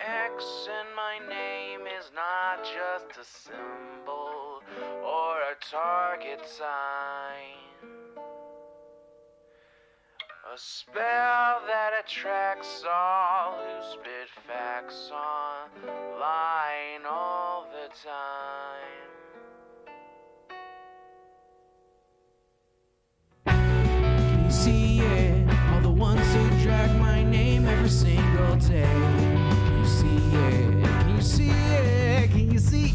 X in my name is not just a symbol or a target sign. A spell that attracts all who spit facts online all the time. Can you see it? All the ones who drag my name every single day. Can you see it? Can you see it? Can you see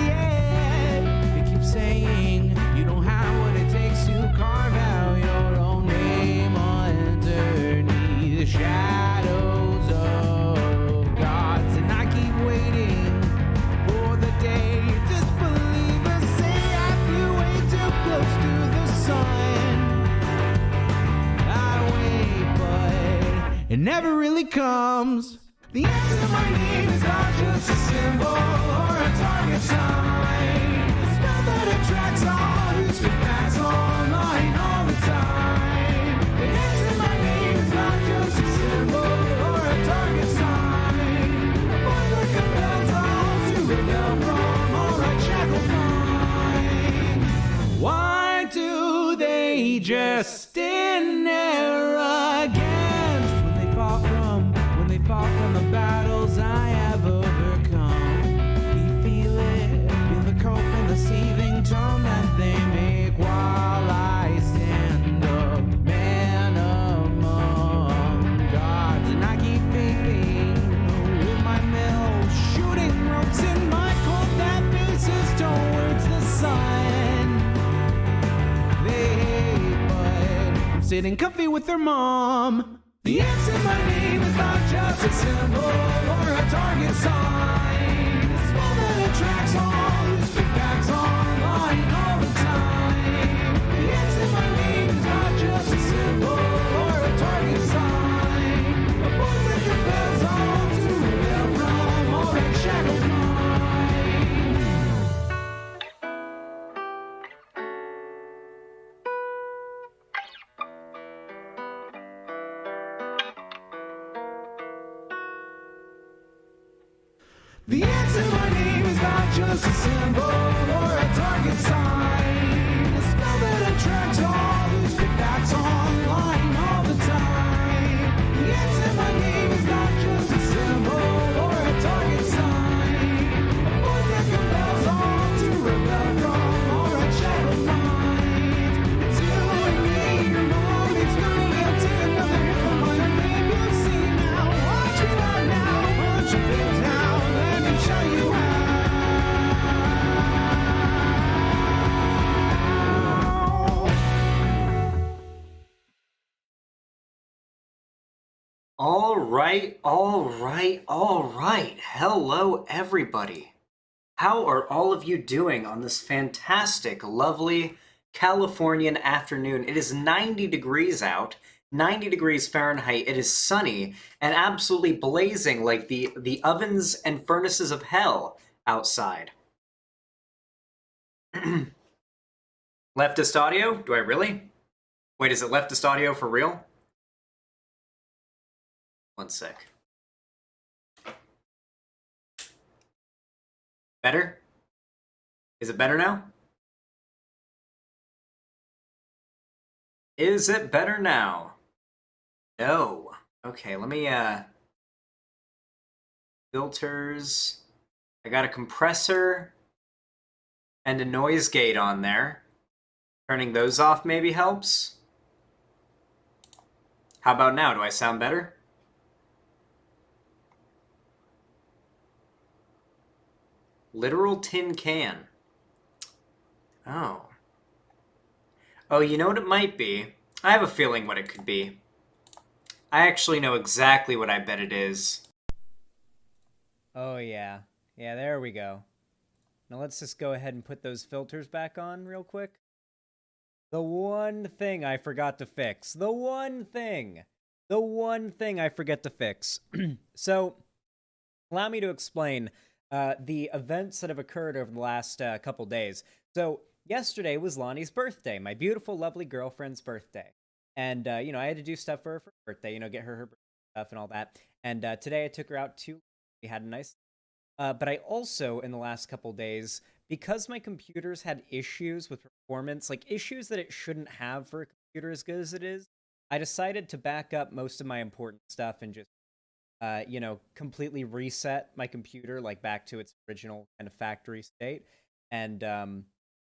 it? They keep saying you don't have what it takes to carve out your own name underneath the shadows of gods. And I keep waiting for the day disbelievers say I flew way too close to the sun. I wait, but it never really comes. The answer to my name is not just a symbol or a target sign. A spell that attracts all who speak facts online all the time. The answer to my name is not just a symbol or a target sign. A voice that compels all to rebel from all right shackled minds. Why do they just stand there against when they fall from the battles I have overcome? You feel it, feel the cope and the seething tone that they make while I stand up, man among gods. And I keep thinking with my mill, shooting ropes in my cold that faces towards the sun. They hate, but I'm sitting comfy with their mom. The answer to my name is not just a symbol or a target sign. A spell that attracts all who speak facts online all the time. The answer to my name is not just a symbol or a target sign. A voice that compels all to rebel from all that shackled mind. The answer to my name is not just a symbol or a target sign. A spell that attracts all who speak facts online all the time. The answer to my name is not just a symbol or a target sign. A voice that compels all to rebel from all right shackled minds. It's you and me, your mom, it's me. I'll take another hit from my fame. You'll see now. Watch me right now. Punch your face now. Let me show you how. All right. Hello, everybody. How are all of you doing on this fantastic, lovely Californian afternoon? It is 90 degrees out, 90 degrees Fahrenheit. It is sunny and absolutely blazing like the ovens and furnaces of hell outside. Leftist audio? Do I really? Wait, is it leftist audio for real? One sec. Better? Is it better now? Is it better now? No. Okay, let me, filters. I got a compressor and a noise gate on there. Turning those off maybe helps. How about now? Do I sound better? Literal tin can. Oh. Oh, you know what it might be? I have a feeling what it could be. I actually know exactly what I bet it is. Oh, yeah. Yeah, there we go. Now let's just go ahead and put those filters back on real quick. The one thing I forgot to fix. The one thing I forget to fix. So, allow me to explain the events that have occurred over the last couple days. So, yesterday was Lonnie's birthday, my beautiful, lovely girlfriend's birthday. And, I had to do stuff for her birthday, get her birthday stuff and all that. And today I took her out to we had a nice. But I also, in the last couple days, because my computers had issues with performance, like issues that it shouldn't have for a computer as good as it is, I decided to back up most of my important stuff and just, completely reset my computer like back to its original kind of factory state. And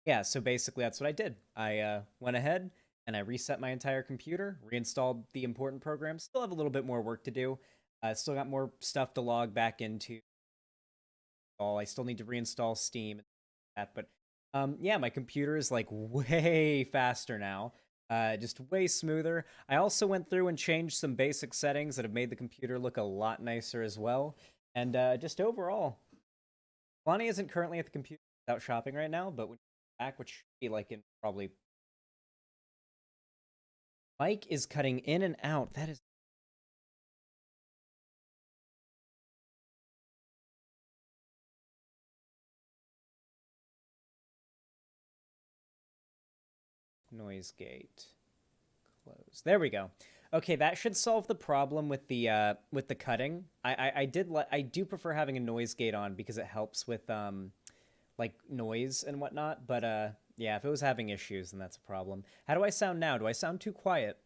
yeah, so basically that's what I did. I went ahead and I reset my entire computer, reinstalled the important programs. Still have a little bit more work to do. Still got more stuff to log back into. I still need to reinstall Steam and that, but yeah, my computer is like way faster now. Just way smoother. I also went through and changed some basic settings that have made the computer look a lot nicer as well. And just overall, Lonnie isn't currently at the computer without shopping right now, but when you're back, which should be like in probably. Mike is cutting in and out. That is. Noise gate. Close. There we go. Okay, that should solve the problem with the cutting. I do prefer having a noise gate on because it helps with like noise and whatnot. But yeah, if it was having issues, then that's a problem. How do I sound now? Do I sound too quiet?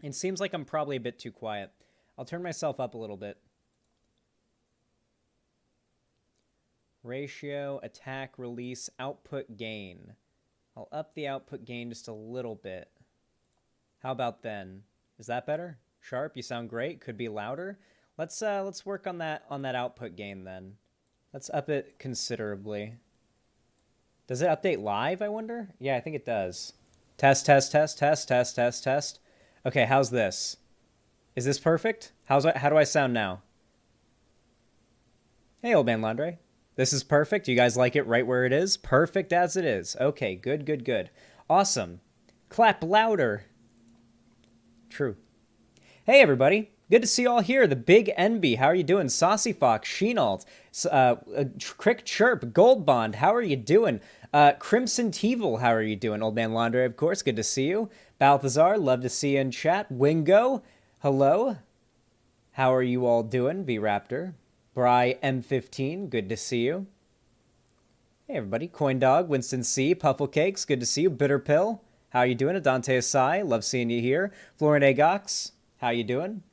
It seems like I'm probably a bit too quiet. I'll turn myself up a little bit. Ratio, attack, release, output, gain. I'll up the output gain just a little bit. How about then? Is that better? Sharp, you sound great. Could be louder. Let's work on that output gain then. Let's up it considerably. Does it update live, I wonder? Yeah, I think it does. Test, test, test, test, test, test, test. Okay, how's this? Is this perfect? How do I sound now? Hey, old man Landre. This is perfect. You guys like it right where it is? Perfect as it is. Okay, good, good, good. Awesome. Clap louder. True. Hey, everybody. Good to see you all here. The Big NB. How are you doing? Saucy Fox, Sheenalt, Crick Chirp, Gold Bond. How are you doing? Crimson Teevil. How are you doing? Old man Landre, of course. Good to see you. Balthazar. Love to see you in chat. Wingo. Hello. How are you all doing? V-Raptor. Bry M15, good to see you. Hey everybody, Coin Dog, Winston C, Puffle Cakes, good to see you. Bitter Pill, how you doing? Adante Asai, love seeing you here. Florin Agox, how you doing?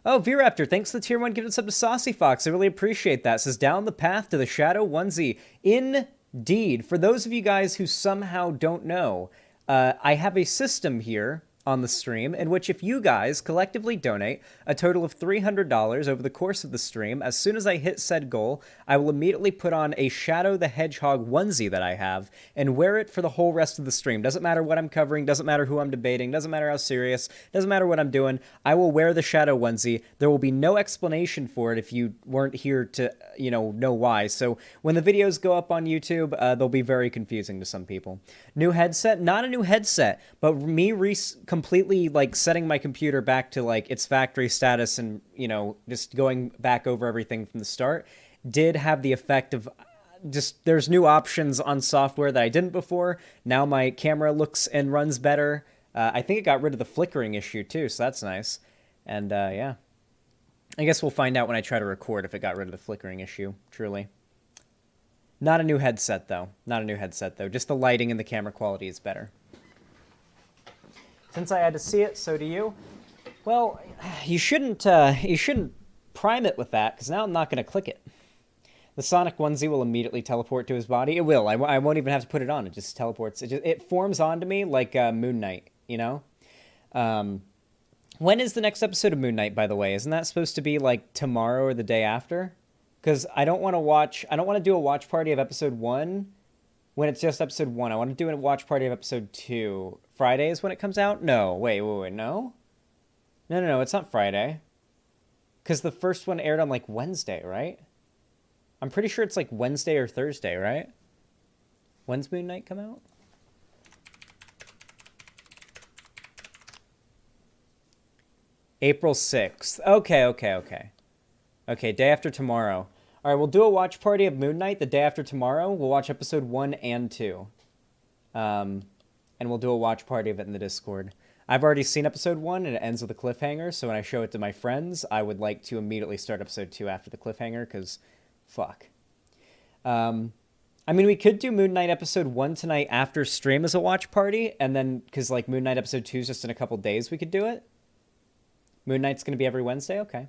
Oh, V-Raptor, thanks for the tier 1 giving us up to Saucy Fox. I really appreciate that. It says, down the path to the Shadow Onesie. Indeed. For those of you guys who somehow don't know, I have a system here on the stream, in which if you guys collectively donate a total of $300 over the course of the stream, as soon as I hit said goal, I will immediately put on a Shadow the Hedgehog onesie that I have and wear it for the whole rest of the stream. Doesn't matter what I'm covering, doesn't matter who I'm debating, doesn't matter how serious, doesn't matter what I'm doing, I will wear the Shadow onesie. There will be no explanation for it if you weren't here to, know why. So when the videos go up on YouTube, they'll be very confusing to some people. New headset? Not a new headset, but me completely like setting my computer back to like its factory status and just going back over everything from the start did have the effect of just there's new options on software that I didn't before. Now my camera looks and runs better. I think it got rid of the flickering issue too, so that's nice. And yeah, I guess we'll find out when I try to record if it got rid of the flickering issue. Truly. Not a new headset though. Not a new headset though. Just the lighting and the camera quality is better. Since I had to see it, so do you. Well, you shouldn't prime it with that, because now I'm not going to click it. The Sonic onesie will immediately teleport to his body. It will. I won't even have to put it on. It just teleports. It forms onto me like Moon Knight, When is the next episode of Moon Knight, by the way? Isn't that supposed to be like tomorrow or the day after? Because I don't want to do a watch party of episode 1 when it's just episode 1. I want to do a watch party of episode 2. Friday is when it comes out? No. Wait, no? No, it's not Friday. Because the first one aired on, like, Wednesday, right? I'm pretty sure it's, like, Wednesday or Thursday, right? When's Moon Knight come out? April 6th. Okay. Okay, day after tomorrow. All right, we'll do a watch party of Moon Knight the day after tomorrow. We'll watch episode 1 and 2. And we'll do a watch party of it in the Discord. I've already seen episode 1 and it ends with a cliffhanger, so when I show it to my friends, I would like to immediately start episode 2 after the cliffhanger, because fuck. I mean, we could do Moon Knight episode 1 tonight after stream as a watch party, and then, because like Moon Knight episode 2 is just in a couple days, we could do it. Moon Knight's going to be every Wednesday? Okay.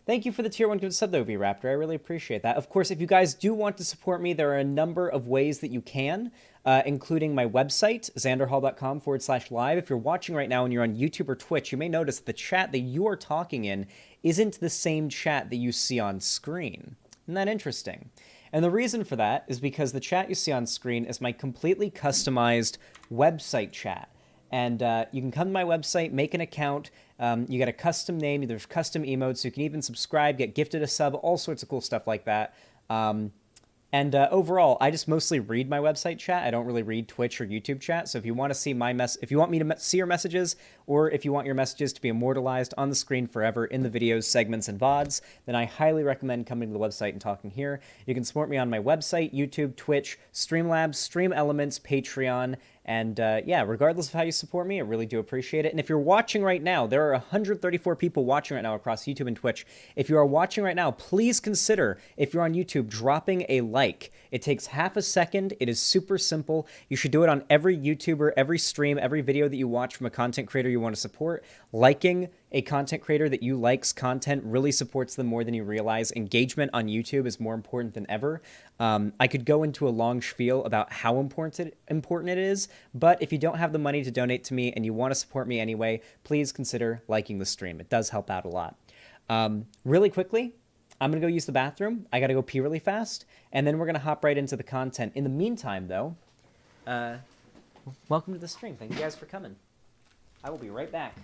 Thank you for the tier 1 sub, though, V-Raptor. I really appreciate that. Of course, if you guys do want to support me, there are a number of ways that you can, including my website, xanderhal.com/live. If you're watching right now and you're on YouTube or Twitch, you may notice the chat that you are talking in isn't the same chat that you see on screen. Isn't that interesting? And the reason for that is because the chat you see on screen is my completely customized website chat. And you can come to my website, make an account. You get a custom name. There's custom emotes. So you can even subscribe, get gifted a sub, all sorts of cool stuff like that. And overall, I just mostly read my website chat. I don't really read Twitch or YouTube chat. So if you want to see if you want me to see your messages, or if you want your messages to be immortalized on the screen forever in the videos, segments, and VODs, then I highly recommend coming to the website and talking here. You can support me on my website, YouTube, Twitch, Streamlabs, Stream Elements, Patreon, and yeah, regardless of how you support me, I really do appreciate it. And if you're watching right now, there are 134 people watching right now across YouTube and Twitch. If you are watching right now, please consider, if you're on YouTube, dropping a like. It takes half a second. It is super simple. You should do it on every YouTuber, every stream, every video that you watch from a content creator you want to support. Liking a content creator that you likes content really supports them more than you realize. Engagement on YouTube is more important than ever. I could go into a long spiel about how important it is, but if you don't have the money to donate to me and you want to support me anyway, please consider liking the stream. It does help out a lot. Really quickly, I'm going to go use the bathroom. I got to go pee really fast, and then we're going to hop right into the content. In the meantime, though, welcome to the stream. Thank you guys for coming. I will be right back.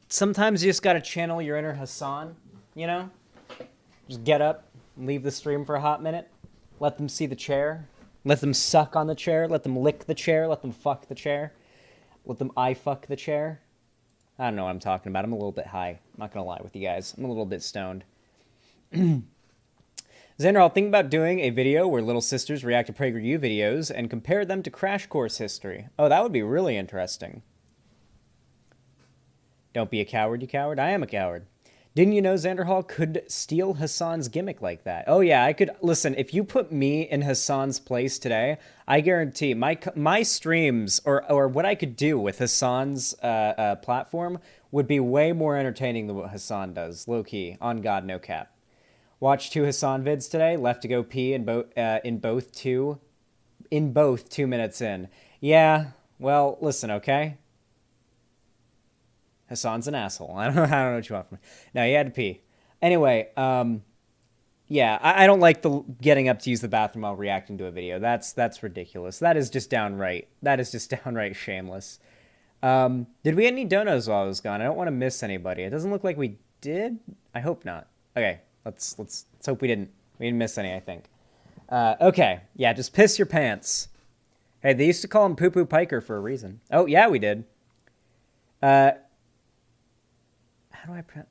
Sometimes you just gotta channel your inner Hassan, you know? Just get up, leave the stream for a hot minute, let them see the chair, let them suck on the chair, let them lick the chair, let them fuck the chair, let them fuck the chair. I don't know what I'm talking about. I'm a little bit high. I'm not gonna lie with you guys. I'm a little bit stoned. Xanderhal, think about doing a video where little sisters react to PragerU videos and compare them to Crash Course history. Oh, that would be really interesting. Don't be a coward, you coward. I am a coward. Didn't you know Xanderhal could steal Hassan's gimmick like that? Oh yeah, I could. Listen, if you put me in Hassan's place today, I guarantee my streams or what I could do with Hassan's platform would be way more entertaining than what Hassan does. Low key, on God, no cap. Watched 2 Hassan vids today. Left to go pee in both 2 minutes in. Yeah. Well, listen, okay. Hassan's an asshole. I don't know what you want from me. No, he had to pee. Anyway, yeah, I don't like the getting up to use the bathroom while reacting to a video. That's ridiculous. That is just downright shameless. Did we get any donos while I was gone? I don't want to miss anybody. It doesn't look like we did. I hope not. Okay, let's hope we didn't. We didn't miss any, I think. Okay, yeah, just piss your pants. Hey, they used to call him Poo Poo Piker for a reason. Oh, yeah, we did. How do I pronounce?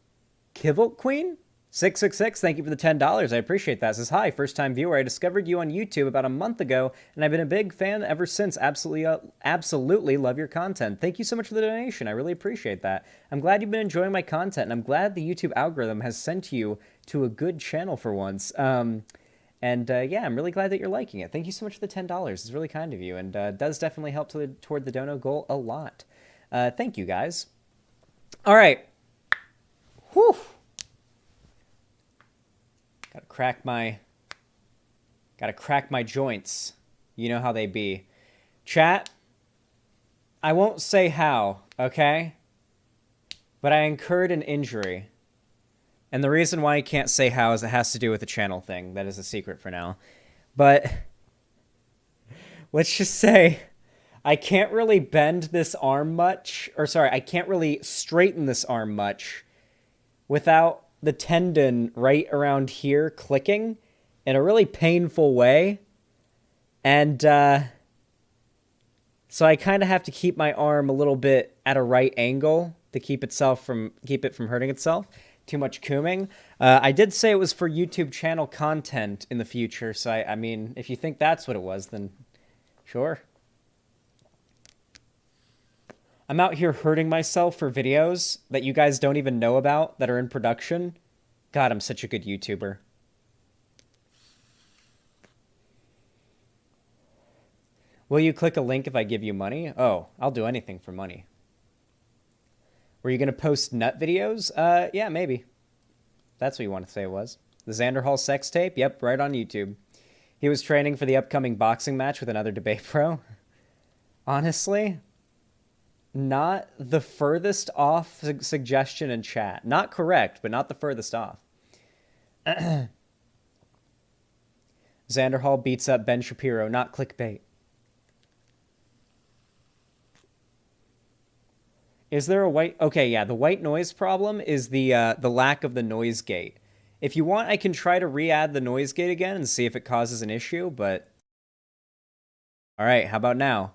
Kivil Queen? 666, thank you for the $10. I appreciate that. It says, hi, first-time viewer. I discovered you on YouTube about a month ago, and I've been a big fan ever since. Absolutely love your content. Thank you so much for the donation. I really appreciate that. I'm glad you've been enjoying my content, and I'm glad the YouTube algorithm has sent you to a good channel for once. Yeah, I'm really glad that you're liking it. Thank you so much for the $10. It's really kind of you, and does definitely help toward the dono goal a lot. Thank you, guys. All right. Whew. Gotta crack my joints. You know how they be. Chat, I won't say how, okay? But I incurred an injury. And the reason why I can't say how is it has to do with the channel thing. That is a secret for now. But let's just say I can't really bend this arm much. Or sorry, I can't really straighten this arm much without the tendon right around here clicking in a really painful way. And so I kind of have to keep my arm a little bit at a right angle to keep it from hurting itself. Too much cooming. I did say it was for YouTube channel content in the future, so I mean, if you think that's what it was, then sure. I'm out here hurting myself for videos that you guys don't even know about that are in production. God, I'm such a good YouTuber. Will you click a link if I give you money? Oh, I'll do anything for money. Were you going to post nut videos? Yeah, maybe. That's what you want to say it was. The Xanderhal sex tape? Yep, right on YouTube. He was training for the upcoming boxing match with another debate pro. Honestly, not the furthest off suggestion in chat. Not correct, but not the furthest off. Xanderhal beats up Ben Shapiro. Not clickbait. Is there a white... Okay, yeah, the white noise problem is the lack of the noise gate. If you want, I can try to re-add the noise gate again and see if it causes an issue, but... All right, how about now?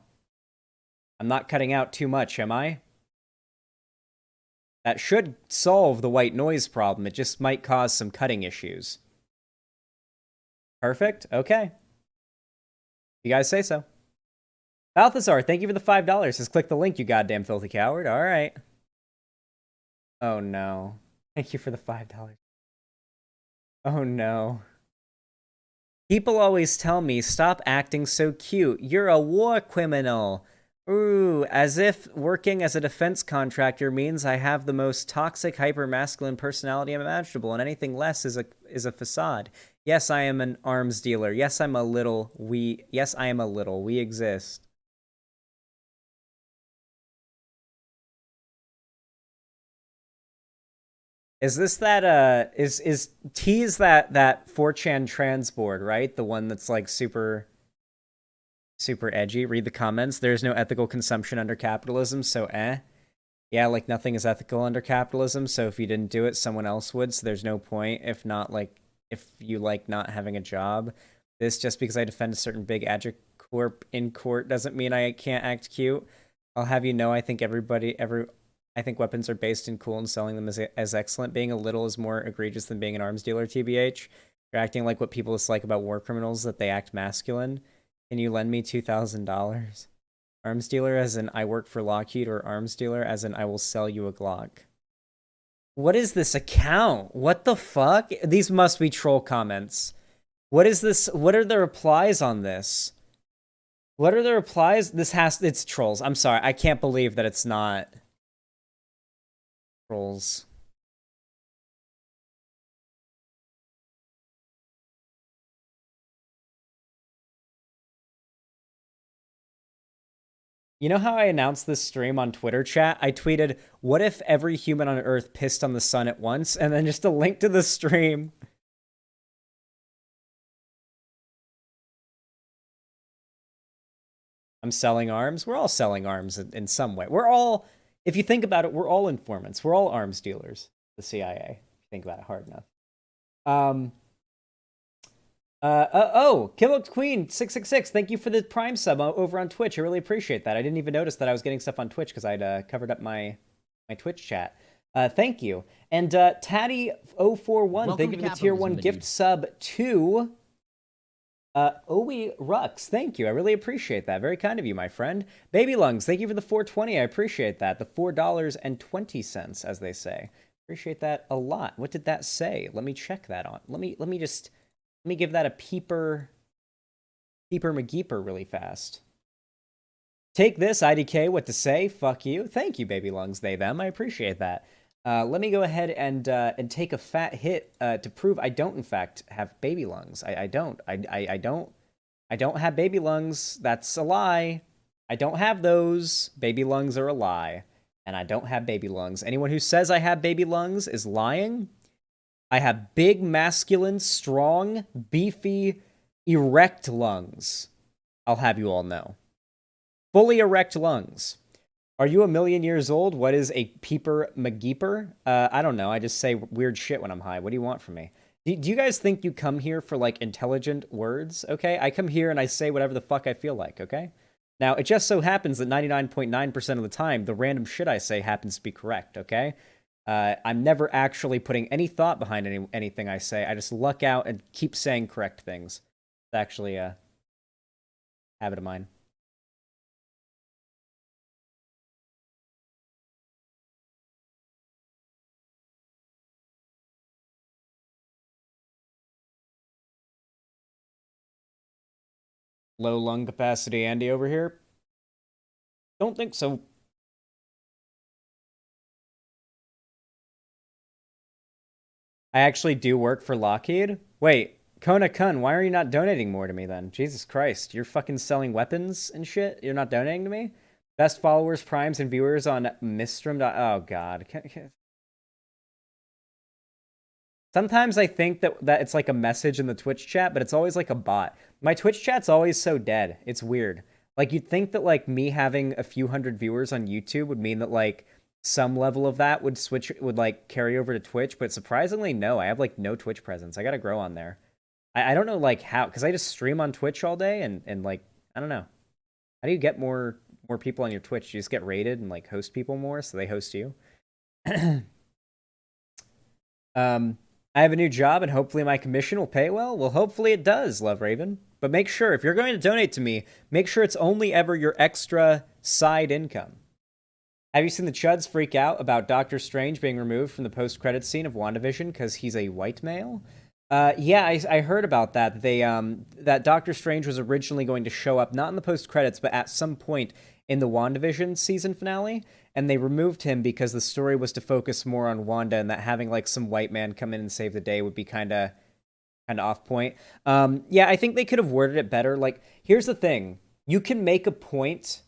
I'm not cutting out too much, am I? That should solve the white noise problem. It just might cause some cutting issues. Perfect? Okay. You guys say so. Balthazar, thank you for the $5. Just click the link, you goddamn filthy coward. All right. Oh, no. Thank you for the $5. Oh, no. People always tell me, stop acting so cute. You're a war criminal. Ooh, as if working as a defense contractor means I have the most toxic, hyper-masculine personality imaginable, and anything less is a facade. Yes, I am an arms dealer. Yes, I'm a little. Yes, I am a little. We exist. Is this that, is T's that 4chan trans board, right? The one that's like super edgy. Read the comments. There's no ethical consumption under capitalism, so Yeah, like nothing is ethical under capitalism, so if you didn't do it, someone else would, so there's no point if you like not having a job. This, just because I defend a certain big corp in court doesn't mean I can't act cute. I'll have you know, I think I think weapons are based in cool and selling them as excellent. Being a little is more egregious than being an arms dealer, TBH. You're acting like what people dislike about war criminals, that they act masculine. Can you lend me $2,000? Arms dealer as in I work for Lockheed, or arms dealer as in I will sell you a Glock? What is this account? What the fuck? These must be troll comments. What is this? What are the replies on this? What are the replies? It's trolls. I'm sorry. I can't believe that it's not trolls. You know how I announced this stream on Twitter chat? I tweeted, what if every human on Earth pissed on the sun at once? And then just a link to the stream. I'm selling arms. We're all selling arms in some way. We're all, if you think about it, we're all informants. We're all arms dealers, the CIA, if you think about it hard enough. Killed Queen 666. Thank you for the Prime sub over on Twitch. I really appreciate that. I didn't even notice that I was getting stuff on Twitch because I'd covered up my Twitch chat. Thank you. And Tatty041, thank you for the tier 1 gift sub to Owie Rux. Thank you. I really appreciate that. Very kind of you, my friend. Baby Lungs, thank you for the 420. I appreciate that. The $4.20, as they say. Appreciate that a lot. What did that say? Let me check that on. Let me give that a peeper McGeeper really fast. Take this, IDK, what to say? Fuck you. Thank you, Baby Lungs, they, them. I appreciate that. Let me go ahead and take a fat hit to prove I don't, in fact, have baby lungs. I don't. I don't have baby lungs. That's a lie. I don't have those. Baby lungs are a lie. And I don't have baby lungs. Anyone who says I have baby lungs is lying. I have big, masculine, strong, beefy, erect lungs. I'll have you all know. Fully erect lungs. Are you 1,000,000 years old? What is a peeper McGeeper? I don't know. I just say weird shit when I'm high. What do you want from me? Do you guys think you come here for, like, intelligent words? Okay? I come here and I say whatever the fuck I feel like, okay? Now, it just so happens that 99.9% of the time, the random shit I say happens to be correct, okay? I'm never actually putting any thought behind anything I say. I just luck out and keep saying correct things. It's actually a habit of mine. Low lung capacity Andy over here? Don't think so. I actually do work for Lockheed? Wait, Kona Kun, why are you not donating more to me then? Jesus Christ, you're fucking selling weapons and shit? You're not donating to me? Best followers, primes, and viewers on Mistrum. Oh, God. Sometimes I think that it's like a message in the Twitch chat, but it's always like a bot. My Twitch chat's always so dead. It's weird. Like, you'd think that, like, me having a few hundred viewers on YouTube would mean that, like, some level of that would like, carry over to Twitch, but surprisingly, no. I have, like, no Twitch presence. I gotta grow on there. I don't know, like, how, because I just stream on Twitch all day, and, like, I don't know. How do you get more people on your Twitch? Do you just get rated and, like, host people more, so they host you? I have a new job, and hopefully my commission will pay well. Well, hopefully it does, Love Raven. But make sure, if you're going to donate to me, make sure it's only ever your extra side income. Have you seen the Chuds freak out about Doctor Strange being removed from the post-credits scene of WandaVision because he's a white male? Yeah, I heard about that. That Doctor Strange was originally going to show up, not in the post-credits, but at some point in the WandaVision season finale, and they removed him because the story was to focus more on Wanda, and that having, like, some white man come in and save the day would be kind of off point. Yeah, I think they could have worded it better. Like, here's the thing. You can make a point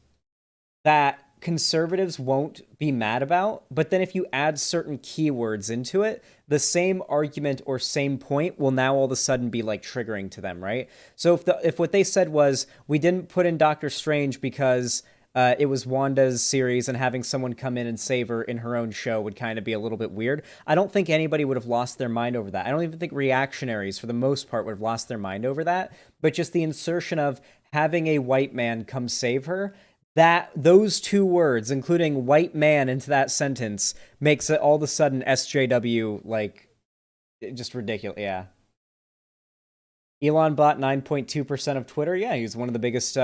that conservatives won't be mad about, but then if you add certain keywords into it, the same argument or same point will now all of a sudden be, like, triggering to them, right? So if what they said was, we didn't put in Doctor Strange because it was Wanda's series, and having someone come in and save her in her own show would kind of be a little bit weird. I don't think anybody would have lost their mind over that. I don't even think reactionaries, for the most part, would have lost their mind over that. But just the insertion of having a white man come save her, those two words, including white man, into that sentence, makes it all of a sudden SJW, like, just ridiculous. Yeah. Elon bought 9.2% of Twitter. Yeah, he's one of the biggest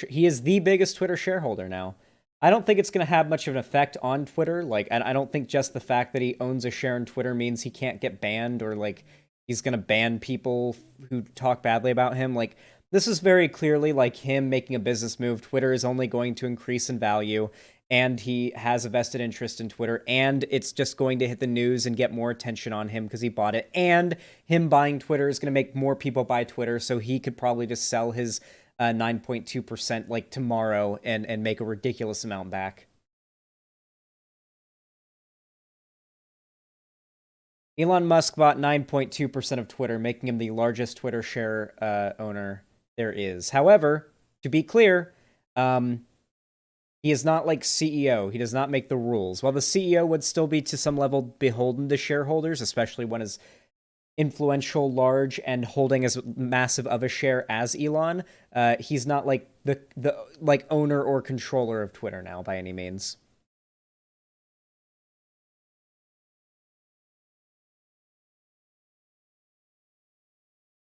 he is the biggest Twitter shareholder now. I don't think it's going to have much of an effect on Twitter. Like, I don't think just the fact that he owns a share in Twitter means he can't get banned, or, like, he's going to ban people who talk badly about him. Like, this is very clearly, like, him making a business move. Twitter is only going to increase in value, and he has a vested interest in Twitter, and it's just going to hit the news and get more attention on him because he bought it, and him buying Twitter is going to make more people buy Twitter, so he could probably just sell his 9.2% like tomorrow and make a ridiculous amount back. Elon Musk bought 9.2% of Twitter, making him the largest Twitter share owner there is. However, to be clear, he is not like CEO. He does not make the rules. While the CEO would still be to some level beholden to shareholders, especially when as influential, large, and holding as massive of a share as Elon, he's not like the like owner or controller of Twitter now by any means.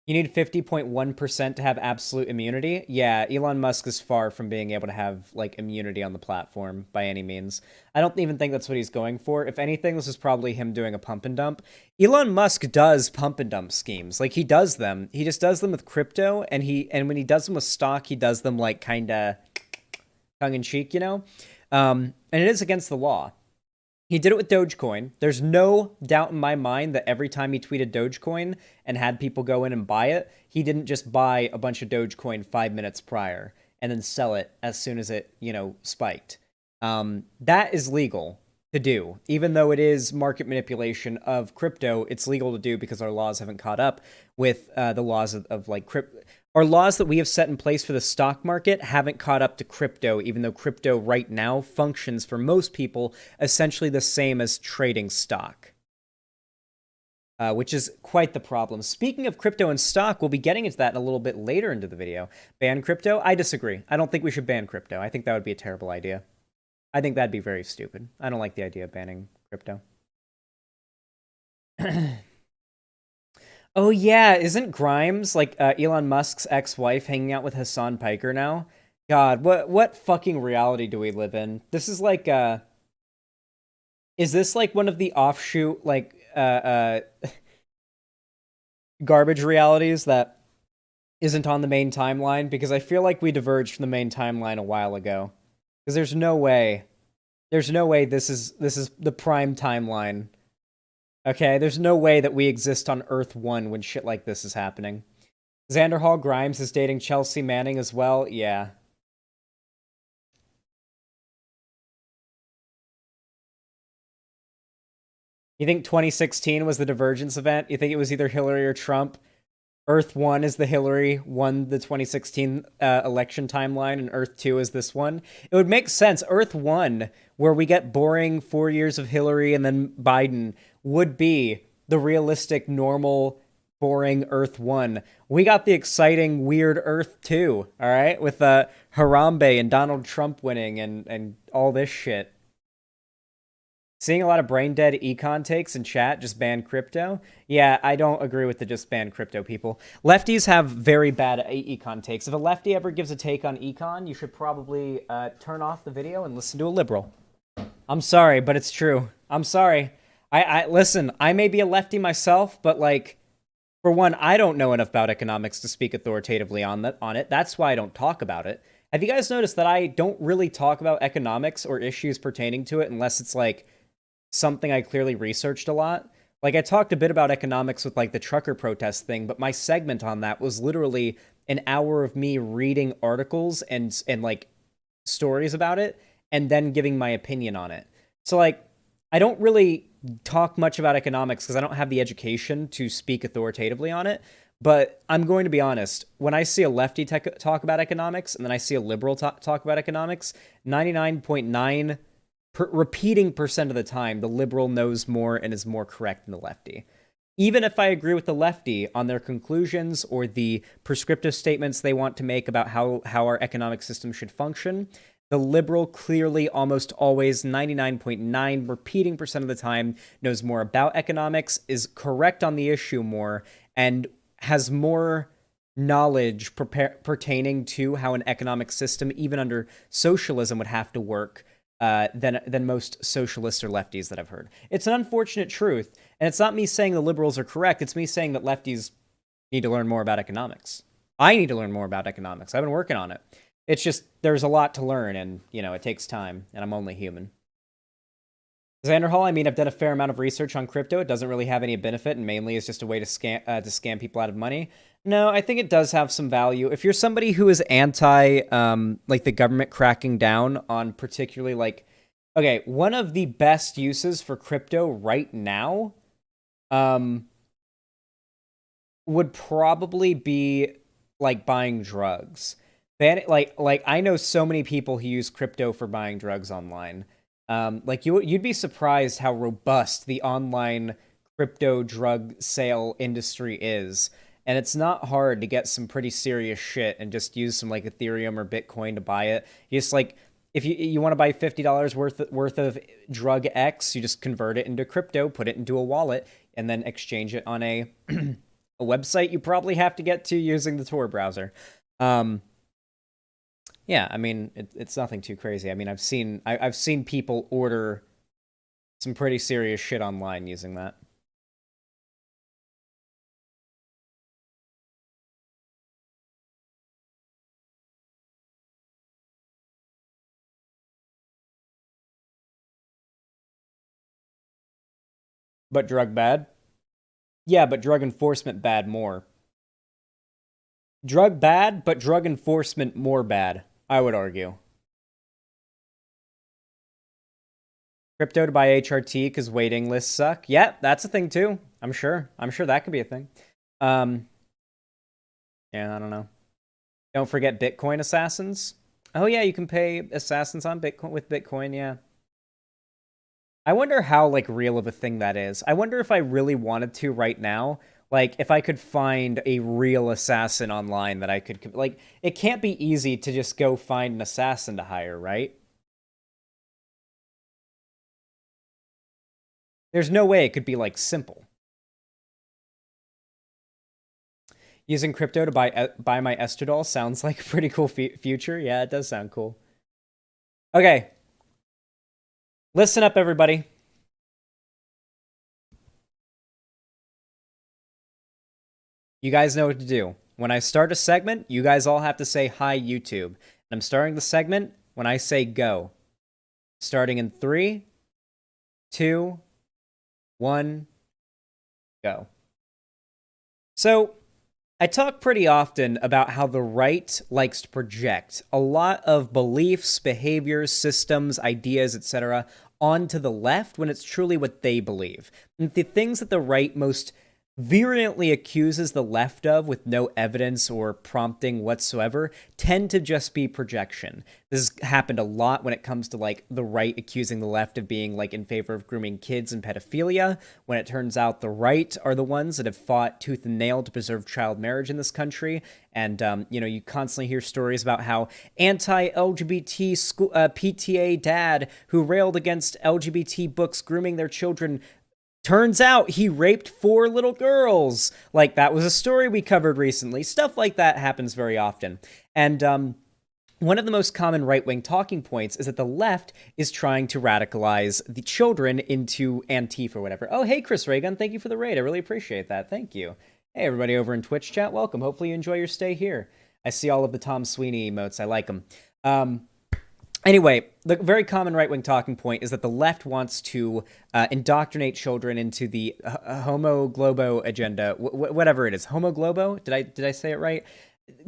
You need 50.1% to have absolute immunity. Yeah, Elon Musk is far from being able to have like immunity on the platform by any means. I don't even think that's what he's going for. If anything, this is probably him doing a pump and dump. Elon Musk does pump and dump schemes. Like he does them. He just does them with crypto, and when he does them with stock, he does them like kind of tongue in cheek, you know? And it is against the law. He did it with Dogecoin. There's no doubt in my mind that every time he tweeted Dogecoin and had people go in and buy it, he didn't just buy a bunch of Dogecoin 5 minutes prior and then sell it as soon as it, spiked. That is legal to do. Even though it is market manipulation of crypto, it's legal to do because our laws haven't caught up with the laws of like crypto. Our laws that we have set in place for the stock market haven't caught up to crypto, even though crypto right now functions for most people essentially the same as trading stock, which is quite the problem. Speaking of crypto and stock, we'll be getting into that in a little bit later into the video. Ban crypto? I disagree. I don't think we should ban crypto. I think that would be a terrible idea. I think that'd be very stupid. I don't like the idea of banning crypto. Oh yeah, isn't Grimes like Elon Musk's ex-wife hanging out with Hassan Piker now? God, what fucking reality do we live in? This is like is this like one of the offshoot like garbage realities that isn't on the main timeline? Because I feel like we diverged from the main timeline a while ago. Because there's no way this is the prime timeline. Okay, there's no way that we exist on Earth 1 when shit like this is happening. Xanderhal Grimes is dating Chelsea Manning as well? Yeah. You think 2016 was the divergence event? You think it was either Hillary or Trump? Earth 1 is the Hillary won the 2016 election timeline, and Earth 2 is this one. It would make sense. Earth 1, where we get boring 4 years of Hillary and then Biden, would be the realistic, normal, boring Earth 1. We got the exciting, weird Earth 2, all right? With Harambe and Donald Trump winning and all this shit. Seeing a lot of brain dead econ takes in chat, just ban crypto. Yeah, I don't agree with the just ban crypto people. Lefties have very bad econ takes. If a lefty ever gives a take on econ, you should probably turn off the video and listen to a liberal. I'm sorry, but it's true. I'm sorry. I listen, I may be a lefty myself, but like, for one, I don't know enough about economics to speak authoritatively on it. That's why I don't talk about it. Have you guys noticed that I don't really talk about economics or issues pertaining to it unless it's like something I clearly researched a lot? Like, I talked a bit about economics with like the trucker protest thing, but my segment on that was literally an hour of me reading articles and like stories about it and then giving my opinion on it. So like, I don't really talk much about economics because I don't have the education to speak authoritatively on it. But I'm going to be honest, when I see a lefty talk about economics and then I see a liberal talk about economics, 99.9 repeating percent of the time, the liberal knows more and is more correct than the lefty. Even if I agree with the lefty on their conclusions or the prescriptive statements they want to make about how our economic system should function, the liberal clearly almost always 99.9 repeating percent of the time knows more about economics, is correct on the issue more, and has more knowledge pertaining to how an economic system, even under socialism, would have to work than most socialists or lefties that I've heard. It's an unfortunate truth, and it's not me saying the liberals are correct. It's me saying that lefties need to learn more about economics. I need to learn more about economics. I've been working on it. It's just, there's a lot to learn, and, it takes time, and I'm only human. Xanderhal, I mean, I've done a fair amount of research on crypto. It doesn't really have any benefit, and mainly is just a way to scam people out of money. No, I think it does have some value. If you're somebody who is anti, like the government cracking down on particularly okay, one of the best uses for crypto right now, would probably be like buying drugs. Like I know so many people who use crypto for buying drugs online. Like you'd be surprised how robust the online crypto drug sale industry is. And it's not hard to get some pretty serious shit and just use some like Ethereum or Bitcoin to buy it. You just like if you want to buy $50 worth of drug X, you just convert it into crypto, put it into a wallet, and then exchange it on a a website you probably have to get to using the Tor browser. Yeah, I mean, it's nothing too crazy. I mean, I've seen people order some pretty serious shit online using that. But drug bad? Yeah, but drug enforcement bad more. Drug bad, but drug enforcement more bad, I would argue. Crypto to buy HRT because waiting lists suck. Yeah, that's a thing too. I'm sure that could be a thing. Yeah, I don't know. Don't forget Bitcoin assassins. Oh yeah, you can pay assassins on Bitcoin with Bitcoin, yeah. I wonder how like real of a thing that is. I wonder if I really wanted to right now, like if I could find a real assassin online that I could like it can't be easy to just go find an assassin to hire, right? There's no way it could be like simple. Using crypto to buy my Estradol sounds like a pretty cool future. Yeah, it does sound cool. Okay. Listen up, everybody. You guys know what to do. When I start a segment, you guys all have to say hi, YouTube. And I'm starting the segment when I say go. Starting in 3, 2, 1, go. So, I talk pretty often about how the right likes to project a lot of beliefs, behaviors, systems, ideas, etc. onto the left when it's truly what they believe. And the things that the right most virulently accuses the left of with no evidence or prompting whatsoever tend to just be projection. This has happened a lot when it comes to like the right accusing the left of being like in favor of grooming kids and pedophilia, when it turns out the right are the ones that have fought tooth and nail to preserve child marriage in this country. And you constantly hear stories about how anti-LGBT school PTA dad who railed against LGBT books grooming their children, turns out he raped 4 little girls. Like, that was a story we covered recently. Stuff like that happens very often. And one of the most common right-wing talking points is that the left is trying to radicalize the children into Antifa or whatever. Oh, hey, Chris Reagan, thank you for the raid. I really appreciate that. Thank you. Hey, everybody over in Twitch chat, welcome. Hopefully you enjoy your stay here. I see all of the Tom Sweeney emotes. I like them. Anyway, the very common right-wing talking point is that the left wants to indoctrinate children into the Homo Globo agenda, whatever it is. Homo Globo? Did I say it right?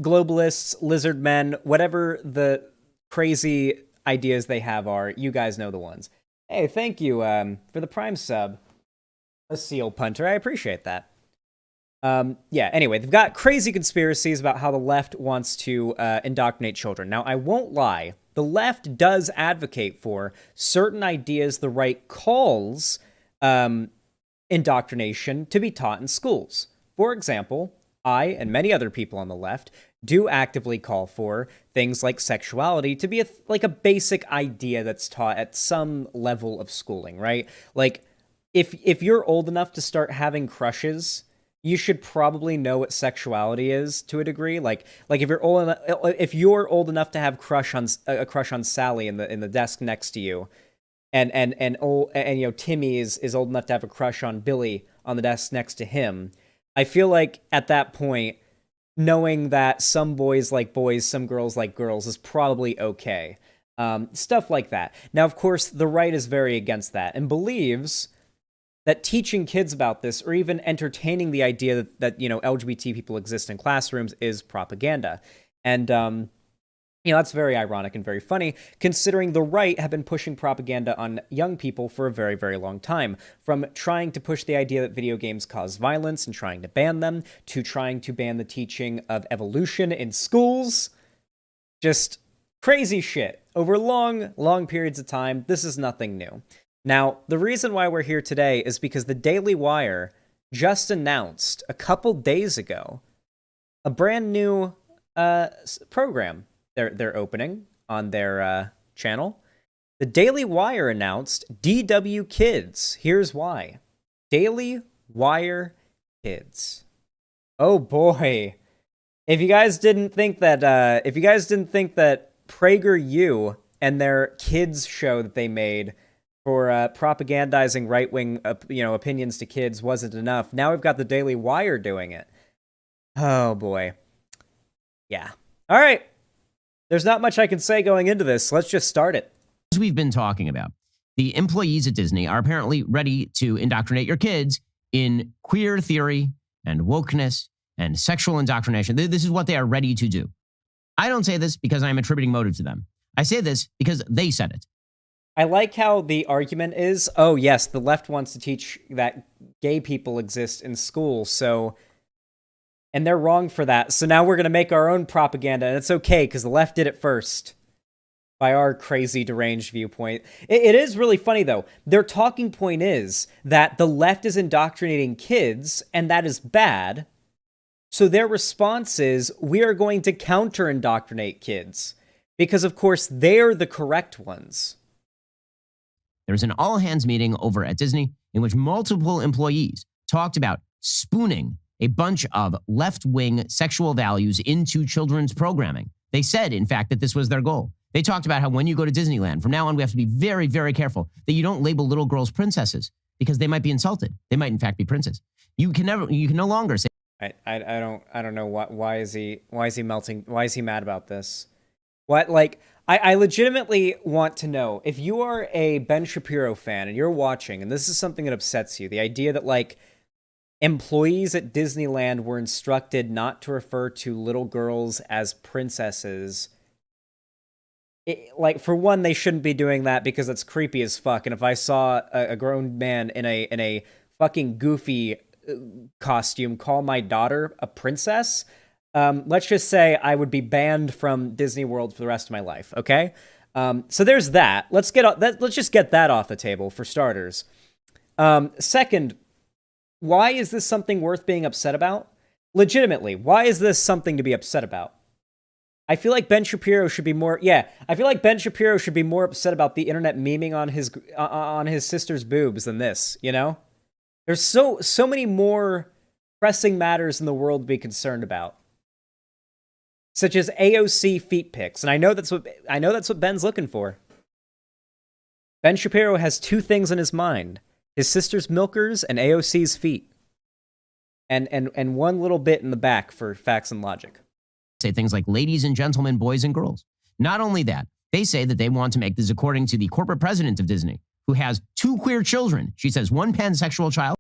Globalists, lizard men, whatever the crazy ideas they have are, you guys know the ones. Hey, thank you for the Prime sub, a seal punter. I appreciate that. Yeah, anyway, they've got crazy conspiracies about how the left wants to indoctrinate children. Now, I won't lie. The left does advocate for certain ideas the right calls indoctrination to be taught in schools. For example, I and many other people on the left do actively call for things like sexuality to be like a basic idea that's taught at some level of schooling, right? Like, if you're old enough to start having crushes, you should probably know what sexuality is to a degree. Like if you're old enough to have a crush on Sally in the desk next to you, and Timmy is old enough to have a crush on Billy on the desk next to him. I feel like at that point, knowing that some boys like boys, some girls like girls is probably okay. Stuff like that. Now, of course, the right is very against that and believes that teaching kids about this or even entertaining the idea that LGBT people exist in classrooms is propaganda. And, that's very ironic and very funny, considering the right have been pushing propaganda on young people for a very, very long time. From trying to push the idea that video games cause violence and trying to ban them, to trying to ban the teaching of evolution in schools. Just crazy shit. Over long, long periods of time, this is nothing new. Now, the reason why we're here today is because the Daily Wire just announced a couple days ago a brand new program they're opening on their channel. The Daily Wire announced DW Kids. Here's why. Daily Wire Kids. Oh boy. If you guys didn't think that PragerU and their kids show that they made for propagandizing right-wing opinions to kids wasn't enough, now we've got the Daily Wire doing it. Oh boy. Yeah. All right. There's not much I can say going into this. Let's just start it. As we've been talking about, the employees at Disney are apparently ready to indoctrinate your kids in queer theory and wokeness and sexual indoctrination. This is what they are ready to do. I don't say this because I'm attributing motive to them. I say this because they said it. I like how the argument is, oh yes, the left wants to teach that gay people exist in school, and they're wrong for that. So now we're going to make our own propaganda, and it's okay because the left did it first. By our crazy, deranged viewpoint. It is really funny, though. Their talking point is that the left is indoctrinating kids, and that is bad. So their response is, we are going to counter-indoctrinate kids. Because, of course, they're the correct ones. There was an all-hands meeting over at Disney in which multiple employees talked about spooning a bunch of left-wing sexual values into children's programming. They said, in fact, that this was their goal. They talked about how when you go to Disneyland, from now on, we have to be very, very careful that you don't label little girls princesses because they might be insulted. They might, in fact, be princes. You can no longer say. I don't know why is he melting? Why is he mad about this? What, like, I legitimately want to know if you are a Ben Shapiro fan and you're watching, and this is something that upsets you, the idea that, like, employees at Disneyland were instructed not to refer to little girls as princesses. For one, they shouldn't be doing that because it's creepy as fuck. And if I saw a grown man in a fucking goofy costume call my daughter a princess, let's just say I would be banned from Disney World for the rest of my life. Okay, so there's that. Let's just get that off the table for starters. Second, why is this something worth being upset about? Legitimately, why is this something to be upset about? I feel like Ben Shapiro should be more. Yeah, I feel like Ben Shapiro should be more upset about the internet memeing on his sister's boobs than this. You know, there's so many more pressing matters in the world to be concerned about, such as AOC feet pics, and I know that's what Ben's looking for. Ben Shapiro has two things in his mind: his sister's milkers and AOC's feet, and one little bit in the back for facts and logic. Say things like ladies and gentlemen, boys and girls. Not only that, they say that they want to make this according to the corporate president of Disney, who has 2 queer children. She says 1 pansexual child.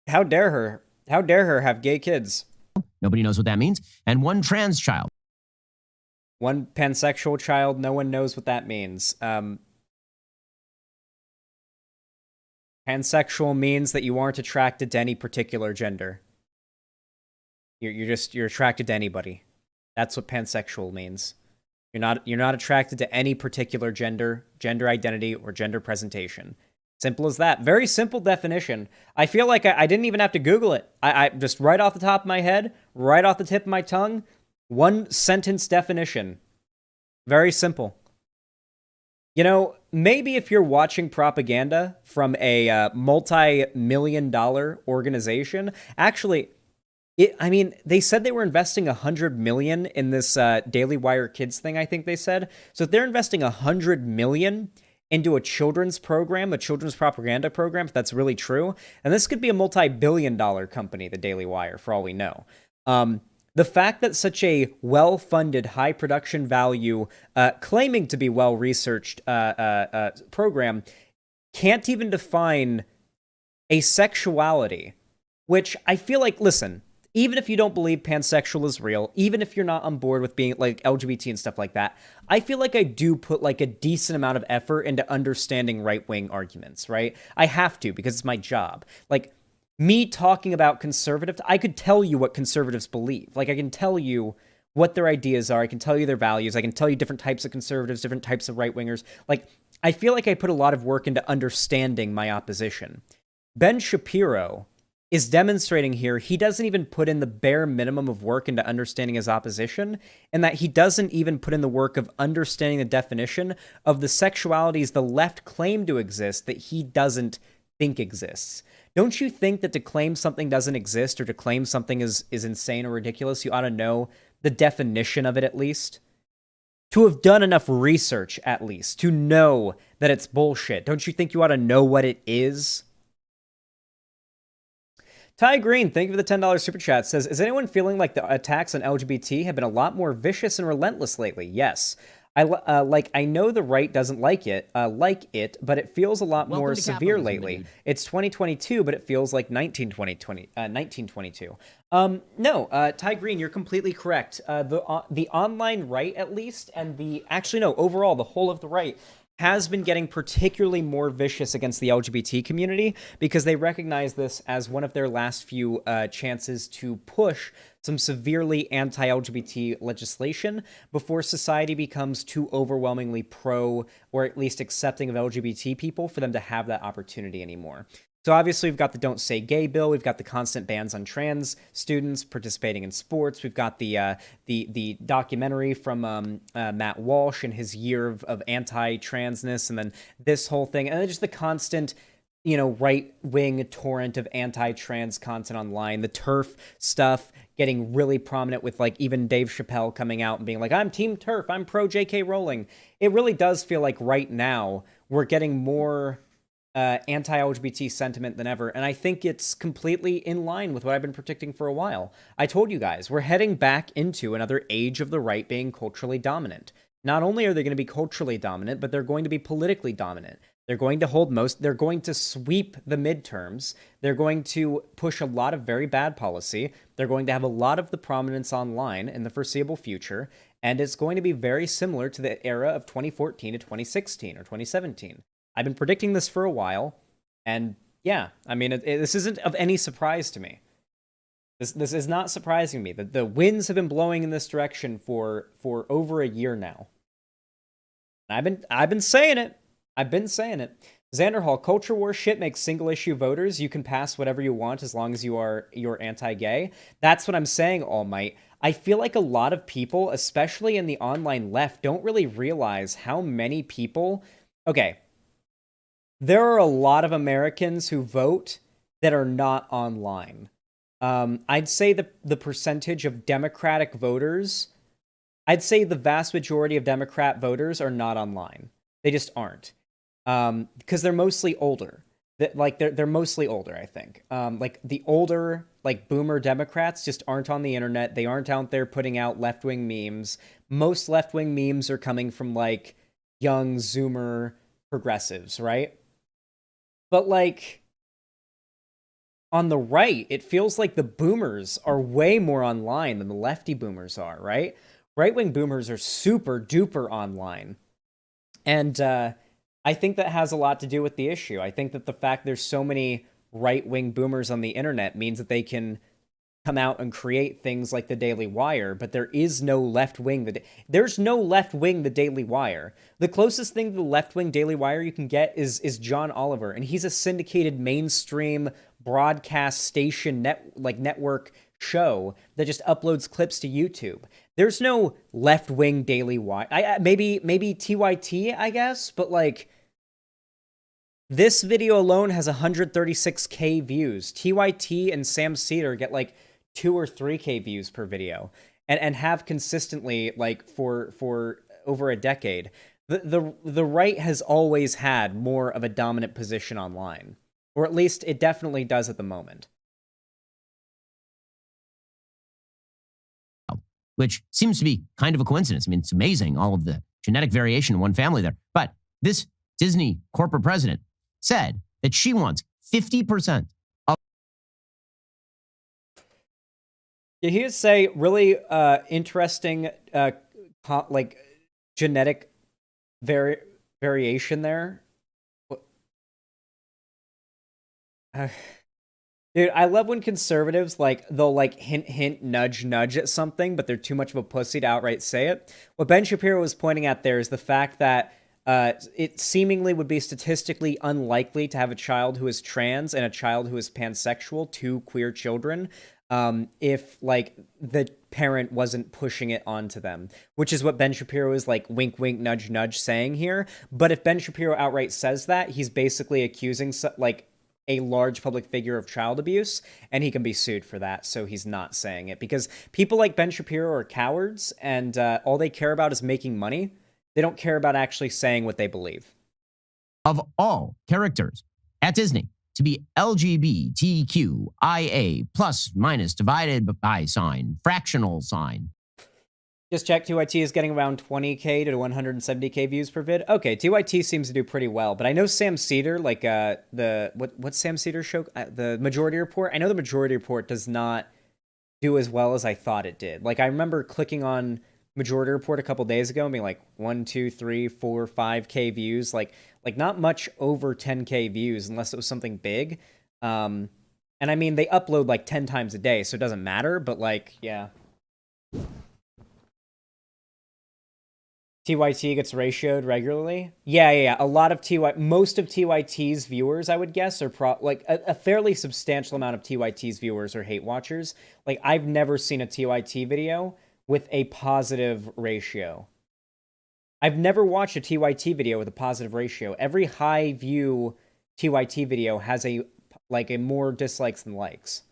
How dare her? How dare her have gay kids? Nobody knows what that means. And 1 trans child. 1 pansexual child. No one knows what that means. Pansexual means that you aren't attracted to any particular gender. You're attracted to anybody. That's what pansexual means. You're not attracted to any particular gender identity, or gender presentation. Simple as that. Very simple definition. I feel like I didn't even have to Google it. I just right off the top of my head, right off the tip of my tongue, 1 sentence definition. Very simple. You know, maybe if you're watching propaganda from a multi-million-dollar organization, actually, they said they were investing $100 million in this Daily Wire Kids thing, I think they said. So if they're investing $100 million into a children's program, a children's propaganda program, if that's really true. And this could be a multi-billion-dollar company, the Daily Wire, for all we know. The fact that such a well-funded, high-production value, claiming to be well-researched program can't even define a sexuality, which I feel like, listen, even if you don't believe pansexual is real, even if you're not on board with being like LGBT and stuff like that, I feel like I do put like a decent amount of effort into understanding right-wing arguments, right? I have to, because it's my job. Like, me talking about conservatives, I could tell you what conservatives believe. Like, I can tell you what their ideas are. I can tell you their values. I can tell you different types of conservatives, different types of right-wingers. Like, I feel like I put a lot of work into understanding my opposition. Ben Shapiro is demonstrating here he doesn't even put in the bare minimum of work into understanding his opposition, and that he doesn't even put in the work of understanding the definition of the sexualities the left claim to exist that he doesn't think exists. Don't you think that to claim something doesn't exist or to claim something is insane or ridiculous, you ought to know the definition of it at least? To have done enough research at least, to know that it's bullshit. Don't you think you ought to know what it is? Ty Green, thank you for the $10 super chat, says, is anyone feeling like the attacks on LGBT have been a lot more vicious and relentless lately? Yes. I know the right doesn't like it, but it feels a lot more severe lately. Dude. It's 2022, but it feels like 1922. No, Ty Green, you're completely correct. The online right, at least, and overall, the whole of the right has been getting particularly more vicious against the LGBT community because they recognize this as one of their last few chances to push some severely anti-LGBT legislation before society becomes too overwhelmingly pro or at least accepting of LGBT people for them to have that opportunity anymore. So obviously we've got the Don't Say Gay bill, we've got the constant bans on trans students participating in sports, we've got the documentary from Matt Walsh and his year of anti-transness, and then this whole thing, and then just the constant, right-wing torrent of anti-trans content online, the TERF stuff getting really prominent with like even Dave Chappelle coming out and being like, I'm Team TERF, I'm pro J.K. Rowling. It really does feel like right now we're getting more anti-LGBT sentiment than ever, and I think it's completely in line with what I've been predicting for a while. I told you guys, we're heading back into another age of the right being culturally dominant. Not only are they going to be culturally dominant, but they're going to be politically dominant. They're going to they're going to sweep the midterms. They're going to push a lot of very bad policy. They're going to have a lot of the prominence online in the foreseeable future, and it's going to be very similar to the era of 2014 to 2016 or 2017. I've been predicting this for a while, and yeah, I mean, this isn't of any surprise to me. This is not surprising me. The winds have been blowing in this direction for over a year now. I've been saying it. I've been saying it. Xanderhal, culture war shit makes single issue voters. You can pass whatever you want as long as you're anti-gay. That's what I'm saying, All Might. I feel like a lot of people, especially in the online left, don't really realize how many people. Okay. There are a lot of Americans who vote that are not online. I'd say the percentage of Democratic voters, I'd say the vast majority of Democrat voters are not online. They just aren't. Because they're mostly older. They're mostly older, I think. Like the older, like boomer Democrats just aren't on the internet. They aren't out there putting out left-wing memes. Most left-wing memes are coming from like young Zoomer progressives, right? But like on the right, it feels like the boomers are way more online than the lefty boomers are, right? Right-wing boomers are super duper online. And I think that has a lot to do with the issue. I think that the fact there's so many right-wing boomers on the internet means that they can come out and create things like the Daily Wire, but there is no left-wing. There's no left-wing the Daily Wire. The closest thing to the left-wing Daily Wire you can get is John Oliver, and he's a syndicated mainstream broadcast station network show that just uploads clips to YouTube. There's no left-wing Daily Wire. Maybe TYT, I guess, but like this video alone has 136K views. TYT and Sam Cedar get like 2 or 3K views per video and have consistently like for over a decade. The right has always had more of a dominant position online, or at least it definitely does at the moment. Which seems to be kind of a coincidence. I mean, it's amazing, all of the genetic variation in one family there. But this Disney corporate president said that she wants 50% of. Did he say really interesting, like genetic variation there? Dude, I love when conservatives, like, they'll, like, hint, nudge, nudge at something, but they're too much of a pussy to outright say it. What Ben Shapiro was pointing at there is the fact that it seemingly would be statistically unlikely to have a child who is trans and a child who is pansexual, two queer children, if, like, the parent wasn't pushing it onto them, which is what Ben Shapiro is, like, wink, wink, nudge, nudge saying here. But if Ben Shapiro outright says that, he's basically accusing, like, a large public figure of child abuse, and he can be sued for that, so he's not saying it. Because people like Ben Shapiro are cowards, and all they care about is making money. They don't care about actually saying what they believe. Of all characters at Disney to be LGBTQIA plus minus divided by sign, fractional sign. Just check, TYT is getting around 20k to 170k views per vid. Okay, TYT seems to do pretty well, but I know Sam Cedar, like what's Sam Cedar's show? The Majority Report. I know the Majority Report does not do as well as I thought it did. Like, I remember clicking on Majority Report a couple days ago and being like 1, 2, 3, 4, 5k views, like not much over 10k views unless it was something big. And I mean, they upload like 10 times a day, so it doesn't matter, but like, yeah. TYT gets ratioed regularly? Yeah. A lot of most of TYT's viewers, I would guess, are like a fairly substantial amount of TYT's viewers are hate watchers. Like, I've never seen a TYT video with a positive ratio. I've never watched a TYT video with a positive ratio. Every high view TYT video has a more dislikes than likes.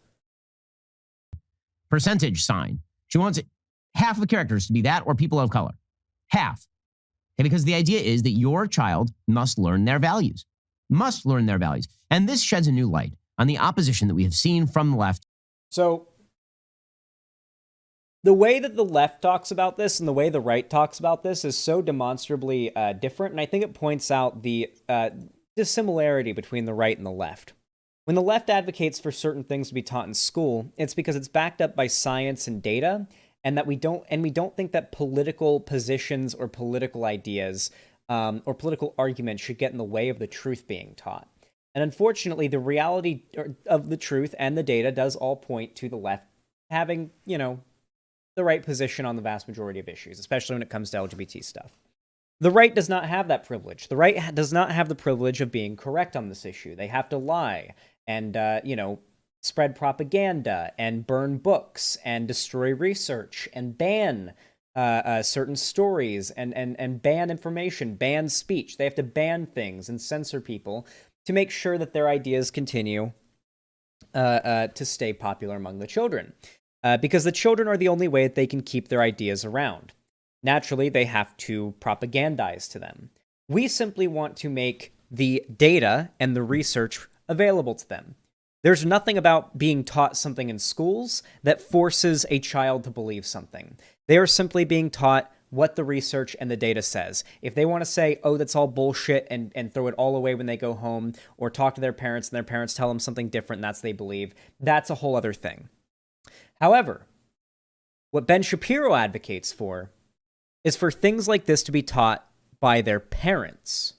Percentage sign. She wants half of the characters to be that or people of color. Half. Okay, because the idea is that your child must learn their values. Must learn their values. And this sheds a new light on the opposition that we have seen from the left. So, the way that the left talks about this and the way the right talks about this is so demonstrably different, and I think it points out the dissimilarity between the right and the left. When the left advocates for certain things to be taught in school, it's because it's backed up by science and data, and that we don't think that political positions or political ideas or political arguments should get in the way of the truth being taught. And unfortunately, the reality of the truth and the data does all point to the left having, the right position on the vast majority of issues, especially when it comes to LGBT stuff. The right does not have that privilege. The right does not have the privilege of being correct on this issue. They have to lie and, spread propaganda and burn books and destroy research and ban certain stories and ban information, ban speech. They have to ban things and censor people to make sure that their ideas continue to stay popular among the children. Because the children are the only way that they can keep their ideas around. Naturally, they have to propagandize to them. We simply want to make the data and the research available to them. There's nothing about being taught something in schools that forces a child to believe something. They are simply being taught what the research and the data says. If they want to say, oh, that's all bullshit, and throw it all away when they go home, or talk to their parents and their parents tell them something different and that's what they believe, that's a whole other thing. However, what Ben Shapiro advocates for is for things like this to be taught by their parents.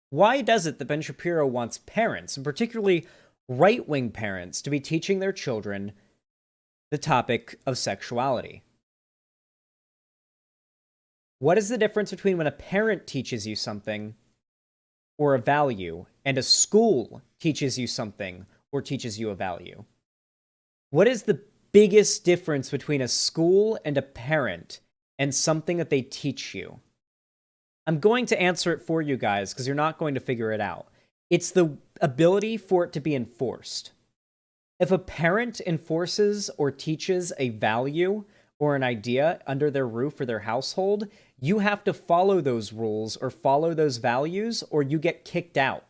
Why does it that Ben Shapiro wants parents, and particularly right-wing parents, to be teaching their children the topic of sexuality? What is the difference between when a parent teaches you something or a value and a school teaches you something or teaches you a value? What is the biggest difference between a school and a parent and something that they teach you? I'm going to answer it for you guys because you're not going to figure it out. It's the ability for it to be enforced. If a parent enforces or teaches a value or an idea under their roof or their household, you have to follow those rules or follow those values, or you get kicked out.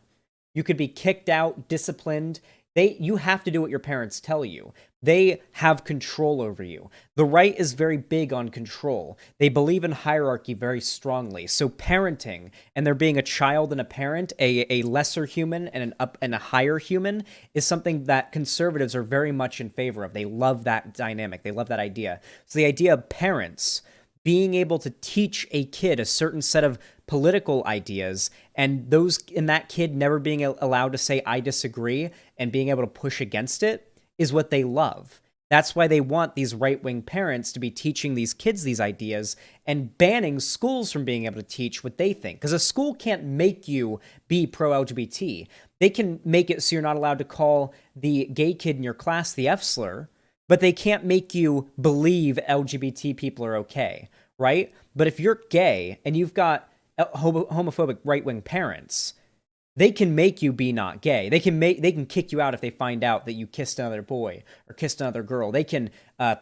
You could be kicked out, disciplined. You have to do what your parents tell you. They have control over you. The right is very big on control. They believe in hierarchy very strongly. So parenting, and there being a child and a parent, a lesser human and a higher human, is something that conservatives are very much in favor of. They love that dynamic. They love that idea. So the idea of parents being able to teach a kid a certain set of political ideas, and that kid never being allowed to say I disagree and being able to push against it, is what they love. That's why they want these right-wing parents to be teaching these kids these ideas and banning schools from being able to teach what they think. Because a school can't make you be pro-LGBT. They can make it so you're not allowed to call the gay kid in your class the F-slur, but they can't make you believe LGBT people are okay, right? But if you're gay and you've got homophobic right-wing parents, they can make you be not gay. They can kick you out if they find out that you kissed another boy or kissed another girl. They can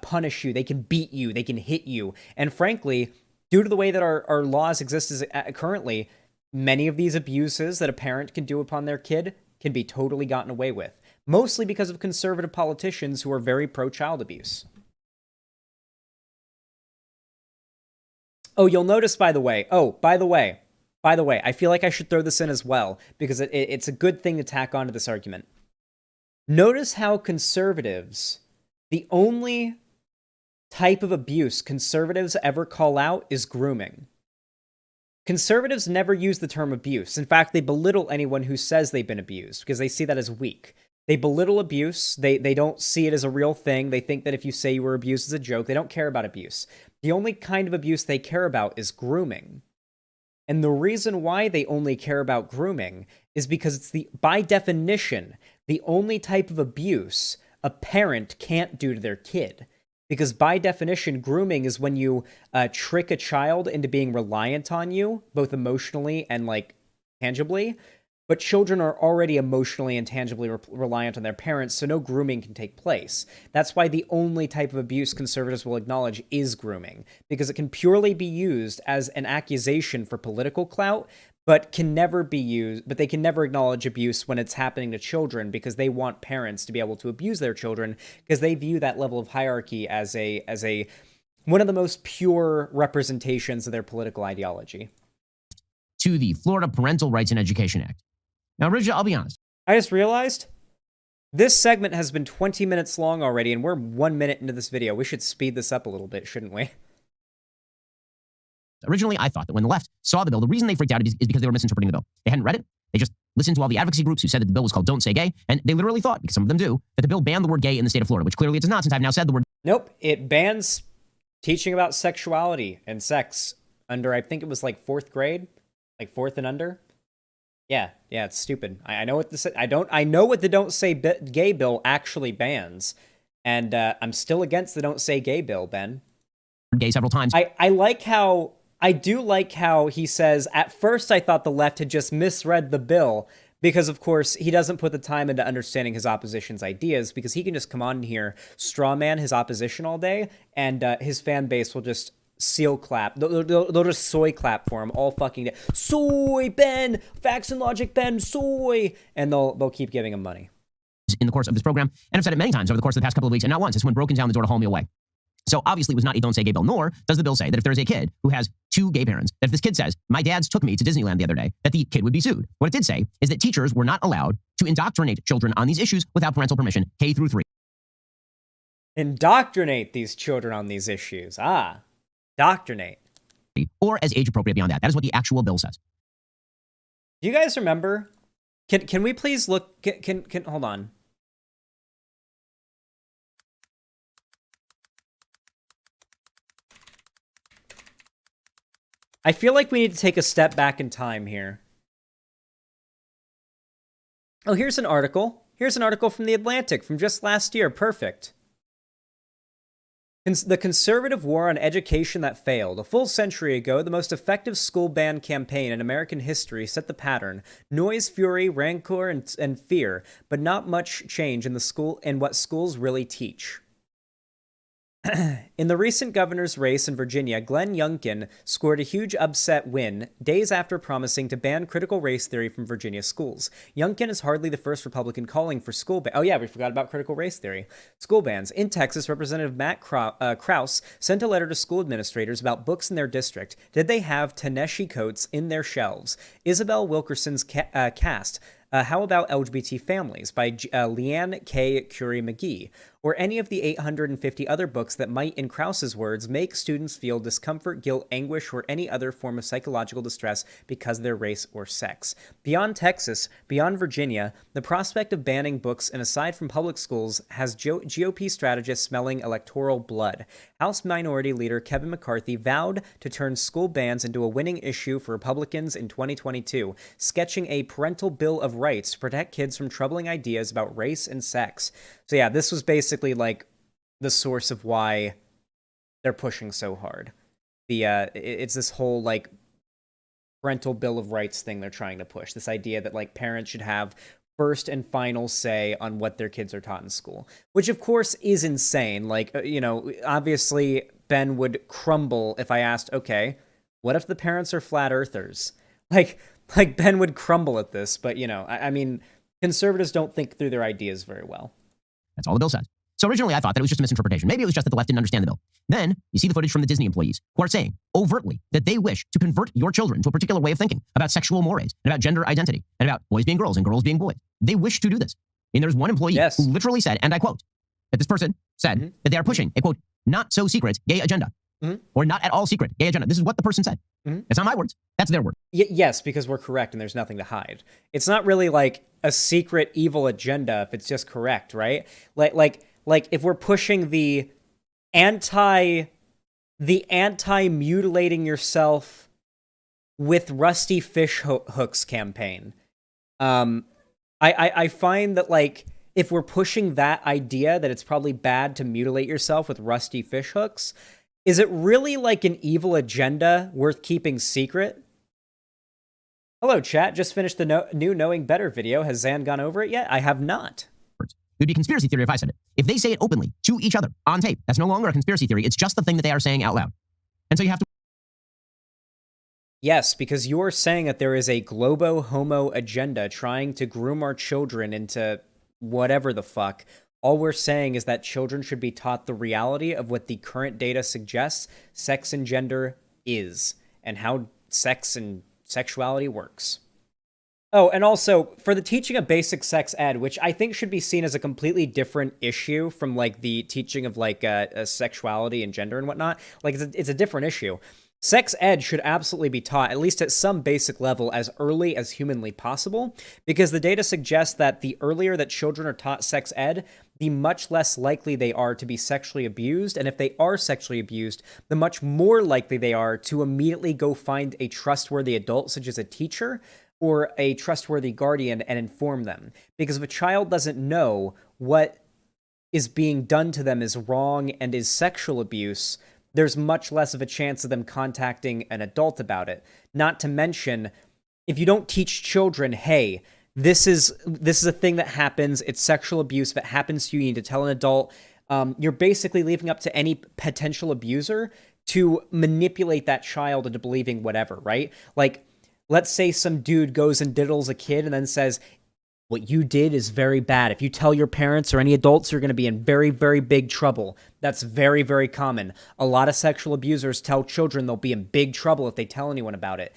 punish you. They can beat you. They can hit you. And frankly, due to the way that our laws exist currently, many of these abuses that a parent can do upon their kid can be totally gotten away with, mostly because of conservative politicians who are very pro-child abuse. Oh, you'll notice, by the way, I feel like I should throw this in as well, because it's a good thing to tack onto this argument. Notice how conservatives, the only type of abuse conservatives ever call out is grooming. Conservatives never use the term abuse. In fact, they belittle anyone who says they've been abused, because they see that as weak. They belittle abuse. They don't see it as a real thing. They think that if you say you were abused, it's a joke. They don't care about abuse. The only kind of abuse they care about is grooming. And the reason why they only care about grooming is because it's by definition, the only type of abuse a parent can't do to their kid. Because by definition, grooming is when you trick a child into being reliant on you, both emotionally and tangibly. But children are already emotionally and tangibly reliant on their parents, so no grooming can take place. That's why the only type of abuse conservatives will acknowledge is grooming, because it can purely be used as an accusation for political clout, but they can never acknowledge abuse when it's happening to children, because they want parents to be able to abuse their children, because they view that level of hierarchy as one of the most pure representations of their political ideology. To the Florida Parental Rights and Education Act. Now, Ridge, I'll be honest. I just realized this segment has been 20 minutes long already, and we're 1 minute into this video. We should speed this up a little bit, shouldn't we? Originally, I thought that when the left saw the bill, the reason they freaked out is because they were misinterpreting the bill. They hadn't read it. They just listened to all the advocacy groups who said that the bill was called Don't Say Gay, and they literally thought, because some of them do, that the bill banned the word gay in the state of Florida, which clearly it does not, since I've now said the word. Nope, it bans teaching about sexuality and sex under, I think it was fourth grade, fourth and under. Yeah, it's stupid. I know what this. I know what the Don't Say Gay bill actually bans, and I'm still against the Don't Say Gay bill, Ben. Gay several times. I do like how he says, at first I thought the left had just misread the bill, because of course he doesn't put the time into understanding his opposition's ideas, because he can just come on here, straw man his opposition all day, and his fan base will just seal clap. They'll just soy clap for him all fucking day. Soy, Ben! Facts and logic, Ben! Soy! And they'll keep giving him money. In the course of this program, and I've said it many times over the course of the past couple of weeks, and not once, it's when broken down the door to haul me away. So obviously it was not a Don't Say Gay bill, nor does the bill say that if there's a kid who has two gay parents, that if this kid says, my dad's took me to Disneyland the other day, that the kid would be sued. What it did say is that teachers were not allowed to indoctrinate children on these issues without parental permission, K through 3. Indoctrinate these children on these issues. Doctrinate. Or as age appropriate beyond that. That is what the actual bill says. Do you guys remember? Can we please look? Can hold on. I feel like we need to take a step back in time here. Oh, here's an article. Here's an article from The Atlantic from just last year. Perfect. The conservative war on education that failed. A full century ago, the most effective school ban campaign in American history set the pattern. Noise, fury, rancor, and fear, but not much change in what schools really teach. In the recent governor's race in Virginia, Glenn Youngkin scored a huge upset win days after promising to ban critical race theory from Virginia schools. Youngkin is hardly the first Republican calling for school ban. Oh yeah, we forgot about critical race theory. School bans. In Texas, Representative Matt Krause sent a letter to school administrators about books in their district. Did they have Ta-Nehisi Coates in their shelves? Isabel Wilkerson's cast. How about LGBT Families by Leanne K. Curie McGee, or any of the 850 other books that might, in Krause's words, make students feel discomfort, guilt, anguish, or any other form of psychological distress because of their race or sex. Beyond Texas, beyond Virginia, the prospect of banning books and aside from public schools has GOP strategists smelling electoral blood. House Minority Leader Kevin McCarthy vowed to turn school bans into a winning issue for Republicans in 2022, sketching a parental bill of rights to protect kids from troubling ideas about race and sex. So yeah, this was basically like the source of why they're pushing so hard. It's this whole like parental bill of rights thing they're trying to push. This idea that like parents should have first and final say on what their kids are taught in school, which of course is insane. Like, obviously Ben would crumble if I asked, okay, what if the parents are flat earthers? Like Ben would crumble at this, but I mean, conservatives don't think through their ideas very well. That's all the bill says. So originally I thought that it was just a misinterpretation. Maybe it was just that the left didn't understand the bill. Then you see the footage from the Disney employees who are saying overtly that they wish to convert your children to a particular way of thinking about sexual mores and about gender identity and about boys being girls and girls being boys. They wish to do this. And there's one employee who literally said, and I quote, that this person said that they are pushing a, quote, not so secret gay agenda. Or not at all secret gay agenda. This is what the person said. It's not my words. That's their word. Yes, because we're correct and there's nothing to hide. It's not really like a secret evil agenda if it's just correct, right? Like if we're pushing the anti-mutilating yourself with rusty fish hooks campaign. I find that like if we're pushing that idea that it's probably bad to mutilate yourself with rusty fish hooks, is it really like an evil agenda worth keeping secret? Hello, chat. Just finished the new Knowing Better video. Has Zan gone over it yet? I have not. It would be conspiracy theory if I said it. If they say it openly to each other on tape, that's no longer a conspiracy theory. It's just the thing that they are saying out loud. And so you have to... Yes, because you're saying that there is a globo-homo agenda trying to groom our children into whatever the fuck. All we're saying is that children should be taught the reality of what the current data suggests sex and gender is, and how sex and sexuality works. Oh, and also, for the teaching of basic sex ed, which I think should be seen as a completely different issue from, like, the teaching of, like, sexuality and gender and whatnot, like, it's a different issue. Sex ed should absolutely be taught, at least at some basic level, as early as humanly possible, because the data suggests that the earlier that children are taught sex ed, the much less likely they are to be sexually abused, and if they are sexually abused, the much more likely they are to immediately go find a trustworthy adult, such as a teacher, or a trustworthy guardian, and inform them. Because if a child doesn't know what is being done to them is wrong and is sexual abuse, there's much less of a chance of them contacting an adult about it. Not to mention, if you don't teach children, hey, this is a thing that happens, it's sexual abuse. If it happens to you, you need to tell an adult. You're basically leaving up to any potential abuser to manipulate that child into believing whatever, right? Like, let's say some dude goes and diddles a kid and then says, what you did is very bad. If you tell your parents or any adults, you're going to be in very, very big trouble. That's very, very common. A lot of sexual abusers tell children they'll be in big trouble if they tell anyone about it.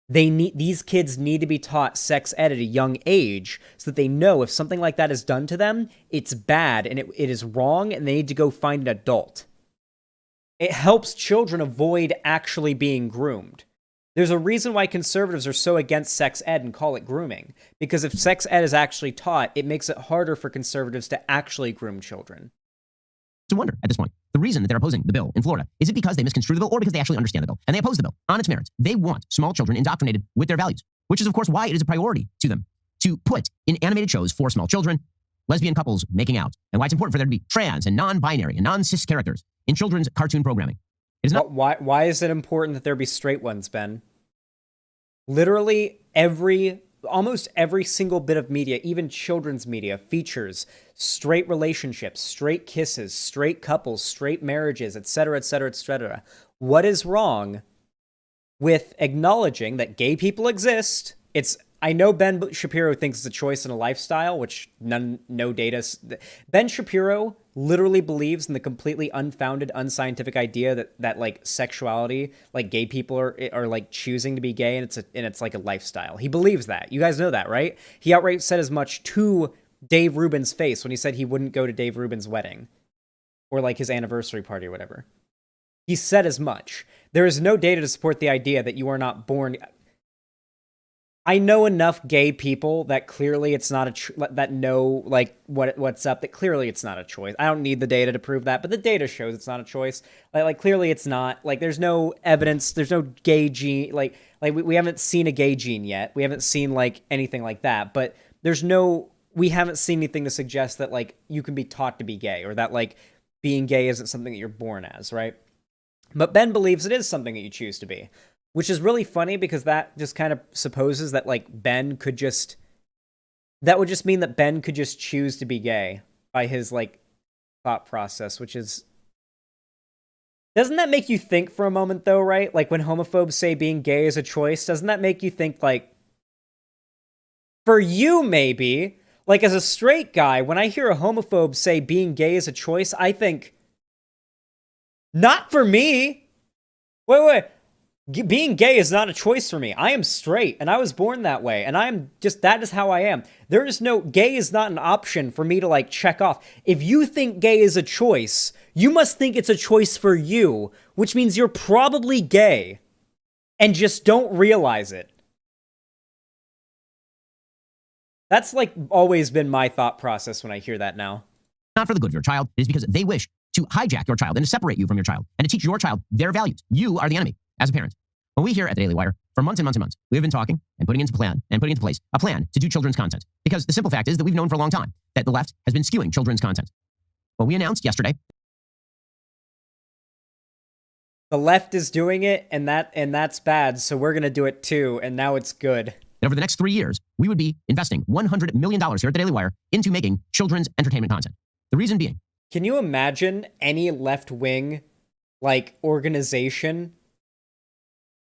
These kids need to be taught sex ed at a young age so that they know if something like that is done to them, it's bad and it is wrong and they need to go find an adult. It helps children avoid actually being groomed. There's a reason why conservatives are so against sex ed and call it grooming. Because if sex ed is actually taught, it makes it harder for conservatives to actually groom children. To wonder at this point, the reason that they're opposing the bill in Florida, is it because they misconstrue the bill or because they actually understand the bill? And they oppose the bill on its merits. They want small children indoctrinated with their values, which is of course why it is a priority to them to put in animated shows for small children, lesbian couples making out, and why it's important for there to be trans and non-binary and non-cis characters in children's cartoon programming. It is not. Why is it important that there be straight ones, Ben? Literally every almost every single bit of media, even children's media, features straight relationships, straight kisses, straight couples, straight marriages, etc., etc., etc. What is wrong with acknowledging that gay people exist? I know Ben Shapiro thinks it's a choice and a lifestyle, which no data. Ben Shapiro literally believes in the completely unfounded, unscientific idea that like sexuality, like gay people are like choosing to be gay, and it's like a lifestyle. He believes that. You guys know that, right? He outright said as much to Dave Rubin's face when he said he wouldn't go to Dave Rubin's wedding or like his anniversary party or whatever. He said as much. There is no data to support the idea that you are not born. I know enough gay people that clearly it's not that know like what's up, that clearly it's not a choice. I don't need the data to prove that, but the data shows it's not a choice. Like clearly it's not. Like there's no evidence, there's no gay gene, like we haven't seen a gay gene yet. We haven't seen like anything like that, but we haven't seen anything to suggest that like you can be taught to be gay, or that like being gay isn't something that you're born as, right? But Ben believes it is something that you choose to be. Which is really funny because that just kind of supposes that like that would just mean that Ben could just choose to be gay by his like thought process, which is, doesn't that make you think for a moment though, right? Like when homophobes say being gay is a choice, doesn't that make you think like, for you maybe, like as a straight guy, when I hear a homophobe say being gay is a choice, I think, not for me. Wait. Being gay is not a choice for me. I am straight, and I was born that way, and that is how I am. Gay is not an option for me to, like, check off. If you think gay is a choice, you must think it's a choice for you, which means you're probably gay, and just don't realize it. That's, like, always been my thought process when I hear that now. Not for the good of your child. It is because they wish to hijack your child and to separate you from your child and to teach your child their values. You are the enemy. As a parent, when we here at the Daily Wire, for months and months and months, we have been talking and putting into place a plan to do children's content. Because the simple fact is that we've known for a long time that the left has been skewing children's content. Well, we announced yesterday. The left is doing it, and that's bad, so we're going to do it too, and now it's good. That over the next 3 years, we would be investing $100 million here at the Daily Wire into making children's entertainment content. The reason being. Can you imagine any left-wing, like, organization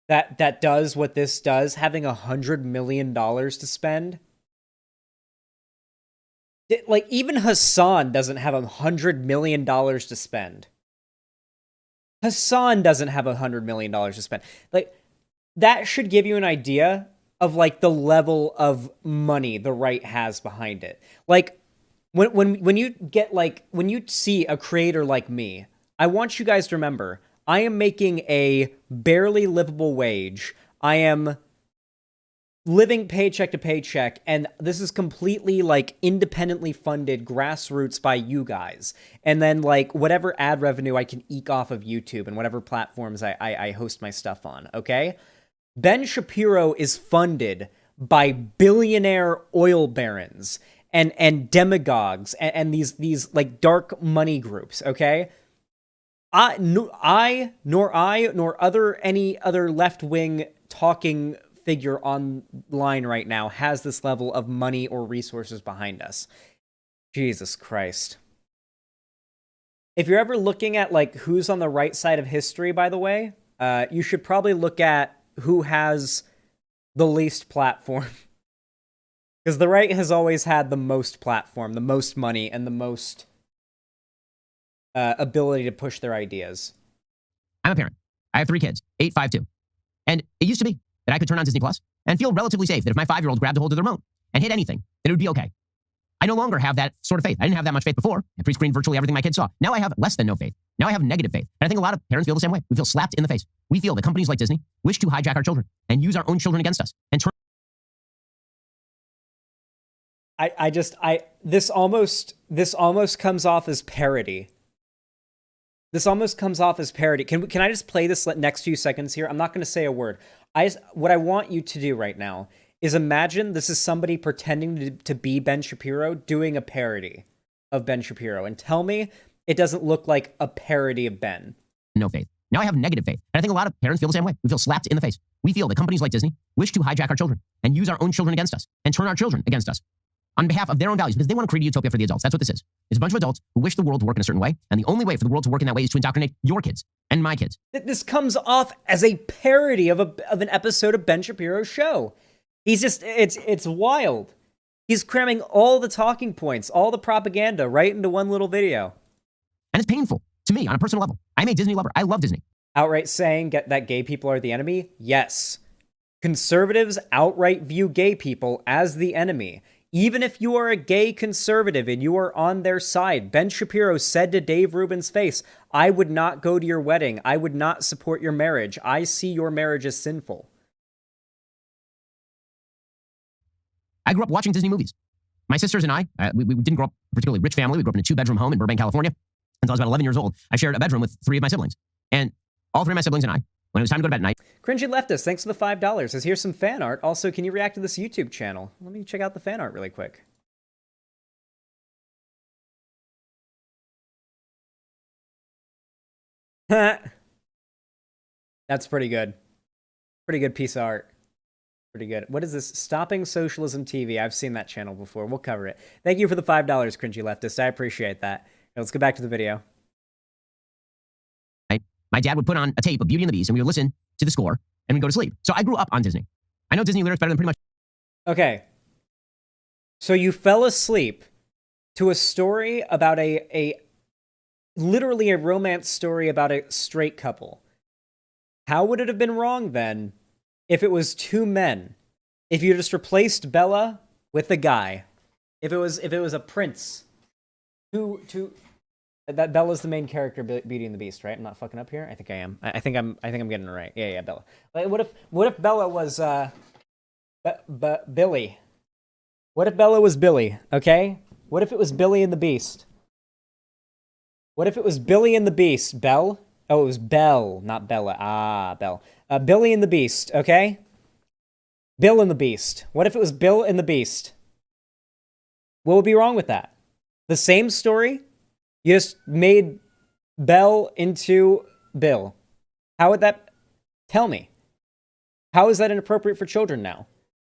that does what this does, having $100 million to spend? Like, even Hassan doesn't have $100 million to spend. Hassan doesn't have $100 million to spend. Like, that should give you an idea of, like, the level of money the right has behind it. Like, when you see a creator like me, I want you guys to remember, I am making a barely livable wage. I am living paycheck to paycheck, and this is completely, like, independently funded grassroots by you guys. And then, like, whatever ad revenue I can eke off of YouTube and whatever platforms I host my stuff on, okay? Ben Shapiro is funded by billionaire oil barons and demagogues and these like dark money groups, okay? Nor any other left-wing talking figure online right now has this level of money or resources behind us. Jesus Christ. If you're ever looking at, like, who's on the right side of history, by the way, you should probably look at who has the least platform. Because the right has always had the most platform, the most money, and the most ability to push their ideas. I'm a parent. I have 3 kids, 8, 5, 2. And it used to be that I could turn on Disney Plus and feel relatively safe that if my 5-year-old grabbed a hold of the remote and hit anything, that it would be okay. I no longer have that sort of faith. I didn't have that much faith before. I pre-screened virtually everything my kids saw. Now I have less than no faith. Now I have negative faith. And I think a lot of parents feel the same way. We feel slapped in the face. We feel that companies like Disney wish to hijack our children and use our own children against us and turn. This almost comes off as parody. This almost comes off as parody. Can I just play this next few seconds here? I'm not going to say a word. What I want you to do right now is imagine this is somebody pretending to be Ben Shapiro doing a parody of Ben Shapiro, and tell me it doesn't look like a parody of Ben. No faith. Now I have negative faith. And I think a lot of parents feel the same way. We feel slapped in the face. We feel that companies like Disney wish to hijack our children and use our own children against us and turn our children against us on behalf of their own values because they want to create a utopia for the adults. That's what this is. It's a bunch of adults who wish the world to work in a certain way, and the only way for the world to work in that way is to indoctrinate your kids and my kids. This comes off as a parody of an episode of Ben Shapiro's show. He's just, it's wild. He's cramming all the talking points, all the propaganda right into one little video. And it's painful to me on a personal level. I'm a Disney lover. I love Disney. Outright saying that gay people are the enemy? Yes. Conservatives outright view gay people as the enemy. Even if you are a gay conservative and you are on their side, Ben Shapiro said to Dave Rubin's face, I would not go to your wedding. I would not support your marriage. I see your marriage as sinful. I grew up watching Disney movies. My sisters and I, we didn't grow up in a particularly rich family. We grew up in a 2-bedroom home in Burbank, California. Until I was about 11 years old, I shared a bedroom with 3 of my siblings. And all 3 of my siblings and I, when it was time to go to bed at night. Cringy Leftist, thanks for the $5. Says, here's some fan art. Also, can you react to this YouTube channel? Let me check out the fan art really quick. That's pretty good. Pretty good piece of art. Pretty good. What is this? Stopping Socialism TV. I've seen that channel before. We'll cover it. Thank you for the $5, Cringy Leftist. I appreciate that. Now, let's go back to the video. My dad would put on a tape of Beauty and the Beast, and we would listen to the score, and we'd go to sleep. So I grew up on Disney. I know Disney lyrics better than pretty much. Okay. So you fell asleep to a story about literally a romance story about a straight couple. How would it have been wrong then if it was 2 men? If you just replaced Bella with a guy? If it was a prince? That Bella's the main character, Beauty and the Beast, right? I'm not fucking up here. I think I am. I think I'm getting it right. Yeah, Bella. Like, what if Bella was Billy? What if Bella was Billy? Okay. What if it was Billy and the Beast? What if it was Billy and the Beast? Belle? Oh, it was Belle, not Bella. Ah, Belle. Billy and the Beast. Okay. Bill and the Beast. What if it was Bill and the Beast? What would be wrong with that? The same story? You just made Belle into Bill. How would that... Tell me. How is that inappropriate for children now?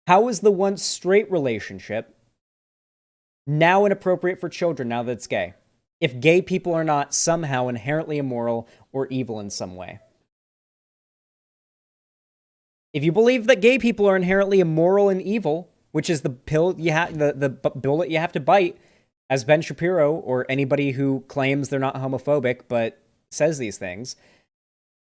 How is the once straight relationship now inappropriate for children now that it's gay? If gay people are not somehow inherently immoral or evil in some way. If you believe that gay people are inherently immoral and evil, which is the pill you have, the bullet you have to bite, as Ben Shapiro or anybody who claims they're not homophobic but says these things,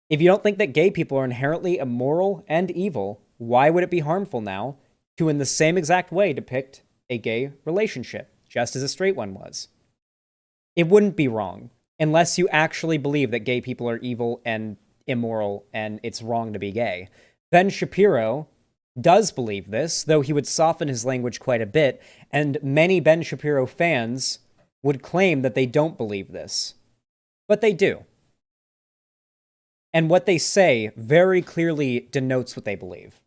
if you don't think that gay people are inherently immoral and evil, why would it be harmful now to, in the same exact way, depict a gay relationship, just as a straight one was? It wouldn't be wrong, unless you actually believe that gay people are evil and immoral and it's wrong to be gay. Ben Shapiro does believe this, though he would soften his language quite a bit, and many Ben Shapiro fans would claim that they don't believe this. But they do. And what they say very clearly denotes what they believe.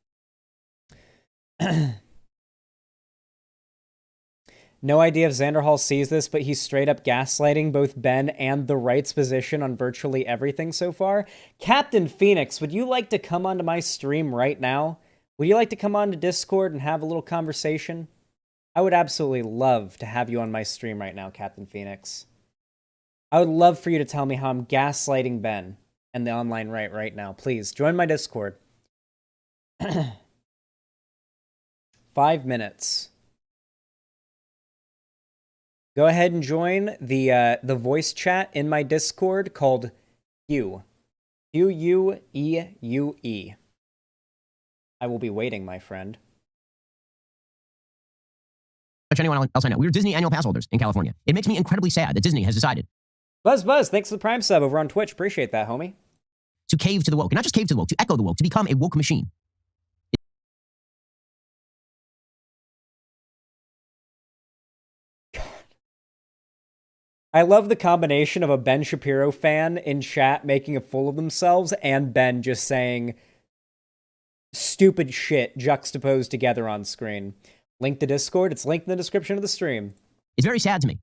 No idea if Xanderhal sees this, but he's straight up gaslighting both Ben and the right's position on virtually everything so far. Captain Phoenix, would you like to come onto my stream right now? Would you like to come on to Discord and have a little conversation? I would absolutely love to have you on my stream right now, Captain Phoenix. I would love for you to tell me how I'm gaslighting Ben and the online right now. Please, join my Discord. 5 minutes. Go ahead and join the voice chat in my Discord called Q. Q-U-E-U-E. I will be waiting, my friend. Anyone else I know. We were Disney annual pass holders in California. It makes me incredibly sad that Disney has decided Buzz, thanks for the Prime sub over on Twitch. Appreciate that, homie. to cave to the woke. And not just cave to the woke, to echo the woke, to become a woke machine. I love the combination of a Ben Shapiro fan in chat making a fool of themselves and Ben just saying stupid shit juxtaposed together on screen. Link to Discord. It's linked in the description of the stream. It's very sad to me.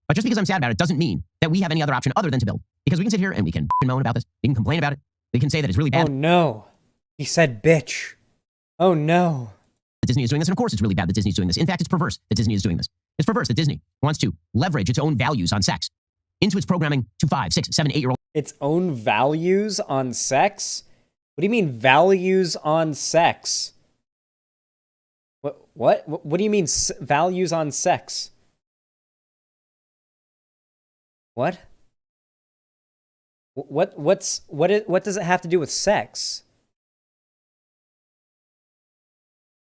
But just because I'm sad about it doesn't mean that we have any other option other than to build. Because we can sit here and we can moan about this. We can complain about it. We can say that it's really bad. Oh no. He said bitch. Oh no. that Disney is doing this, and of course it's really bad that Disney's doing this. In fact, it's perverse that Disney is doing this. It's perverse that Disney wants to leverage its own values on sex into its programming to 5, 6, 7, 8-year-old. Its own values on sex? What do you mean values on sex? What do you mean values on sex? What? What does it have to do with sex?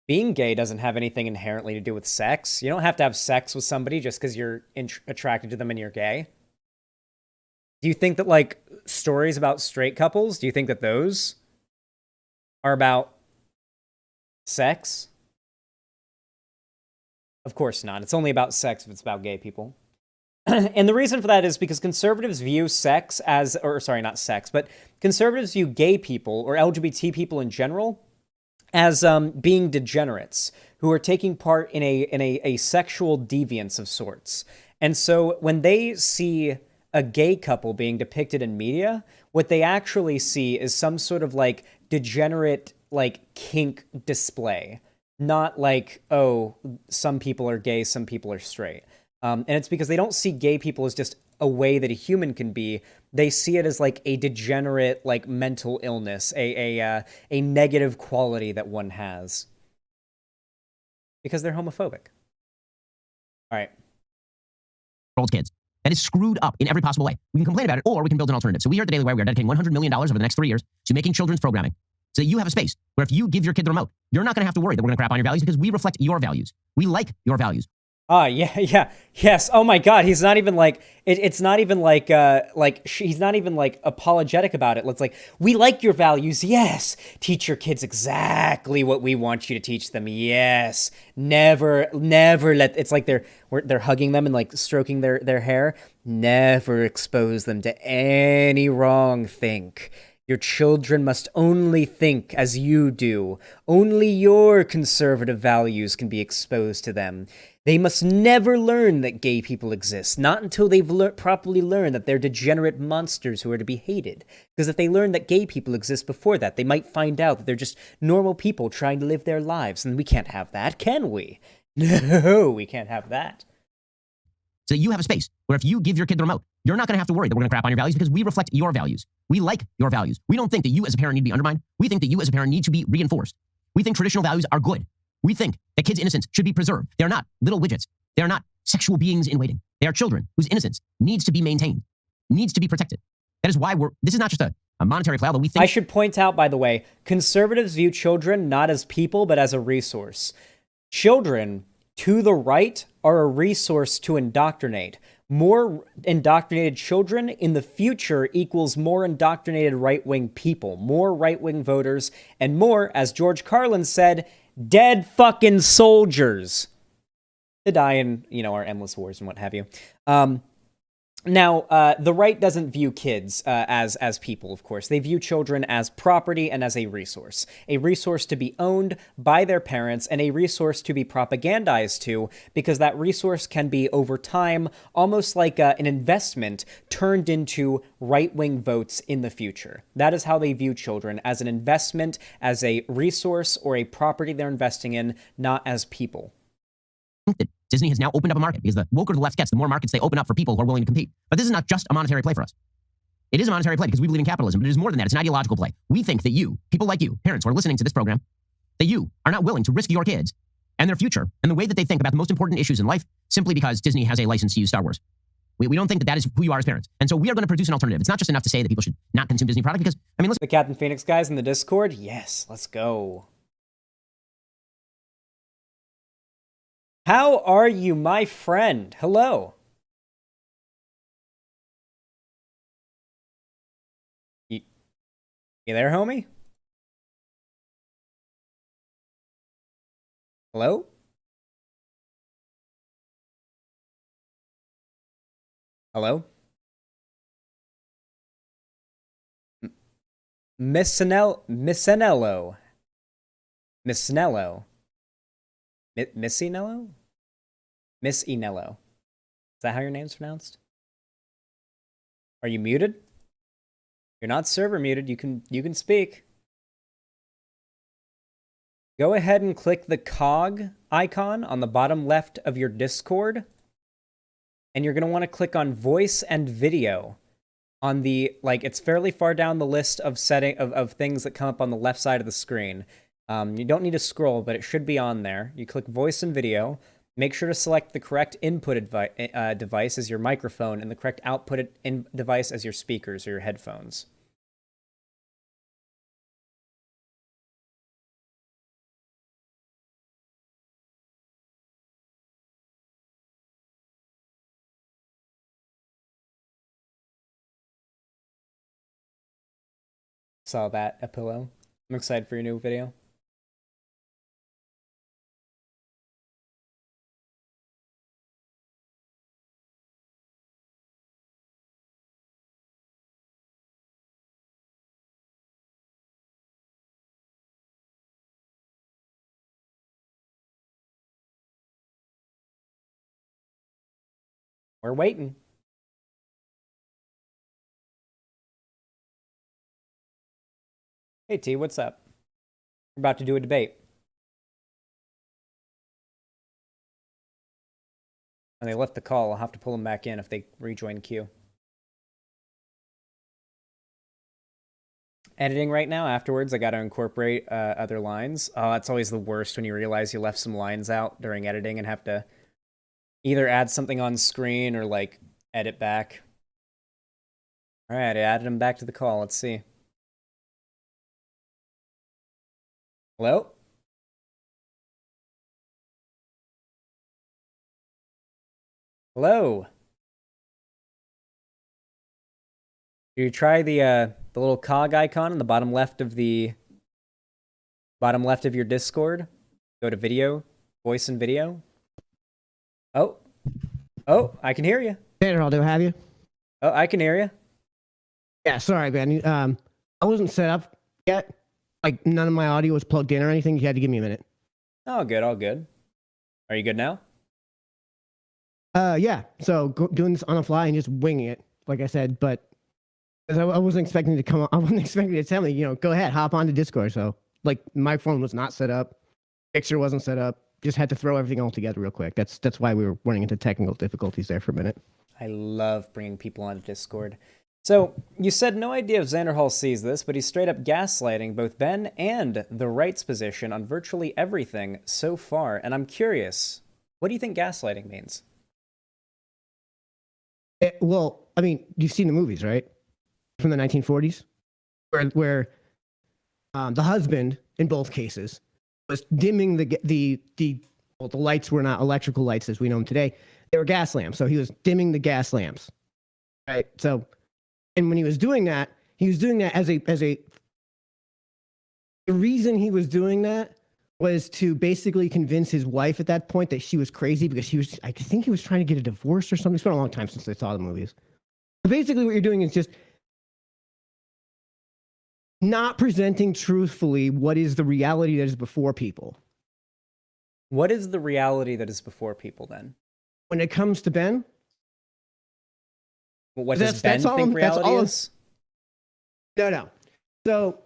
Being gay doesn't have anything inherently to do with sex. You don't have to have sex with somebody just because you're attracted to them and you're gay. Do you think that, like, stories about straight couples, do you think that those are about sex? Of course not. It's only about sex if it's about gay people. And the reason for that is because conservatives view sex as, or sorry, not sex, but conservatives view gay people or LGBT people in general as being degenerates who are taking part in a sexual deviance of sorts. And so when they see a gay couple being depicted in media, what they actually see is some sort of like degenerate like kink display. Not like, oh, some people are gay, some people are straight. And it's because they don't see gay people as just a way that a human can be. They see it as like a degenerate, like mental illness, a negative quality that one has. Because they're homophobic. All right. Kids. That is screwed up in every possible way. We can complain about it, or we can build an alternative. So we here at the Daily Wire, we are dedicating $100 million over the next 3 years to making children's programming so that you have a space where if you give your kid the remote, you're not going to have to worry that we're going to crap on your values because we reflect your values. We like your values. Yes. Oh my God, he's not even like it's not even like he's not even like apologetic about it. It's like, we like your values. Yes, teach your kids exactly what we want you to teach them. Yes, never let. It's like they're hugging them and like stroking their hair. Never expose them to any wrong think. Your children must only think as you do. Only your conservative values can be exposed to them. They must never learn that gay people exist, not until they've properly learned that they're degenerate monsters who are to be hated. Because if they learn that gay people exist before that, they might find out that they're just normal people trying to live their lives, and we can't have that, can we? No, we can't have that. So that you have a space where if you give your kid the remote, you're not going to have to worry that we're going to crap on your values because we reflect your values. We like your values. We don't think that you as a parent need to be undermined. We think that you as a parent need to be reinforced. We think traditional values are good. We think that kids' innocence should be preserved. They're not little widgets. They are not sexual beings in waiting. They are children whose innocence needs to be maintained, needs to be protected. That is why this is not just a monetary play, although we think. I should point out, by the way, conservatives view children not as people, but as a resource. Children, to the right, are a resource to indoctrinate. More indoctrinated children in the future equals more indoctrinated right-wing people, more right-wing voters, and more, as George Carlin said, dead fucking soldiers to die in, our endless wars and what have you. Now, the right doesn't view kids as people, of course. They view children as property and as a resource to be owned by their parents and a resource to be propagandized to, because that resource can be, over time, almost like an investment turned into right-wing votes in the future. That is how they view children, as an investment, as a resource or a property they're investing in, not as people. That Disney has now opened up a market because the woker the left gets, the more markets they open up for people who are willing to compete. But this is not just a monetary play for us. It is a monetary play because we believe in capitalism, but it is more than that. It's an ideological play. We think that you, people like you, parents who are listening to this program, that you are not willing to risk your kids and their future and the way that they think about the most important issues in life simply because Disney has a license to use Star Wars. We don't think that that is who you are as parents. And so we are going to produce an alternative. It's not just enough to say that people should not consume Disney product because, listen. The Captain Phoenix guys in the Discord? Yes, let's go. How are you, my friend? Hello. You there, homie? Hello? Hello? Missinello. Missinello. Miss Inello? Miss Inello. Is that how your name's pronounced? Are you muted? You're not server muted. You can speak. Go ahead and click the cog icon on the bottom left of your Discord. And you're going to want to click on voice and video on the, like, it's fairly far down the list of things that come up on the left side of the screen. You don't need to scroll, but it should be on there. You click voice and video. Make sure to select the correct input device as your microphone and the correct output device as your speakers or your headphones. Saw that, a pillow. I'm excited for your new video. We're waiting. Hey T, what's up? We're about to do a debate. And they left the call. I'll have to pull them back in if they rejoin queue. Editing right now. Afterwards, I got to incorporate other lines. Oh, it's always the worst when you realize you left some lines out during editing and have to either add something on screen or, like, edit back. All right, I added them back to the call. Let's see. Hello? Hello? Do you try the little cog icon on the bottom left of your Discord? Go to video, voice and video. Oh, I can hear you. Xanderhal, do I have you? Oh, I can hear you. Yeah, sorry, man. I wasn't set up yet. Like, none of my audio was plugged in or anything. You had to give me a minute. Oh, good, all good. Are you good now? Yeah. So doing this on the fly and just winging it, like I said. But I wasn't expecting to come. I wasn't expecting to tell me, go ahead, hop onto Discord. So, like, my phone was not set up. Picture wasn't set up. Just had to throw everything all together real quick. That's why we were running into technical difficulties there for a minute. I love bringing people onto Discord. So, you said no idea if Xanderhal sees this, but he's straight up gaslighting both Ben and the rights position on virtually everything so far. And I'm curious, what do you think gaslighting means? Well, I mean, you've seen the movies, right? From the 1940s, where the husband, in both cases, was dimming the lights were not electrical lights as we know them today. They were gas lamps. So he was dimming the gas lamps, right? So, and when he was doing that as the reason he was doing that was to basically convince his wife at that point that she was crazy because I think he was trying to get a divorce or something. It's been a long time since I saw the movies. But basically what you're doing is just not presenting truthfully what is the reality that is before people. What is the reality that is before people then? When it comes to Ben? Well, what does Ben think reality is? No. So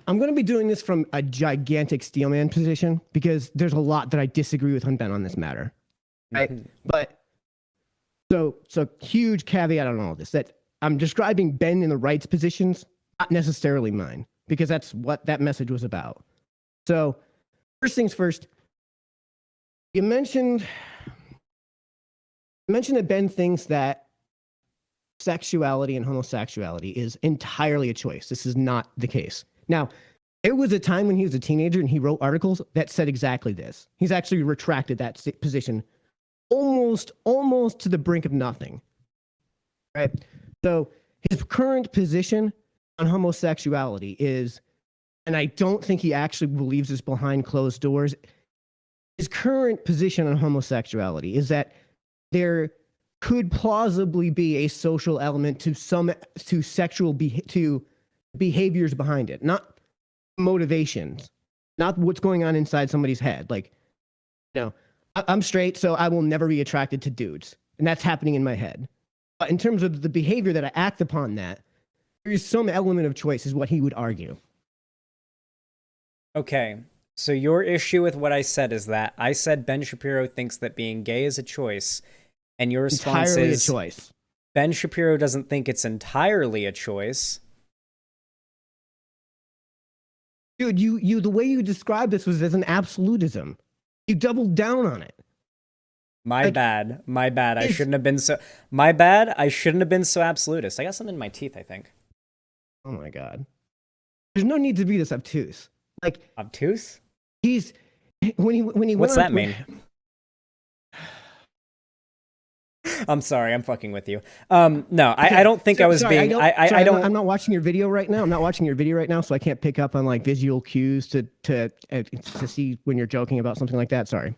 I'm going to be doing this from a gigantic steelman position because there's a lot that I disagree with Ben on this matter. Right? Mm-hmm. But so huge caveat on all of this, that I'm describing Ben in the rights positions, not necessarily mine, because that's what that message was about. So first things first, you mentioned that Ben thinks that sexuality and homosexuality is entirely a choice. This is not the case. Now, there was a time when he was a teenager and he wrote articles that said exactly this. He's actually retracted that position almost to the brink of nothing. Right? So his current position on homosexuality is, and I don't think he actually believes this behind closed doors, his current position on homosexuality is that there could plausibly be a social element to behaviors behind it, not motivations, not what's going on inside somebody's head. Like, I'm straight, so I will never be attracted to dudes, and that's happening in my head. But in terms of the behavior that I act upon that, there is some element of choice, is what he would argue. Okay, so your issue with what I said is that I said Ben Shapiro thinks that being gay is a choice, and your response Entirely is a choice. Ben Shapiro doesn't think it's entirely a choice. Dude, you the way you described this was as an absolutism. You doubled down on it. My Like, bad. My bad. I it's- shouldn't have been so. My bad. I shouldn't have been so absolutist. I got something in my teeth, I think. Oh my god. There's no need to be this obtuse. Like Obtuse? he's when he What's went that mean? I'm sorry. I'm fucking with you. No, I don't think I was Sorry, being. sorry, I don't. I'm not watching your video right now. I'm not watching your video right now, so I can't pick up on like visual cues to see when you're joking about something like that. Sorry.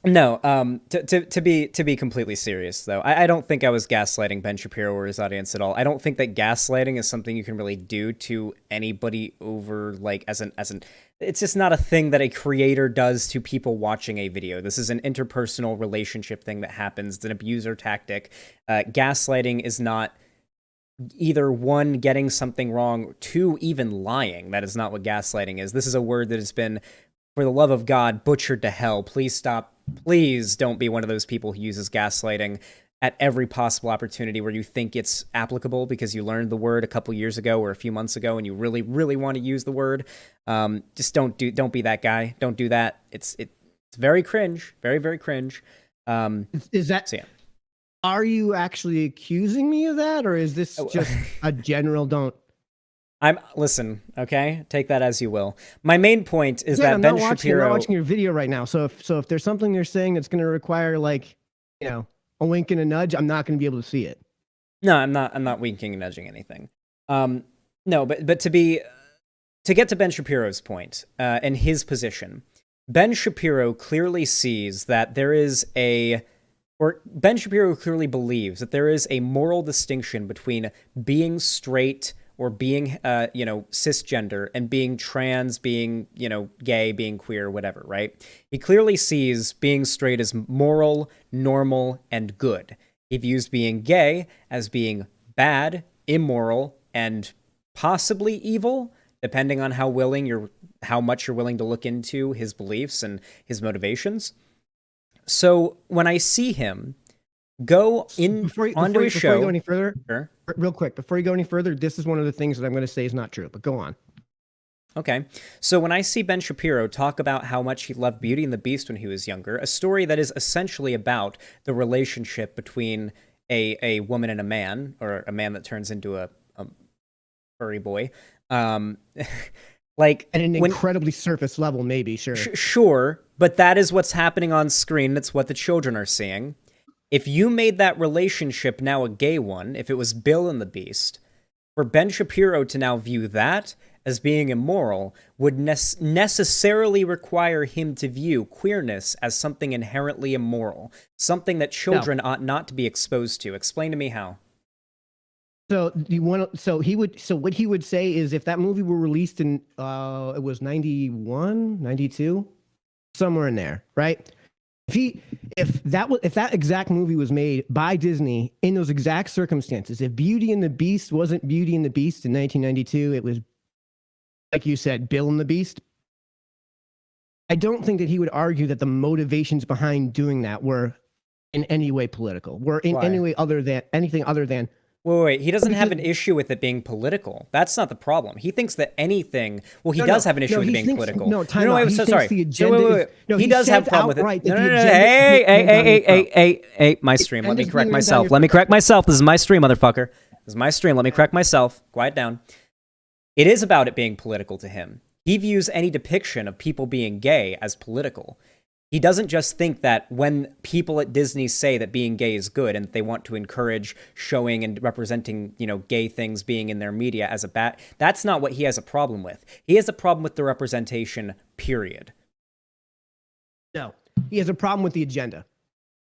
No, to be completely serious though, I don't think I was gaslighting Ben Shapiro or his audience at all. I don't think that gaslighting is something you can really do to anybody over like as an it's just not a thing that a creator does to people watching a video. This is an interpersonal relationship thing that happens. It's an abuser tactic. Gaslighting is not either one, getting something wrong, two, even lying. That is not what gaslighting is. This is a word that has been, for the love of God, butchered to hell. Please stop. Please don't be one of those people who uses gaslighting at every possible opportunity where you think it's applicable because you learned the word a couple years ago or a few months ago and you really, really want to use the word. Just don't be that guy. Don't do that. It's very cringe. Very, very cringe. Is that? So yeah. Are you actually accusing me of that, or is this just a general don't? Listen, okay? Take that as you will. My main point is that I'm Ben not Shapiro... watching your video right now. So if there's something you're saying that's going to require like, a wink and a nudge, I'm not going to be able to see it. No, I'm not winking and nudging anything. No, but to get to Ben Shapiro's point, and his position, Ben Shapiro clearly sees that there is Ben Shapiro clearly believes that there is a moral distinction between being straight or being, cisgender and being trans, being, gay, being queer, whatever, right? He clearly sees being straight as moral, normal, and good. He views being gay as being bad, immoral, and possibly evil, depending on how much you're willing to look into his beliefs and his motivations. So when I see him go onto his show... Before you go any further, sure. Real quick, before you go any further, this is one of the things that I'm going to say is not true, but go on. Okay. So when I see Ben Shapiro talk about how much he loved Beauty and the Beast when he was younger, a story that is essentially about the relationship between a woman and a man, or a man that turns into a furry boy, like... At an incredibly surface level, maybe, sure. Sure, but that is what's happening on screen. It's what the children are seeing. If you made that relationship now a gay one, if it was Bill and the Beast, for Ben Shapiro to now view that as being immoral would necessarily require him to view queerness as something inherently immoral, something that children ought not to be exposed to. Explain to me how. So what he would say is if that movie were released in it was 91, 92, somewhere in there, right? If that exact movie was made by Disney in those exact circumstances, if Beauty and the Beast wasn't Beauty and the Beast in 1992, it was, like you said, Bill and the Beast. I don't think that he would argue that the motivations behind doing that were in any way political, were in any way anything other than. Wait. He doesn't have an issue with it being political. That's not the problem. He thinks that anything... Well, he does have an issue with it being political. No, I'm so sorry. He does have a problem with it. No. Hey, my stream. Let me correct myself. This is my stream, motherfucker. This is my stream. Let me correct myself. Quiet down. It is about it being political to him. He views any depiction of people being gay as political. He doesn't just think that when people at Disney say that being gay is good and they want to encourage showing and representing, gay things being in their media as that's not what he has a problem with. He has a problem with the representation, period. No, he has a problem with the agenda.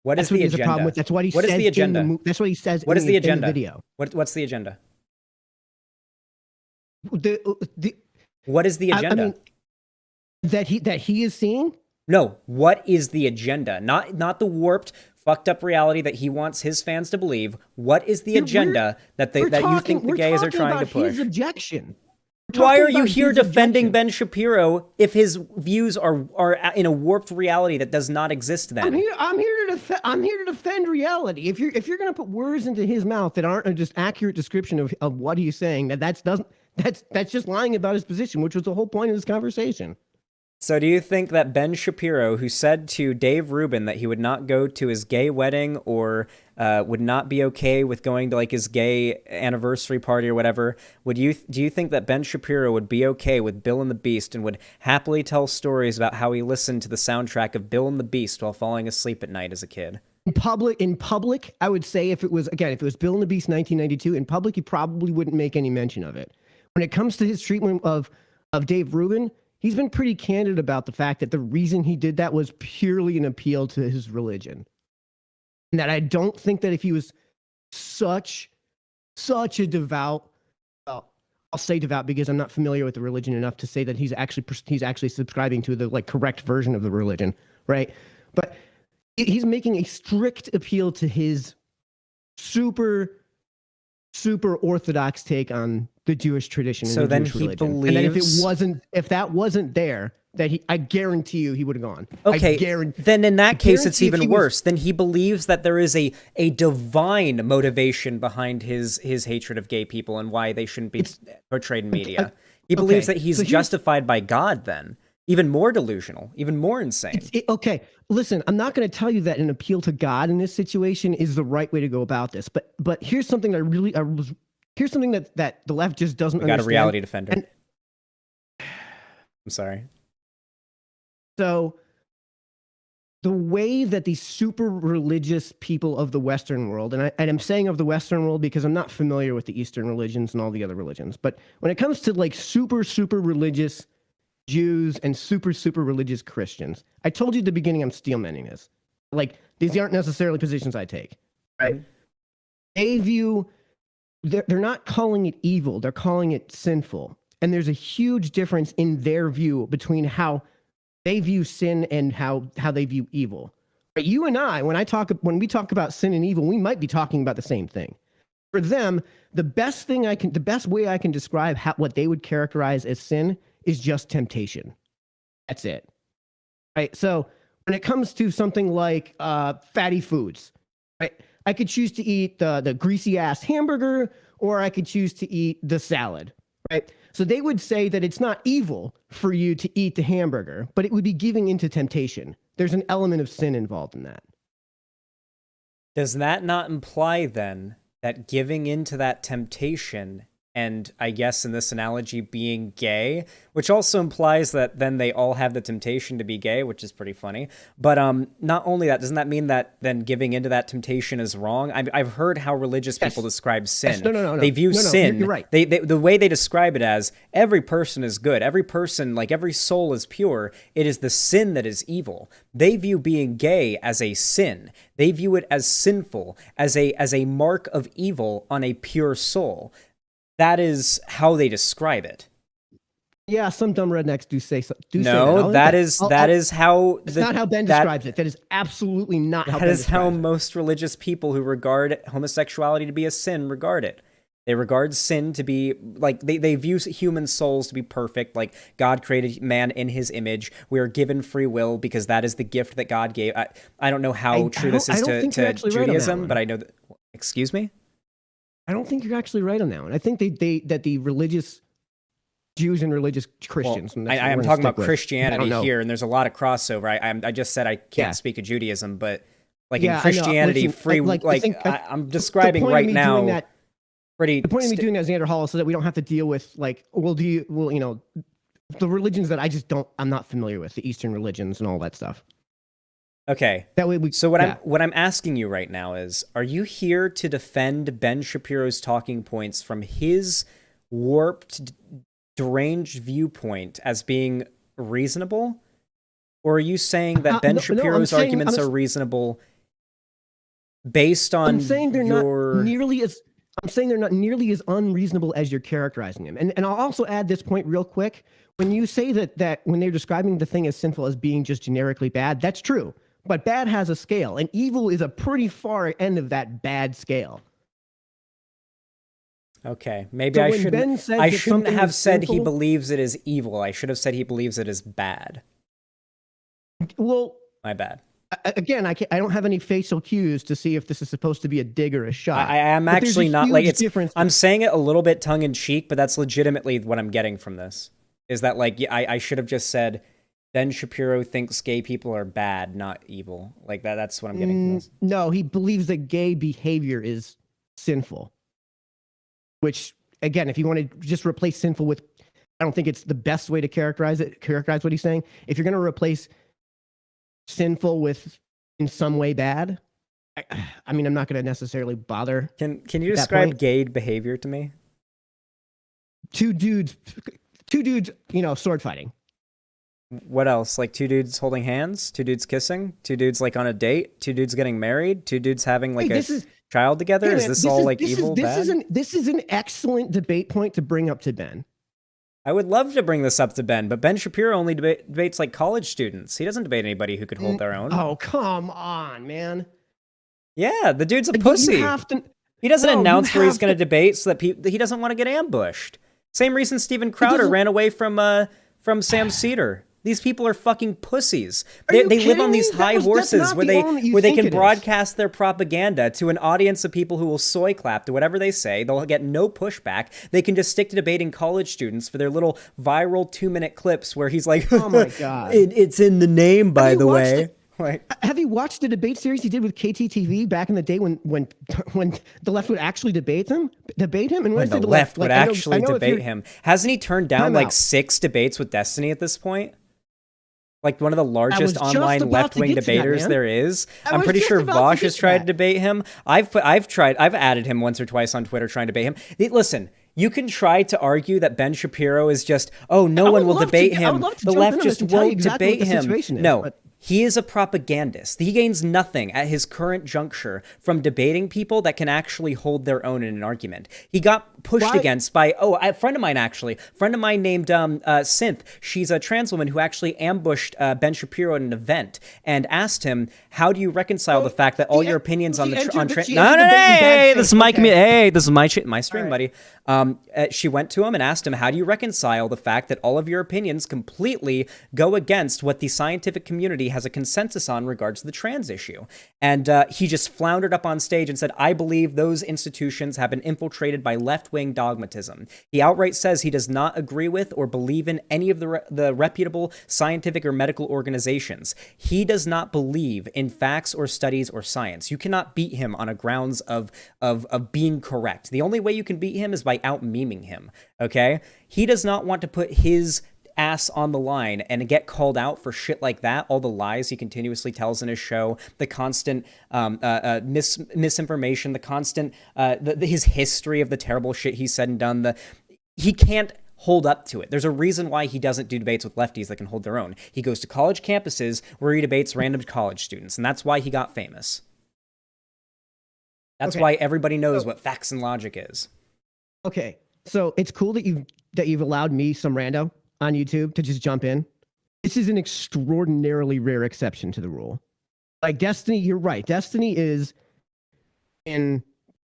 What is the agenda? That's what he says. What is the agenda? That's what he says. What is the agenda? In the video. What's the agenda? What is the agenda? I mean, that he is seeing. No, what is the agenda? Not the warped, fucked up reality that he wants his fans to believe. What is the agenda that you think the gays are trying to push? His objection. Why talking are you about here his defending objection. Ben Shapiro if his views are in a warped reality that does not exist then? I'm here to defend reality. If you're going to put words into his mouth that aren't a just accurate description of what he's saying, that's just lying about his position, which was the whole point of this conversation. So do you think that Ben Shapiro, who said to Dave Rubin that he would not go to his gay wedding or would not be okay with going to like his gay anniversary party or whatever, do you think that Ben Shapiro would be okay with Bill and the Beast and would happily tell stories about how he listened to the soundtrack of Bill and the Beast while falling asleep at night as a kid? In public, I would say if it was Bill and the Beast 1992, in public he probably wouldn't make any mention of it. When it comes to his treatment of Dave Rubin, he's been pretty candid about the fact that the reason he did that was purely an appeal to his religion. And that I don't think that if he was such a devout, well, I'll say devout because I'm not familiar with the religion enough to say that he's actually subscribing to the like correct version of the religion, right? But he's making a strict appeal to his super orthodox take on the Jewish tradition. So and the then Jewish he religion. believes, and then if that wasn't there, I guarantee you he would have gone. okay, then in that case it's guarantee if even he was- worse. Then he believes that there is a divine motivation behind his hatred of gay people and why they shouldn't be portrayed in media. He believes that he's so here's- justified by God then. Even more delusional, even more insane. Okay, listen, I'm not going to tell you that an appeal to God in this situation is the right way to go about this, but here's something here's something that the left just doesn't We got understand. a reality defender. And- I'm sorry. So the way that these super religious people of the Western world, and I'm saying of the Western world because I'm not familiar with the Eastern religions and all the other religions, but when it comes to like super religious Jews and super religious Christians, I told you at the beginning I'm steelmanning this. Like, these aren't necessarily positions I take, right? Mm-hmm. They view, they're not calling it evil, they're calling it sinful. And there's a huge difference in their view between how they view sin and how they view evil. But you and I, when we talk about sin and evil, we might be talking about the same thing. For them, the best way I can describe what they would characterize as sin is just temptation. That's it. Right? So when it comes to something like fatty foods, right? I could choose to eat the greasy ass hamburger, or I could choose to eat the salad, right? So they would say that it's not evil for you to eat the hamburger, but it would be giving into temptation. There's an element of sin involved in that. Does that not imply then that giving into that temptation, and I guess in this analogy being gay, which also implies that then they all have the temptation to be gay, which is pretty funny. But not only that, doesn't that mean that then giving into that temptation is wrong? I've heard how religious people describe sin. Yes. No. They view sin. You're right. They the way they describe it as every person is good. Every person, like every soul is pure. It is the sin that is evil. They view being gay as a sin. They view it as sinful, as a mark of evil on a pure soul. That is how they describe it. Yeah, some dumb rednecks do say so. No, that is how. It's not how Ben describes it. That is absolutely not how Ben describes it. That is how most religious people who regard homosexuality to be a sin regard it. They regard sin to be like they view human souls to be perfect, like God created man in his image. We are given free will because that is the gift that God gave. I don't know how true this is to Judaism, but I know that. Excuse me? I don't think you're actually right on that one. I think that the religious Jews and religious Christians. Well, I am talking about Christianity here, and there's a lot of crossover. I just said I can't speak of Judaism, but like in Christianity, I'm describing right now. The point of me doing that, Xanderhal, is so that we don't have to deal with like, the religions that I'm not familiar with, the Eastern religions and all that stuff. Okay. That way what I'm asking you right now is, are you here to defend Ben Shapiro's talking points from his warped, deranged viewpoint as being reasonable? Or are you saying that Ben Shapiro's arguments are reasonable based on I'm saying they're not nearly as unreasonable as you're characterizing them. And I'll also add this point real quick. When you say that when they're describing the thing as sinful as being just generically bad, that's true. But bad has a scale, and evil is a pretty far end of that bad scale. Okay, maybe So I when shouldn't. Ben says I that shouldn't something have is said he sinful- believes it is evil. I should have said he believes it is bad. Well, My bad. again, I don't have any facial cues to see if this is supposed to be a dig or a shot. I am But there's a actually not like huge it's. difference. I'm saying it a little bit tongue in cheek, but that's legitimately what I'm getting from this. Is that like I should have just said Ben Shapiro thinks gay people are bad, not evil. Like that. That's what I'm getting from this. No, he believes that gay behavior is sinful. Which, again, if you want to just replace sinful with, I don't think it's the best way to characterize what he's saying. If you're going to replace sinful with in some way bad, I mean, I'm not going to necessarily bother. Can you that describe point- gay behavior to me? Two dudes, sword fighting. What else? Like two dudes holding hands, two dudes kissing, two dudes like on a date, two dudes getting married, two dudes having like child together. Hey, Is man, this all like this evil? This is an excellent debate point to bring up to Ben. I would love to bring this up to Ben, but Ben Shapiro only debates like college students. He doesn't debate anybody who could hold their own. Oh, come on, man. Yeah, the dude's a Like, pussy. You have to, He doesn't No, announce you where he's have going to debate so that he doesn't want to get ambushed. Same reason Steven Crowder doesn't- ran away from Sam Cedar. These people are fucking pussies. Are They you live kidding on me? these high That's horses not where the they one that you where they think can it is. broadcast their propaganda to an audience of people who will soy clap to whatever they say. They'll get no pushback. They can just stick to debating college students for their little viral 2-minute clips where he's like, Oh my God. it's in the name, by you the watched way." it? Like, Have you watched the debate series he did with KTTV back in the day when the left would actually debate him? And when I the say left would like, I actually know if debate you're- him. Hasn't he turned down Time like out. 6 debates with Destiny at this point? Like one of the was largest just online about left-wing to get to that, debaters man. there is. I I'm was pretty just sure about to Vosh get has to tried to that. debate him. I've added him once or twice on Twitter trying to debate him. Listen, you can try to argue that Ben Shapiro is just, no would one will love to debate get- I would him. love to The jump in left on just this and tell you won't exactly what debate the him. situation is, No. but- He is a propagandist. He gains nothing at his current juncture from debating people that can actually hold their own in an argument. He got pushed Why- against by a friend of mine named Synth. She's a trans woman who actually ambushed Ben Shapiro at an event and asked him, "How do you reconcile the fact that all your opinions on she the entered on the- trans?" she No, entered no, the no, debate in bad hey, faith. this is my Okay. hey, this is my stream, right. buddy. She went to him and asked him, "How do you reconcile the fact that all of your opinions completely go against what the scientific community has a consensus on regards to the trans issue?" And he just floundered up on stage and said, "I believe those institutions have been infiltrated by left-wing dogmatism." He outright says he does not agree with or believe in any of the reputable scientific or medical organizations. He does not believe in facts or studies or science. You cannot beat him on a grounds of being correct. The only way you can beat him is by out-memeing him, okay? He does not want to put his ass on the line and get called out for shit like that, all the lies he continuously tells in his show, the constant misinformation, the constant his history of the terrible shit he's said and done. He can't hold up to it. There's a reason why he doesn't do debates with lefties that can hold their own. He goes to college campuses where he debates random college students, and that's why he got famous. That's Okay. why everybody knows what facts and logic is. Okay, so it's cool that you've allowed me, some rando on YouTube, to just jump in. This is an extraordinarily rare exception to the rule. Like Destiny, you're right. Destiny is in,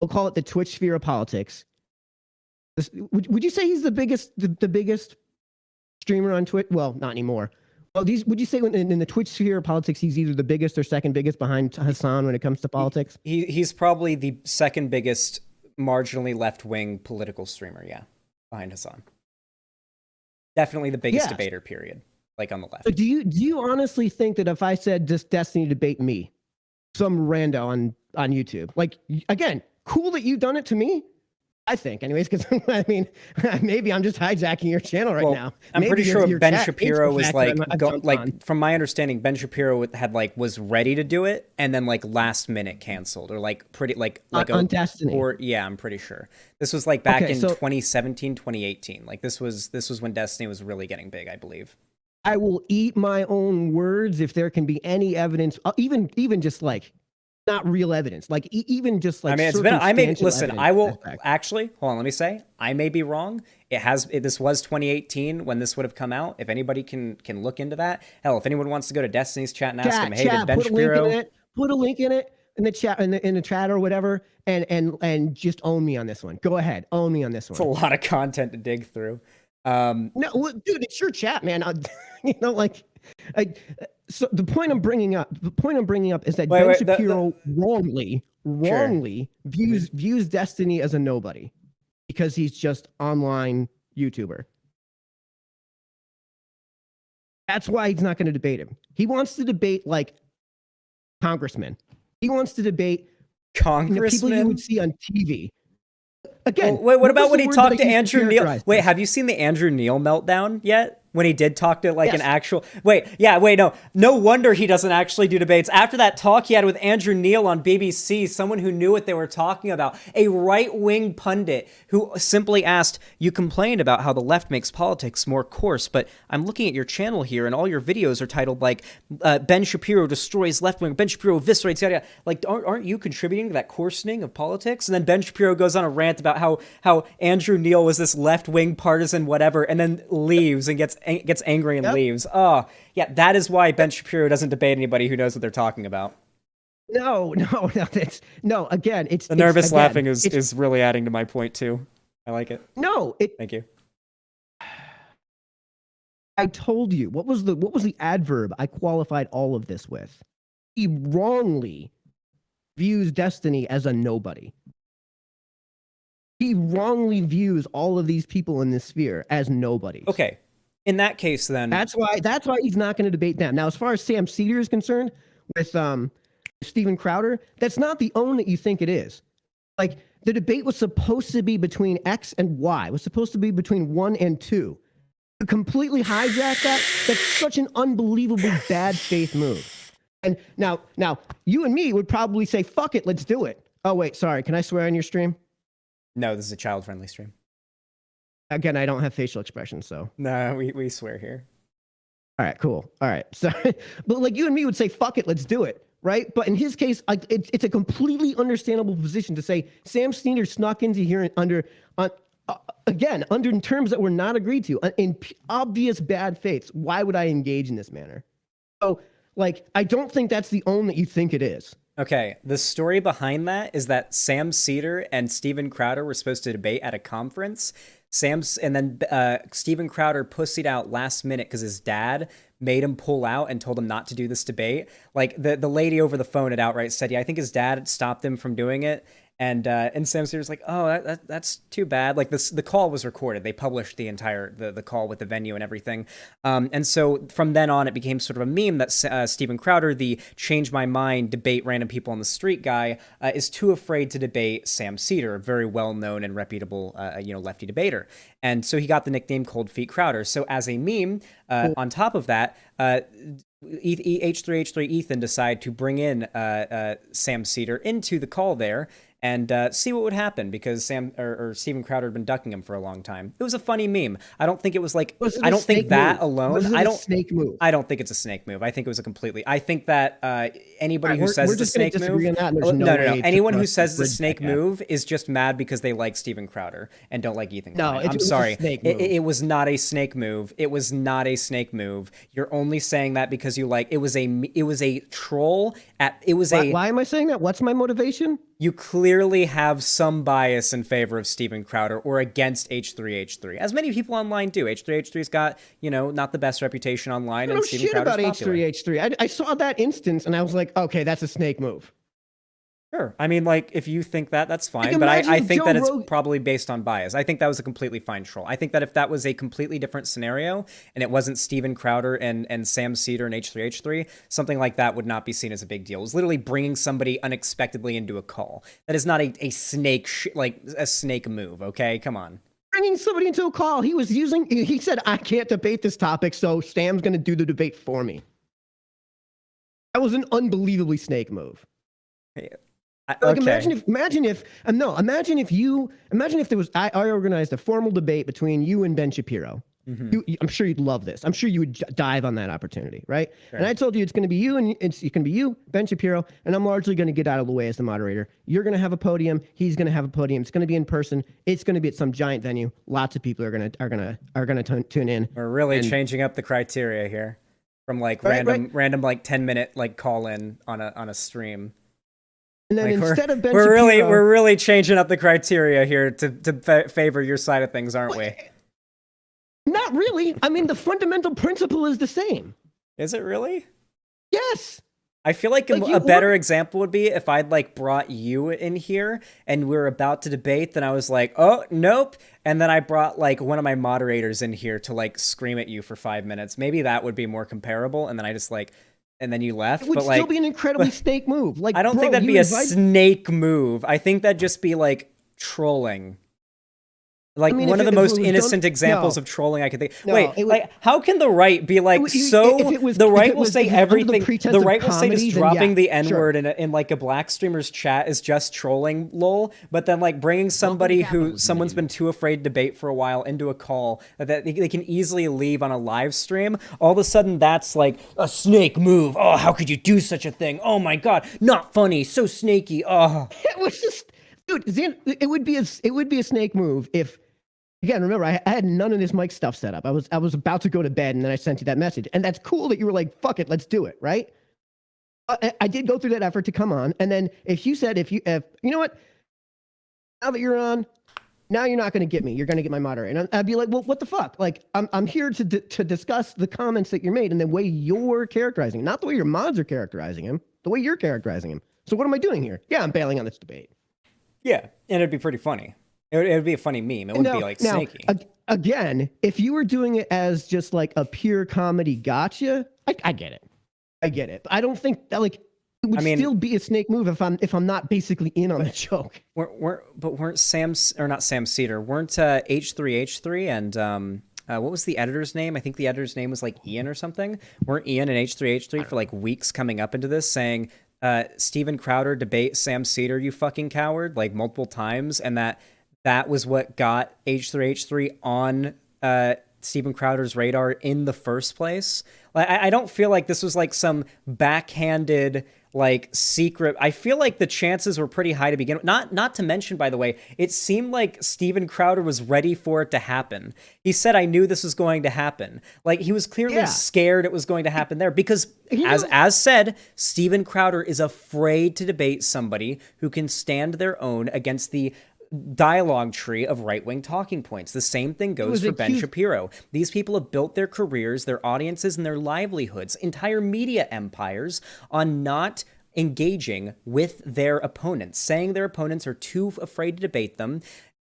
we'll call it the Twitch sphere of politics. Would you say he's the biggest streamer on Twitch? Well, not anymore. Well, would you say in the Twitch sphere of politics, he's either the biggest or second biggest behind Hassan when it comes to politics? He's probably the second biggest marginally left-wing political streamer, yeah, behind Hassan. Definitely the biggest debater, period, like on the left. But do you honestly think that if I said just Destiny debate me, some rando on YouTube, like, again, cool that you've done it to me? I think, anyways, because I mean, maybe I'm just hijacking your channel right now. I'm Maybe pretty sure your Ben chat Shapiro hates was the fact that I've jumped on. from my understanding, Ben Shapiro was ready to do it and then like last minute canceled or like pretty like on Destiny. Or yeah, I'm pretty sure this was like back Okay, in so 2017, 2018. Like this was when Destiny was really getting big, I believe. I will eat my own words if there can be any evidence, even just like not real evidence, like even just like. I mean, listen. I will actually hold on. Let me say, I may be wrong. This was 2018 when this would have come out. If anybody can look into that, hell, if anyone wants to go to Destiny's chat and ask him, hey, did Ben Shapiro put a link in it? in the chat in the chat or whatever, and just own me on this one. Go ahead, own me on this It's a one. lot of content to dig through. No, dude, it's your chat, man. So the point I'm bringing up is that Ben Shapiro wrongly views Destiny as a nobody because he's just online YouTuber. That's why he's not going to debate him. He wants to debate like congressmen. He wants to debate congressmen, people you would see on TV. Again, wait, what about when he talked to Andrew Neil? Wait, have you seen the Andrew Neil meltdown yet? When he did talk to like an actual... No wonder he doesn't actually do debates. After that talk he had with Andrew Neil on BBC, someone who knew what they were talking about, a right-wing pundit who simply asked, you complained about how the left makes politics more coarse, but I'm looking at your channel here and all your videos are titled like, Ben Shapiro destroys left-wing, Ben Shapiro eviscerates, yada, yada. Like, aren't you contributing to that coarsening of politics? And then Ben Shapiro goes on a rant about how Andrew Neil was this left-wing partisan whatever, and then leaves and gets angry and leaves. Oh, yeah, that is why Ben Shapiro doesn't debate anybody who knows what they're talking about. No. Again, it's the nervous laughing is really adding to my point too. I like it. Thank you. I told you what was the adverb I qualified all of this with. He wrongly views Destiny as a nobody. He wrongly views all of these people in this sphere as nobodies. Okay. In that case, then that's why he's not going to debate them. Now, as far as Sam Cedar is concerned, with Steven Crowder, that's not the own that you think it is. Like the debate was supposed to be between X and Y. It was supposed to be between 1 and 2. To completely hijack that, that's such an unbelievably bad faith move. And now you and me would probably say, "Fuck it, let's do it." Oh wait, sorry. Can I swear on your stream? No, this is a child-friendly stream. Again, I don't have facial expressions, so. No, we swear here. All right, cool. All right. So, but like you and me would say, fuck it, let's do it. Right. But in his case, like it's a completely understandable position to say Sam Sneeder snuck into here under in terms that were not agreed to, in obvious bad faith. Why would I engage in this manner? So, like, I don't think that's the own that you think it is. Okay, the story behind that is that Sam Cedar and Steven Crowder were supposed to debate at a conference. And then Steven Crowder pussied out last minute because his dad made him pull out and told him not to do this debate. Like the lady over the phone had outright said, yeah, I think his dad stopped him from doing it. And Sam Cedar's like, oh, that's too bad. Like the call was recorded. They published the entire the call with the venue and everything. And so from then on, it became sort of a meme that Steven Crowder, the change my mind, debate random people on the street guy, is too afraid to debate Sam Cedar, a very well known and reputable lefty debater. And so he got the nickname Cold Feet Crowder. So as a meme, on top of that, H3H3 Ethan decided to bring in Sam Cedar into the call there and see what would happen because Steven Crowder had been ducking him for a long time. It was a funny meme. I don't think it was like, I don't think that alone. I don't snake move. I don't think it's a snake move. I think it was a completely, I think that anybody who says it's a snake move, no. Anyone who says it's a snake move is just mad because they like Steven Crowder and don't like Ethan. No, I'm sorry. It was not a snake move. It was not a snake move. You're only saying that because you like, it was a troll Why am I saying that? What's my motivation? You clearly have some bias in favor of Steven Crowder or against H3H3, as many people online do. H3H3's got, not the best reputation online. I don't know shit about H3H3. I saw that instance and I was like, okay, that's a snake move. Sure. I mean, like, if you think that, that's fine. Like, but I think that it's probably based on bias. I think that was a completely fine troll. I think that if that was a completely different scenario and it wasn't Steven Crowder and Sam Cedar and H3H3, something like that would not be seen as a big deal. It was literally bringing somebody unexpectedly into a call. That is not a snake, a snake move, okay? Come on. Bringing somebody into a call. He said, I can't debate this topic, so Sam's going to do the debate for me. That was an unbelievably snake move. Yeah. Like, imagine if there was, I organized a formal debate between you and Ben Shapiro. Mm-hmm. I'm sure you'd love this. I'm sure you would dive on that opportunity, right? Sure. And I told you it's going to be you, and it's going to be you, Ben Shapiro, and I'm largely going to get out of the way as the moderator. You're going to have a podium. He's going to have a podium. It's going to be in person. It's going to be at some giant venue. Lots of people are going to tune in. We're really changing up the criteria here from like random like 10-minute like call in on a stream. And then Like, instead of Ben we're Shapiro, really changing up the criteria here to favor your side of things, aren't we? not really. I mean, the fundamental principle is the same. Is it really? Yes. I feel like Like, a better example would be if I'd like brought you in here and we were about to debate, then I was like, oh, nope. And then I brought like one of my moderators in here to like scream at you for 5 minutes. Maybe that would be more comparable. And then I just like, and then you left. It would but still like, be an incredibly snake move. Like, I don't think that'd be a snake move. I think that'd just be like trolling. Like, I mean, one of the if it most was innocent done- examples no. of trolling I could think. No, Wait, it would- like, how can the right be like, It would- so if it was- the if right it will was- say if it was under the everything, pretense the of right will say comedy, just then dropping yeah, the N-word sure. in like a black streamer's chat is just trolling, lol, but then like bringing somebody who someone's been too afraid to debate for a while into a call that they can easily leave on a live stream, all of a sudden that's like a snake move. Oh, how could you do such a thing? Oh my god, not funny, so snaky. Oh. It was just, dude. It would be a snake move if. Again, remember, I had none of this mic stuff set up. I was about to go to bed, and then I sent you that message, and that's cool that you were like, "Fuck it, let's do it," right? I did go through that effort to come on, and then if you know what, now that you're on, now you're not going to get me. You're going to get my moderator, and I'd be like, "Well, what the fuck?" Like, I'm here to discuss the comments that you made and the way you're characterizing, not the way your mods are characterizing him, the way you're characterizing him. So what am I doing here? Yeah, I'm bailing on this debate. Yeah, and it'd be pretty funny. It would be a funny meme. It wouldn't be like snaky. Again, if you were doing it as just like a pure comedy gotcha, I get it. I get it. But I don't think that like it would still be a snake move if I'm not basically in on the joke. Weren't Sam or not Sam Cedar? Weren't H3H3 and what was the editor's name? I think the editor's name was like Ian or something. Weren't Ian and H3H3 for like weeks coming up into this saying Steven Crowder debate Sam Cedar, you fucking coward, like multiple times, and that was what got H3H3 on Steven Crowder's radar in the first place. Like, I don't feel like this was like some backhanded, like secret. I feel like the chances were pretty high to begin with. Not to mention, by the way, it seemed like Steven Crowder was ready for it to happen. He said, "I knew this was going to happen." Like, he was clearly scared it was going to happen there because, as said, Steven Crowder is afraid to debate somebody who can stand their own against the dialogue tree of right-wing talking points. The same thing goes for Ben Shapiro. These people have built their careers, their audiences, and their livelihoods, entire media empires, on not engaging with their opponents, saying their opponents are too afraid to debate them,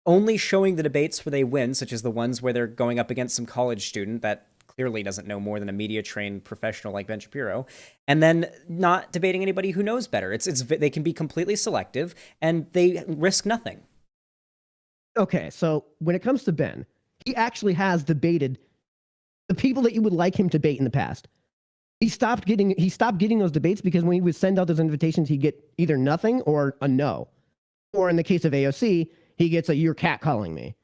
only showing the debates where they win, such as the ones where they're going up against some college student that clearly doesn't know more than a media-trained professional like Ben Shapiro, and then not debating anybody who knows better. They can be completely selective, and they risk nothing. Okay, so when it comes to Ben, he actually has debated the people that you would like him to debate in the past. He stopped getting those debates because when he would send out those invitations, he'd get either nothing or a no. Or in the case of AOC, he gets a "you're catcalling me."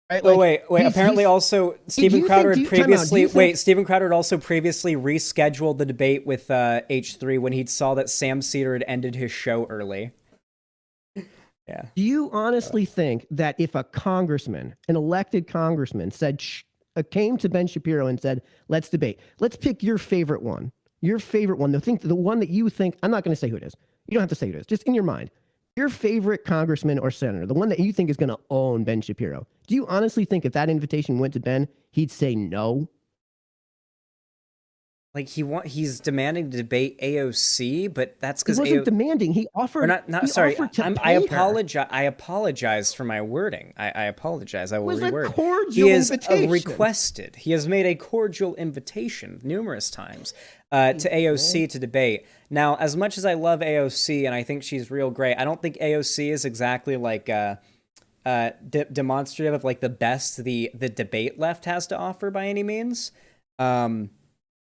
Right? Oh, wait. Apparently, also Steven Crowder had also previously rescheduled the debate with H3 when he saw that Sam Cedar had ended his show early. Yeah. Do you honestly think that if a congressman, an elected congressman, came to Ben Shapiro and said, "Let's debate. Let's pick your favorite one. Your favorite one. The one that you think." I'm not going to say who it is. You don't have to say who it is. Just in your mind, your favorite congressman or senator, the one that you think is going to own Ben Shapiro. Do you honestly think if that invitation went to Ben, he'd say no? Like he's demanding to debate AOC, but that's because he wasn't demanding. He offered. I apologize. I apologize for my wording. I apologize. I will reword. He is requested. He has made a cordial invitation numerous times to AOC to debate. Now, as much as I love AOC and I think she's real great, I don't think AOC is exactly like demonstrative of like the best the debate left has to offer by any means.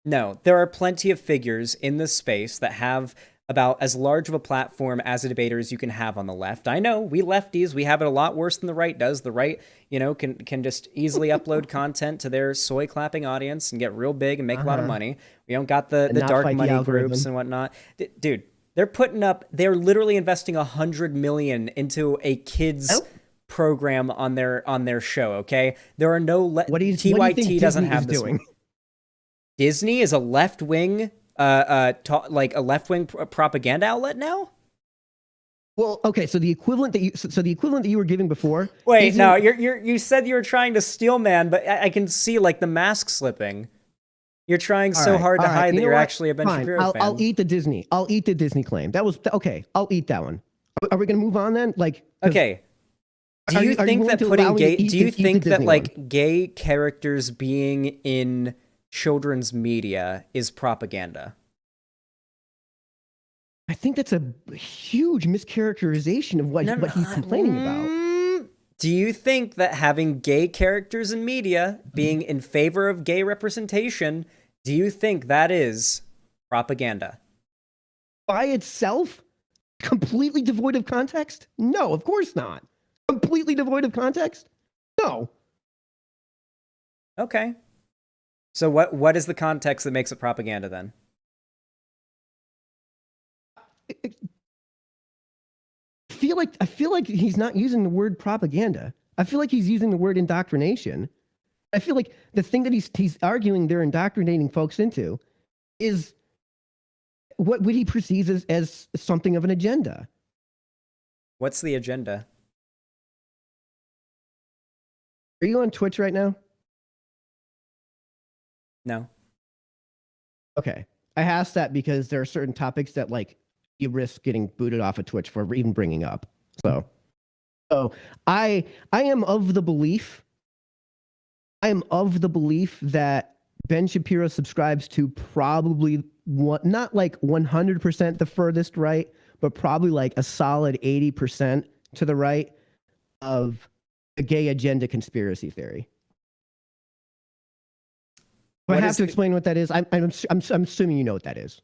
No, there are plenty of figures in this space that have about as large of a platform as a debater as you can have on the left. I know, we lefties, we have it a lot worse than the right does. The right, can just easily upload content to their soy-clapping audience and get real big and make a lot of money. We don't got the dark money groups and whatnot. Dude, they're literally investing $100 million into a kids program on their show, okay? There are no... TYT doesn't have this one. Disney is a left-wing, a left-wing propaganda outlet now? Well, okay, so the equivalent that you were giving before. Wait, isn't- no, you said you were trying to steal man, but I can see like the mask slipping. You're trying All so right, hard to all right, hide you that know you're what? actually a Ben Fine, Shapiro fan. I'll eat the Disney. I'll eat the Disney claim. That was okay. I'll eat that one. Are we gonna move on then? Like, 'cause Okay. Do are you you think willing that to putting allow me gay? to eat Do you the think that Disney like gay characters being in children's media is propaganda? I think that's a huge mischaracterization of what he's complaining about. Do you think that having gay characters in media, being in favor of gay representation, do you think that is propaganda? By itself, completely devoid of context? No, of course not. Completely devoid of context? No. Okay. So what is the context that makes it propaganda then? I feel like he's not using the word propaganda. I feel like he's using the word indoctrination. I feel like the thing that he's arguing they're indoctrinating folks into is what he perceives as something of an agenda. What's the agenda? Are you on Twitch right now? No. Okay. I asked that because there are certain topics that like you risk getting booted off of Twitch for even bringing up. So I am of the belief that Ben Shapiro subscribes to probably not like 100% the furthest right, but probably like a solid 80% to the right of the gay agenda conspiracy theory. Do I have to explain what that is? I'm assuming you know what that is.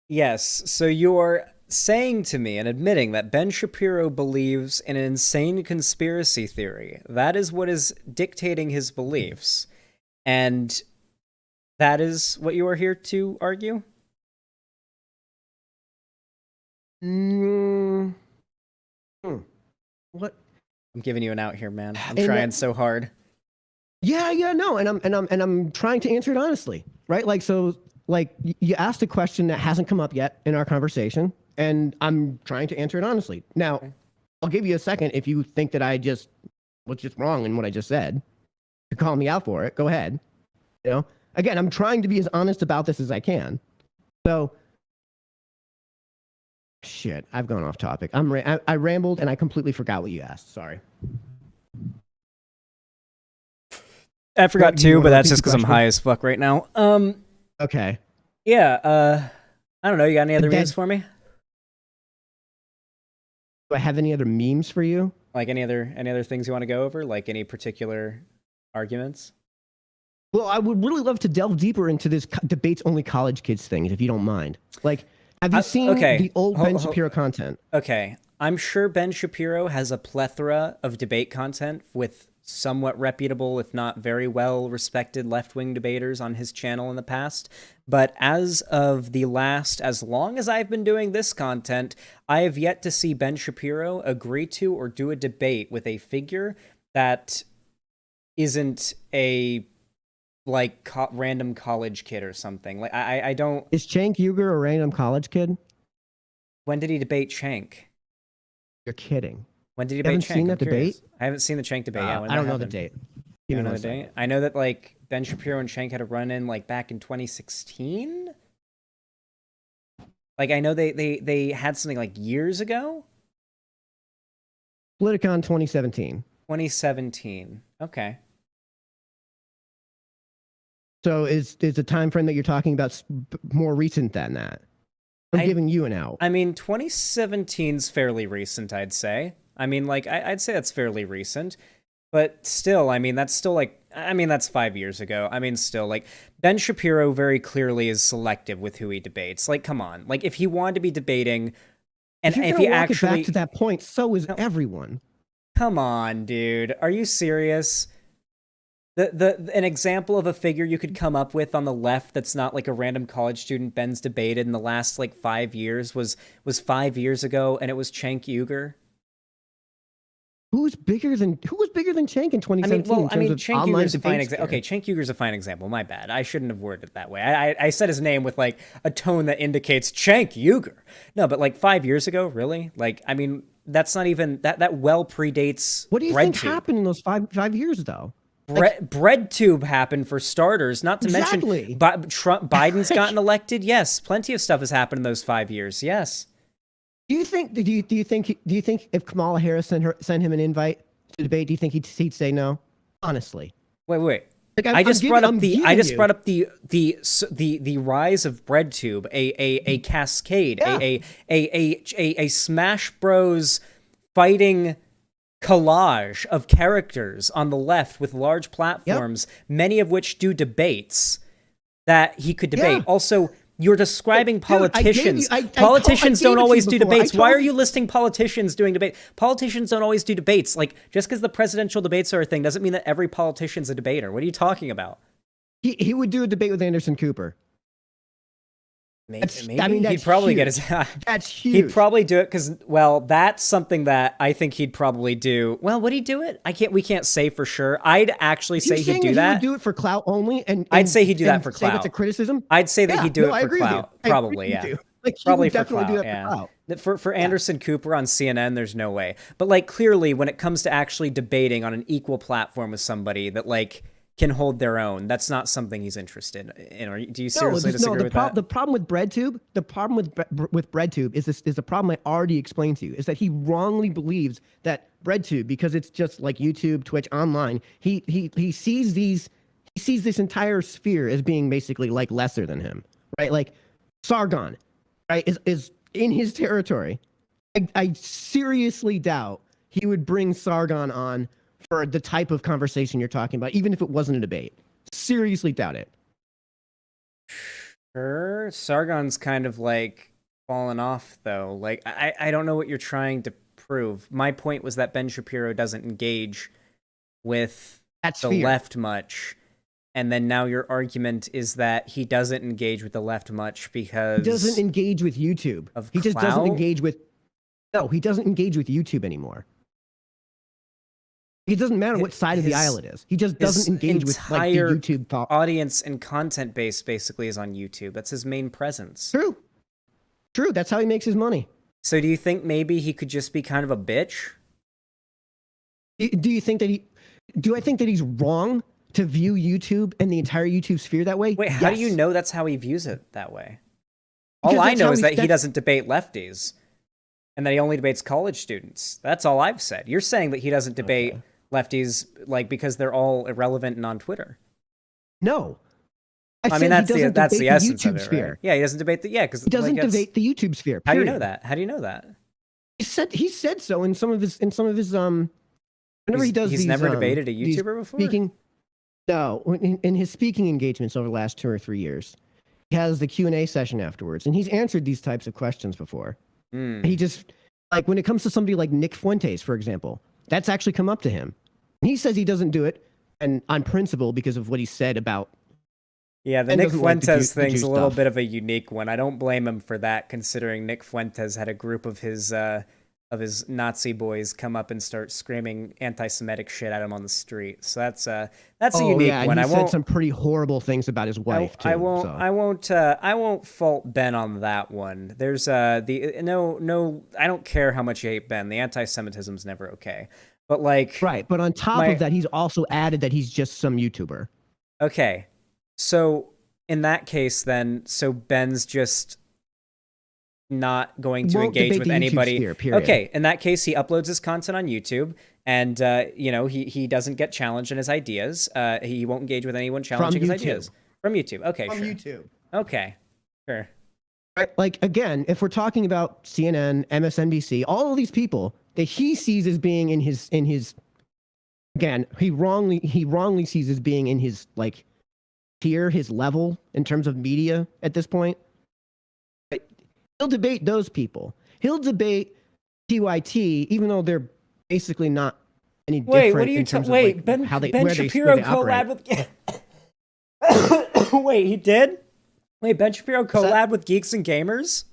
Yes. So you're saying to me and admitting that Ben Shapiro believes in an insane conspiracy theory. That is what is dictating his beliefs. And that is what you are here to argue? What? I'm giving you an out here, man. I'm And trying so hard. Yeah, no, and I'm trying to answer it honestly, right? Like, so, like, you asked a question that hasn't come up yet in our conversation, and I'm trying to answer it honestly. Now, Okay. I'll give you a second if you think that I was just wrong in what I just said. To call me out for it, go ahead. You know, again, I'm trying to be as honest about this as I can. So, shit, I've gone off topic. I rambled and I completely forgot what you asked. Sorry. I forgot Do you too, wanna but that's repeat just the because I'm question? high as fuck right now. Okay. Yeah, I don't know. You got any other Then- memes for me? Do I have any other memes for you? Like any other things you want to go over? Like any particular arguments? Well, I would really love to delve deeper into this debates only college kids thing, if you don't mind. Like, have you seen okay. the old Ben Shapiro content? Okay, I'm sure Ben Shapiro has a plethora of debate content with somewhat reputable, if not very well respected left-wing debaters on his channel in the past. But as of as long as I've been doing this content, I have yet to see Ben Shapiro agree to or do a debate with a figure that isn't a random college kid or something. Like I don't. Is Cenk Uygur a random college kid? When did he debate Cenk? You're kidding. When did he You debate haven't Cenk? seen I'm that curious. debate? I haven't seen the Cenk debate yet. When I don't know the happened? date. You Give don't me know the one date? second. I know that like Ben Shapiro and Cenk had a run-in like back in 2016. Like I know they had something like years ago. Politicon 2017. 2017. Okay. So is the time frame that you're talking about more recent than that? I'm giving you an out. I mean, 2017's fairly recent, I'd say. I mean, like, I'd say that's fairly recent. But still, I mean, that's still like, I mean, that's 5 years ago. I mean, still, like, Ben Shapiro very clearly is selective with who he debates. Like, come on. Like, if he wanted to be debating, and if if he he walk actually. it back to that point, so is everyone. Come on, dude. Are you serious? An example of a figure you could come up with on the left that's not like a random college student Ben's debated in the last like 5 years was 5 years ago, and it was Cenk Uygur. Who was bigger than Cenk in 2017? Cenk Uygur's a fine example. Okay, Cenk Uygur's a fine example. My bad. I shouldn't have worded it that way. I said his name with like a tone that indicates Cenk Uygur. No, but like 5 years ago, really? Like, I mean, that's not even that well predates. What do you think BreadTube. happened in those five years though? BreadTube happened for starters. Not to Exactly. mention Biden's gotten elected. Yes, plenty of stuff has happened in those 5 years. Yes. Do you think if Kamala Harris sent him an invite to debate, do you think he'd say no? Honestly. Wait. Like, I just brought up the the rise of BreadTube, a cascade, Yeah. a Smash Bros fighting collage of characters on the left with large platforms, many of which do debates that he could debate. Yeah. Also, you're describing Dude, I gave politicians. you- I Politicians gave don't it to always you do before. debates. Why are you listing politicians doing debate? Politicians don't always do debates. Like, just because the presidential debates are a thing doesn't mean that every politician's a debater. What are you talking about? He would do a debate with Anderson Cooper. Maybe, I mean, he'd that's probably get huge. his. That's huge. He'd probably do it because, well, that's something that I think he'd probably do. Well, would he do it? We can't say for sure. I'd actually say he'd do that. He would do it for clout only, and I'd say he'd do that for say clout. that's a criticism. I'd say that Yeah, he'd do no, I it for agree with you. clout. I agree Probably, with yeah. you. Like, he Probably would for definitely clout, do that yeah. for clout. For Anderson Cooper on CNN, there's no way. But like clearly, when it comes to actually debating on an equal platform with somebody that like can hold their own, that's not something he's interested in. Do you seriously disagree with that? The problem with BreadTube, with BreadTube is a problem I already explained to you. Is that he wrongly believes that BreadTube, because it's just like YouTube, Twitch, online. He sees this entire sphere as being basically like lesser than him, right? Like Sargon, right, is in his territory. I seriously doubt he would bring Sargon on for the type of conversation you're talking about, even if it wasn't a debate. Seriously doubt it. Sure. Sargon's kind of like fallen off though. Like I don't know what you're trying to prove. My point was that Ben Shapiro doesn't engage with That's the left much. And then now your argument is that he doesn't engage with the left much because He doesn't engage with YouTube. He just doesn't engage with. No, he doesn't engage with YouTube anymore. It doesn't matter what side of the aisle it is. He just doesn't engage with like the entire YouTube thought. audience and content base basically is on YouTube. That's his main presence. True. That's how he makes his money. So do you think maybe he could just be kind of a bitch? Do you think that do I think that he's wrong to view YouTube and the entire YouTube sphere that way? Wait, how do you Yes. know that's how he views it that way? Because All I that's know how is that he that's- doesn't debate lefties and that he only debates college students. That's all I've said. You're saying that he doesn't debate lefties like because they're all irrelevant and on Twitter. No. I mean, said that's he doesn't the debate essence YouTube of it, sphere. right? Yeah, he doesn't debate because He doesn't debate the YouTube sphere. How do you period. know that? How do you know that? He said so in some of his whenever he does He's these, never debated a these YouTuber before? speaking. No, in his speaking engagements over the last 2 or 3 years, he has the Q&A session afterwards, and he's answered these types of questions before. He just like when it comes to somebody like Nick Fuentes, for example, that's actually come up to him. He says he doesn't do it, and on principle because of what he said about. Yeah, the and Nick doesn't like the Fuentes Jew thing's a little stuff. bit of a unique one. I don't blame him for that, considering Nick Fuentes had a group of his Nazi boys come up and start screaming anti-Semitic shit at him on the street. So that's a unique yeah, one. He I said won't. some pretty horrible things about his wife too. I won't. so. I won't fault Ben on that one. There's no. I don't care how much you hate Ben. The anti-Semitism's never okay. But like, Right, but on top of that, he's also added that he's just some YouTuber. okay, so in that case, then, so Ben's just not going to Won't engage debate with the YouTube anybody. sphere, period. Okay, in that case, he uploads his content on YouTube, and he doesn't get challenged in his ideas. He won't engage with anyone challenging his YouTube. ideas from YouTube. Okay, From sure. YouTube. Okay, sure. Right, like again, if we're talking about CNN, MSNBC, all of these people that he sees as being in his again, he wrongly sees as being in his like tier, his level in terms of media at this point. Right? He'll debate those people. He'll debate TYT, even though they're basically not any different. Wait, what are you in terms of, wait? like, Ben how they, Ben where Shapiro they operate. collab with. Wait, he did. Wait, Ben Shapiro that- collab with Geeks and Gamers.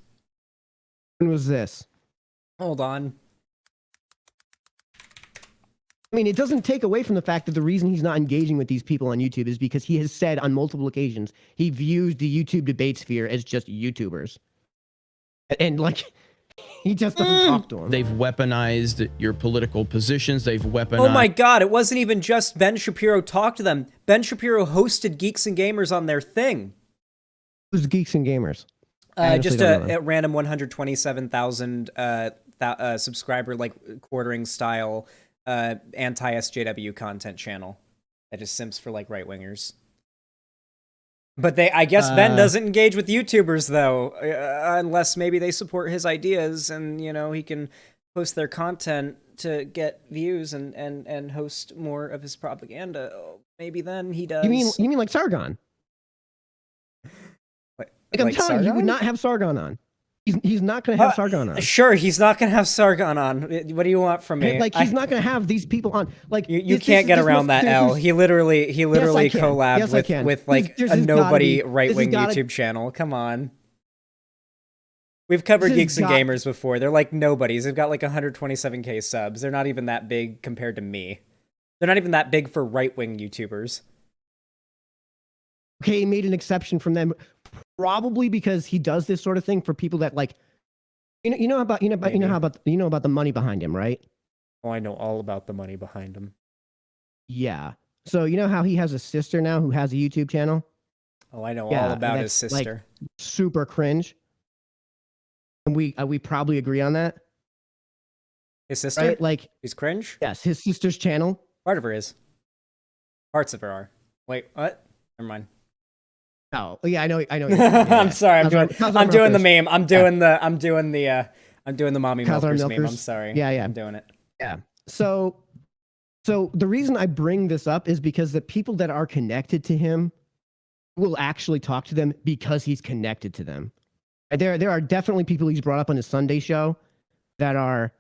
When was this? Hold on. I mean, it doesn't take away from the fact that the reason he's not engaging with these people on YouTube is because he has said on multiple occasions he views the YouTube debate sphere as just YouTubers. And like, He just doesn't talk to him. They've weaponized your political positions. They've weaponized. Oh my god, it wasn't even just Ben Shapiro talked to them. Ben Shapiro hosted Geeks and Gamers on their thing. Who's Geeks and Gamers? Just a random 127,000 subscriber, like quartering style, anti-SJW content channel that just simps for like right wingers. But I guess Ben doesn't engage with YouTubers though, unless maybe they support his ideas and he can post their content to get views and host more of his propaganda. Maybe then he does. You mean like Sargon? Like I'm telling you, he would not have Sargon on. He's not going to have Sargon on. Sure, he's not going to have Sargon on. What do you want from me? Like he's not going to have these people on. Like you can't get around that. L. He literally collabed with like a nobody right wing YouTube channel. Come on. We've covered Geeks and Gamers before. They're like nobodies. They've got like 127K subs. They're not even that big compared to me. They're not even that big for right wing YouTubers. Okay, he made an exception from them. Probably because he does this sort of thing for people that like, you know about the money behind him, right? Oh, I know all about the money behind him. Yeah. So you know how he has a sister now who has a YouTube channel? Oh, I know all about his sister. Like, super cringe. And we probably agree on that. His sister? Right? Like he's cringe? Yes, his sister's channel. Part of her is. Parts of her are. Wait, what? Never mind. Oh, yeah, I know. I'm sorry. I'm doing the meme. I'm doing the mommy milkers meme. I'm sorry. Yeah. I'm doing it. Yeah. So the reason I bring this up is because the people that are connected to him will actually talk to them because he's connected to them. There are definitely people he's brought up on his Sunday show that are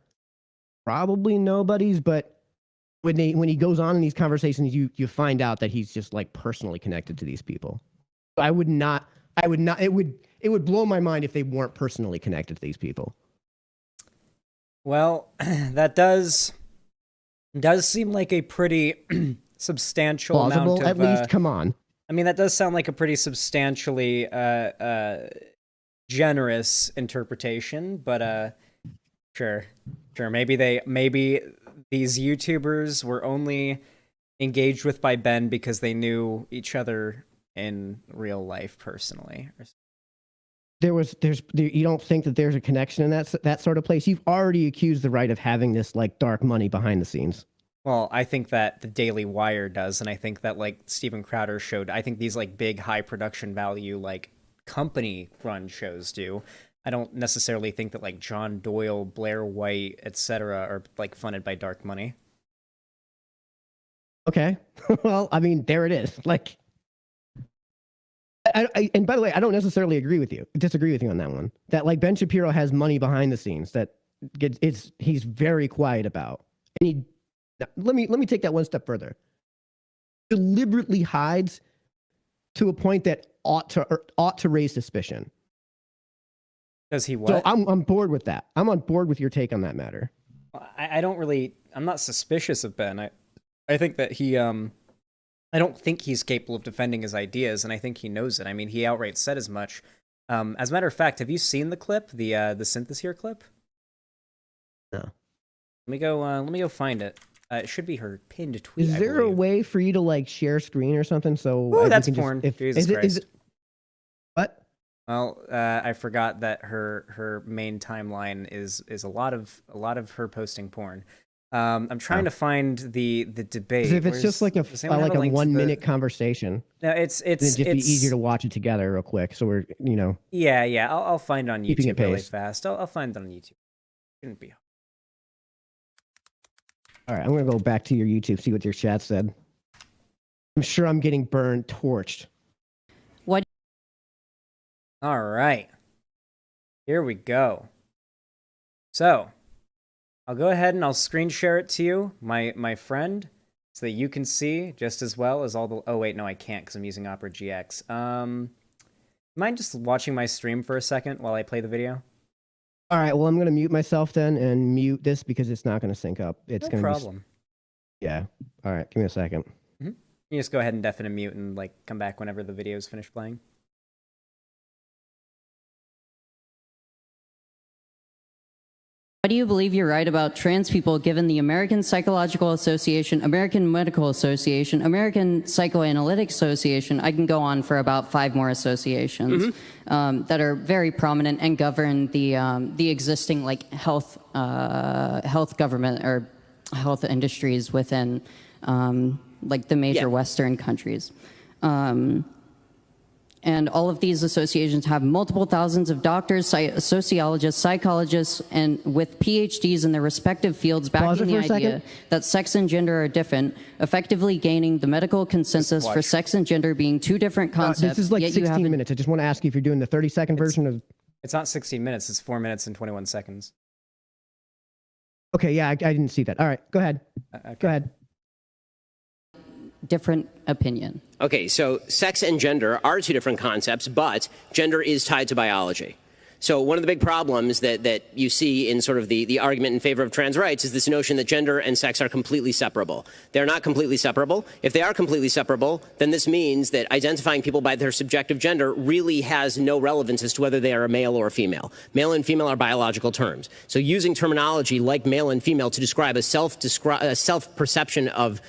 probably nobodies, but when he goes on in these conversations, you find out that he's just like personally connected to these people. I would not, it would blow my mind if they weren't personally connected to these people. Well, that does seem like a pretty substantial plausible, amount of... at least, come on. I mean, that does sound like a pretty substantially generous interpretation, but sure. Maybe these YouTubers were only engaged with by Ben because they knew each other in real life personally. You don't think that there's a connection in that sort of place? You've already accused the right of having this like dark money behind the scenes. Well, I think that the Daily Wire does, and I think that like Steven Crowder showed, I think these like big high production value like company run shows do. I don't necessarily think that like John Doyle, Blair White, etc. are like funded by dark money. Okay. Well, I mean, there it is. Like, and by the way, I don't necessarily disagree with you on that one. That like Ben Shapiro has money behind the scenes that he's very quiet about. And let me take that one step further. Deliberately hides to a point that ought to raise suspicion. Does he what? So I'm on board with that. I'm on board with your take on that matter. I'm not suspicious of Ben. I think that he I don't think he's capable of defending his ideas, and I think he knows it. I mean, he outright said as much. As a matter of fact, have you seen the clip, the Synthesis clip? No. Let me go find it. It should be her pinned tweet. Is there a way for you to like share screen or something? So that's porn. Jesus Christ. What? Well, I forgot that her main timeline is a lot of her posting porn. I'm trying to find the debate. If it's just like a 1 minute conversation. No, it's it'd just be easier to watch it together real quick. So we're Yeah. I'll find it on keeping YouTube really fast. I'll find it on YouTube. Shouldn't be. All right, I'm gonna go back to your YouTube, see what your chat said. I'm sure I'm getting burned, torched. What? All right. Here we go. So, I'll go ahead and I'll screen share it to you, my friend, so that you can see just as well as all the... Oh, wait, no, I can't because I'm using Opera GX. Mind just watching my stream for a second while I play the video? All right, well, I'm going to mute myself then and mute this because it's not going to sync up. It's No problem. Yeah. All right, give me a second. You just go ahead and deafen and mute and like come back whenever the video's finished playing. Why do you believe you're right about trans people given the American Psychological Association, American Medical Association, American Psychoanalytic Association? I can go on for about 5 more associations that are very prominent and govern the existing like health government or health industries within like the major Western countries. And all of these associations have multiple thousands of doctors, sociologists, psychologists, and with PhDs in their respective fields backing the idea that sex and gender are different, effectively gaining the medical consensus for sex and gender being 2 different concepts. This is like 16 minutes. I just want to ask you if you're doing the 30-second version of... It's not 16 minutes. It's 4 minutes and 21 seconds. Okay, yeah, I didn't see that. All right, go ahead. Okay. Go ahead. Different opinion. Okay, so sex and gender are 2 different concepts, but gender is tied to biology. So one of the big problems that you see in sort of the argument in favor of trans rights is this notion that gender and sex are completely separable. They're not completely separable. If they are completely separable, then this means that identifying people by their subjective gender really has no relevance as to whether they are a male or a female. Male and female are biological terms. So using terminology like male and female to describe a self-perception of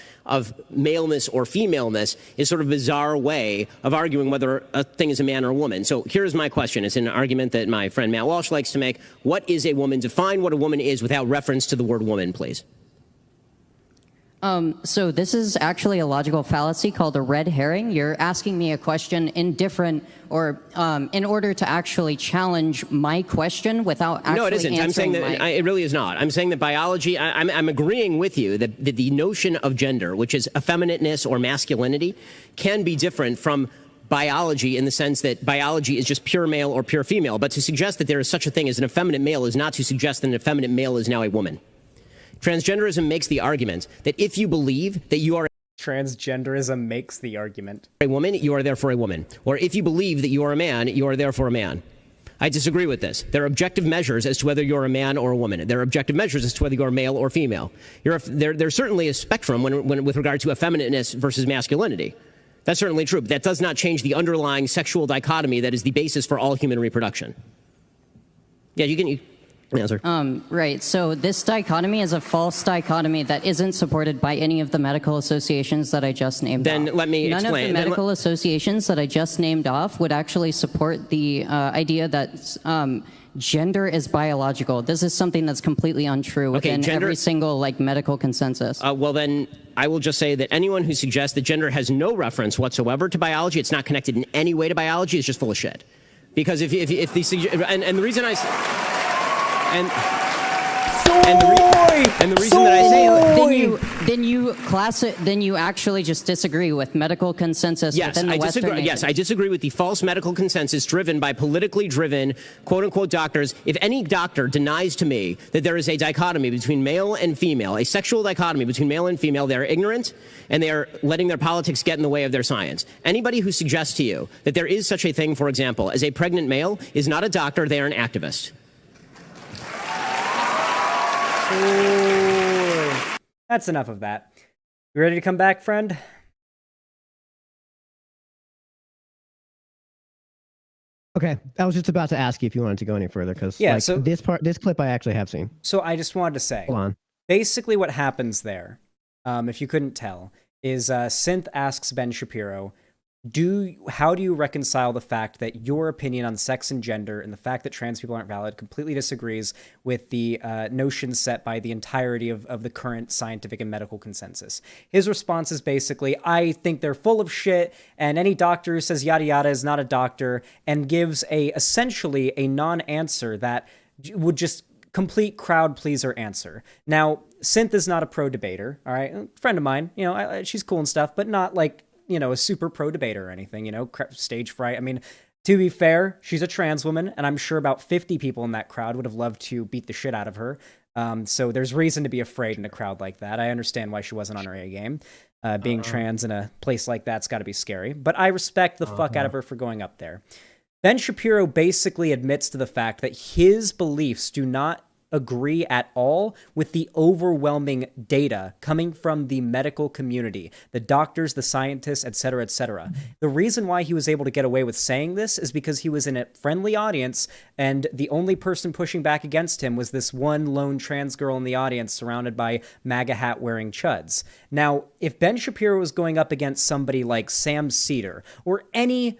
maleness or femaleness is sort of a bizarre way of arguing whether a thing is a man or a woman. So here's my question. It's an argument that my friend Matt Walsh likes to make. What is a woman? Define what a woman is without reference to the word woman, please. So this is actually a logical fallacy called a red herring. You're asking me a question in order to actually challenge my question without actually No, it isn't. I'm saying that it really is not. I'm saying that biology, I'm agreeing with you that the notion of gender, which is effeminateness or masculinity, can be different from biology in the sense that biology is just pure male or pure female. But to suggest that there is such a thing as an effeminate male is not to suggest that an effeminate male is now a woman. Transgenderism makes the argument that if you believe that you are Transgenderism makes the argument. a woman, you are therefore a woman. Or if you believe that you are a man, you are therefore a man. I disagree with this. There are objective measures as to whether you're a man or a woman. There are objective measures as to whether you're male or female. There's certainly a spectrum when with regard to effeminateness versus masculinity. That's certainly true, but that does not change the underlying sexual dichotomy that is the basis for all human reproduction. Yeah, you can answer. Right. So this dichotomy is a false dichotomy that isn't supported by any of the medical associations that I just named off. Then let me explain. None of the medical associations that I just named off would actually support the idea that gender is biological. This is something that's completely untrue within every single medical consensus. Well, then I will just say that anyone who suggests that gender has no reference whatsoever to biology, it's not connected in any way to biology, is just full of shit. Because if the reason I... And the reason that I say then you actually just disagree with medical consensus within the Western nation. Yes, I disagree with the false medical consensus driven by politically driven quote unquote doctors. If any doctor denies to me that there is a dichotomy between male and female, a sexual dichotomy between male and female, they are ignorant and they are letting their politics get in the way of their science. Anybody who suggests to you that there is such a thing, for example, as a pregnant male is not a doctor, they are an activist. Ooh. That's enough of that. You ready to come back, friend? Okay, I was just about to ask you if you wanted to go any further because this clip I actually have seen. So I just wanted to say, hold on. Basically, what happens there, if you couldn't tell, is Synth asks Ben Shapiro, how do you reconcile the fact that your opinion on sex and gender and the fact that trans people aren't valid completely disagrees with the notions set by the entirety of the current scientific and medical consensus? His response is basically, I think they're full of shit, and any doctor who says yada yada is not a doctor, and gives essentially a non-answer that would just complete crowd pleaser answer. Now, Synth is not a pro debater, all right? A friend of mine, she's cool and stuff, but not like, a super pro debater or anything, stage fright. I mean, to be fair, she's a trans woman, and I'm sure about 50 people in that crowd would have loved to beat the shit out of her. So there's reason to be afraid in a crowd like that. I understand why she wasn't on her A game. Being trans in a place like that's got to be scary. But I respect the fuck out of her for going up there. Ben Shapiro basically admits to the fact that his beliefs do not agree at all with the overwhelming data coming from the medical community, the doctors, the scientists, et cetera, et cetera. The reason why he was able to get away with saying this is because he was in a friendly audience, and the only person pushing back against him was this one lone trans girl in the audience surrounded by MAGA hat wearing chuds. Now, if Ben Shapiro was going up against somebody like Sam Cedar or any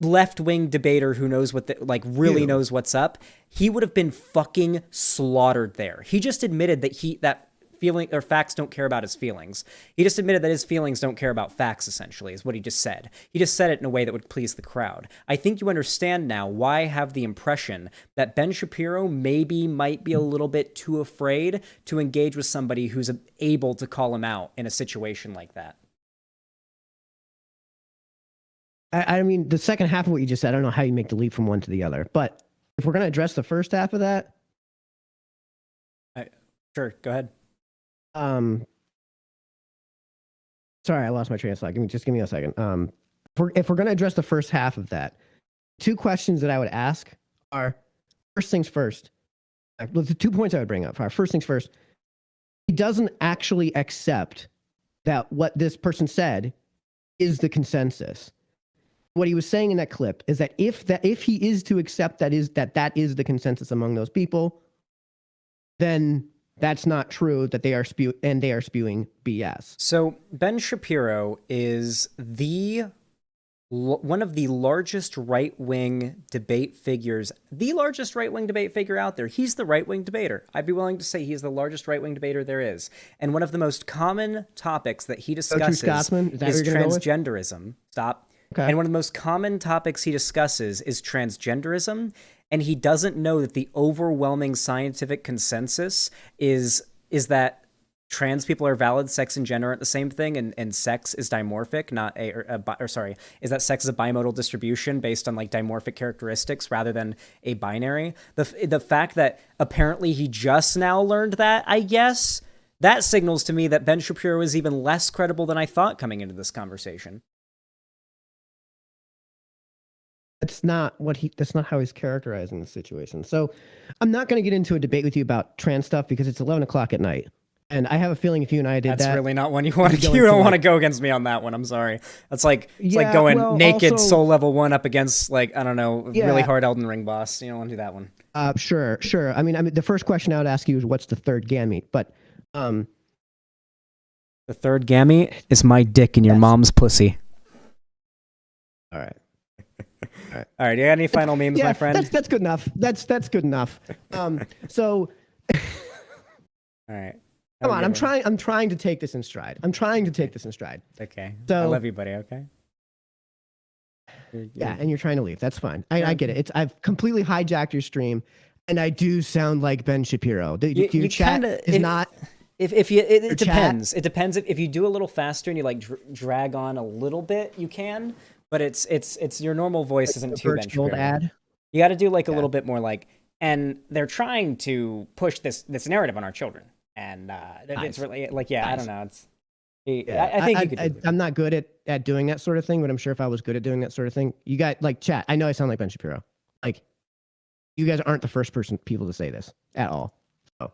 left-wing debater who knows what really knows what's up, he would have been fucking slaughtered there. He just admitted that feeling or facts don't care about his feelings. He just admitted that his feelings don't care about facts, essentially, is what he just said. He just said it in a way that would please the crowd. I think you understand now why I have the impression that Ben Shapiro might be a little bit too afraid to engage with somebody who's able to call him out in a situation like that. I mean, the second half of what you just said, I don't know how you make the leap from one to the other. But if we're going to address the first half of that. Sure, go ahead. Sorry, I lost my train of thought. Give me a second. If we're going to address the first half of that, two questions that I would ask are, first things first. The 2 points I would bring up are, first things first, he doesn't actually accept that what this person said is the consensus. What he was saying in that clip is that if he is to accept that is the consensus among those people, then that's not true, that they are spewing BS. So Ben Shapiro is one of the largest right-wing debate figures, the largest right-wing debate figure out there. He's the right-wing debater. I'd be willing to say he's the largest right-wing debater there is. And one of the most common topics that he discusses is transgenderism. Stop. Okay. And one of the most common topics he discusses is transgenderism, and he doesn't know that the overwhelming scientific consensus is that trans people are valid, sex and gender aren't the same thing, and sex is dimorphic, is that sex is a bimodal distribution based on like dimorphic characteristics rather than a binary. The fact that apparently he just now learned that, I guess, that signals to me that Ben Shapiro is even less credible than I thought coming into this conversation. That's not how he's characterizing the situation. So I'm not going to get into a debate with you about trans stuff because it's 11 o'clock at night. And I have a feeling if you and I did that's really not one you want to. You don't want to go against me on that one. I'm sorry. That's like like going naked also, soul level 1 up against like I don't know really hard Elden Ring boss. You don't want to do that one. Sure. I mean the first question I would ask you is what's the third gamete? But the third gamete is my dick in your mom's pussy. All right. All right. Do you got any final memes, my friend? That's good enough. That's good enough. So. All right. Come on, I'm trying to take this in stride. Okay. So, I love you, buddy. Okay. Yeah, and you're trying to leave. That's fine. I get it. I've completely hijacked your stream, and I do sound like Ben Shapiro. Your chat is not. It depends. It depends if you do a little faster and you like drag on a little bit, you can. But it's your normal voice like isn't too Ben Shapiro. Ad. You got to do like a little bit more like, and they're trying to push this narrative on our children. And it's really like, I don't know. I think you could. I'm not good at doing that sort of thing, but I'm sure if I was good at doing that sort of thing, you got like chat. I know I sound like Ben Shapiro. Like, you guys aren't the first people to say this at all. So,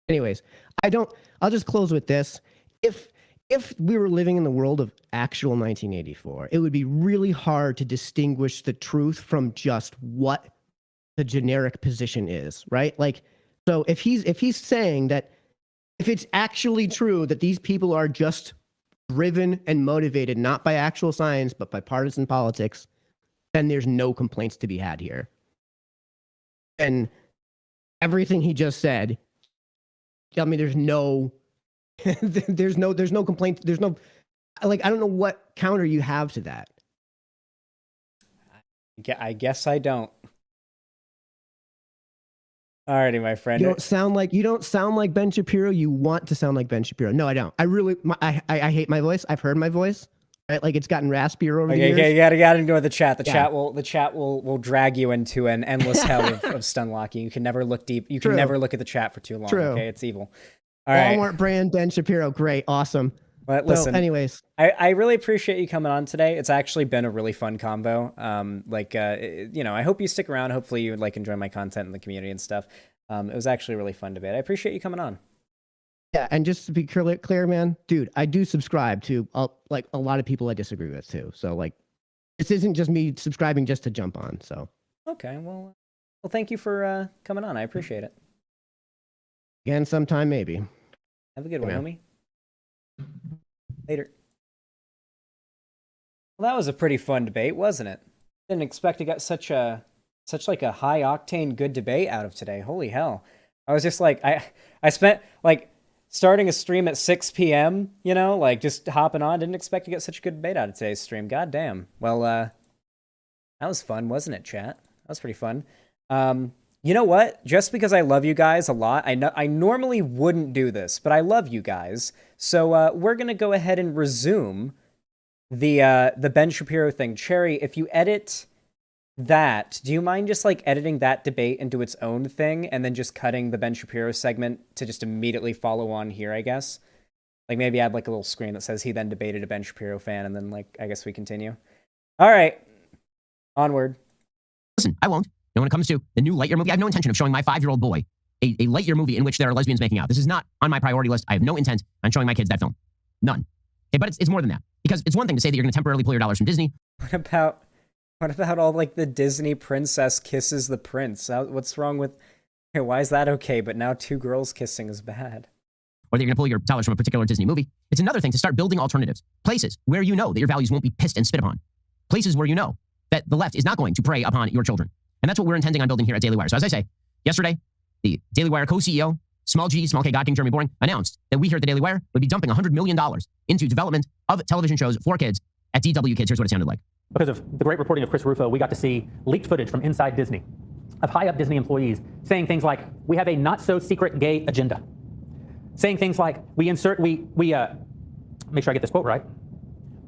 anyways, I'll just close with this. If we were living in the world of actual 1984, it would be really hard to distinguish the truth from just what the generic position is, right? Like, so if he's saying that. If it's actually true that these people are just driven and motivated not by actual science, but by partisan politics, then there's no complaints to be had here. And everything he just said, I mean, there's no complaints. There's no, like, I don't know what counter you have to that. I guess I don't. Alrighty, my friend. You don't sound like Ben Shapiro. You want to sound like Ben Shapiro. No, I don't. I hate my voice. I've heard my voice. Right? Like it's gotten raspier over the years. Okay, you gotta ignore the chat. The chat will drag you into an endless hell of stun locking. You can never look deep. You can never look at the chat for too long. True. Okay, it's evil. All right. Walmart brand Ben Shapiro. Great, awesome. But listen, anyways, I really appreciate you coming on today. It's actually been a really fun convo. I hope you stick around. Hopefully you would enjoy my content in the community and stuff. It was actually a really fun debate. I appreciate you coming on. Yeah, and just to be clear, man, dude, I do subscribe to like a lot of people I disagree with too. So like, this isn't just me subscribing just to jump on. So Okay, well, thank you for coming on. I appreciate it. again, sometime maybe. Have a good one, Yeah. homie. Later. Well, that was a pretty fun debate, wasn't it? Didn't expect to get such like a high octane good debate out of today. Holy hell. I was just like I spent like starting a stream at 6 p.m., you know, like just hopping on. Didn't expect to get such a good debate out of today's stream. God damn. Well, that was fun, wasn't it, chat? That was pretty fun. You know what? Just because I love you guys a lot, I normally wouldn't do this, but I love you guys. So we're gonna go ahead and resume the Ben Shapiro thing. Cherry, if you edit that, do you mind just like editing that debate into its own thing and then just cutting the Ben Shapiro segment to just immediately follow on here, I guess? Like maybe add like a little screen that says he then debated a Ben Shapiro fan and then like I guess we continue. All right. Onward. Listen, I won't. Now, when it comes to the new Lightyear movie, I have no intention of showing my 5-year-old boy a Lightyear movie in which there are lesbians making out. This is not on my priority list. I have no intent on showing my kids that film. None. Okay, but it's more than that. Because it's one thing to say that you're going to temporarily pull your dollars from Disney. What about all like the Disney princess kisses the prince? What's wrong with? Hey, why is that okay? But now 2 girls kissing is bad. Or that you're going to pull your dollars from a particular Disney movie. It's another thing to start building alternatives. Places where you know that your values won't be pissed and spit upon. Places where you know that the left is not going to prey upon your children. And that's what we're intending on building here at Daily Wire. So as I say, yesterday, the Daily Wire co-CEO, Small G, Small K, God King, Jeremy Boring, announced that we here at the Daily Wire would be dumping $100 million into development of television shows for kids at DW Kids. Here's what it sounded like. Because of the great reporting of Chris Rufo, we got to see leaked footage from inside Disney of high-up Disney employees saying things like, we have a not-so-secret gay agenda. Saying things like, make sure I get this quote right,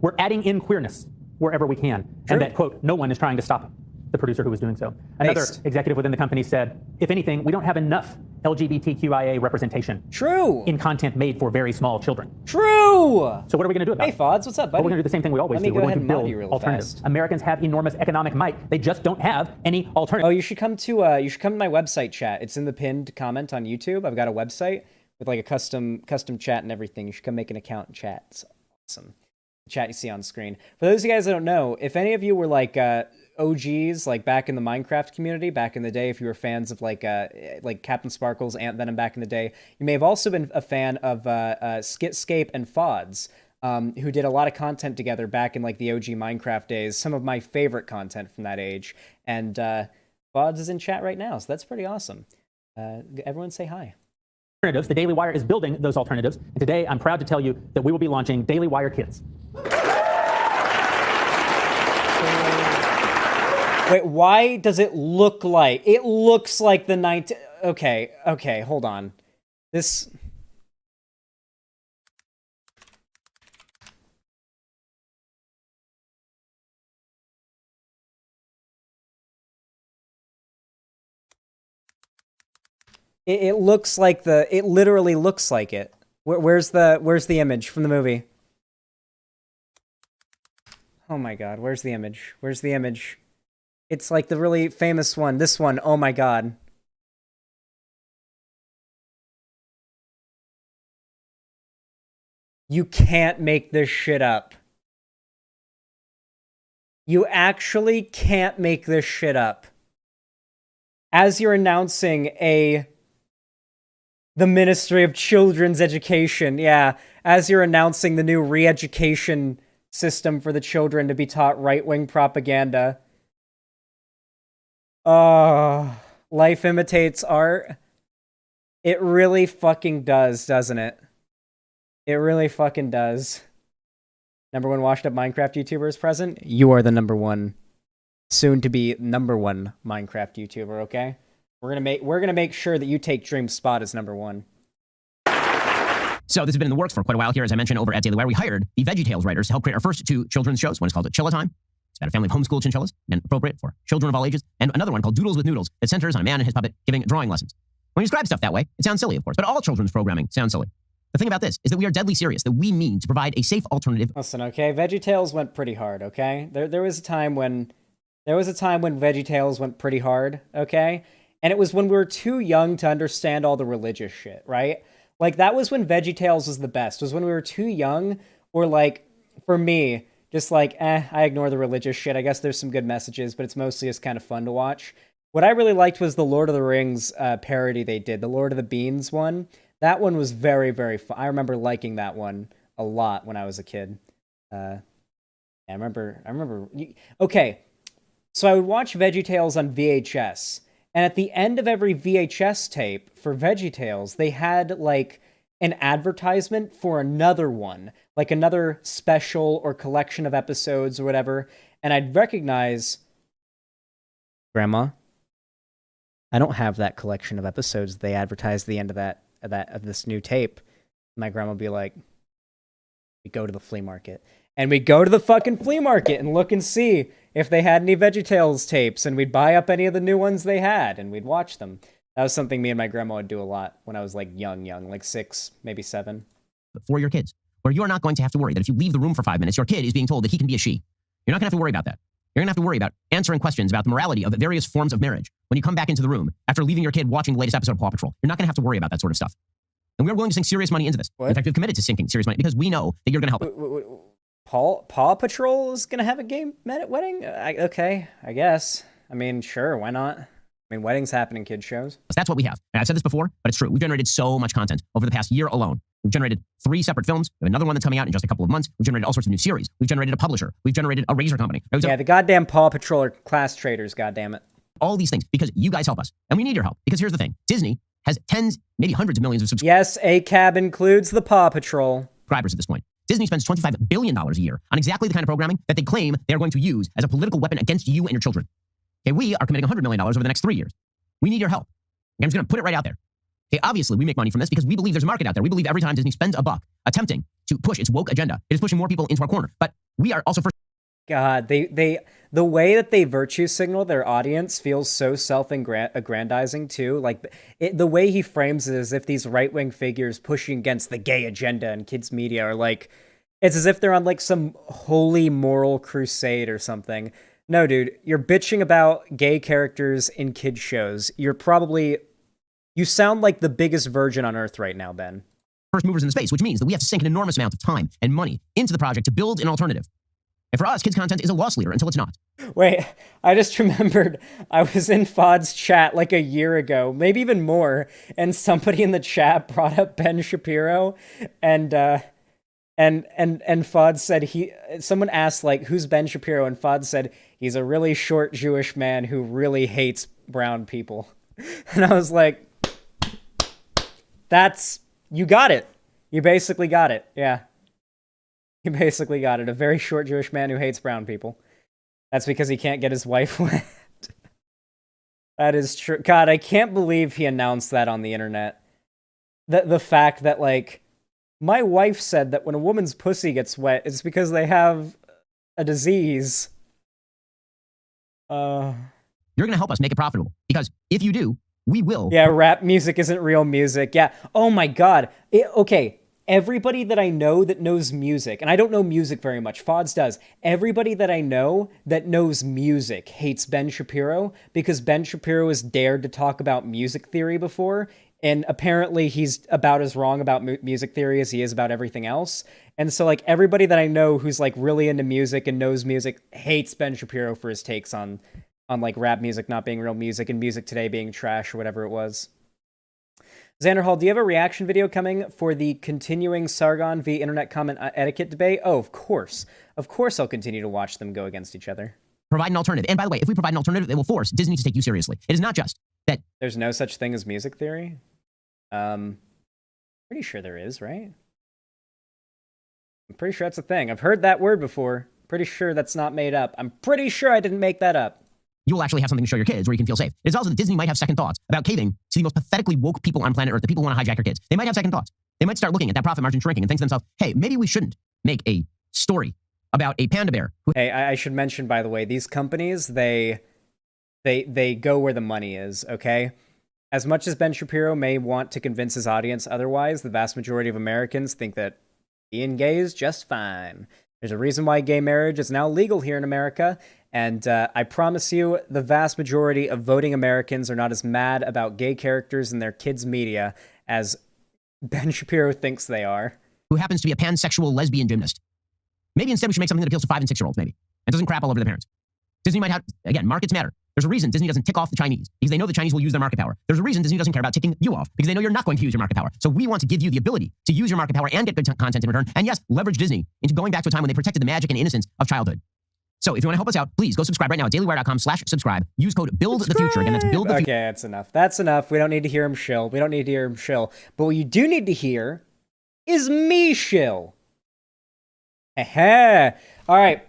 we're adding in queerness wherever we can. True. And that, quote, no one is trying to stop the producer who was doing so. Another executive within the company said, if anything, we don't have enough LGBTQIA representation. True. In content made for very small children. True. So what are we going to do about it? Hey, Fods, what's up, buddy? Well, we're going to do the same thing we always Let me do. go We're ahead going to and mod you build real alternatives. fast. Americans have enormous economic might. They just don't have any alternatives. Oh, you should come to my website, chat. It's in the pinned comment on YouTube. I've got a website with like a custom chat and everything. You should come make an account and chat. It's awesome. The chat you see on screen. For those of you guys that don't know, if any of you were like OGs, like back in the Minecraft community, back in the day, if you were fans of like Captain Sparkles, Ant Venom back in the day, you may have also been a fan of Skitscape and Fods, who did a lot of content together back in like the OG Minecraft days. Some of my favorite content from that age. And Fods is in chat right now, so that's pretty awesome. Everyone say hi. Alternatives. The Daily Wire is building those alternatives. And today, I'm proud to tell you that we will be launching Daily Wire Kids. Wait, why does it look like... It looks like the 19... Okay, hold on. This... It looks like the... It literally looks like it. Where's the image from the movie? Oh my god, where's the image? Where's the image? It's like the really famous one. This one. Oh my god. You can't make this shit up. You actually can't make this shit up. As you're announcing the Ministry of Children's Education, yeah, as you're announcing the new re-education system for the children to be taught right-wing propaganda. Life imitates art. It really fucking does, doesn't it? It really fucking does. Number one washed up Minecraft YouTuber is present. You are the number one, soon to be number one Minecraft YouTuber, okay? We're gonna make sure that you take Dream's spot as number one. So this has been in the works for quite a while here. As I mentioned over at Daily Wire, we hired the VeggieTales writers to help create our first 2 children's shows. One is called Chilla Time. It's about a family of homeschool chinchillas and appropriate for children of all ages. And another one called Doodles with Noodles that centers on a man and his puppet giving drawing lessons. When you describe stuff that way, it sounds silly, of course, but all children's programming sounds silly. The thing about this is that we are deadly serious, that we mean to provide a safe alternative. Listen, okay, VeggieTales went pretty hard, okay? There was a time when VeggieTales went pretty hard, okay? And it was when we were too young to understand all the religious shit, right? Like, that was when VeggieTales was the best, was when we were too young, or like, for me, just like, I ignore the religious shit. I guess there's some good messages, but it's mostly just kind of fun to watch. What I really liked was the Lord of the Rings parody they did, the Lord of the Beans one. That one was very, very fun. I remember liking that one a lot when I was a kid. I remember. Okay, so I would watch VeggieTales on VHS, and at the end of every VHS tape for VeggieTales, they had like an advertisement for another one, like another special or collection of episodes or whatever, and I'd recognize, Grandma, I don't have that collection of episodes they advertised at the end of this new tape. My grandma would be like, we go to the flea market. And we'd go to the fucking flea market and look and see if they had any VeggieTales tapes, and we'd buy up any of the new ones they had, and we'd watch them. That was something me and my grandma would do a lot when I was like young, like 6, maybe 7. For your kids, where you're not going to have to worry that if you leave the room for 5 minutes, your kid is being told that he can be a she. You're not going to have to worry about that. You're going to have to worry about answering questions about the morality of the various forms of marriage when you come back into the room after leaving your kid watching the latest episode of Paw Patrol. You're not going to have to worry about that sort of stuff. And we're willing to sink serious money into this. What? In fact, we've committed to sinking serious money because we know that you're going to help it. Paw Patrol is going to have a gay wedding? Okay, I guess. I mean, sure, why not? I mean, weddings happen in kids' shows. That's what we have. And I've said this before, but it's true. We've generated so much content over the past year alone. We've generated 3 separate films. We have another one that's coming out in just a couple of months. We've generated all sorts of new series. We've generated a publisher. We've generated a razor company. Yeah, the goddamn Paw Patrol are class traders, goddammit. All these things because you guys help us. And we need your help. Because here's the thing. Disney has tens, maybe hundreds of millions of Yes, ACAB includes the Paw Patrol subscribers at this point. Disney spends $25 billion a year on exactly the kind of programming that they claim they are going to use as a political weapon against you and your children. Okay, we are committing $100 million over the next 3 years. We need your help. Okay, I'm just going to put it right out there. Okay, obviously, we make money from this because we believe there's a market out there. We believe every time Disney spends a buck attempting to push its woke agenda, it is pushing more people into our corner. But we are also first. God, the way that they virtue signal their audience feels so self-aggrandizing too. Like the way he frames it as if these right-wing figures pushing against the gay agenda in kids' media are like, it's as if they're on like some holy moral crusade or something. No, dude, you're bitching about gay characters in kids' shows. You sound like the biggest virgin on earth right now, Ben. First movers in the space, which means that we have to sink an enormous amount of time and money into the project to build an alternative. And for us, kids' content is a loss leader until it's not. Wait, I just remembered I was in FOD's chat like a year ago, maybe even more, and somebody in the chat brought up Ben Shapiro, and FOD said someone asked like, who's Ben Shapiro? And FOD said, he's a really short Jewish man who really hates brown people. And I was like, you got it. You basically got it. Yeah. You basically got it. A very short Jewish man who hates brown people. That's because he can't get his wife wet. That is true. God, I can't believe he announced that on the internet. The fact that, like, my wife said that when a woman's pussy gets wet, it's because they have a disease. You're going to help us make it profitable. Because if you do, we will. Yeah, rap music isn't real music. Yeah. Oh my God. Okay. Everybody that I know that knows music, and I don't know music very much, FODS does, everybody that I know that knows music hates Ben Shapiro because Ben Shapiro has dared to talk about music theory before, and apparently he's about as wrong about music theory as he is about everything else. And so, like, everybody that I know who's, like, really into music and knows music hates Ben Shapiro for his takes on like, rap music not being real music and music today being trash or whatever it was. Xanderhal, do you have a reaction video coming for the continuing Sargon v. Internet comment etiquette debate? Oh, of course. Of course I'll continue to watch them go against each other. Provide an alternative. And by the way, if we provide an alternative, it will force Disney to take you seriously. It is not just that... There's no such thing as music theory? Pretty sure there is, right? I'm pretty sure that's a thing. I've heard that word before. Pretty sure that's not made up. I'm pretty sure I didn't make that up. You will actually have something to show your kids where you can feel safe. It is also that Disney might have second thoughts about caving to the most pathetically woke people on planet Earth, the people who want to hijack your kids. They might have second thoughts. They might start looking at that profit margin shrinking and think to themselves, hey, maybe we shouldn't make a story about a panda bear. Hey, I should mention, by the way, these companies, they go where the money is, okay? As much as Ben Shapiro may want to convince his audience otherwise, the vast majority of Americans think that being gay is just fine. There's a reason why gay marriage is now legal here in America, And I promise you, the vast majority of voting Americans are not as mad about gay characters in their kids' media as Ben Shapiro thinks they are. Who happens to be a pansexual lesbian gymnast. Maybe instead we should make something that appeals to 5 and 6-year-olds, maybe, and doesn't crap all over the parents. Disney might have, again, markets matter. There's a reason Disney doesn't tick off the Chinese, because they know the Chinese will use their market power. There's a reason Disney doesn't care about ticking you off, because they know you're not going to use your market power. So we want to give you the ability to use your market power and get good content in return, and yes, leverage Disney into going back to a time when they protected the magic and innocence of childhood. So if you want to help us out, please go subscribe right now at dailywire.com/subscribe. Use code BUILDTHEFUTURE. Again, that's BUILD the future. Okay, that's enough. That's enough. We don't need to hear him shill. We don't need to hear him shill. But what you do need to hear is me shill. Heh. All right.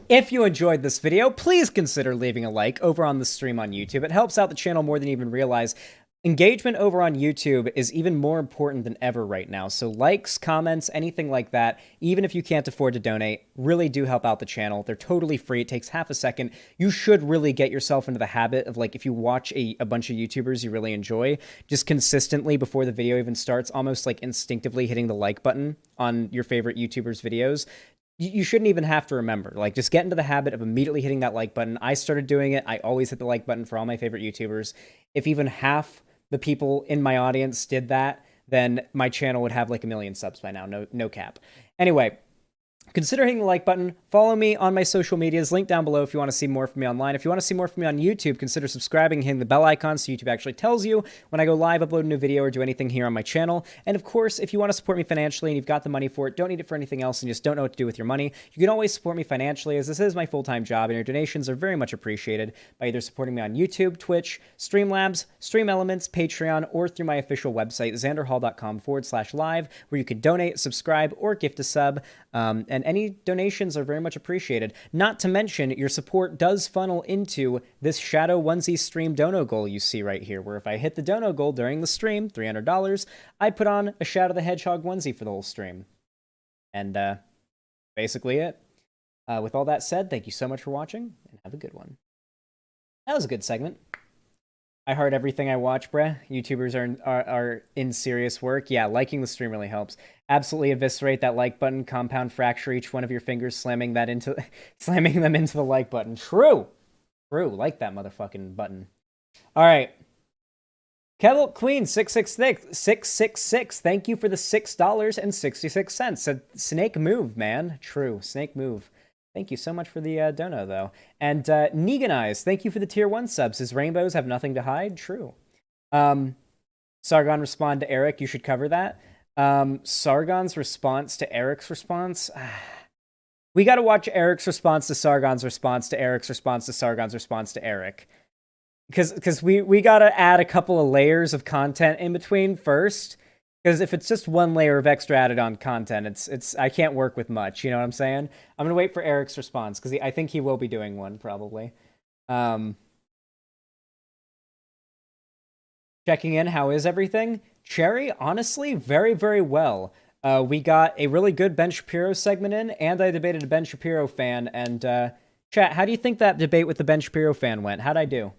If you enjoyed this video, please consider leaving a like over on the stream on YouTube. It helps out the channel more than you even realize. Engagement over on YouTube is even more important than ever right now. So likes, comments, anything like that, even if you can't afford to donate, really do help out the channel. They're totally free. It takes half a second. You should really get yourself into the habit of, like, if you watch a bunch of YouTubers you really enjoy, just consistently before the video even starts, almost like instinctively hitting the like button on your favorite YouTubers' videos. You shouldn't even have to remember. Like, just get into the habit of immediately hitting that like button. I started doing it. I always hit the like button for all my favorite YouTubers. If even half the people in my audience did that, then my channel would have like 1 million subs by now. No cap. Anyway, consider hitting the like button. Follow me on my social medias. Link down below if you want to see more from me online. If you want to see more from me on YouTube, consider subscribing, hitting the bell icon so YouTube actually tells you when I go live, upload a new video, or do anything here on my channel. And of course, if you want to support me financially and you've got the money for it, don't need it for anything else, and just don't know what to do with your money, you can always support me financially, as this is my full-time job, and your donations are very much appreciated by either supporting me on YouTube, Twitch, Streamlabs, Stream Elements, Patreon, or through my official website, xanderhal.com/live, where you could donate, subscribe, or gift a sub. And any donations are very much appreciated. Not to mention, your support does funnel into this Shadow Onesie stream dono goal you see right here, where if I hit the dono goal during the stream, $300, I put on a Shadow the Hedgehog onesie for the whole stream. And basically it. With all that said, thank you so much for watching, and have a good one. That was a good segment. I heart everything I watch, bruh. YouTubers are in serious work. Yeah, liking the stream really helps. Absolutely eviscerate that like button. Compound fracture each one of your fingers, slamming them into the like button. True. Like that motherfucking button. All right. Kettle Queen 666. Thank you for the $6.66. Said snake move, man. True, snake move. Thank you so much for the dono, though. And Negan Eyes, thank you for the tier 1 subs. His rainbows have nothing to hide. True. Sargon respond to Eric. You should cover that. Sargon's response to Eric's response. We got to watch Eric's response to Sargon's response to Eric's response to Sargon's response to Eric. Because we got to add a couple of layers of content in between first. Because if it's just one layer of extra added on content, it's I can't work with much. You know what I'm saying? I'm gonna wait for Eric's response because I think he will be doing one probably. Checking in, how is everything? Cherry, honestly, very, very well. We got a really good Ben Shapiro segment in, and I debated a Ben Shapiro fan. And chat, how do you think that debate with the Ben Shapiro fan went? How'd I do?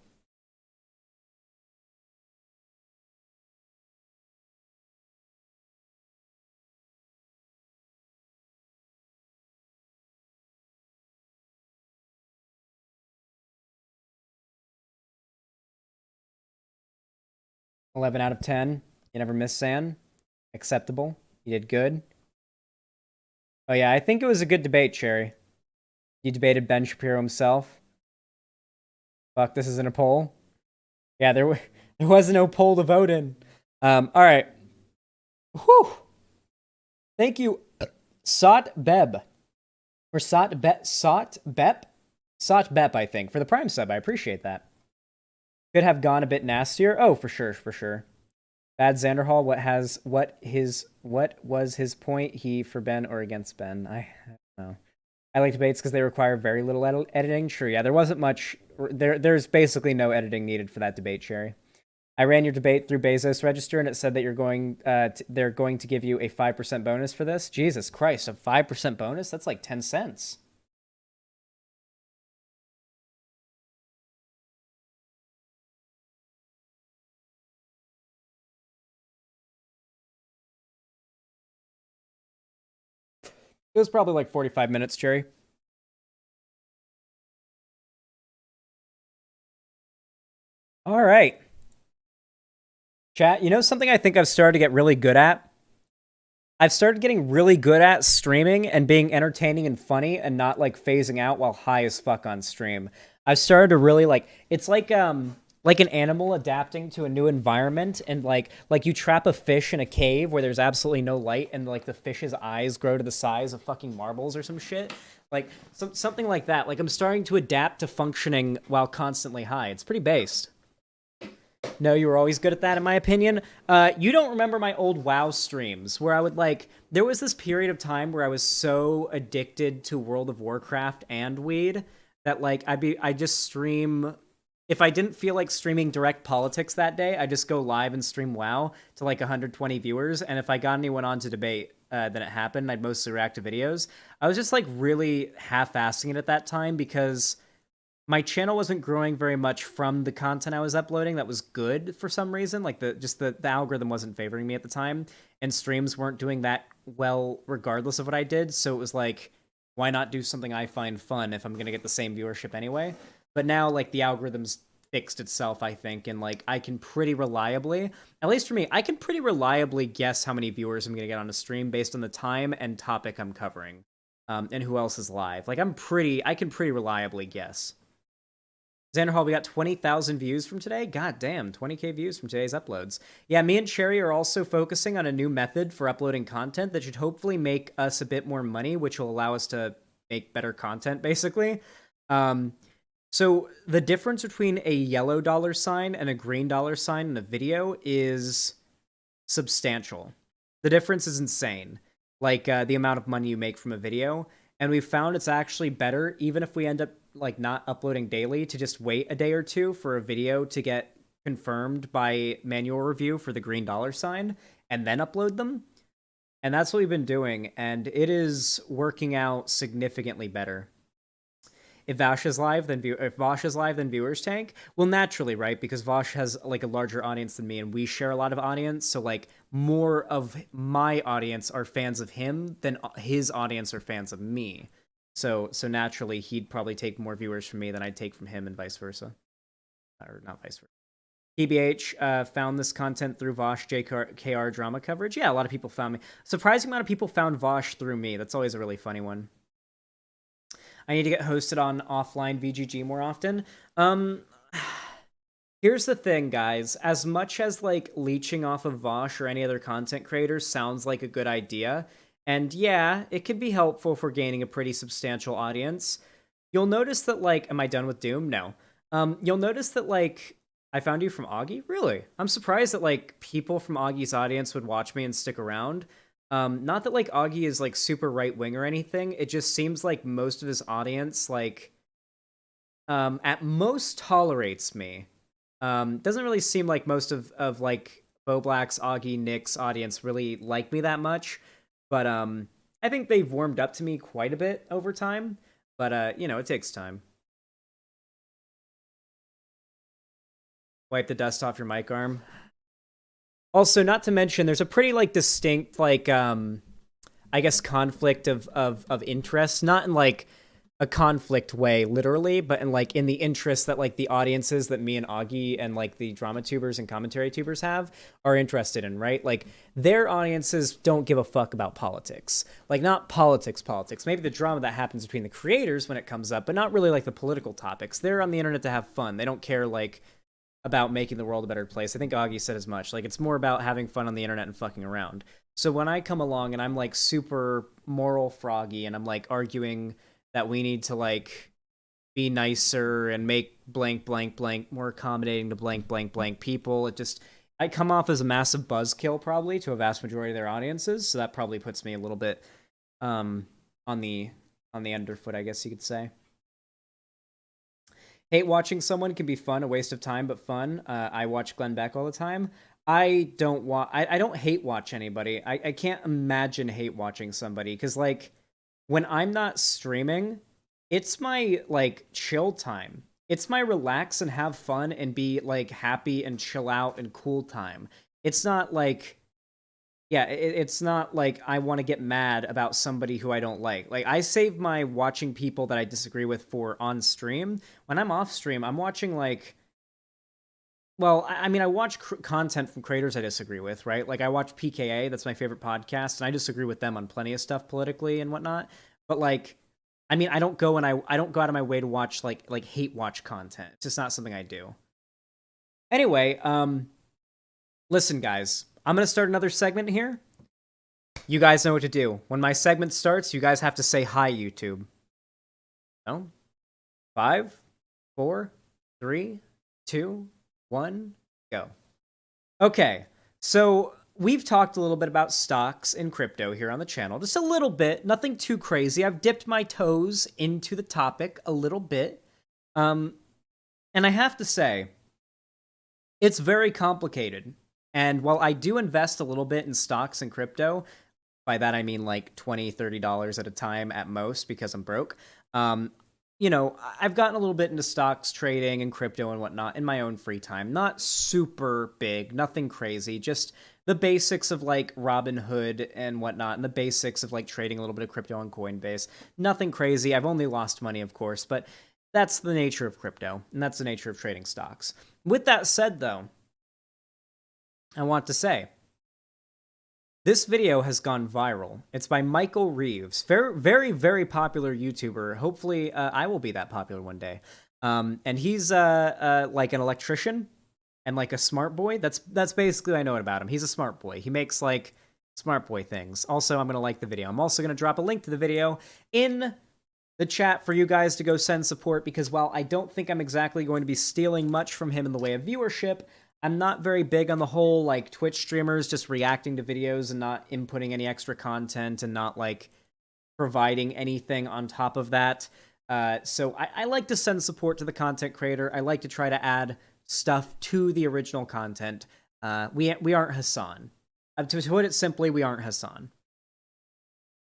$11 out of 10. You never miss, San. Acceptable. You did good. Oh yeah, I think it was a good debate, Cherry. You debated Ben Shapiro himself. Fuck, this isn't a poll. Yeah, there was no poll to vote in. All right. Whew. Thank you, Sot Beb. Or Sot Bep, I think, for the Prime sub. I appreciate that. Could have gone a bit nastier. Oh, for sure. Bad Xanderhal, what was his point? He for Ben or against Ben? I don't know. I like debates because they require very little editing. True, yeah, there wasn't much. There's basically no editing needed for that debate, Cherry. I ran your debate through Bezos Register, and it said that they're going to give you a 5% bonus for this. Jesus Christ, a 5% bonus? That's like 10 cents. It was probably like 45 minutes, Cherry. All right. Chat, you know something I think I've started to get really good at? I've started getting really good at streaming and being entertaining and funny and not like phasing out while high as fuck on stream. I've started to really it's like an animal adapting to a new environment, and like you trap a fish in a cave where there's absolutely no light, and like the fish's eyes grow to the size of fucking marbles or some shit. Like something like that. Like I'm starting to adapt to functioning while constantly high. It's pretty based. No, you were always good at that, in my opinion. You don't remember my old WoW streams where I would there was this period of time where I was so addicted to World of Warcraft and weed that I'd just stream. If I didn't feel like streaming direct politics that day, I'd just go live and stream WoW to 120 viewers. And if I got anyone on to debate, then it happened. I'd mostly react to videos. I was just really half-assing it at that time because my channel wasn't growing very much from the content I was uploading that was good for some reason. The algorithm wasn't favoring me at the time, and streams weren't doing that well regardless of what I did. So it was why not do something I find fun if I'm going to get the same viewership anyway? But now, the algorithm's fixed itself, I think, and, I can pretty reliably, at least for me, I can pretty reliably guess how many viewers I'm going to get on a stream based on the time and topic I'm covering, and who else is live. I can pretty reliably guess. Xanderhal, we got 20,000 views from today? God damn, 20k views from today's uploads. Yeah, me and Cherry are also focusing on a new method for uploading content that should hopefully make us a bit more money, which will allow us to make better content, basically. So the difference between a yellow dollar sign and a green dollar sign in a video is substantial. The difference is insane. The amount of money you make from a video. And we've found it's actually better, even if we end up not uploading daily, to just wait a day or two for a video to get confirmed by manual review for the green dollar sign and then upload them. And that's what we've been doing, and it is working out significantly better. If Vosh is live, then viewers tank. Well, naturally, right? Because Vosh has a larger audience than me, and we share a lot of audience. So more of my audience are fans of him than his audience are fans of me. So naturally, he'd probably take more viewers from me than I'd take from him, and vice versa, or not vice versa. TBH found this content through Vosh JKR drama coverage. Yeah, a lot of people found me. Surprising amount of people found Vosh through me. That's always a really funny one. I need to get hosted on offline VGG more often. Here's the thing, guys. As much as leeching off of Vosh or any other content creator sounds like a good idea, and yeah, it can be helpful for gaining a pretty substantial audience, you'll notice that am I done with Doom? No. You'll notice that I found you from Augie? Really? I'm surprised that people from Augie's audience would watch me and stick around. Not that Augie is super right wing or anything. It just seems like most of his audience at most tolerates me. Doesn't really seem like most of Bo Black's, Augie, Nick's audience really like me that much. But I think they've warmed up to me quite a bit over time. But it takes time. Wipe the dust off your mic arm. Also, not to mention, there's a pretty distinct I guess conflict of interest, not in a conflict way literally, but in the interest that the audiences that me and Augie and the drama tubers and commentary tubers have are interested in, right? Their audiences don't give a fuck about politics. Not politics. Maybe the drama that happens between the creators when it comes up, but not really the political topics. They're on the internet to have fun. They don't care about making the world a better place. I think Augie said as much. It's more about having fun on the internet and fucking around. So when I come along and I'm super moral froggy and I'm arguing that we need to be nicer and make blank blank blank more accommodating to blank blank blank people, I come off as a massive buzzkill probably to a vast majority of their audiences. So that probably puts me a little bit on the underfoot, I guess you could say. Hate watching someone can be fun, a waste of time, but fun. I watch Glenn Beck all the time. I don't hate watch anybody. I can't imagine hate watching somebody because when I'm not streaming, it's my chill time. It's my relax and have fun and be happy and chill out and cool time. It's not it's not I want to get mad about somebody who I don't like. I save my watching people that I disagree with for on stream. When I'm off stream, I'm watching well, I mean, I watch content from creators I disagree with, right? Like I watch PKA, that's my favorite podcast, and I disagree with them on plenty of stuff politically and whatnot. But like, I mean, I don't go out of my way to watch like hate watch content. It's just not something I do. Anyway, listen, guys, I'm gonna start another segment here. You guys know what to do. When my segment starts, you guys have to say hi, YouTube. No? 5, 4, 3, 2, 1, go. Okay, so we've talked a little bit about stocks and crypto here on the channel. Just a little bit, nothing too crazy. I've dipped my toes into the topic a little bit. And I have to say, it's very complicated. And while I do invest a little bit in stocks and crypto, by that I mean like $20, $30 at a time at most because I'm broke, you know, I've gotten a little bit into stocks trading and crypto and whatnot in my own free time. Not super big, nothing crazy, just the basics of like Robinhood and whatnot, and the basics of like trading a little bit of crypto on Coinbase. Nothing crazy. I've only lost money, of course, but that's the nature of crypto, and that's the nature of trading stocks. With that said, though, I want to say, this video has gone viral. It's by Michael Reeves, very, very, very popular YouTuber. Hopefully, I will be that popular one day. And he's like an electrician and like a smart boy. That's basically what I know about him. He's a smart boy. He makes like smart boy things. Also, I'm gonna like the video. I'm also gonna drop a link to the video in the chat for you guys to go send support, because while I don't think I'm exactly going to be stealing much from him in the way of viewership, I'm not very big on the whole, like, Twitch streamers just reacting to videos and not inputting any extra content and not, like, providing anything on top of that. So I like to send support to the content creator. I like to try to add stuff to the original content. We aren't Hassan. To put it simply, we aren't Hassan.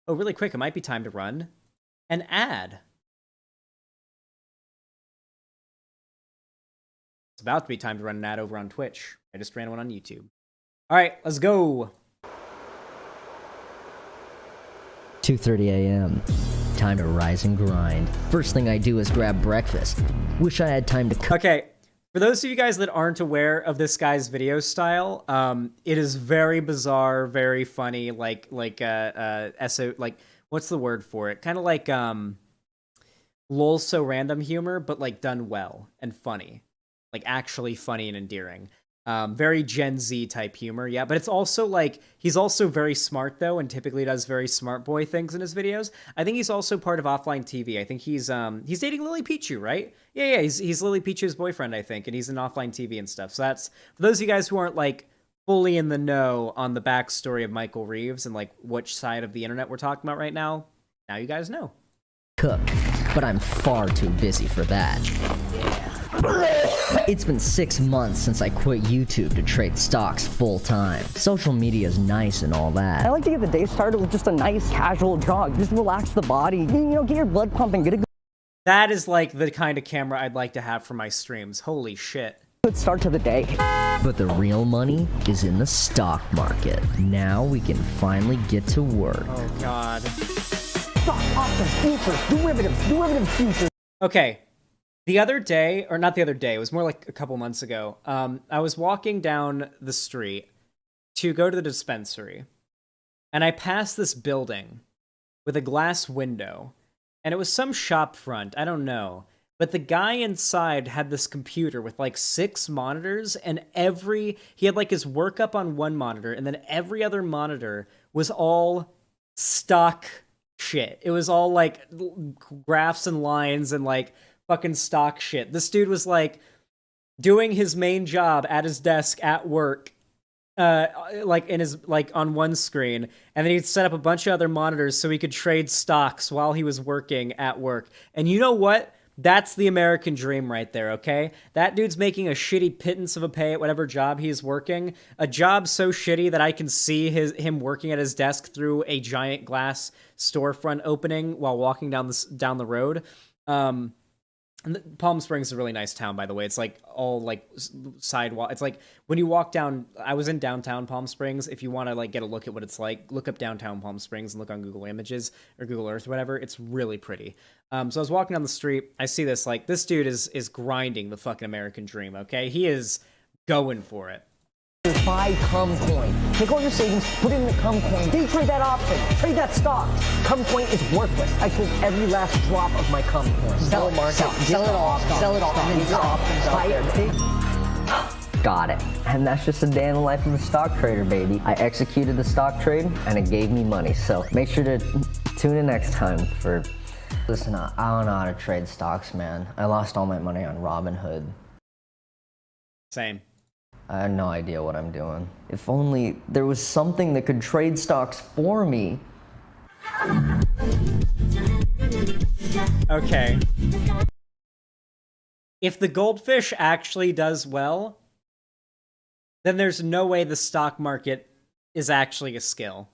Oh, really quick, it might be time to run an ad. It's about to be time to run an ad over on Twitch. I just ran one on YouTube. All right, let's go. 2:30 a.m. Time to rise and grind. First thing I do is grab breakfast. Wish I had time to cook. Okay, for those of you guys that aren't aware of this guy's video style, it is very bizarre, very funny, like what's the word for it? Kind of like lol so random humor, but like done well and funny. Like actually funny and endearing. Very Gen Z type humor, yeah. But it's also like, he's also very smart though, and typically does very smart boy things in his videos. I think he's also part of Offline TV. I think he's dating Lily Pichu, right? Yeah, he's Lily Pichu's boyfriend, I think, and he's in Offline TV and stuff. So that's, for those of you guys who aren't like fully in the know on the backstory of Michael Reeves and like which side of the internet we're talking about right now you guys know. Cook, but I'm far too busy for that. It's been 6 months since I quit YouTube to trade stocks full time. Social media is nice and all that. I like to get the day started with just a nice casual jog. Just relax the body, you know, get your blood pumping, get a That is like the kind of camera I'd like to have for my streams. Holy shit. good start to the day. But the real money is in the stock market. Now we can finally get to work. Oh god. Stock options, futures, derivative futures. Okay. The other day, or not the other day, it was more like a couple months ago, I was walking down the street to go to the dispensary, and I passed this building with a glass window, and it was some shop front, I don't know, but the guy inside had this computer with like 6 monitors, and he had like his work up on one monitor, and then every other monitor was all stock shit. It was all like graphs and lines and like fucking stock shit. This dude was like doing his main job at his desk at work, like in his like on one screen, and then he'd set up a bunch of other monitors so he could trade stocks while he was working at work. And you know what? That's the American dream right there, okay? That dude's making a shitty pittance of a pay at whatever job he's working. A job so shitty that I can see him working at his desk through a giant glass storefront opening while walking down the road. Palm Springs is a really nice town, by the way. It's like all like sidewalk. It's like when you walk down. I was in downtown Palm Springs. If you want to like get a look at what it's like, look up downtown Palm Springs and look on Google Images or Google Earth or whatever. It's really pretty. So I was walking down the street. I see this dude is grinding the fucking American dream. Okay, he is going for it. Buy cum coin. Take all your savings, put it in the cum coin. Day trade that option. Trade that stock. Cum coin is worthless. I sold every last drop of my cum coin. Sell it all. Sell it all. And then your options buy it. Got it. And that's just a day in the life of a stock trader, baby. I executed the stock trade and it gave me money. So make sure to tune in next time for... Listen, I don't know how to trade stocks, man. I lost all my money on Robinhood. Same. I had no idea what I'm doing. If only there was something that could trade stocks for me. Okay. If the Goldfish actually does well, then there's no way the stock market is actually a skill.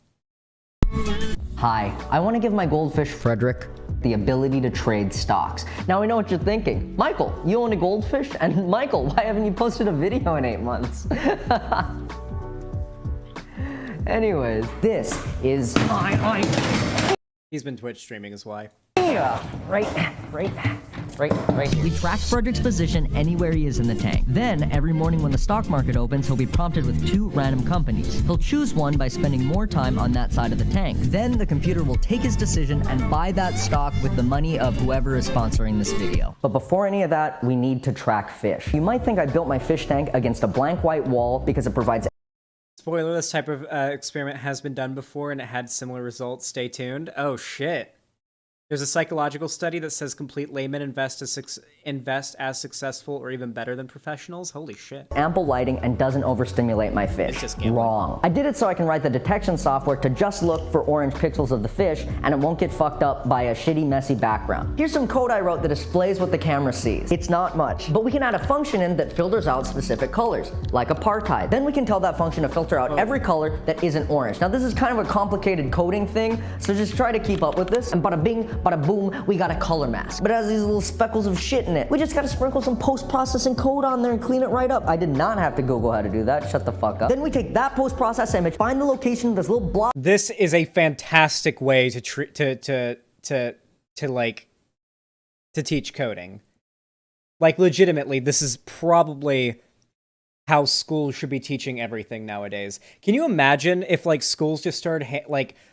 Hi, I want to give my Goldfish Frederick the ability to trade stocks. Now I know what you're thinking. Michael, you own a Goldfish? And Michael, why haven't you posted a video in 8 months? Anyways, this is He's been Twitch streaming is why. Right here. We track Frederick's position anywhere he is in the tank. Then, every morning when the stock market opens, he'll be prompted with 2 random companies. He'll choose one by spending more time on that side of the tank. Then, the computer will take his decision and buy that stock with the money of whoever is sponsoring this video. But before any of that, we need to track fish. You might think I built my fish tank against a blank white wall because it provides... Spoiler, this type of experiment has been done before and it had similar results. Stay tuned. Oh, shit. There's a psychological study that says complete laymen invest as successful or even better than professionals. Holy shit. Ample lighting and doesn't overstimulate my fish. It's just gambling. Wrong. I did it so I can write the detection software to just look for orange pixels of the fish and it won't get fucked up by a shitty, messy background. Here's some code I wrote that displays what the camera sees. It's not much, but we can add a function in that filters out specific colors, like apartheid. Then we can tell that function to filter out every color that isn't orange. Now this is kind of a complicated coding thing, so just try to keep up with this, and bada bing, bada boom, we got a color mask. But it has these little speckles of shit in it. We just gotta sprinkle some post-processing code on there and clean it right up. I did not have to Google how to do that. Shut the fuck up. Then we take that post-processed image, find the location of this little blob. This is a fantastic way to teach coding. Like, legitimately, this is probably how schools should be teaching everything nowadays. Can you imagine if, like, schools just started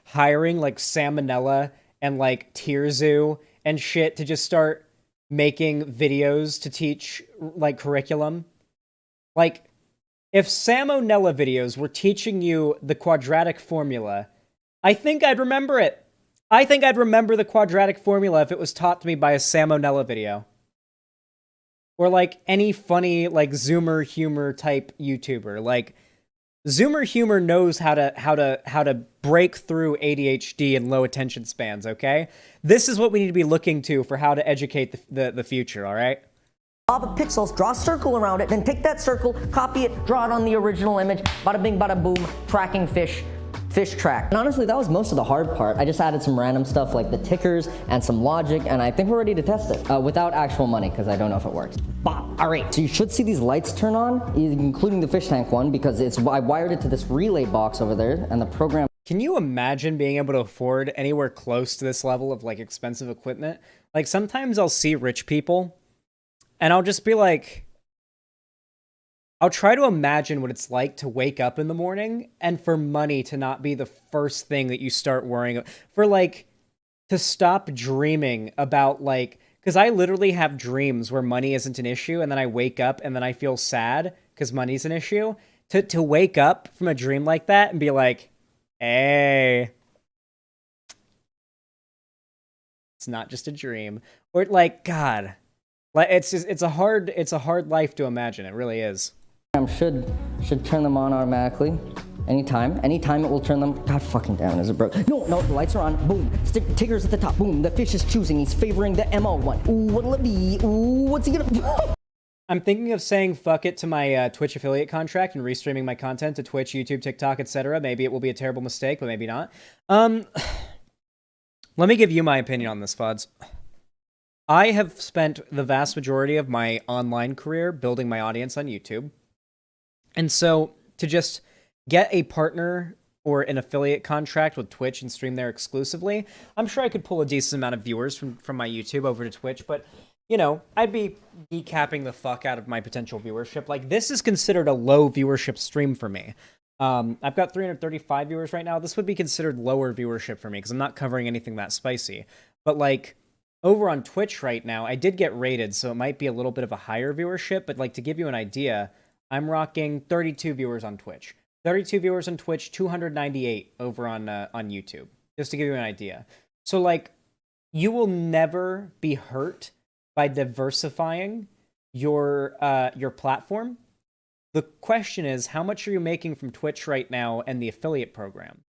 hiring, like, Salmonella and, like, Tierzu and shit to just start making videos to teach, like, curriculum? Like, if Salmonella videos were teaching you the quadratic formula, I think I'd remember it. I think I'd remember the quadratic formula if it was taught to me by a Salmonella video. Or, like, any funny, like, Zoomer humor type YouTuber. Like, Zoomer humor knows how to break through ADHD and low attention spans, okay? This is what we need to be looking to for how to educate the future, all right? Blob of pixels, draw a circle around it, then take that circle, copy it, draw it on the original image, bada bing, bada boom, tracking fish track. And honestly, that was most of the hard part. I just added some random stuff like the tickers and some logic, and I think we're ready to test it without actual money, because I don't know if it works. Bop. All right, so you should see these lights turn on, including the fish tank one, because I wired it to this relay box over there, and the program... Can you imagine being able to afford anywhere close to this level of, like, expensive equipment? Like, sometimes I'll see rich people, and I'll just be like... I'll try to imagine what it's like to wake up in the morning and for money to not be the first thing that you start worrying about. For, like, to stop dreaming about, like... Because I literally have dreams where money isn't an issue, and then I wake up and then I feel sad because money's an issue. To wake up from a dream like that and be like, hey, it's not just a dream. Or, like, God, like, it's a hard life to imagine. It really is. Should turn them on automatically. Anytime it will turn them. God fucking damn, is it broke? No, the lights are on. Boom. Tigger's at the top. Boom. The fish is choosing. He's favoring the MO one. Ooh, what'll it be? Ooh, what's he gonna... I'm thinking of saying fuck it to my Twitch affiliate contract and restreaming my content to Twitch, YouTube, TikTok, etc. Maybe it will be a terrible mistake, but maybe not. Let me give you my opinion on this, Fods. I have spent the vast majority of my online career building my audience on YouTube. And so, to just get a partner or an affiliate contract with Twitch and stream there exclusively, I'm sure I could pull a decent amount of viewers from my YouTube over to Twitch, but you know, I'd be decapping the fuck out of my potential viewership. Like, this is considered a low viewership stream for me. I've got 335 viewers right now. This would be considered lower viewership for me because I'm not covering anything that spicy. But, like, over on Twitch right now, I did get rated, so it might be a little bit of a higher viewership. But, like, to give you an idea, I'm rocking 32 viewers on Twitch. 32 viewers on Twitch, 298 over on YouTube. Just to give you an idea. So, like, you will never be hurt by diversifying your platform. The question is, how much are you making from Twitch right now and the affiliate program?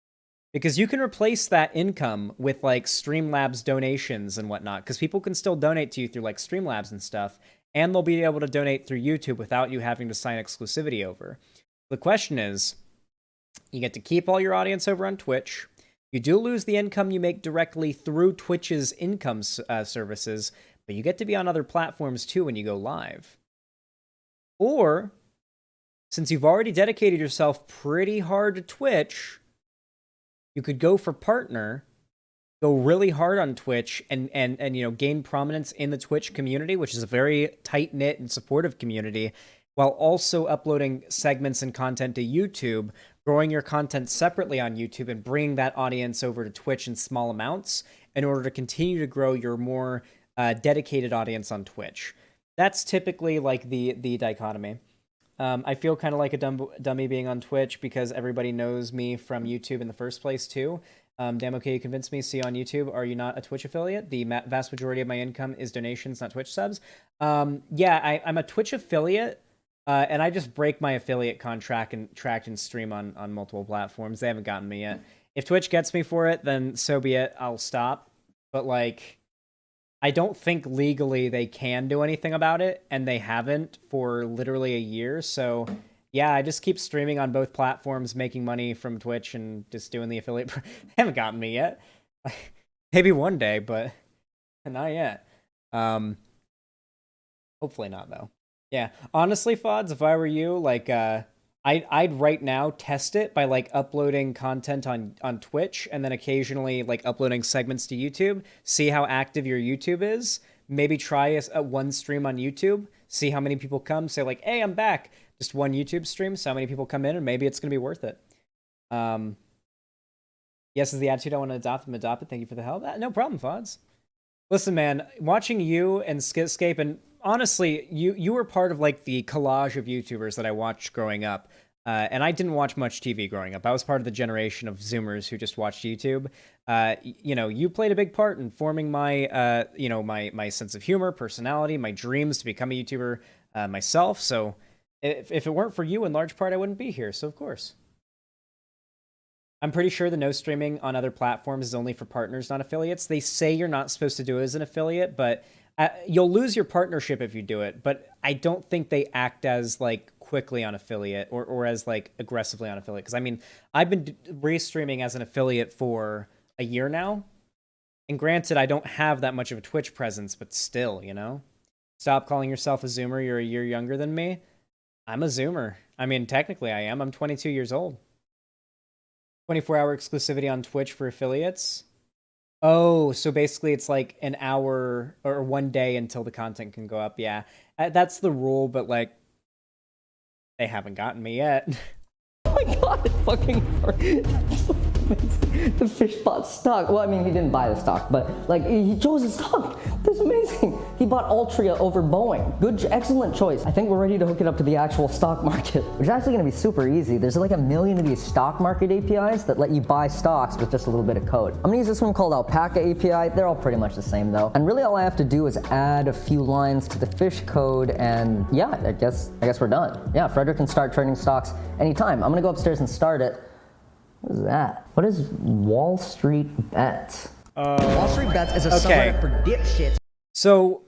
Because you can replace that income with, like, Streamlabs donations and whatnot, because people can still donate to you through, like, Streamlabs and stuff, and they'll be able to donate through YouTube without you having to sign exclusivity over. The question is, you get to keep all your audience over on Twitch. You do lose the income you make directly through Twitch's income services, but you get to be on other platforms too when you go live. Or, since you've already dedicated yourself pretty hard to Twitch, you could go for partner, go really hard on Twitch, and you know, gain prominence in the Twitch community, which is a very tight-knit and supportive community, while also uploading segments and content to YouTube, growing your content separately on YouTube, and bringing that audience over to Twitch in small amounts in order to continue to grow your more dedicated audience on Twitch. That's typically, like, the dichotomy. I feel kind of like a dummy being on Twitch because everybody knows me from YouTube in the first place, too. Damn, okay, you convinced me. See you on YouTube. Are you not a Twitch affiliate? The vast majority of my income is donations, not Twitch subs. Yeah, I'm a Twitch affiliate, and I just break my affiliate contract and stream on multiple platforms. They haven't gotten me yet. If Twitch gets me for it, then so be it. I'll stop. But, like, I don't think legally they can do anything about it, and they haven't for literally a year. So, yeah, I just keep streaming on both platforms, making money from Twitch, and just doing the affiliate. They haven't gotten me yet. Maybe one day, but not yet. Hopefully not, though. Yeah, honestly, Fods, if I were you, like, I'd right now test it by, like, uploading content on Twitch and then occasionally, like, uploading segments to YouTube. See how active your YouTube is. Maybe try a one stream on YouTube. See how many people come. Say, like, hey, I'm back. Just one YouTube stream. So how many people come in, and maybe it's going to be worth it. Yes, is the attitude I want to adopt. I'm adopt it. Thank you for the help. No problem, Fods. Listen, man, watching you and Skitscape, and honestly, you were part of, like, the collage of YouTubers that I watched growing up. And I didn't watch much TV growing up. I was part of the generation of Zoomers who just watched YouTube. You know, you played a big part in forming my, you know, my sense of humor, personality, my dreams to become a YouTuber myself. So if it weren't for you, in large part, I wouldn't be here. So of course. I'm pretty sure the no streaming on other platforms is only for partners, not affiliates. They say you're not supposed to do it as an affiliate, but you'll lose your partnership if you do it. But I don't think they act as, like, quickly on affiliate or as, like, aggressively on affiliate. Because, I mean, I've been restreaming as an affiliate for a year now. And granted, I don't have that much of a Twitch presence, but still, you know? Stop calling yourself a Zoomer. You're a year younger than me. I'm a Zoomer. I mean, technically I am. I'm 22 years old. 24-hour exclusivity on Twitch for affiliates. Oh, so basically it's like an hour or 1 day until the content can go up. Yeah, that's the rule, but, like, they haven't gotten me yet. Oh my god, it fucking the fish bought stock. Well, I mean, he didn't buy the stock, but, like, he chose the stock. That's amazing. He bought Altria over Boeing. Excellent choice. I think we're ready to hook it up to the actual stock market, which is actually going to be super easy. There's like 1 million of these stock market APIs that let you buy stocks with just a little bit of code. I'm going to use this one called Alpaca API. They're all pretty much the same, though. And really all I have to do is add a few lines to the fish code, and yeah, I guess we're done. Yeah, Frederick can start trading stocks anytime. I'm going to go upstairs and start it. What is that? What is Wall Street Bets? Wall Street Bets is a subreddit for dipshits. So,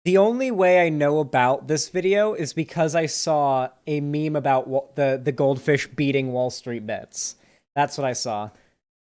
the only way I know about this video is because I saw a meme about the Goldfish beating Wall Street Bets. That's what I saw.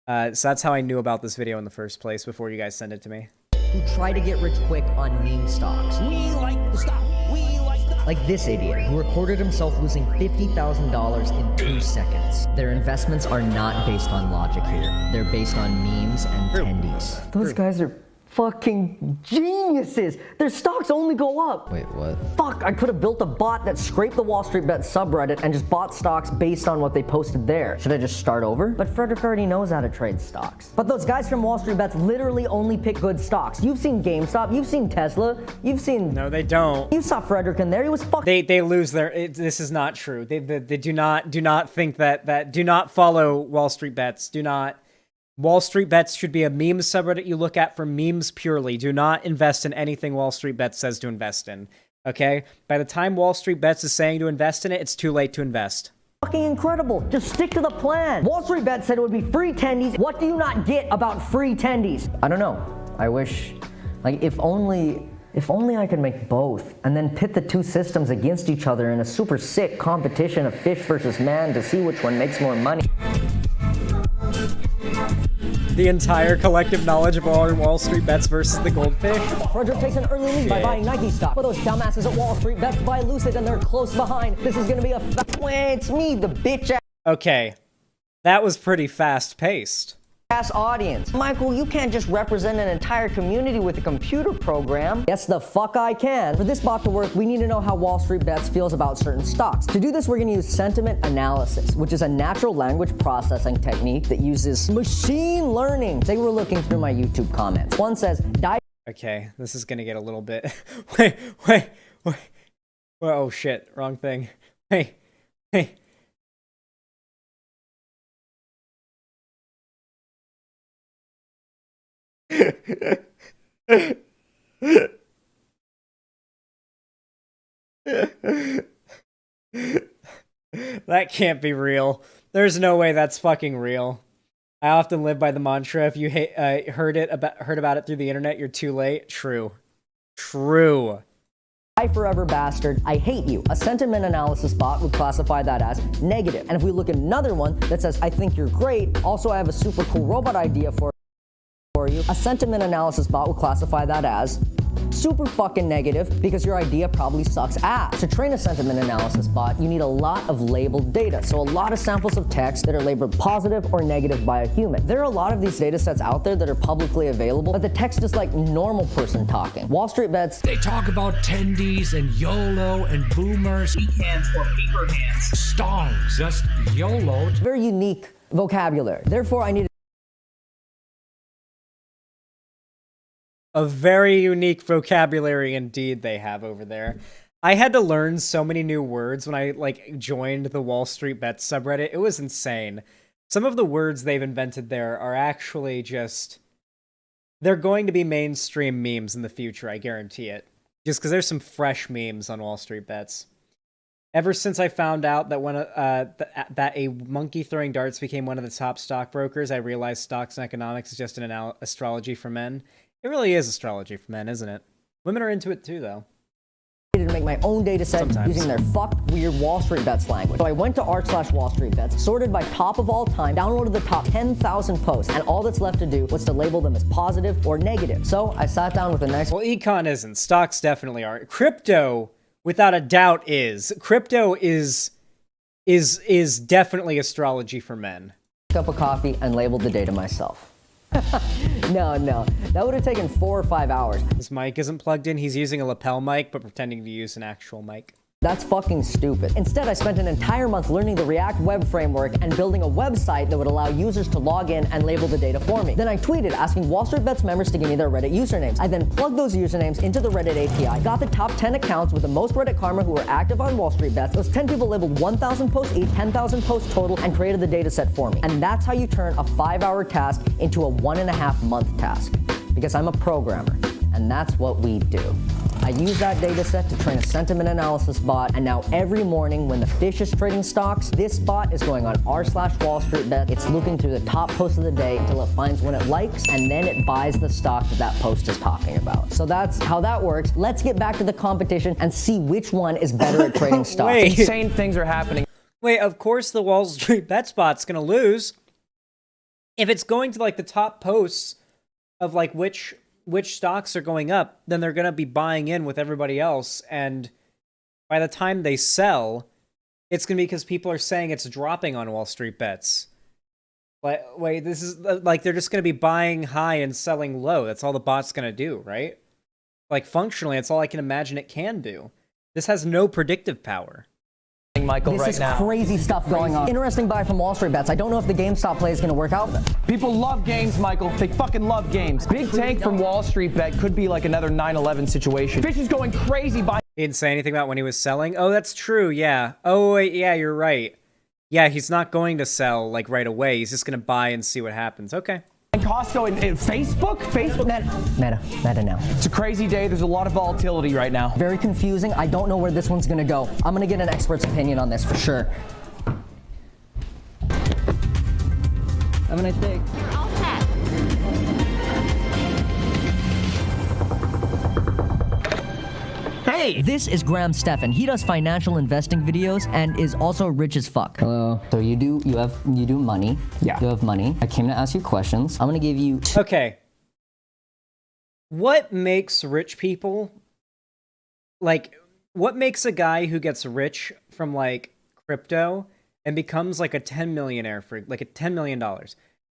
So that's how I knew about this video in the first place before you guys sent it to me. Who try to get rich quick on meme stocks. We like the stock. We like the... Like this idiot who recorded himself losing $50,000 in 2 seconds. Their investments are not based on logic here. They're based on memes and tendies. Those guys are fucking geniuses. Their stocks only go up. Wait, what? Fuck, I could have built a bot that scraped the Wall Street Bet subreddit and just bought stocks based on what they posted there. Should I just start over? But Frederick already knows how to trade stocks. But those guys from Wall Street Bets literally only pick good stocks. You've seen GameStop, you've seen Tesla, you've seen... No, they don't. You saw Frederick in there, he was fucking... They lose their... this is not true. They do not think that... Do not follow Wall Street Bets. Do not... Wall Street Bets should be a meme subreddit you look at for memes purely. Do not invest in anything Wall Street Bets says to invest in. Okay? By the time Wall Street Bets is saying to invest in it, it's too late to invest. Fucking incredible. Just stick to the plan. Wall Street Bet said it would be free tendies. What do you not get about free tendies? I don't know. I wish, like, if only I could make both and then pit the two systems against each other in a super sick competition of fish versus man to see which one makes more money. The entire collective knowledge of all Wall Street Bets versus the Goldfish. Frederick takes an early lead by buying Nike stock. But those dumbasses at Wall Street Bets buy Lucid and they're close behind. This is gonna be it's me, the bitch Okay, that was pretty fast-paced. ass audience. Michael, you can't just represent an entire community with a computer program. Yes, the fuck I can. For this bot to work, we need to know how Wall Street Bets feels about certain stocks. To do this, we're gonna use sentiment analysis, which is a natural language processing technique that uses machine learning. They were looking through my YouTube comments. One says, Okay, this is gonna get a little bit... Wait. Oh shit, wrong thing. Hey. That can't be real. There's no way that's fucking real. I often live by the mantra: if you heard about it through the internet, you're too late. True. I forever bastard, I hate you. A sentiment analysis bot would classify that as negative. And if we look at another one that says, I think you're great, also I have a super cool robot idea for you, a sentiment analysis bot will classify that as super fucking negative because your idea probably sucks ass. To train a sentiment analysis bot, you need a lot of labeled data. So a lot of samples of text that are labeled positive or negative by a human. There are a lot of these data sets out there that are publicly available, but the text is like normal person talking. Wall Street Bets, They talk about tendies and YOLO and boomers. Hands or paper hands. Stongs, just YOLO. very unique vocabulary. Therefore, I need A very unique vocabulary indeed they have over there. I had to learn so many new words when I joined the Wall Street Bets subreddit. It was insane. Some of the words they've invented there are actually just... They're going to be mainstream memes in the future, I guarantee it. Just because there's some fresh memes on Wall Street Bets. Ever since I found out that that a monkey throwing darts became one of the top stockbrokers, I realized stocks and economics is just an astrology for men. It really is astrology for men, isn't it? Women are into it too, though. to make my own data set using their fucked weird Wall Street Bets language. So I went to r/Wall Street Bets, sorted by top of all time, downloaded the top 10,000 posts, and all that's left to do was to label them as positive or negative. So I sat down with a nice... Well, econ isn't. Stocks definitely aren't. Crypto, without a doubt, is. Crypto is definitely astrology for men. Cup of coffee and labeled the data myself. No, that would have taken 4 or 5 hours. His mic isn't plugged in. He's using a lapel mic, but pretending to use an actual mic. That's fucking stupid. Instead, I spent an entire month learning the React web framework and building a website that would allow users to log in and label the data for me. Then I tweeted asking Wall Street Bets members to give me their Reddit usernames. I then plugged those usernames into the Reddit API, got the top 10 accounts with the most Reddit karma who were active on Wall Street Bets. Those 10 people labeled 1,000 posts each, 10,000 posts total, and created the data set for me. And that's how you turn a 5-hour task into a 1.5-month task. Because I'm a programmer, and that's what we do. I use that data set to train a sentiment analysis bot, and now every morning when the fish is trading stocks, this bot is going on r/Wall Street Bet. It's looking through the top posts of the day until it finds one it likes, and then it buys the stock that post is talking about. So that's how that works. Let's get back to the competition and see which one is better at trading stocks. Wait. Insane things are happening. Wait, of course the Wall Street Bets bot's gonna lose. If it's going to the top posts of which stocks are going up, then they're going to be buying in with everybody else. And by the time they sell, it's going to be because people are saying it's dropping on Wall Street Bets. Wait, this is like they're just going to be buying high and selling low. That's all the bot's going to do, right? Like functionally, that's all I can imagine it can do. This has no predictive power. Michael, This right is now. crazy stuff going on. Interesting buy from Wall Street Bets. I don't know if the GameStop play is going to work out. People love games, Michael. They fucking love games. Big tank from Wall Street Bet could be like another 9/11 situation. Fish is going crazy buying. He didn't say anything about when he was selling. Oh, that's true. Yeah. Oh, wait, yeah, you're right. Yeah, he's not going to sell like right away. He's just going to buy and see what happens. Okay. Costco and Facebook? Meta now. It's a crazy day. There's a lot of volatility right now. Very confusing. I don't know where this one's going to go. I'm going to get an expert's opinion on this for sure. Have a nice day. Hey! This is Graham Stephan. He does financial investing videos and is also rich as fuck. Hello. So you do money. Yeah. You have money. I came to ask you questions. I'm gonna give you Okay. What makes rich people, like, what makes a guy who gets rich from, like, crypto and becomes, like, a 10 millionaire for, like, a $10 million?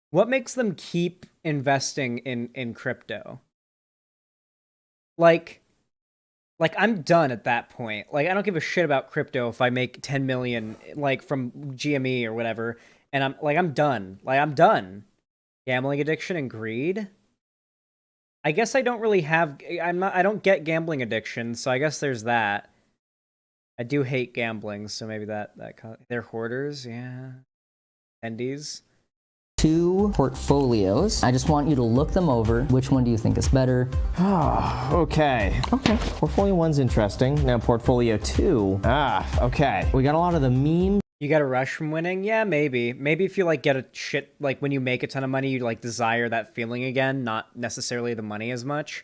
What makes them keep investing in crypto? Like, I'm done at that point. Like, I don't give a shit about crypto if I make 10 million, like, from GME or whatever, and I'm done. Like, I'm done. Gambling addiction and greed? I guess I don't really have, I don't get gambling addiction, so I guess there's that. I do hate gambling, so maybe they're hoarders, yeah. Attendees. 2 portfolios. I just want you to look them over. Which one do you think is better? Oh, okay. Okay. Portfolio 1's interesting. Now portfolio 2. Okay. We got a lot of the memes. You got a rush from winning? Yeah, maybe. Maybe if you, like, get a shit, like, when you make a ton of money, you, like, desire that feeling again, not necessarily the money as much.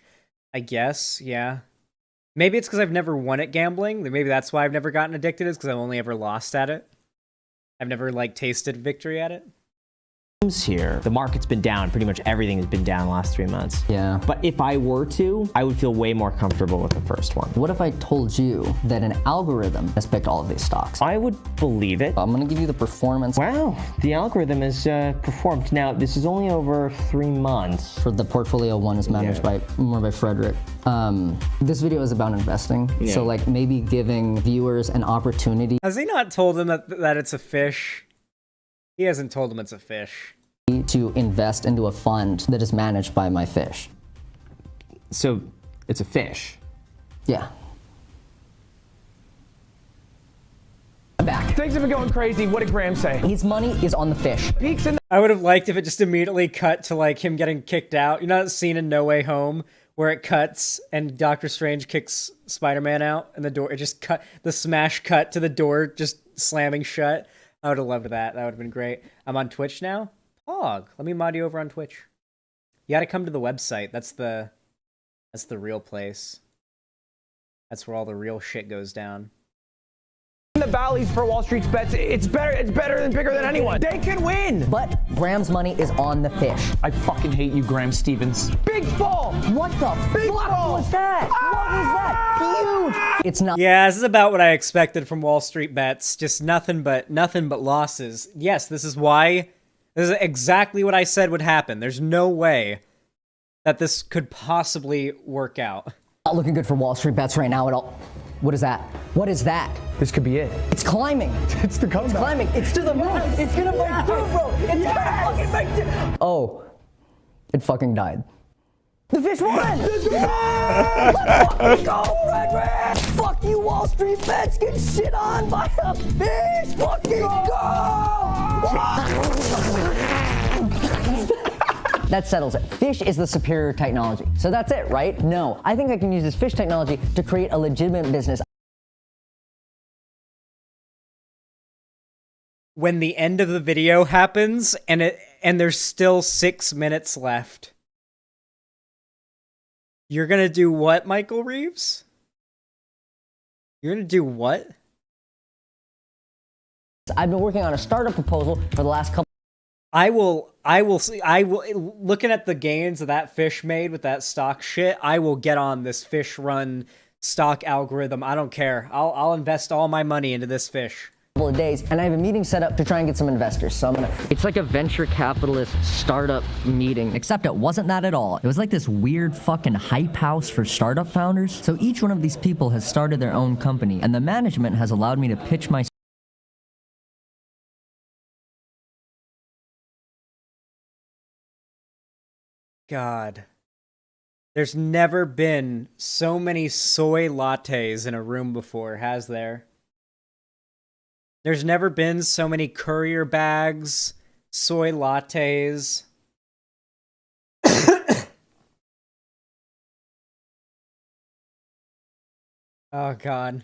I guess, yeah. Maybe it's because I've never won at gambling. Maybe that's why I've never gotten addicted, is because I've only ever lost at it. I've never, like, tasted victory at it. Here. The market's been down. Pretty much everything has been down the last 3 months. Yeah. But if I were to, I would feel way more comfortable with the first one. What if I told you that an algorithm has picked all of these stocks? I would believe it. I'm gonna give you the performance. Wow, the algorithm has performed. Now, this is only over 3 months. For the portfolio 1 is managed by Frederick. This video is about investing. Yeah. So like maybe giving viewers an opportunity. Has he not told them that it's a fish? He hasn't told them it's a fish. To invest into a fund that is managed by my fish. So, it's a fish. Yeah. I'm back. Things have been going crazy. What did Graham say? His money is on the fish. Peaks in I would have liked if it just immediately cut to, like, him getting kicked out. You know that scene in No Way Home where it cuts and Doctor Strange kicks Spider-Man out and the door, it just cut, the smash cut to the door just slamming shut. I would have loved that. That would have been great. I'm on Twitch now. Pog. Let me mod you over on Twitch. You gotta come to the website. That's the real place. That's where all the real shit goes down. the valleys for Wall Street's bets. It's better than bigger than anyone. They can win. But Graham's money is on the fish. I fucking hate you, Graham Stevens. Big fall. What the fuck was that? What was that? Huge. It's not. Yeah, this is about what I expected from Wall Street bets. Just nothing but losses. Yes, this is exactly what I said would happen. There's no way that this could possibly work out. Not looking good for Wall Street bets right now at all. What is that? What is that? This could be it. It's climbing. It's the comeback. It's climbing. It's to the moon. It's gonna break through, bro. It's gonna fucking break through. Oh, it fucking died. The fish won! Let's fucking go, Frederick! Fuck you, Wall Street bets! Get shit on by a fish! Fucking go! That settles it. Fish is the superior technology. So that's it, right? No. I think I can use this fish technology to create a legitimate business. When the end of the video happens and there's still 6 minutes left. You're gonna do what, Michael Reeves? You're gonna do what? I've been working on a startup proposal for the last couple. I will, looking at the gains that fish made with that stock shit, I will get on this fish run stock algorithm. I don't care. I'll invest all my money into this fish. couple of days, and I have a meeting set up to try and get some investors. So it's like a venture capitalist startup meeting. Except it wasn't that at all. It was like this weird fucking hype house for startup founders. So each one of these people has started their own company, and the management has allowed me to pitch my God. There's never been so many soy lattes in a room before, has there? There's never been so many courier bags, soy lattes. Oh, God.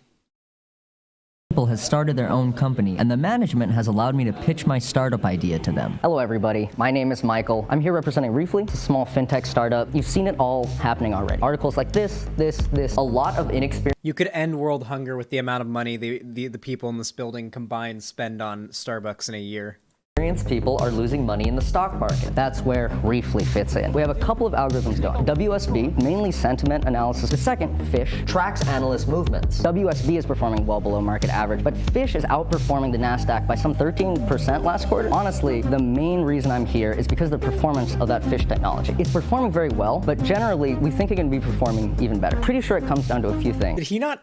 people has started their own company, and the management has allowed me to pitch my startup idea to them. Hello everybody, my name is Michael. I'm here representing Reefly. It's a small fintech startup. You've seen it all happening already. Articles like this, a lot of inexperienced. You could end world hunger with the amount of money the people in this building combined spend on Starbucks in a year. Experienced people are losing money in the stock market. That's where Reefly fits in. We have a couple of algorithms going. WSB, mainly sentiment analysis. The second, Fish, tracks analyst movements. WSB is performing well below market average, but Fish is outperforming the NASDAQ by some 13% last quarter. Honestly, the main reason I'm here is because of the performance of that Fish technology. It's performing very well, but generally, we think it can be performing even better. Pretty sure it comes down to a few things. Did he not...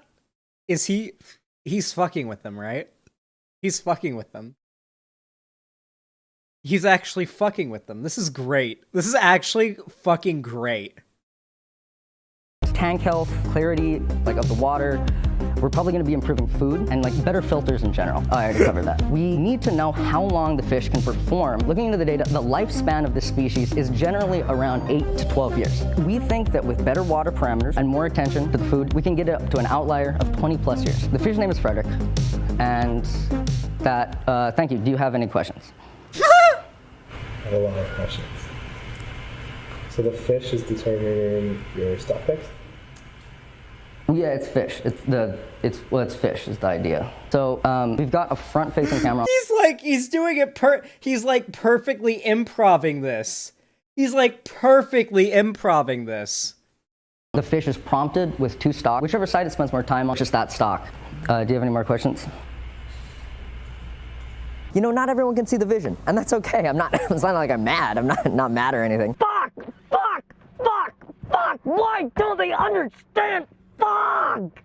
He's fucking with them, right? He's fucking with them. He's actually fucking with them. This is great. This is actually fucking great. Tank health, clarity, like of the water. We're probably going to be improving food and like better filters in general. Oh, I already covered that. We need to know how long the fish can perform. Looking into the data, the lifespan of this species is generally around 8 to 12 years. We think that with better water parameters and more attention to the food, we can get it up to an outlier of 20 plus years. The fish's name is Frederick, and that, thank you. Do you have any questions? I have a lot of questions. So the fish is determining your stock picks? Yeah, it's fish. It's fish is the idea. So we've got a front-facing camera. He's doing it he's like perfectly improving this. He's like perfectly improving this. The fish is prompted with 2 stocks. Whichever side it spends more time on, just that stock. Do you have any more questions? You know, not everyone can see the vision, and that's okay. I'm not, it's not like I'm mad. I'm not mad or anything. Fuck! Why don't they understand? Fuck!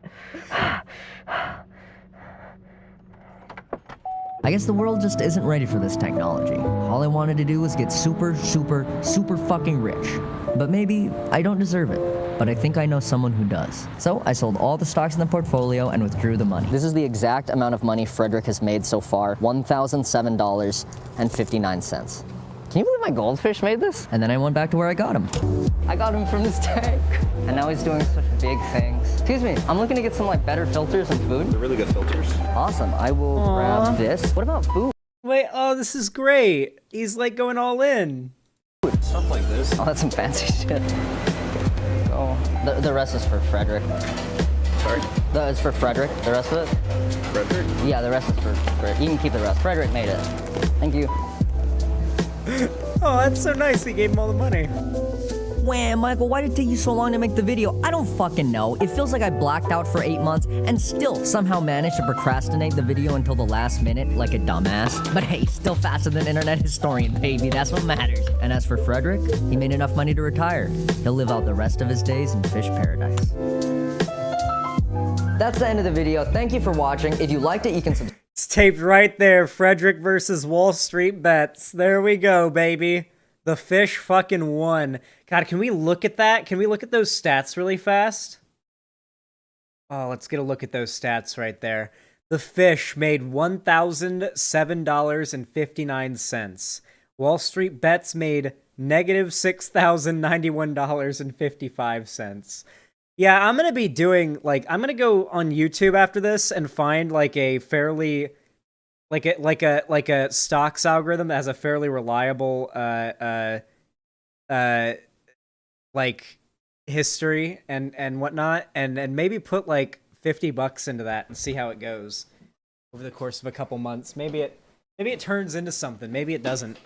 I guess the world just isn't ready for this technology. All I wanted to do was get super fucking rich. But maybe I don't deserve it. But I think I know someone who does. So I sold all the stocks in the portfolio and withdrew the money. This is the exact amount of money Frederick has made so far, $1,007.59. Can you believe my goldfish made this? And then I went back to where I got him. I got him from this tank. And now he's doing such big things. Excuse me, I'm looking to get some like better filters and food. They're really good filters. Awesome, I will grab this. What about food? Wait, oh, this is great. He's like going all in. Stuff like this. Oh, that's some fancy shit. Oh, the rest is for Frederick. Sorry? It's for Frederick, the rest of it. Frederick? Yeah, the rest is for Frederick. You can keep the rest. Frederick made it. Thank you. Oh, that's so nice. He gave him all the money. Wham, Michael, why did it take you so long to make the video? I don't fucking know. It feels like I blacked out for 8 months and still somehow managed to procrastinate the video until the last minute like a dumbass. But hey, still faster than internet historian, baby. That's what matters. And as for Frederick, he made enough money to retire. He'll live out the rest of his days in fish paradise. That's the end of the video. Thank you for watching. If you liked it, you can subscribe. It's taped right there. Frederick versus Wall Street bets. There we go, baby. The fish fucking won. God, can we look at that? Can we look at those stats really fast? Oh, let's get a look at those stats right there. The fish made $1,007.59. Wall Street bets made negative $6,091.55. Yeah, I'm gonna be doing, like, I'm gonna go on YouTube after this and find, like, a fairly, like a stocks algorithm that has a fairly reliable, like, history and whatnot, and maybe put, like, $50 into that and see how it goes over the course of a couple months. Maybe it turns into something. Maybe it doesn't.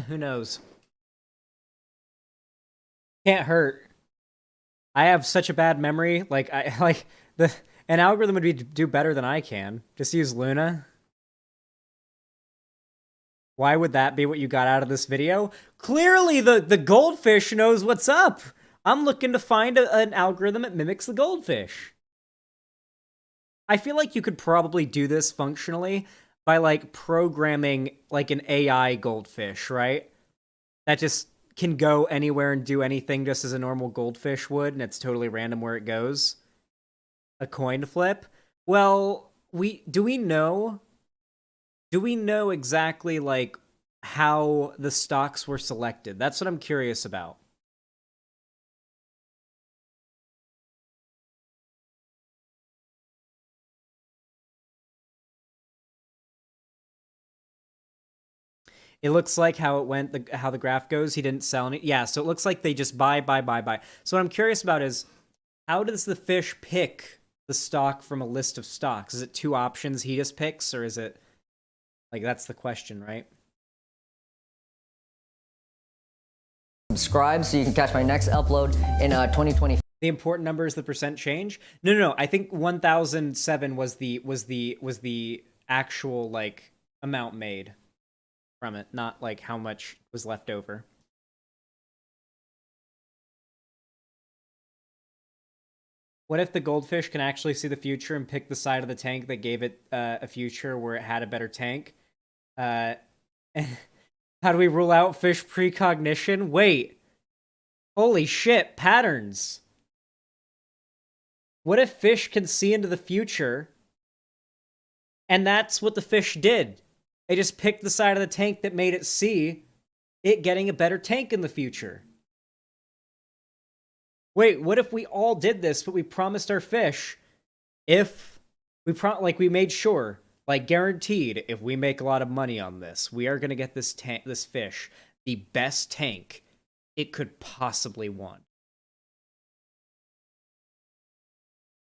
Who knows? Can't hurt. I have such a bad memory. Like an algorithm would do better than I can. Just use Luna. Why would that be what you got out of this video? Clearly the goldfish knows what's up. I'm looking to find an algorithm that mimics the goldfish. I feel like you could probably do this functionally by like programming like an AI goldfish, right? That just can go anywhere and do anything just as a normal goldfish would, and it's totally random where it goes. A coin flip? Well, do we know exactly like how the stocks were selected? That's what I'm curious about. It looks like how it went, how the graph goes. He didn't sell any. Yeah, so it looks like they just buy. So what I'm curious about is, how does the fish pick the stock from a list of stocks? Is it 2 options he just picks, or is it, like, that's the question, right? Subscribe so you can catch my next upload in 2020. The important number is the percent change. No. I think 1,007 was the actual like amount made from it, not like how much was left over. What if the goldfish can actually see the future and pick the side of the tank that gave it a future where it had a better tank? How do we rule out fish precognition? Wait. Holy shit, patterns. What if fish can see into the future and that's what the fish did? They just picked the side of the tank that made it see it getting a better tank in the future. Wait, what if we all did this, but we promised our fish, if we made sure, like guaranteed, if we make a lot of money on this, we are gonna get this fish the best tank it could possibly want,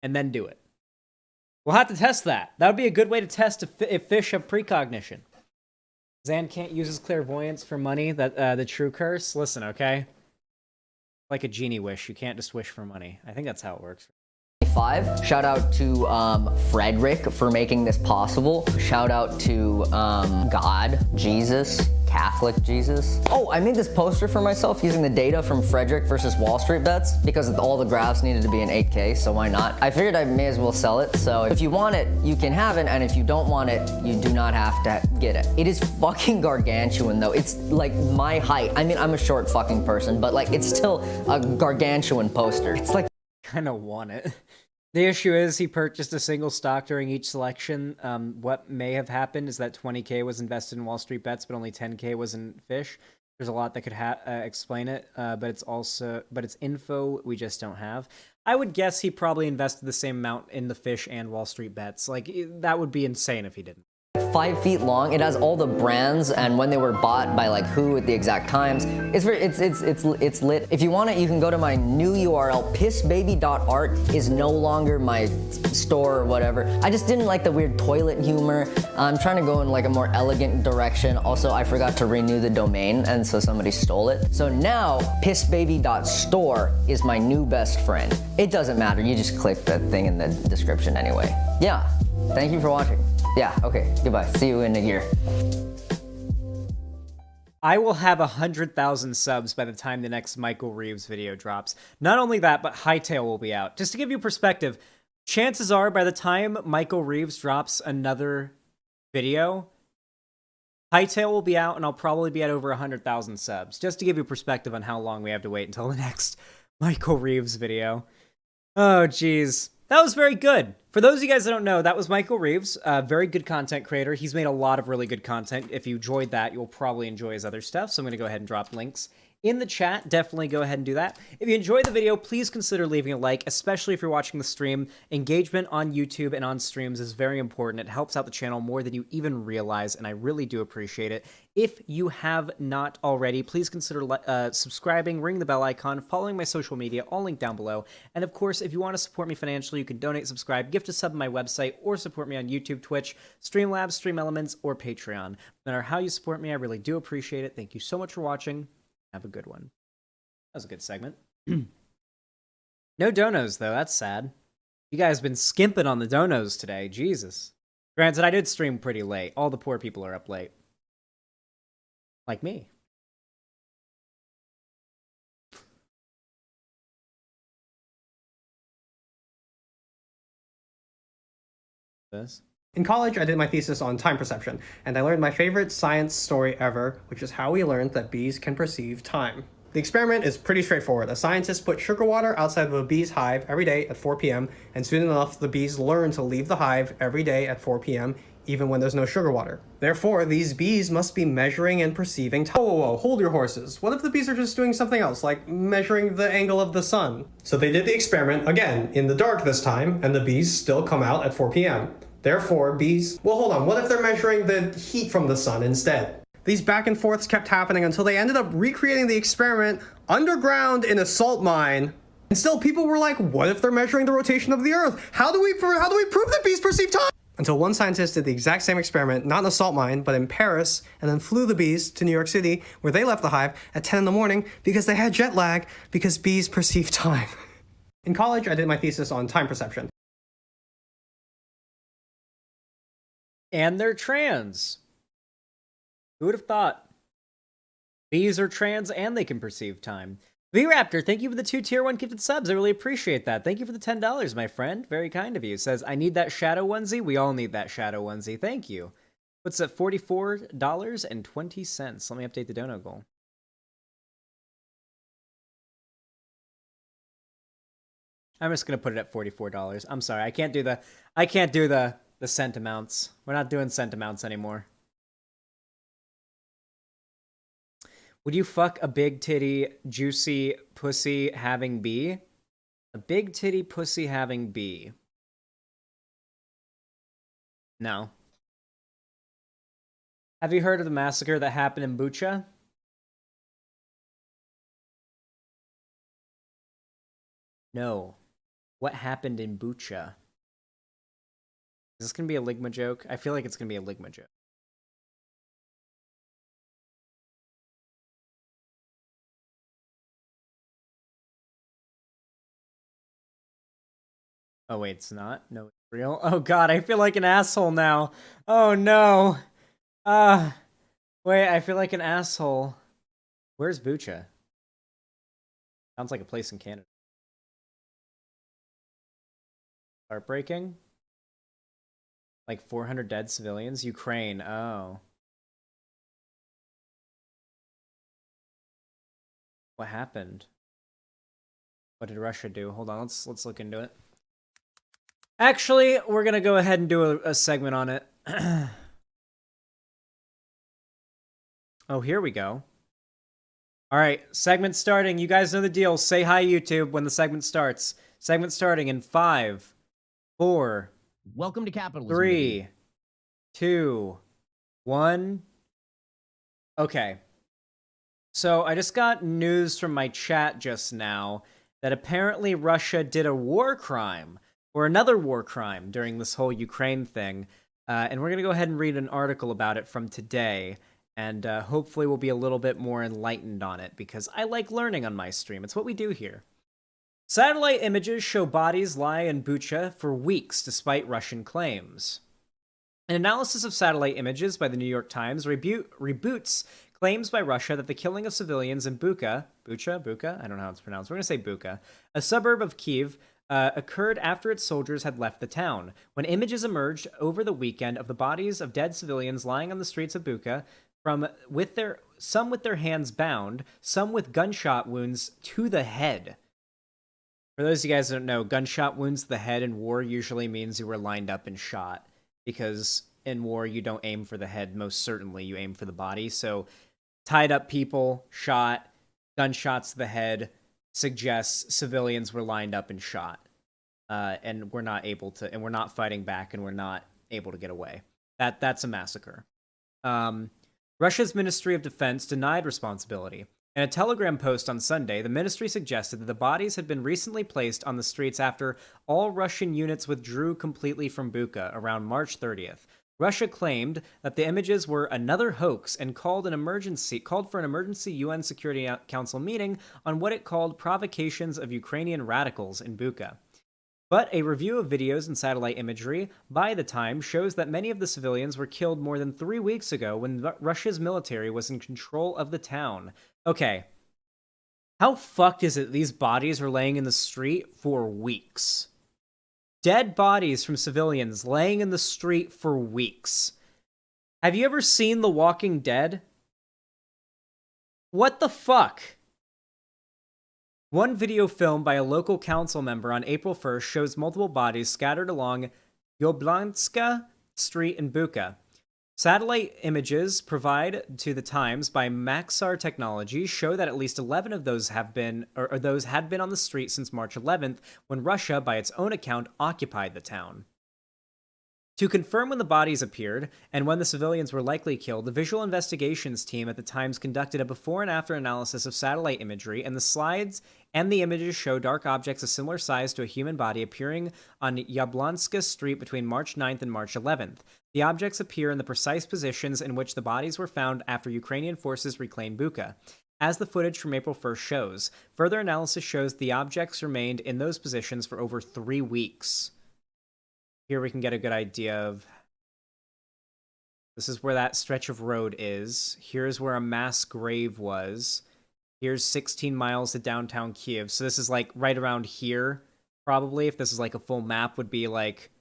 and then do it. We'll have to test that. That would be a good way to test if fish have precognition. Xan can't use his clairvoyance for money. The true curse. Listen, okay? Like a genie wish. You can't just wish for money. I think that's how it works. Shout out to Frederick for making this possible. Shout out to God, Jesus, Catholic Jesus. Oh, I made this poster for myself using the data from Frederick versus Wall Street bets because all the graphs needed to be in 8K, so why not? I figured I may as well sell it, so if you want it, you can have it, and if you don't want it, you do not have to get it. It is fucking gargantuan though. It's like my height. I mean, I'm a short fucking person, but like it's still a gargantuan poster. It's like kind of want it. The issue is he purchased a single stock during each selection. What may have happened is that 20K was invested in Wall Street bets, but only 10K was in fish. There's a lot that could explain it, but it's info we just don't have. I would guess he probably invested the same amount in the fish and Wall Street bets. Like, that would be insane if he didn't. 5 feet long. It has all the brands and when they were bought by like who at the exact times. It's lit. If you want it, you can go to my new URL. Pissbaby.art is no longer my store or whatever. I just didn't like the weird toilet humor. I'm trying to go in like a more elegant direction. Also, I forgot to renew the domain, and so somebody stole it. So now pissbaby.store is my new best friend. It doesn't matter. You just click the thing in the description anyway. Yeah. Thank you for watching. Yeah, okay, goodbye. See you in a year. I will have 100,000 subs by the time the next Michael Reeves video drops. Not only that, but Hightail will be out. Just to give you perspective, chances are by the time Michael Reeves drops another video, Hightail will be out and I'll probably be at over 100,000 subs. Just to give you perspective on how long we have to wait until the next Michael Reeves video. Oh, jeez. That was very good. For those of you guys that don't know, that was Michael Reeves, a very good content creator. He's made a lot of really good content. If you enjoyed that, you'll probably enjoy his other stuff. So I'm going to go ahead and drop links in the chat. Definitely go ahead and do that. If you enjoyed the video, please consider leaving a like, especially if you're watching the stream. Engagement on YouTube and on streams is very important. It helps out the channel more than you even realize, and I really do appreciate it. If you have not already, please consider subscribing, ring the bell icon, following my social media, all linked down below. And of course, if you want to support me financially, you can donate, subscribe, gift a sub on my website, or support me on YouTube, Twitch, Streamlabs, Stream Elements, or Patreon. No matter how you support me, I really do appreciate it. Thank you so much for watching. Have a good one. That was a good segment. No donos, though. That's sad. You guys been skimping on the donos today. Jesus. Granted, I did stream pretty late. All the poor people are up late. Like me. This. In college, I did my thesis on time perception, and I learned my favorite science story ever, which is how we learned that bees can perceive time. The experiment is pretty straightforward. A scientist put sugar water outside of a bee's hive every day at 4 p.m., and soon enough, the bees learn to leave the hive every day at 4 p.m., even when there's no sugar water. Therefore, these bees must be measuring and perceiving time. Whoa, hold your horses. What if the bees are just doing something else, like measuring the angle of the sun? So they did the experiment, again, in the dark this time, and the bees still come out at 4 p.m. Therefore, bees... Well, hold on, what if they're measuring the heat from the sun instead? These back and forths kept happening until they ended up recreating the experiment underground in a salt mine. And still, people were like, what if they're measuring the rotation of the Earth? How do we prove that bees perceive time? Until one scientist did the exact same experiment, not in a salt mine, but in Paris, and then flew the bees to New York City, where they left the hive at 10 in the morning because they had jet lag, because bees perceive time. In college, I did my thesis on time perception. And they're trans. Who would have thought? Bees are trans and they can perceive time. V-Raptor, thank you for the 2 tier 1 gifted subs. I really appreciate that. Thank you for the $10, my friend. Very kind of you. Says, I need that shadow onesie. We all need that shadow onesie. Thank you. What's that? $44.20. Let me update the dono goal. I'm just gonna put it at $44. I'm sorry. I can't do the cent amounts. We're not doing cent amounts anymore. Would you fuck a big titty, juicy pussy having bee? A big titty pussy having bee. No. Have you heard of the massacre that happened in Bucha? No. What happened in Bucha? Is this gonna be a Ligma joke? I feel like it's gonna be a Ligma joke. Oh, wait, it's not? No, it's real? Oh, God, I feel like an asshole now. Oh, no. Wait, I feel like an asshole. Where's Bucha? Sounds like a place in Canada. Heartbreaking? Like 400 dead civilians? Ukraine, oh. What happened? What did Russia do? Hold on, let's look into it. Actually, we're gonna go ahead and do a segment on it. Oh, here we go. All right, segment starting. You guys know the deal. Say hi, YouTube, when the segment starts. Segment starting in 5, 4. Welcome to capitalism. 3, 2, 1. Okay. So I just got news from my chat just now that apparently Russia did a war crime. Or another war crime during this whole Ukraine thing. And we're going to go ahead and read an article about it from today. And hopefully we'll be a little bit more enlightened on it, because I like learning on my stream. It's what we do here. Satellite images show bodies lie in Bucha for weeks despite Russian claims. An analysis of satellite images by the New York Times reboots claims by Russia that the killing of civilians in Bucha, I don't know how it's pronounced, we're going to say Bucha, a suburb of Kyiv, occurred after its soldiers had left the town, when images emerged over the weekend of the bodies of dead civilians lying on the streets of Bucha, some with their hands bound, some with gunshot wounds to the head. For those of you guys who don't know, gunshot wounds to the head in war usually means you were lined up and shot, because in war you don't aim for the head, most certainly you aim for the body. So tied up people, shot, gunshots to the head, suggests civilians were lined up and shot, and we're not able to, and we're not fighting back, and we're not able to get away. That's a massacre. Russia's Ministry of Defense denied responsibility. In a Telegram post on Sunday, the ministry suggested that the bodies had been recently placed on the streets after all Russian units withdrew completely from Bucha around March 30th. Russia claimed that the images were another hoax and called for an emergency UN Security Council meeting on what it called provocations of Ukrainian radicals in Bucha. But a review of videos and satellite imagery by the Times shows that many of the civilians were killed more than 3 weeks ago when Russia's military was in control of the town. Okay. How fucked is it these bodies are laying in the street for weeks? Dead bodies from civilians laying in the street for weeks. Have you ever seen The Walking Dead? What the fuck? One video filmed by a local council member on April 1st shows multiple bodies scattered along Yoblanska Street in Bucha. Satellite images provided to the Times by Maxar Technologies show that at least 11 of those have been, or those had been on the street since March 11th, when Russia, by its own account, occupied the town. To confirm when the bodies appeared, and when the civilians were likely killed, the visual investigations team at the Times conducted a before and after analysis of satellite imagery, and the slides and the images show dark objects of similar size to a human body appearing on Yablonska Street between March 9th and March 11th. The objects appear in the precise positions in which the bodies were found after Ukrainian forces reclaimed Bucha. As the footage from April 1st shows, further analysis shows the objects remained in those positions for over 3 weeks. Here we can get a good idea of... This is where that stretch of road is. Here's where a mass grave was. Here's 16 miles to downtown Kiev. So this is like right around here, probably. If this is like a full map, would be like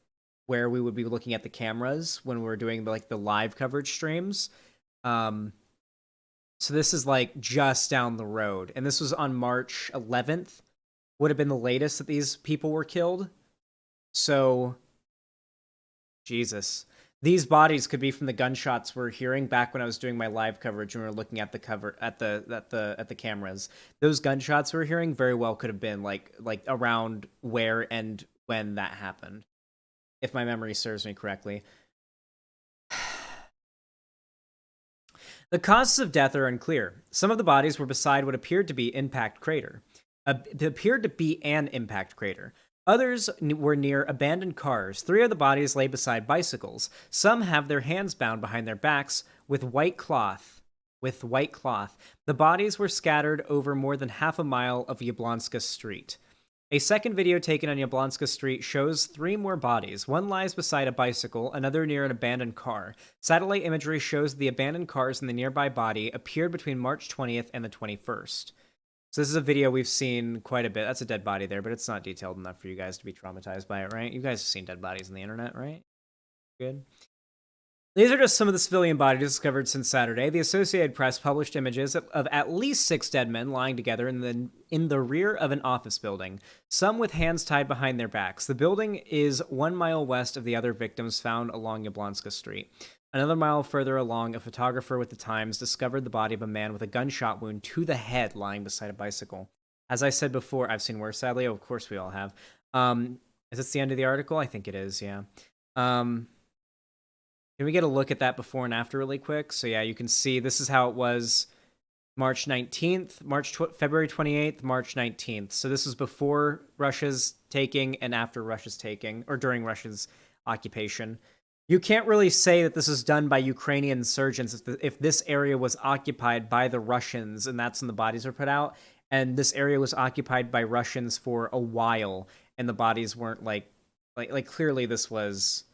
where we would be looking at the cameras when we're doing like the live coverage streams. So this is like just down the road. And this was on March 11th. Would have been the latest that these people were killed. So... Jesus. These bodies could be from the gunshots we're hearing back when I was doing my live coverage and we were looking at the cover at the cameras. Those gunshots we're hearing very well could have been like around where and when that happened. If my memory serves me correctly. The causes of death are unclear. Some of the bodies were beside what appeared to be an impact crater. Others were near abandoned cars. 3 of the bodies lay beside bicycles. Some have their hands bound behind their backs with white cloth. The bodies were scattered over more than half a mile of Yablonska Street. A second video taken on Yablonska Street shows 3 more bodies. One lies beside a bicycle, another near an abandoned car. Satellite imagery shows the abandoned cars and the nearby body appeared between March 20th and the 21st. So this is a video we've seen quite a bit. That's a dead body there, but it's not detailed enough for you guys to be traumatized by it, right? You guys have seen dead bodies on the internet, right? Good. These are just some of the civilian bodies discovered since Saturday. The Associated Press published images of at least 6 dead men lying together in the rear of an office building, some with hands tied behind their backs. The building is 1 mile west of the other victims found along Yablonska Street. Another mile further along, a photographer with the Times discovered the body of a man with a gunshot wound to the head lying beside a bicycle. As I said before, I've seen worse, sadly. Of course we all have. Is this the end of the article? I think it is, yeah. Can we get a look at that before and after really quick? So yeah, you can see this is how it was March 19th, February 28th, March 19th. So this was before Russia's taking and after Russia's taking, or during Russia's occupation. You can't really say that this is done by Ukrainian insurgents if this area was occupied by the Russians and that's when the bodies were put out. And this area was occupied by Russians for a while and the bodies weren't like clearly this was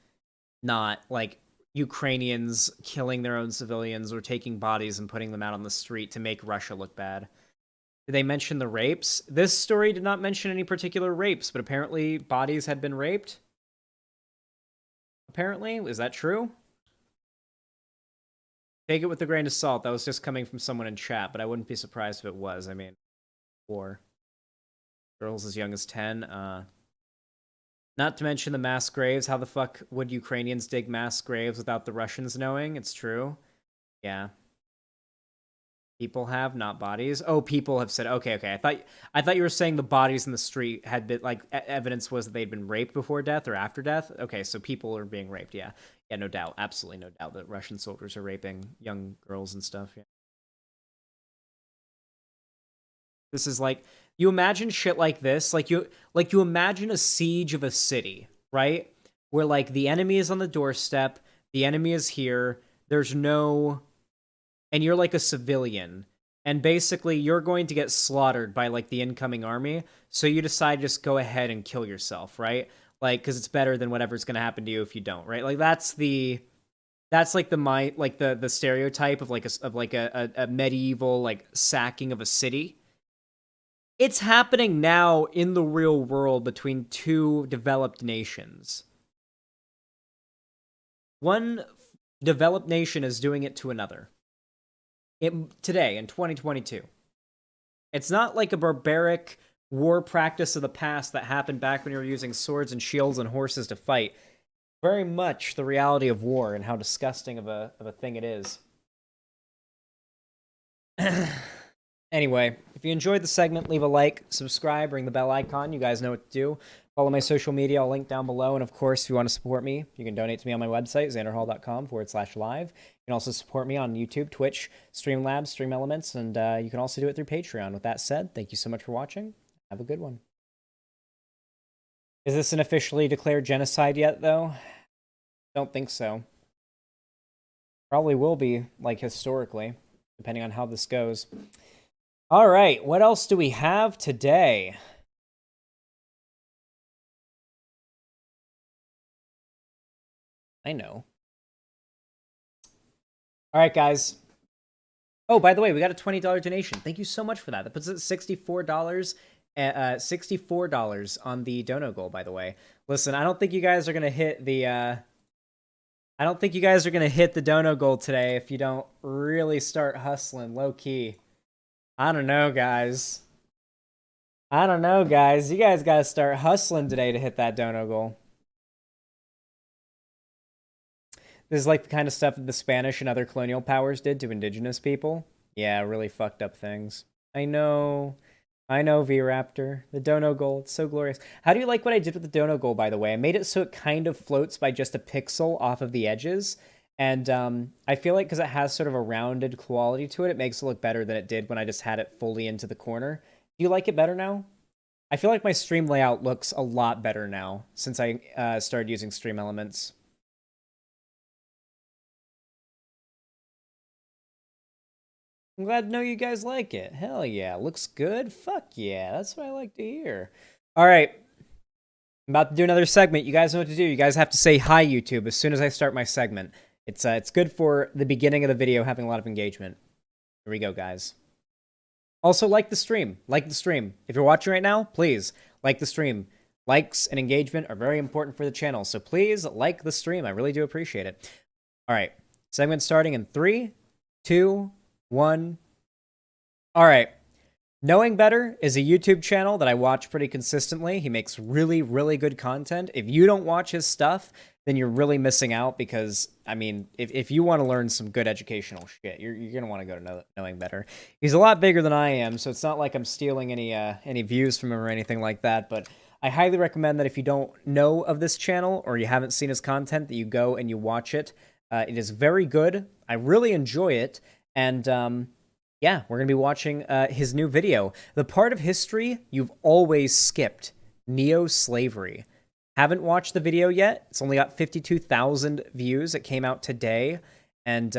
not like Ukrainians killing their own civilians or taking bodies and putting them out on the street to make Russia look bad. Did they mention the rapes? This story did not mention any particular rapes, but apparently bodies had been raped. Apparently, is that true? Take it with a grain of salt. That was just coming from someone in chat, but I wouldn't be surprised if it was. I mean, 4 girls as young as 10. Not to mention the mass graves. How the fuck would Ukrainians dig mass graves without the Russians knowing? It's true. Yeah. People have, not bodies. Oh, people have said, okay. I thought you were saying the bodies in the street had been, like, evidence was that they'd been raped before death or after death. Okay, so people are being raped, yeah. Yeah, no doubt. Absolutely no doubt that Russian soldiers are raping young girls and stuff, yeah. This is like, you imagine shit like this, like you imagine a siege of a city, right? Where, like, the enemy is on the doorstep, the enemy is here, there's no... And you're like a civilian, and basically you're going to get slaughtered by like the incoming army, so you decide just go ahead and kill yourself, right? Like, because it's better than whatever's going to happen to you if you don't, right? Like that's like the stereotype of a medieval like sacking of a city. It's happening now in the real world between two developed nations. One developed nation is doing it to another. Today, in 2022. It's not like a barbaric war practice of the past that happened back when you were using swords and shields and horses to fight. Very much the reality of war and how disgusting of a thing it is. Anyway, if you enjoyed the segment, leave a like, subscribe, ring the bell icon. You guys know what to do. Follow my social media. I'll link down below. And of course, if you want to support me, you can donate to me on my website, xanderhal.com/live. You can also support me on YouTube, Twitch, Streamlabs, Stream Elements, and you can also do it through Patreon. With that said, thank you so much for watching. Have a good one. Is this an officially declared genocide yet, though? Don't think so. Probably will be, like, historically, depending on how this goes. All right, what else do we have today? I know. All right, guys. Oh, by the way, we got a $20 donation. Thank you so much for that. That puts it at $64. $64 on the dono goal, by the way. Listen, I don't think you guys are gonna hit the I don't think you guys are gonna hit the dono goal today if you don't really start hustling low key. I don't know, guys. I don't know, guys. You guys gotta start hustling today to hit that dono goal. This is like the kind of stuff that the Spanish and other colonial powers did to indigenous people. Yeah, really fucked up things. I know, V-Raptor. The dono goal, it's so glorious. How do you like what I did with the dono goal, by the way? I made it so it kind of floats by just a pixel off of the edges. And I feel like because it has sort of a rounded quality to it, it makes it look better than it did when I just had it fully into the corner. Do you like it better now? I feel like my stream layout looks a lot better now since I started using Stream Elements. I'm glad to know you guys like it. Hell yeah. Looks good? Fuck yeah. That's what I like to hear. All right. I'm about to do another segment. You guys know what to do. You guys have to say hi, YouTube, as soon as I start my segment. It's good for the beginning of the video having a lot of engagement. Here we go, guys. Also, like the stream. Like the stream. If you're watching right now, please like the stream. Likes and engagement are very important for the channel, so please like the stream. I really do appreciate it. All right. Segment starting in 3, 2, 1. All right. Knowing Better is a YouTube channel that I watch pretty consistently. He makes really, really good content. If you don't watch his stuff, then you're really missing out because, I mean, if you want to learn some good educational shit, you're going to want to go to Knowing Better. He's a lot bigger than I am, so it's not like I'm stealing any views from him or anything like that, but I highly recommend that if you don't know of this channel or you haven't seen his content, that you go and you watch it. It is very good. I really enjoy it, and yeah, we're going to be watching his new video. The part of history you've always skipped, neo-slavery. Haven't watched the video yet. It's only got 52,000 views. It came out today, and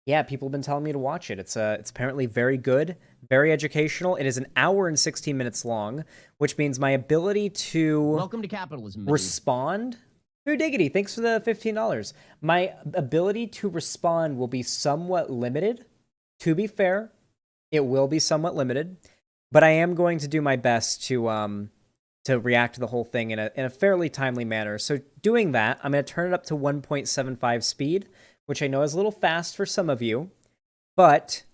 yeah, people have been telling me to watch it. It's apparently very good, very educational. It is an hour and 16 minutes long, which means my ability to Welcome to capitalism. respond. Ooh, diggity! Thanks for the $15. My ability to respond will be somewhat limited. To be fair, it will be somewhat limited, but I am going to do my best to react to the whole thing in a fairly timely manner. So doing that, I'm going to turn it up to 1.75 speed, which I know is a little fast for some of you, but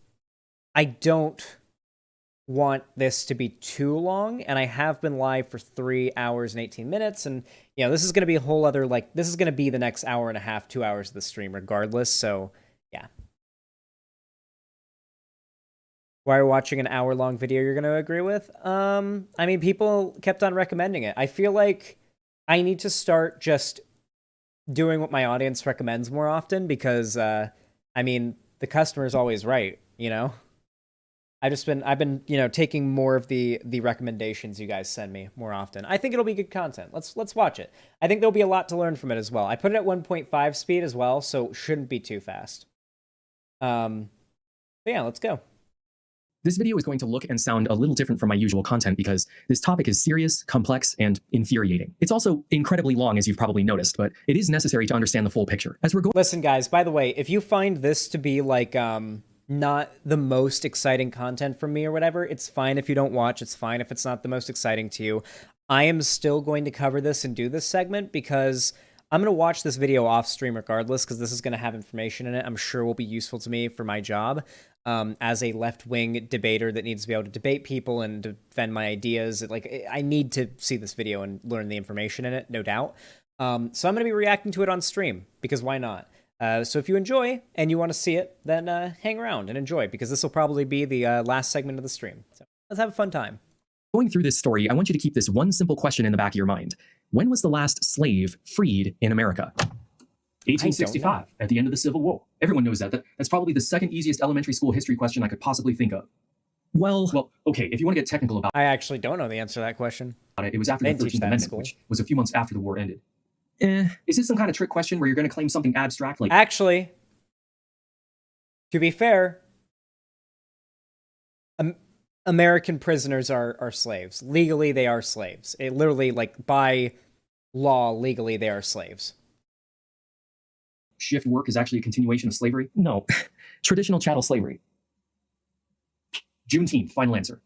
I don't want this to be too long, and I have been live for 3 hours and 18 minutes, and you know, this is going to be a whole other, like, this is going to be the next hour and a half, 2 hours of the stream regardless, so yeah. Why are you watching an hour-long video you're going to agree with? I mean, people kept on recommending it. I feel like I need to start just doing what my audience recommends more often because, I mean, the customer's always right, you know? I've been, you know, taking more of the recommendations you guys send me more often. I think it'll be good content. Let's watch it. I think there'll be a lot to learn from it as well. I put it at 1.5 speed as well, so it shouldn't be too fast. But yeah, let's go. This video is going to look and sound a little different from my usual content because this topic is serious, complex, and infuriating. It's also incredibly long, as you've probably noticed, but it is necessary to understand the full picture. As we're going— Listen, guys, by the way, if you find this to be like, not the most exciting content from me or whatever, it's fine if you don't watch. It's fine if it's not the most exciting to you. I am still going to cover this and do this segment because I'm going to watch this video off stream regardless, because this is going to have information in it I'm sure will be useful to me for my job as a left-wing debater that needs to be able to debate people and defend my ideas. Like, I need to see this video and learn the information in it, no doubt. So I'm going to be reacting to it on stream, because why not? So if you enjoy and you want to see it, then hang around and enjoy, because this will probably be the last segment of the stream. So let's have a fun time. Going through this story, I want you to keep this one simple question in the back of your mind. When was the last slave freed in America? 1865, at the end of the Civil War. Everyone knows that. That's probably the second easiest elementary school history question I could possibly think of. Well, okay, if you want to get technical about I actually don't know the answer to that question. it, it was after the 13th Amendment, which was a few months after the war ended. Is this some kind of trick question where you're going to claim something abstract like— Actually, to be fair, American prisoners are slaves. Legally, they are slaves. It literally, like, by law, legally, they are slaves. Shift work is actually a continuation of slavery? No. Traditional chattel slavery. Juneteenth, final answer.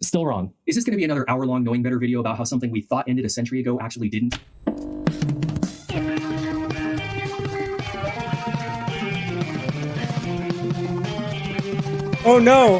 Still wrong. Is this going to be another hour-long Knowing Better video about how something we thought ended a century ago actually didn't? Oh no!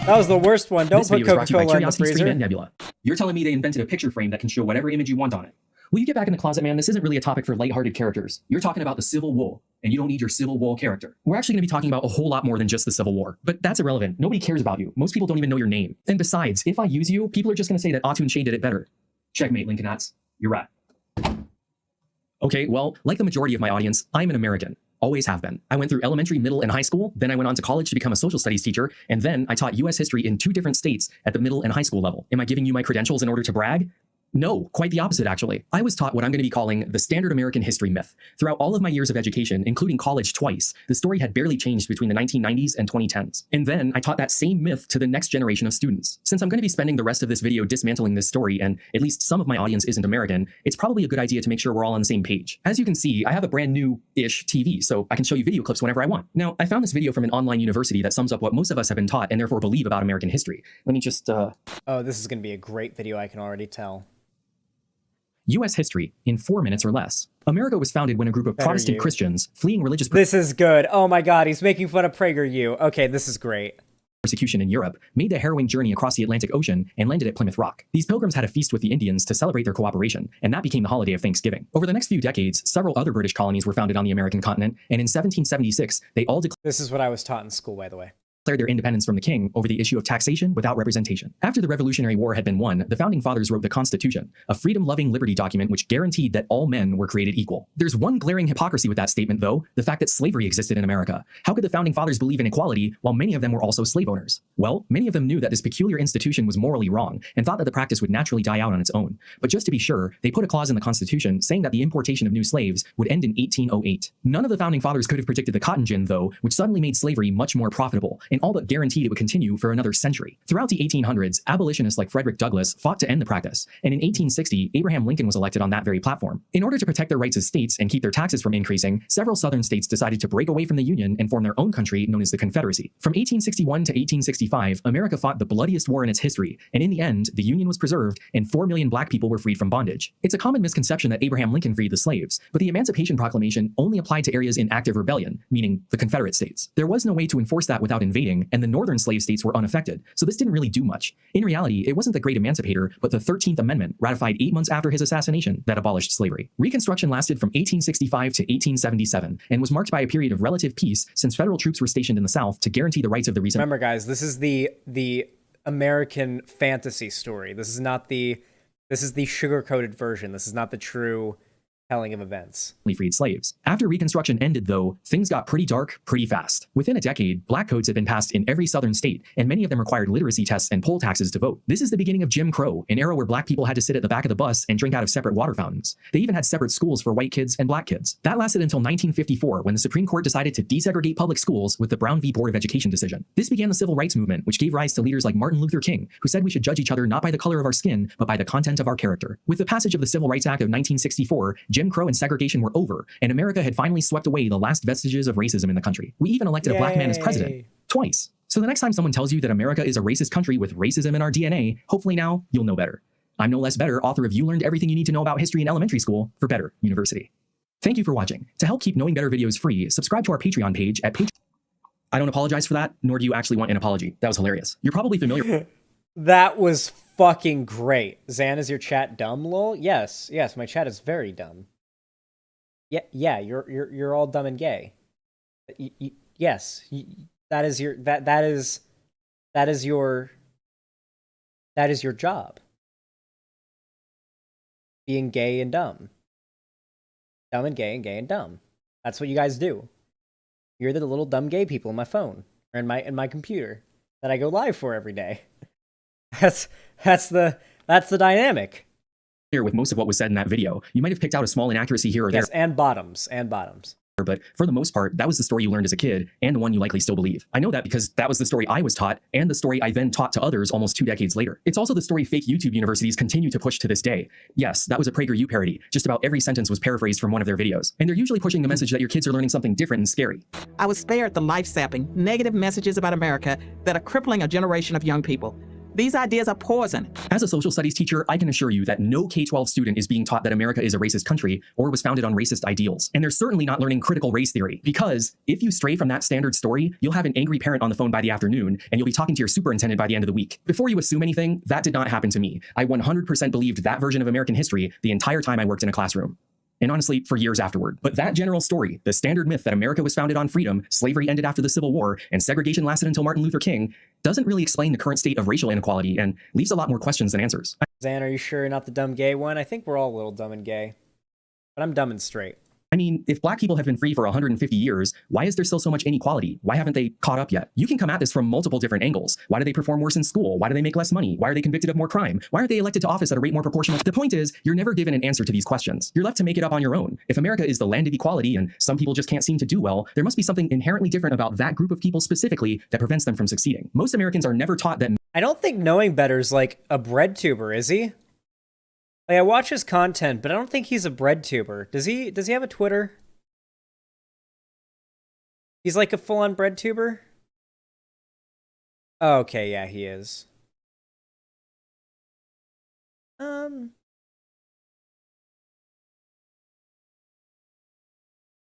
That was the worst one. Don't put Coca-Cola in the freezer. Nebula. You're telling me they invented a picture frame that can show whatever image you want on it. Will you get back in the closet, man? This isn't really a topic for lighthearted characters. You're talking about the Civil War, and you don't need your Civil War character. We're actually going to be talking about a whole lot more than just the Civil War. But that's irrelevant. Nobody cares about you. Most people don't even know your name. And besides, if I use you, people are just going to say that Atun Shea did it better. Checkmate, Lincolnats. You're right. Okay, well, like the majority of my audience, I'm an American. Always have been. I went through elementary, middle, and high school, then I went on to college to become a social studies teacher, and then I taught US history in 2 different states at the middle and high school level. Am I giving you my credentials in order to brag? No, quite the opposite, actually. I was taught what I'm going to be calling the standard American history myth. Throughout all of my years of education, including college twice, the story had barely changed between the 1990s and 2010s. And then I taught that same myth to the next generation of students. Since I'm going to be spending the rest of this video dismantling this story, and at least some of my audience isn't American, it's probably a good idea to make sure we're all on the same page. As you can see, I have a brand new-ish TV, so I can show you video clips whenever I want. Now, I found this video from an online university that sums up what most of us have been taught and therefore believe about American history. Let me just, Oh, this is going to be a great video, I can already tell. U.S. history in 4 minutes or less. America was founded when a group of Protestant Christians fleeing religious— This is good. Oh my god, he's making fun of PragerU. Okay, this is great. Persecution in Europe, made the harrowing journey across the Atlantic Ocean and landed at Plymouth Rock. These pilgrims had a feast with the Indians to celebrate their cooperation, and that became the holiday of Thanksgiving. Over the next few decades, several other British colonies were founded on the American continent, and in 1776, they all declared— This is what I was taught in school, by the way. Their independence from the king over the issue of taxation without representation. After the Revolutionary War had been won, the Founding Fathers wrote the Constitution, a freedom-loving liberty document which guaranteed that all men were created equal. There's one glaring hypocrisy with that statement, though, the fact that slavery existed in America. How could the Founding Fathers believe in equality while many of them were also slave owners? Well, many of them knew that this peculiar institution was morally wrong and thought that the practice would naturally die out on its own. But just to be sure, they put a clause in the Constitution saying that the importation of new slaves would end in 1808. None of the Founding Fathers could have predicted the cotton gin, though, which suddenly made slavery much more profitable, and all but guaranteed it would continue for another century. Throughout the 1800s, abolitionists like Frederick Douglass fought to end the practice, and in 1860, Abraham Lincoln was elected on that very platform. In order to protect their rights as states and keep their taxes from increasing, several southern states decided to break away from the Union and form their own country known as the Confederacy. From 1861 to 1865, America fought the bloodiest war in its history, and in the end, the Union was preserved and 4 million black people were freed from bondage. It's a common misconception that Abraham Lincoln freed the slaves, but the Emancipation Proclamation only applied to areas in active rebellion, meaning the Confederate states. There was no way to enforce that without invading, and the northern slave states were unaffected, so this didn't really do much. In reality, it wasn't the Great Emancipator, but the 13th Amendment, ratified 8 months after his assassination, that abolished slavery. Reconstruction lasted from 1865 to 1877, and was marked by a period of relative peace since federal troops were stationed in the South to guarantee the rights of the recent— Remember, guys, this is the American fantasy story. This is not the— This is the sugar-coated version. This is not the true telling of events. Freed slaves. After Reconstruction ended, though, things got pretty dark pretty fast. Within a decade, black codes had been passed in every southern state, and many of them required literacy tests and poll taxes to vote. This is the beginning of Jim Crow, an era where black people had to sit at the back of the bus and drink out of separate water fountains. They even had separate schools for white kids and black kids. That lasted until 1954, when the Supreme Court decided to desegregate public schools with the Brown v. Board of Education decision. This began the civil rights movement, which gave rise to leaders like Martin Luther King, who said we should judge each other not by the color of our skin, but by the content of our character. With the passage of the Civil Rights Act of 1964, Jim Crow and segregation were over, and America had finally swept away the last vestiges of racism in the country. We even elected a black man as president. Twice. So the next time someone tells you that America is a racist country with racism in our DNA, hopefully now you'll know better. I'm No Less Better, author of You Learned Everything You Need to Know About History in Elementary School for Better University. Thank you for watching. To help keep Knowing Better videos free, subscribe to our Patreon page at Patreon. I don't apologize for that, nor do you actually want an apology. That was hilarious. You're probably familiar. That was fucking great. Zan, is your chat dumb, lol? Yes, my chat is very dumb. Yeah, you're all dumb and gay. Yes, that is your job. Being gay and dumb. Dumb and gay and dumb. That's what you guys do. You're the little dumb gay people in my phone or in my computer that I go live for every day. That's the dynamic. Here with most of what was said in that video, you might have picked out a small inaccuracy here or there. Yes, and bottoms. But for the most part, that was the story you learned as a kid, and the one you likely still believe. I know that because that was the story I was taught, and the story I then taught to others almost 2 decades later. It's also the story fake YouTube universities continue to push to this day. Yes, that was a PragerU parody. Just about every sentence was paraphrased from one of their videos. And they're usually pushing the message that your kids are learning something different and scary. I was spared the life-sapping, negative messages about America that are crippling a generation of young people. These ideas are poison. As a social studies teacher, I can assure you that no K-12 student is being taught that America is a racist country or was founded on racist ideals. And they're certainly not learning critical race theory, because if you stray from that standard story, you'll have an angry parent on the phone by the afternoon, and you'll be talking to your superintendent by the end of the week. Before you assume anything, that did not happen to me. I 100% believed that version of American history the entire time I worked in a classroom. And honestly, for years afterward. But that general story, the standard myth that America was founded on freedom, slavery ended after the Civil War, and segregation lasted until Martin Luther King, doesn't really explain the current state of racial inequality and leaves a lot more questions than answers. Zan, are you sure you're not the dumb gay one? I think we're all a little dumb and gay. But I'm dumb and straight. I mean, if black people have been free for 150 years, why is there still so much inequality? Why haven't they caught up yet? You can come at this from multiple different angles. Why do they perform worse in school? Why do they make less money? Why are they convicted of more crime? Why aren't they elected to office at a rate more proportional? The point is, you're never given an answer to these questions. You're left to make it up on your own. If America is the land of equality and some people just can't seem to do well, there must be something inherently different about that group of people specifically that prevents them from succeeding. Most Americans are never taught that. I don't think Knowing Better's like a bread tuber, is he? Like, I watch his content, but I don't think he's a bread tuber. Does he have a Twitter? He's like a full-on bread tuber? Oh, okay, yeah, he is.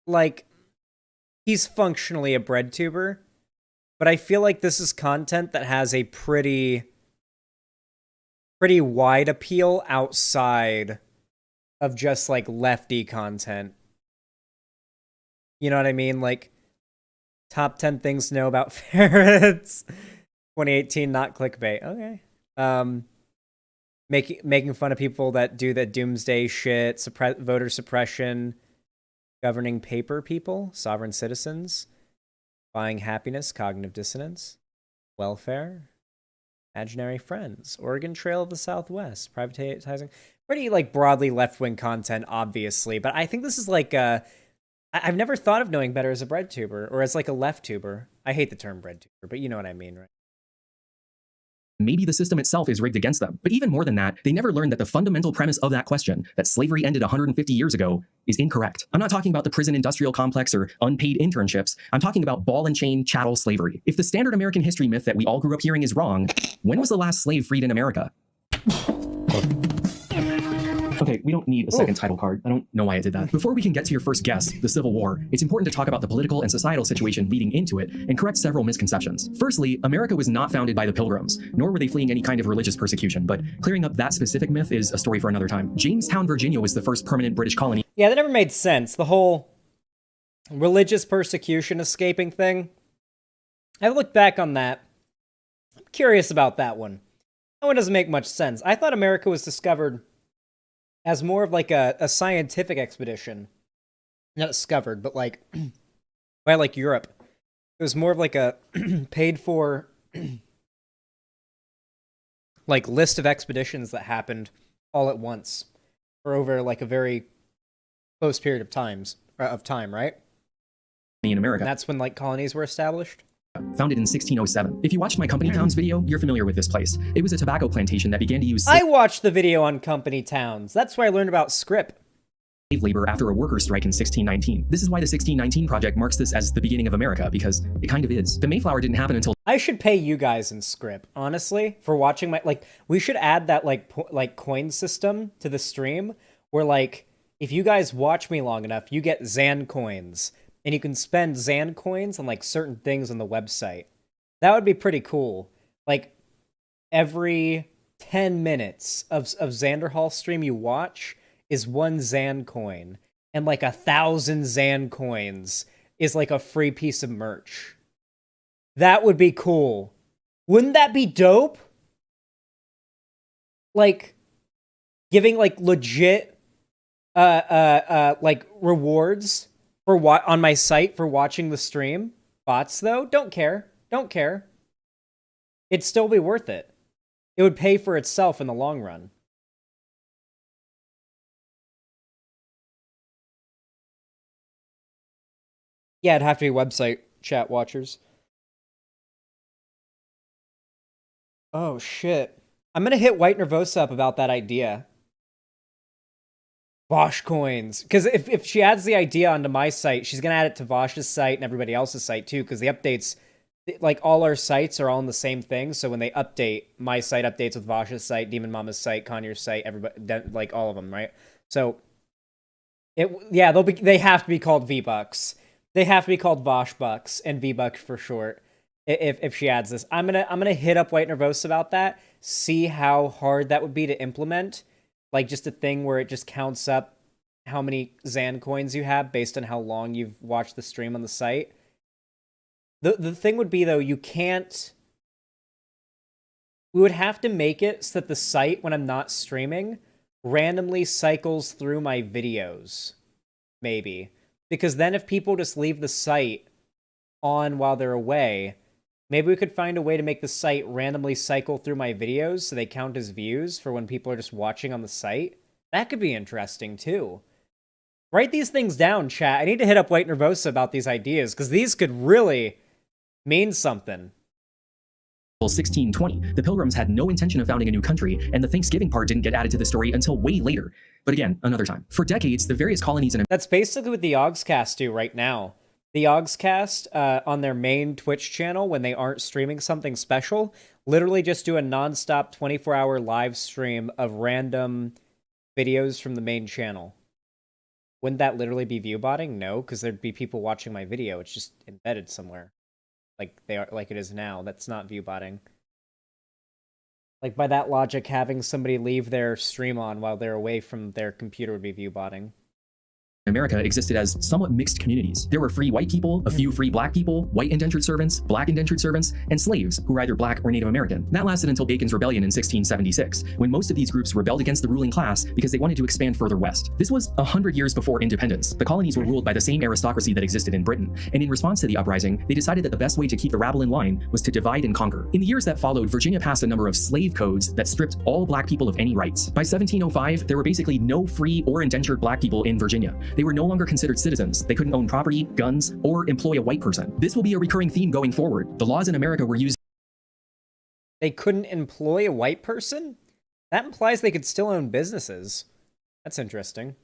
Like, he's functionally a bread tuber, but I feel like this is content that has a pretty wide appeal outside of just, like, lefty content. You know what I mean? Like, top 10 things to know about ferrets. 2018, not clickbait. Okay. Making fun of people that do that doomsday shit, voter suppression, governing paper people, sovereign citizens, buying happiness, cognitive dissonance, welfare, imaginary friends, Oregon Trail of the Southwest, privatizing. Pretty, like, broadly left-wing content, obviously, but I think this is like I've never thought of Knowing Better as a bread tuber or as like a left tuber. I hate the term bread tuber, but you know what I mean, right? Maybe the system itself is rigged against them. But even more than that, they never learned that the fundamental premise of that question, that slavery ended 150 years ago, is incorrect. I'm not talking about the prison industrial complex or unpaid internships. I'm talking about ball and chain chattel slavery. If the standard American history myth that we all grew up hearing is wrong, when was the last slave freed in America? Okay, we don't need a second title card. I don't know why I did that. Before we can get to your first guess, the Civil War, it's important to talk about the political and societal situation leading into it and correct several misconceptions. Firstly, America was not founded by the Pilgrims, nor were they fleeing any kind of religious persecution, but clearing up that specific myth is a story for another time. Jamestown, Virginia was the first permanent British colony. Yeah, that never made sense. The whole religious persecution escaping thing. I looked back on that. I'm curious about that one. That one doesn't make much sense. I thought America was discovered as more of like a scientific expedition. Not discovered, but like by like Europe. It was more of like a paid for like list of expeditions that happened all at once for over like a very close period of time, right? In America. And that's when like colonies were established. Founded in 1607. If you watched my Company Towns video, you're familiar with this place. It was a tobacco plantation that began to use I watched the video on Company Towns. That's where I learned about script. slave labor after a workers' strike in 1619. This is why the 1619 project marks this as the beginning of America, because it kind of is. The Mayflower didn't happen until I should pay you guys in script, honestly, for watching my like. We should add that like coin system to the stream, where like if you guys watch me long enough, you get Zan coins, and you can spend Zan coins on like certain things on the website. That would be pretty cool. Like every 10 minutes of Xanderhal stream you watch is 1 Zan coin, and like 1,000 Zan coins is like a free piece of merch. That would be cool. Wouldn't that be dope? Like giving like legit like rewards for on my site for watching the stream. Bots though, don't care. It'd still be worth it. It would pay for itself in the long run. Yeah, it'd have to be website chat watchers. Oh, shit. I'm gonna hit White Nervosa up about that idea. Vosh coins. Because if she adds the idea onto my site, she's gonna add it to Vosh's site and everybody else's site too, because the updates, like all our sites are all in the same thing, so when they update, my site updates with Vosh's site, Demon Mama's site, Conier's site, everybody, like all of them, right? So, they have to be called V-Bucks. They have to be called Vosh Bucks and V-Bucks for short. If she adds this, I'm gonna hit up White Nervosa about that. See how hard that would be to implement, like just a thing where it just counts up how many Zan coins you have based on how long you've watched the stream on the site. The thing would be though, you can't. We would have to make it so that the site, when I'm not streaming, randomly cycles through my videos, maybe. Because then if people just leave the site on while they're away, maybe we could find a way to make the site randomly cycle through my videos so they count as views for when people are just watching on the site. That could be interesting too. Write these things down, chat. I need to hit up White Nervosa about these ideas, because these could really mean something. 1620, the Pilgrims had no intention of founding a new country, and the Thanksgiving part didn't get added to the story until way later. But again, another time. For decades, the various colonies in That's basically what the Yogscast do right now. The Yogscast, on their main Twitch channel, when they aren't streaming something special, literally just do a non-stop 24-hour live stream of random videos from the main channel. Wouldn't that literally be viewbotting? No, because there'd be people watching my video. It's just embedded somewhere. Like it is now. That's not viewbotting. Like, by that logic, having somebody leave their stream on while they're away from their computer would be viewbotting. America existed as somewhat mixed communities. There were free white people, a few free black people, white indentured servants, black indentured servants, and slaves who were either black or Native American. That lasted until Bacon's Rebellion in 1676, when most of these groups rebelled against the ruling class because they wanted to expand further west. This was 100 years before independence. The colonies were ruled by the same aristocracy that existed in Britain, and in response to the uprising, they decided that the best way to keep the rabble in line was to divide and conquer. In the years that followed, Virginia passed a number of slave codes that stripped all black people of any rights. By 1705, there were basically no free or indentured black people in Virginia. They were no longer considered citizens. They couldn't own property, guns, or employ a white person. This will be a recurring theme going forward. The laws in America were used. They couldn't employ a white person? That implies they could still own businesses. That's interesting.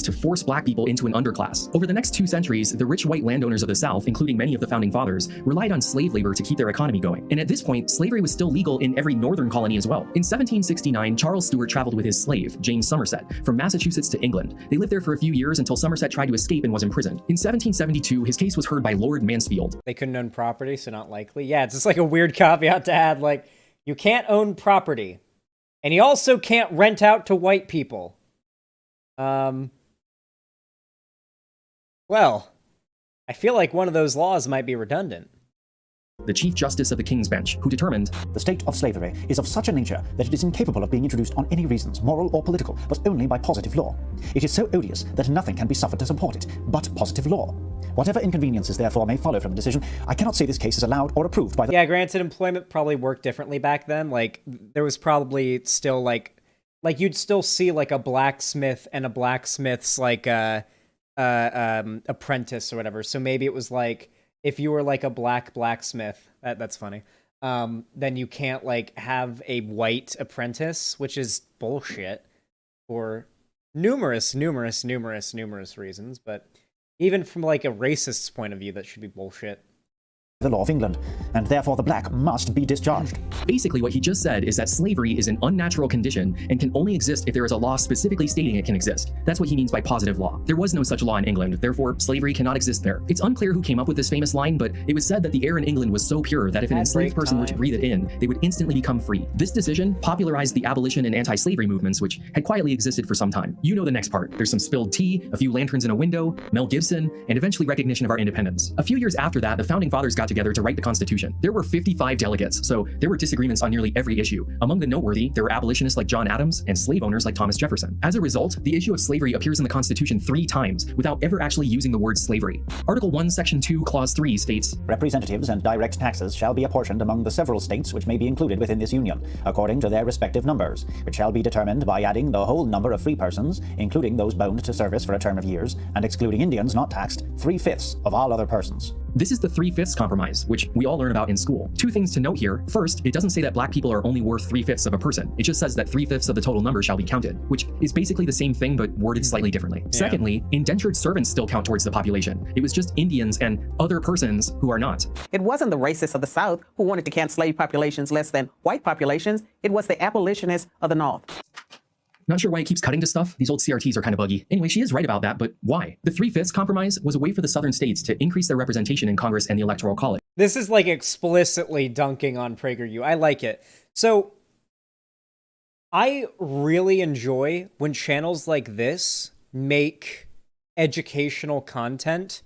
To force black people into an underclass. Over the next 2 centuries, the rich white landowners of the South, including many of the founding fathers, relied on slave labor to keep their economy going. And at this point, slavery was still legal in every northern colony as well. In 1769, Charles Stuart traveled with his slave, James Somerset, from Massachusetts to England. They lived there for a few years until Somerset tried to escape and was imprisoned. In 1772, his case was heard by Lord Mansfield. They couldn't own property, so not likely. Yeah, it's just like a weird caveat to add, like, you can't own property. And you also can't rent out to white people. Well, I feel like one of those laws might be redundant. the Chief Justice of the King's Bench, who determined the state of slavery is of such a nature that it is incapable of being introduced on any reasons, moral or political, but only by positive law. It is so odious that nothing can be suffered to support it, but positive law. Whatever inconveniences therefore may follow from the decision, I cannot say this case is allowed or approved by the— Yeah, granted, employment probably worked differently back then. Like, there was probably still, like you'd still see, like, a blacksmith and a blacksmith's, like, apprentice or whatever. So maybe it was, like, if you were, like, a blacksmith, that's funny, then you can't, like, have a white apprentice, which is bullshit for numerous reasons. But even from, like, a racist's point of view, that should be bullshit. the law of England, and therefore the black must be discharged. Basically, what he just said is that slavery is an unnatural condition and can only exist if there is a law specifically stating it can exist. That's what he means by positive law. There was no such law in England, therefore slavery cannot exist there. It's unclear who came up with this famous line, but it was said that the air in England was so pure that if an enslaved person were to breathe it in, they would instantly become free. This decision popularized the abolition and anti-slavery movements, which had quietly existed for some time. You know the next part. There's some spilled tea, a few lanterns in a window, Mel Gibson, and eventually recognition of our independence. A few years after that, the founding fathers got together to write the Constitution. There were 55 delegates, so there were disagreements on nearly every issue. Among the noteworthy, there were abolitionists like John Adams and slave owners like Thomas Jefferson. As a result, the issue of slavery appears in the Constitution 3 times without ever actually using the word slavery. Article 1, Section 2, Clause 3 states, "Representatives and direct taxes shall be apportioned among the several states which may be included within this union, according to their respective numbers, which shall be determined by adding the whole number of free persons, including those bound to service for a term of years, and excluding Indians not taxed, 3/5 of all other persons." This is the 3/5 compromise, which we all learn about in school. Two things to note here. First, it doesn't say that black people are only worth 3/5 of a person. It just says that 3/5 of the total number shall be counted, which is basically the same thing but worded slightly differently. Yeah. Secondly, indentured servants still count towards the population. It was just Indians and other persons who are not. It wasn't the racists of the South who wanted to count slave populations less than white populations. It was the abolitionists of the North. Not sure why it keeps cutting to stuff. These old CRTs are kind of buggy. Anyway, she is right about that, but why? The 3/5 compromise was a way for the southern states to increase their representation in Congress and the Electoral College. This is like explicitly dunking on PragerU. I like it. So I really enjoy when channels like this make educational content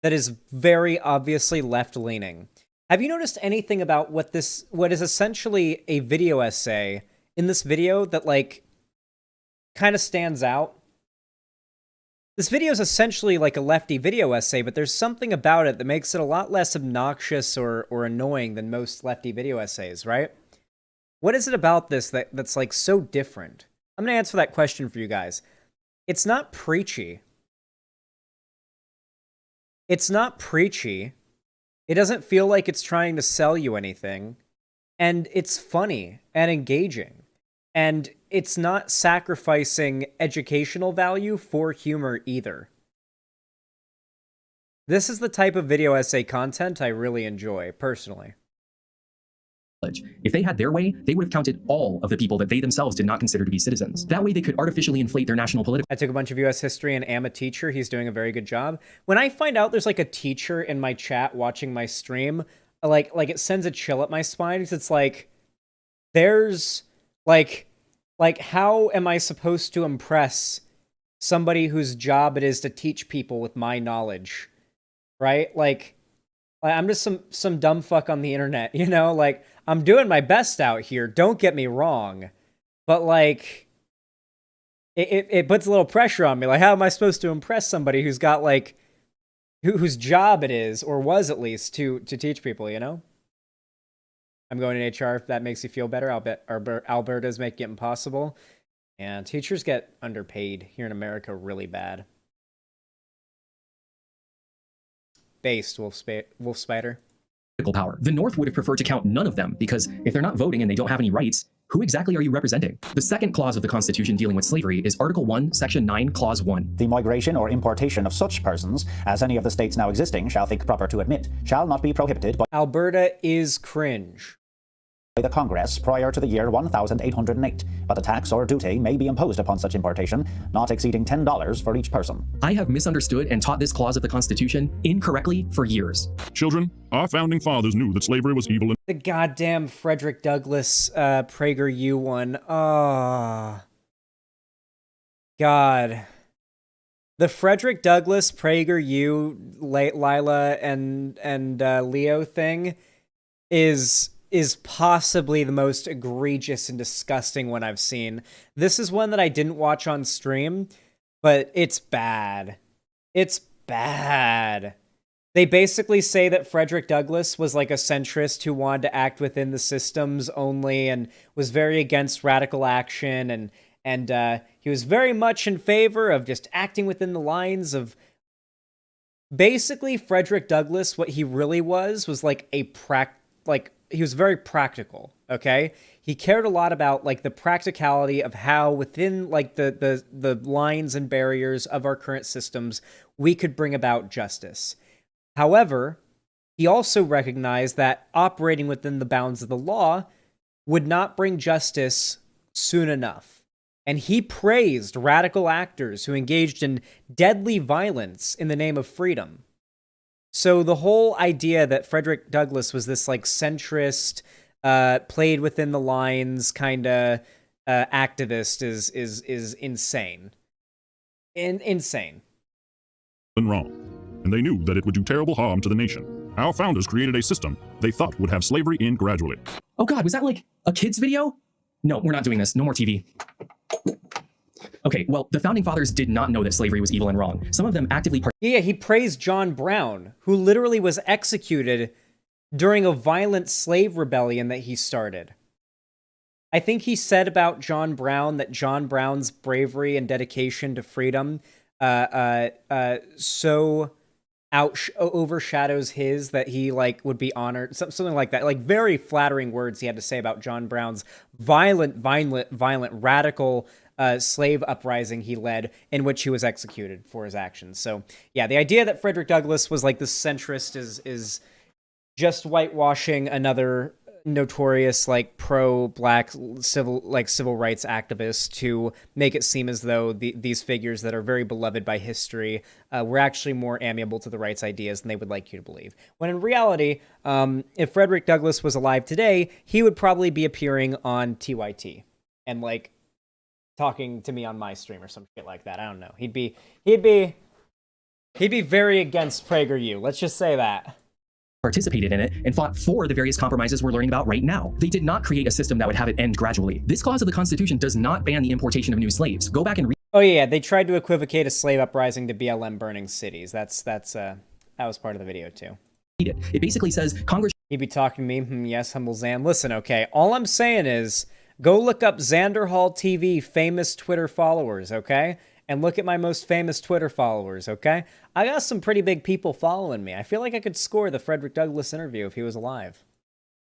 that is very obviously left-leaning. Have you noticed anything about what is essentially a video essay in this video that like kind of stands out? This video is essentially like a lefty video essay, but there's something about it that makes it a lot less obnoxious or annoying than most lefty video essays, right? What is it about this that's like so different? I'm going to answer that question for you guys. It's not preachy. It's not preachy. It doesn't feel like it's trying to sell you anything. And it's funny and engaging. And it's not sacrificing educational value for humor either. This is the type of video essay content I really enjoy, personally. If they had their way, they would have counted all of the people that they themselves did not consider to be citizens. That way they could artificially inflate their national political... I took a bunch of US history and am a teacher. He's doing a very good job. When I find out there's like a teacher in my chat watching my stream, like it sends a chill up my spine because it's like, there's like, how am I supposed to impress somebody whose job it is to teach people with my knowledge, right? Like I'm just some dumb fuck on the internet, you know? Like, I'm doing my best out here, don't get me wrong. But, like, it puts a little pressure on me. Like, how am I supposed to impress somebody who's got, like, whose job it is, or was at least, to teach people, you know? I'm going in HR if that makes you feel better. I'll bet Alberta's making it impossible. And teachers get underpaid here in America really bad. Based, Wolf Spider. Power. The North would have preferred to count none of them because if they're not voting and they don't have any rights, who exactly are you representing? The second clause of the Constitution dealing with slavery is Article 1, Section 9, Clause 1. "The migration or importation of such persons as any of the states now existing shall think proper to admit shall not be prohibited by..." Alberta is cringe. "The Congress prior to the year 1808, but a tax or duty may be imposed upon such importation, not exceeding $10 for each person." I have misunderstood and taught this clause of the Constitution incorrectly for years. "Children, our founding fathers knew that slavery was evil." The goddamn Frederick Douglass PragerU one. Oh. God. The Frederick Douglass PragerU Lila and Leo thing is possibly the most egregious and disgusting one I've seen. This is one that I didn't watch on stream, but it's bad. It's bad. They basically say that Frederick Douglass was like a centrist who wanted to act within the systems only and was very against radical action, and he was very much in favor of just acting within the lines of... Basically, Frederick Douglass, what he really was like he was very practical, okay? He cared a lot about like the practicality of how within like the lines and barriers of our current systems we could bring about justice. However, he also recognized that operating within the bounds of the law would not bring justice soon enough. And he praised radical actors who engaged in deadly violence in the name of freedom. So the whole idea that Frederick Douglass was this like centrist, played within the lines kind of activist is insane. Insane. And wrong. And they knew that it would do terrible harm to the nation. Our founders created a system they thought would have slavery end gradually. Oh God, was that like a kid's video? No, we're not doing this. No more TV. Okay, well, the founding fathers did not know that slavery was evil and wrong. Some of them actively... Yeah, he praised John Brown, who literally was executed during a violent slave rebellion that he started. I think he said about John Brown that John Brown's bravery and dedication to freedom so overshadows his that he like would be honored, something like that. Like very flattering words he had to say about John Brown's violent, radical slave uprising he led, in which he was executed for his actions. So yeah, the idea that Frederick Douglass was like the centrist is just whitewashing another notorious like pro-black civil rights activist to make it seem as though these figures that are very beloved by history were actually more amiable to the rights ideas than they would like you to believe. When in reality, if Frederick Douglass was alive today, he would probably be appearing on TYT and like talking to me on my stream or some shit like that. I don't know. He'd be very against PragerU. Let's just say that. Participated in it and fought for the various compromises we're learning about right now. They did not create a system that would have it end gradually. This clause of the Constitution does not ban the importation of new slaves. Go back and read. Oh yeah, they tried to equivocate a slave uprising to BLM burning cities. That was part of the video too. It basically says Congress... He'd be talking to me, yes, humble Zan. Listen, okay, all I'm saying is go look up Xanderhal TV famous Twitter followers, okay? And look at my most famous Twitter followers, okay? I got some pretty big people following me. I feel like I could score the Frederick Douglass interview if he was alive.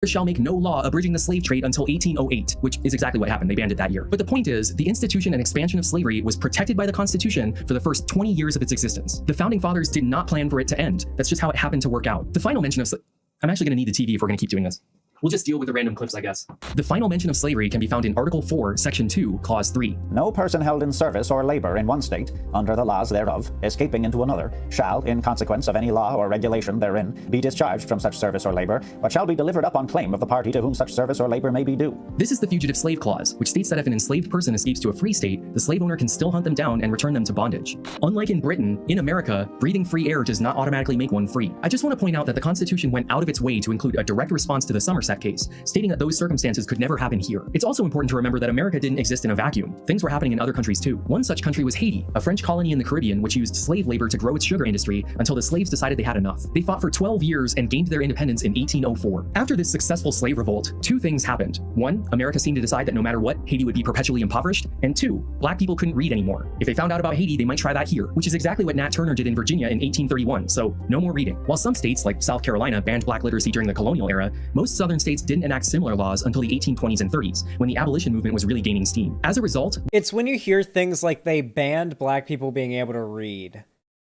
Shall make no law abridging the slave trade until 1808, which is exactly what happened. They banned it that year. But the point is, the institution and expansion of slavery was protected by the Constitution for the first 20 years of its existence. The founding fathers did not plan for it to end. That's just how it happened to work out. The final mention of I'm actually going to need the TV if we're going to keep doing this. We'll just deal with the random clips, I guess. The final mention of slavery can be found in Article 4, Section 2, Clause 3. No person held in service or labor in one state, under the laws thereof, escaping into another, shall, in consequence of any law or regulation therein, be discharged from such service or labor, but shall be delivered up on claim of the party to whom such service or labor may be due. This is the Fugitive Slave Clause, which states that if an enslaved person escapes to a free state, the slave owner can still hunt them down and return them to bondage. Unlike in Britain, in America, breathing free air does not automatically make one free. I just want to point out that the Constitution went out of its way to include a direct response to the Somerset case, stating that those circumstances could never happen here. It's also important to remember that America didn't exist in a vacuum. Things were happening in other countries too. One such country was Haiti, a French colony in the Caribbean which used slave labor to grow its sugar industry until the slaves decided they had enough. They fought for 12 years and gained their independence in 1804. After this successful slave revolt, two things happened. One, America seemed to decide that no matter what, Haiti would be perpetually impoverished. And two, black people couldn't read anymore. If they found out about Haiti, they might try that here, which is exactly what Nat Turner did in Virginia in 1831, so no more reading. While some states, like South Carolina, banned black literacy during the colonial era, most southern states didn't enact similar laws until the 1820s and 30s, when the abolition movement was really gaining steam. As a result, it's when you hear things like they banned black people being able to read.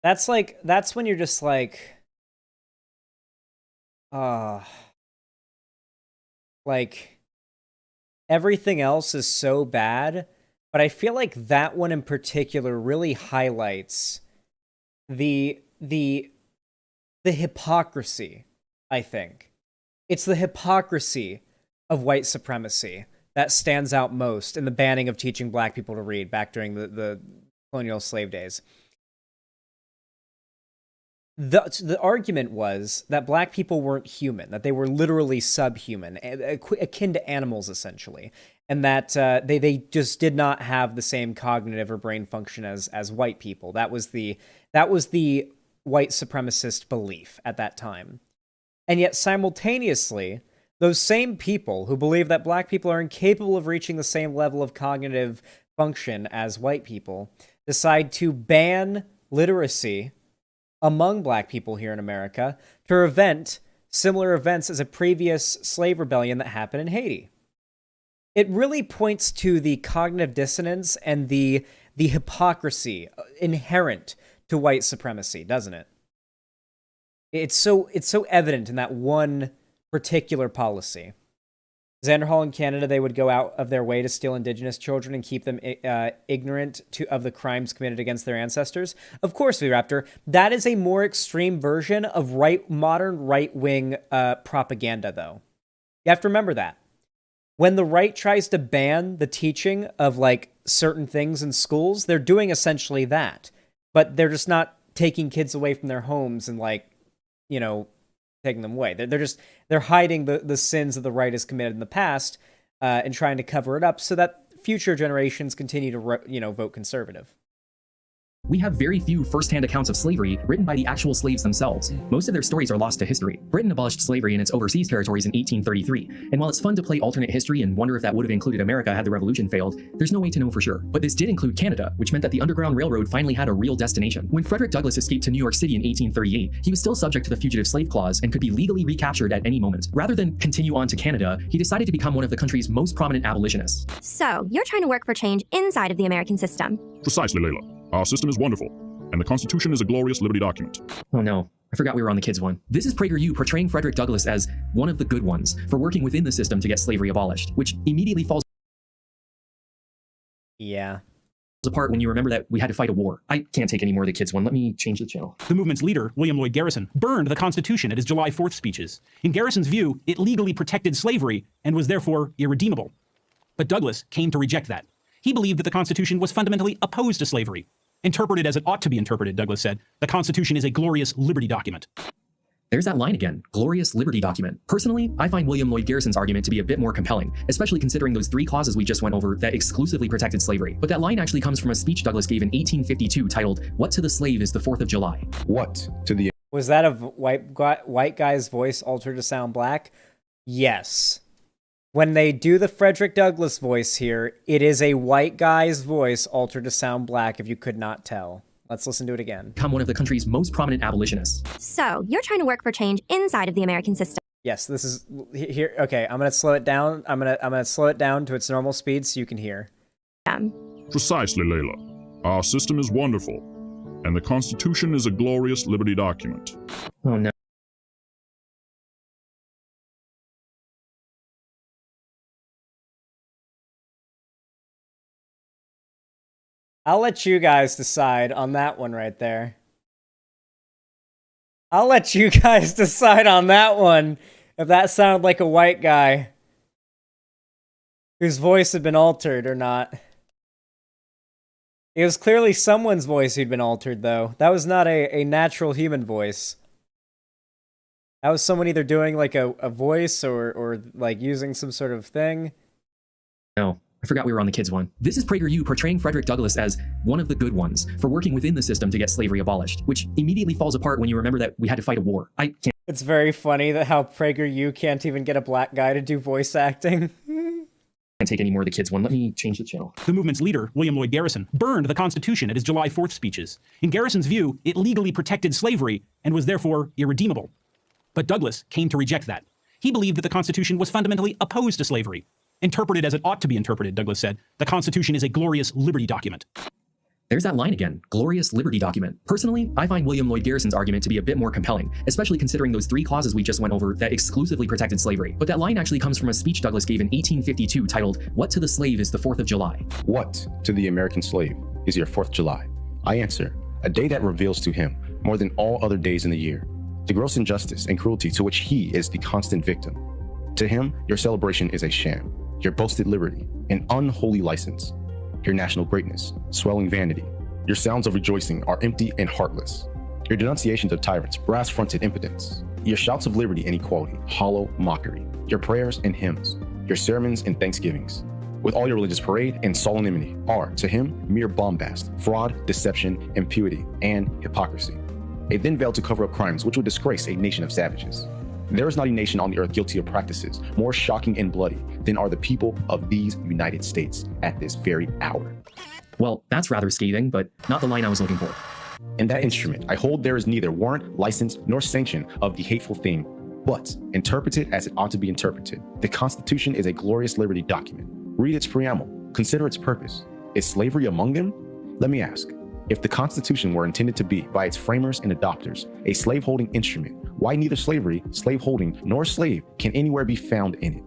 That's when you're just like, like everything else is so bad, but I feel like that one in particular really highlights the hypocrisy, I think. It's the hypocrisy of white supremacy that stands out most in the banning of teaching black people to read back during the colonial slave days. The argument was that black people weren't human, that they were literally subhuman, akin to animals, essentially, and that they just did not have the same cognitive or brain function as white people. That was the white supremacist belief at that time. And yet, simultaneously, those same people who believe that black people are incapable of reaching the same level of cognitive function as white people decide to ban literacy among black people here in America to prevent similar events as a previous slave rebellion that happened in Haiti. It really points to the cognitive dissonance and the hypocrisy inherent to white supremacy, doesn't it? It's so evident in that one particular policy. Xanderhal in Canada, they would go out of their way to steal Indigenous children and keep them ignorant of the crimes committed against their ancestors. Of course, V-Raptor, that is a more extreme version of modern right-wing propaganda, though. You have to remember that. When the right tries to ban the teaching of, like, certain things in schools, they're doing essentially that. But they're just not taking kids away from their homes and, like, you know, taking them away. They're hiding the sins that the right has committed in the past and trying to cover it up so that future generations continue to vote conservative. We have very few first-hand accounts of slavery written by the actual slaves themselves. Most of their stories are lost to history. Britain abolished slavery in its overseas territories in 1833, and while it's fun to play alternate history and wonder if that would have included America had the revolution failed, there's no way to know for sure. But this did include Canada, which meant that the Underground Railroad finally had a real destination. When Frederick Douglass escaped to New York City in 1838, he was still subject to the Fugitive Slave Clause and could be legally recaptured at any moment. Rather than continue on to Canada, he decided to become one of the country's most prominent abolitionists. So, you're trying to work for change inside of the American system. Precisely, Layla. Our system is wonderful, and the Constitution is a glorious liberty document. Oh no, I forgot we were on the kids one. This is PragerU portraying Frederick Douglass as one of the good ones for working within the system to get slavery abolished, which immediately falls apart when you remember that we had to fight a war. I can't take any more of the kids one. Let me change the channel. The movement's leader, William Lloyd Garrison, burned the Constitution at his July 4th speeches. In Garrison's view, it legally protected slavery and was therefore irredeemable. But Douglass came to reject that. He believed that the Constitution was fundamentally opposed to slavery. Interpreted as it ought to be interpreted, Douglass said, the Constitution is a glorious liberty document. There's that line again, glorious liberty document. Personally, I find William Lloyd Garrison's argument to be a bit more compelling, especially considering those three clauses we just went over that exclusively protected slavery. But that line actually comes from a speech Douglass gave in 1852 titled, "What to the Slave is the 4th of July." What to the... Was that a white guy's voice altered to sound black? Yes. When they do the Frederick Douglass voice here, it is a white guy's voice altered to sound black, if you could not tell. Let's listen to it again. Become one of the country's most prominent abolitionists. So, you're trying to work for change inside of the American system. Yes, this is here. Okay, I'm gonna slow it down. I'm gonna slow it down to its normal speed so you can hear. Precisely, Layla. Our system is wonderful, and the Constitution is a glorious liberty document. Oh no. I'll let you guys decide on that one right there. I'll let you guys decide on that one if that sounded like a white guy whose voice had been altered or not. It was clearly someone's voice who'd been altered, though. That was not a natural human voice. That was someone either doing like a voice or like using some sort of thing. No. I forgot we were on the kids one. This is PragerU portraying Frederick Douglass as one of the good ones for working within the system to get slavery abolished, which immediately falls apart when you remember that we had to fight a war. I can't... It's very funny that how PragerU can't even get a black guy to do voice acting. Can't take any more of the kids one. Let me change the channel. The movement's leader, William Lloyd Garrison, burned the Constitution at his July 4th speeches. In Garrison's view, it legally protected slavery and was therefore irredeemable. But Douglass came to reject that. He believed that the Constitution was fundamentally opposed to slavery. Interpreted as it ought to be interpreted, Douglass said, the Constitution is a glorious liberty document. There's that line again, glorious liberty document. Personally, I find William Lloyd Garrison's argument to be a bit more compelling, especially considering those three clauses we just went over that exclusively protected slavery. But that line actually comes from a speech Douglass gave in 1852 titled, "What to the Slave is the 4th of July." What to the American slave is your 4th of July? I answer, a day that reveals to him, more than all other days in the year, the gross injustice and cruelty to which he is the constant victim. To him, your celebration is a sham. Your boasted liberty, an unholy license. Your national greatness, swelling vanity. Your sounds of rejoicing are empty and heartless. Your denunciations of tyrants, brass-fronted impotence. Your shouts of liberty and equality, hollow mockery. Your prayers and hymns. Your sermons and thanksgivings, with all your religious parade and solemnity, are, to him, mere bombast, fraud, deception, impunity, and hypocrisy. A thin veil to cover up crimes which would disgrace a nation of savages. There is not a nation on the earth guilty of practices more shocking and bloody than are the people of these United States at this very hour. Well, that's rather scathing, but not the line I was looking for. In that instrument, I hold there is neither warrant, license, nor sanction of the hateful thing, but interpret it as it ought to be interpreted. The Constitution is a glorious liberty document. Read its preamble. Consider its purpose. Is slavery among them? Let me ask, if the Constitution were intended to be, by its framers and adopters, a slaveholding instrument, why neither slavery, slaveholding, nor slave can anywhere be found in it?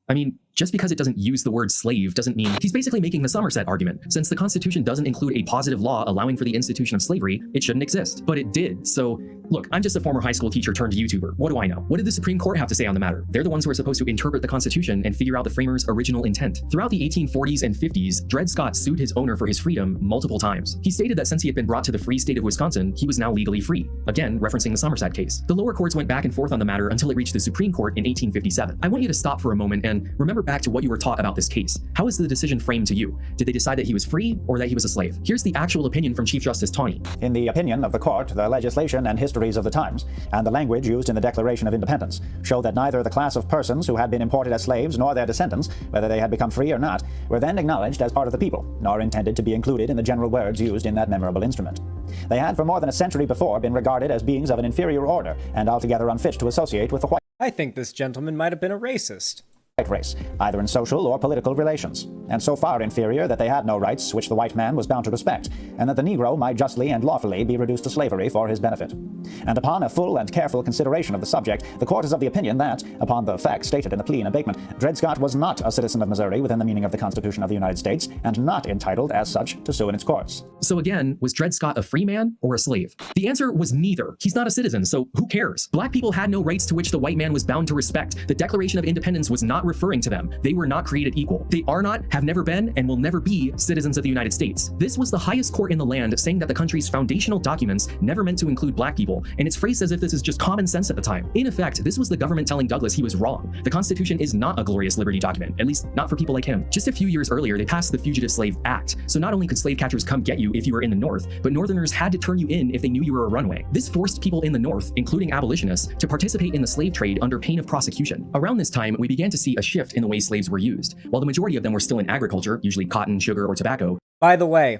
I mean, just because it doesn't use the word slave doesn't mean he's basically making the Somerset argument. Since the Constitution doesn't include a positive law allowing for the institution of slavery, it shouldn't exist. But it did. So, look, I'm just a former high school teacher turned YouTuber. What do I know? What did the Supreme Court have to say on the matter? They're the ones who are supposed to interpret the Constitution and figure out the framers' original intent. Throughout the 1840s and 50s, Dred Scott sued his owner for his freedom multiple times. He stated that since he had been brought to the free state of Wisconsin, he was now legally free. Again, referencing the Somerset case. The lower courts went back and forth on the matter until it reached the Supreme Court in 1857. I want you to stop for a moment and remember back to what you were taught about this case. How is the decision framed to you? Did they decide that he was free or that he was a slave? Here's the actual opinion from Chief Justice Taney. In the opinion of the court, the legislation and histories of the times, and the language used in the Declaration of Independence, show that neither the class of persons who had been imported as slaves nor their descendants, whether they had become free or not, were then acknowledged as part of the people, nor intended to be included in the general words used in that memorable instrument. They had for more than a century before been regarded as beings of an inferior order and altogether unfit to associate with the white. I think this gentleman might have been a racist. Race, either in social or political relations, and so far inferior that they had no rights which the white man was bound to respect, and that the Negro might justly and lawfully be reduced to slavery for his benefit. And upon a full and careful consideration of the subject, the court is of the opinion that, upon the facts stated in the plea in abatement, Dred Scott was not a citizen of Missouri within the meaning of the Constitution of the United States, and not entitled as such to sue in its courts. So again, was Dred Scott a free man or a slave? The answer was neither. He's not a citizen, so who cares? Black people had no rights to which the white man was bound to respect. The Declaration of Independence was not referring to them. They were not created equal. They are not, have never been, and will never be citizens of the United States. This was the highest court in the land saying that the country's foundational documents never meant to include black people, and it's phrased as if this is just common sense at the time. In effect, this was the government telling Douglas he was wrong. The Constitution is not a glorious liberty document, at least not for people like him. Just a few years earlier, they passed the Fugitive Slave Act, so not only could slave catchers come get you if you were in the North, but Northerners had to turn you in if they knew you were a runaway. This forced people in the North, including abolitionists, to participate in the slave trade under pain of prosecution. Around this time, we began to see a shift in the way slaves were used. While the majority of them were still in agriculture, usually cotton, sugar, or tobacco. By the way,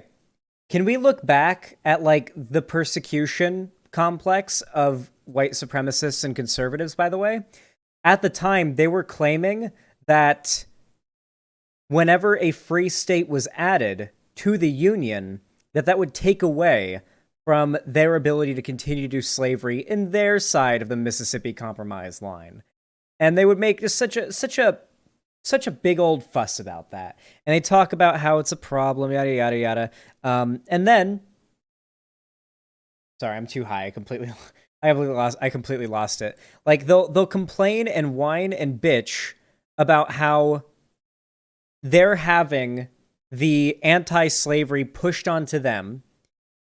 can we look back at like the persecution complex of white supremacists and conservatives, by the way? At the time, they were claiming that whenever a free state was added to the Union, that would take away from their ability to continue to do slavery in their side of the Mississippi Compromise line. And they would make just such a big old fuss about that. And they talk about how it's a problem, yada, yada, yada. And then, sorry, I'm too high. I completely lost it. Like they'll complain and whine and bitch about how they're having the anti-slavery pushed onto them,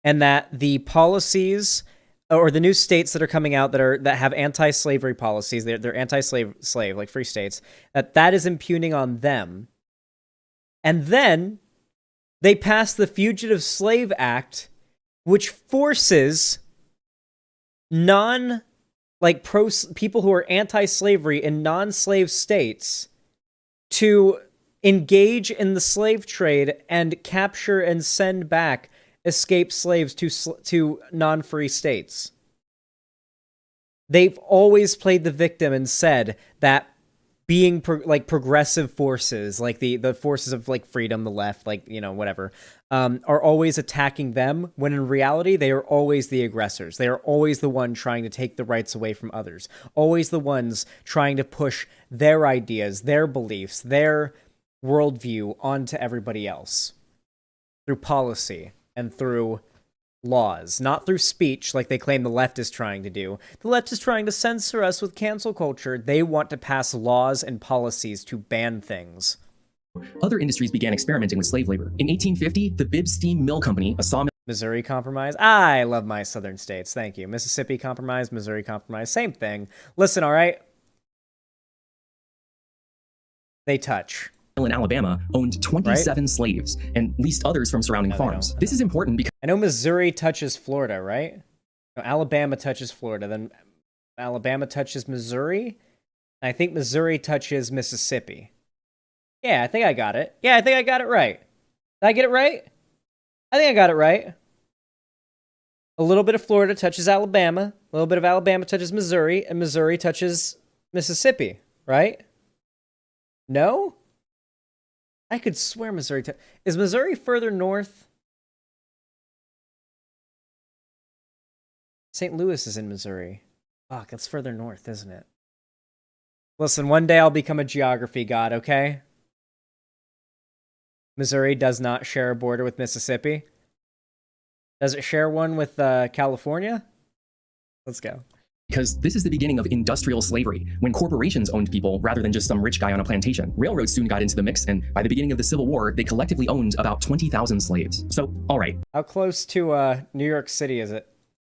and that the policies or the new states that are coming out that have anti-slavery policies, they're anti-slave like free states, that is impugning on them. And then they pass the Fugitive Slave Act, which forces people who are anti-slavery in non-slave states to engage in the slave trade and capture and send back escaped slaves to non-free states. They've always played the victim and said that being progressive forces, like the forces of like freedom, the left, whatever, are always attacking them, when in reality they are always the aggressors. They are always the one trying to take the rights away from others, always the ones trying to push their ideas, their beliefs, their worldview onto everybody else through policy and through laws, not through speech like they claim the left is trying to do. The left is trying to censor us with cancel culture. They want to pass laws and policies to ban things. Other industries began experimenting with slave labor. In 1850, the Bibb Steam Mill Company, a sawmill Missouri Compromise. I love my southern states. Thank you. Mississippi Compromise, Missouri Compromise, same thing. Listen, all right? They touch. In Alabama owned 27 slaves and leased others from surrounding farms. This is important because I know Missouri touches Florida, right? No, Alabama touches Florida, then Alabama touches Missouri, and I think Missouri touches Mississippi. Yeah, I think I got it. Yeah, I think I got it right. Did I get it right? I think I got it right. A little bit of Florida touches Alabama, a little bit of Alabama touches Missouri, and Missouri touches Mississippi, right? No? I could swear Missouri... Is Missouri further north? St. Louis is in Missouri. Fuck, that's further north, isn't it? Listen, one day I'll become a geography god, okay? Missouri does not share a border with Mississippi. Does it share one with California? Let's go. Because this is the beginning of industrial slavery, when corporations owned people rather than just some rich guy on a plantation. Railroads soon got into the mix, and by the beginning of the Civil War, they collectively owned about 20,000 slaves. So, all right. How close to New York City is it?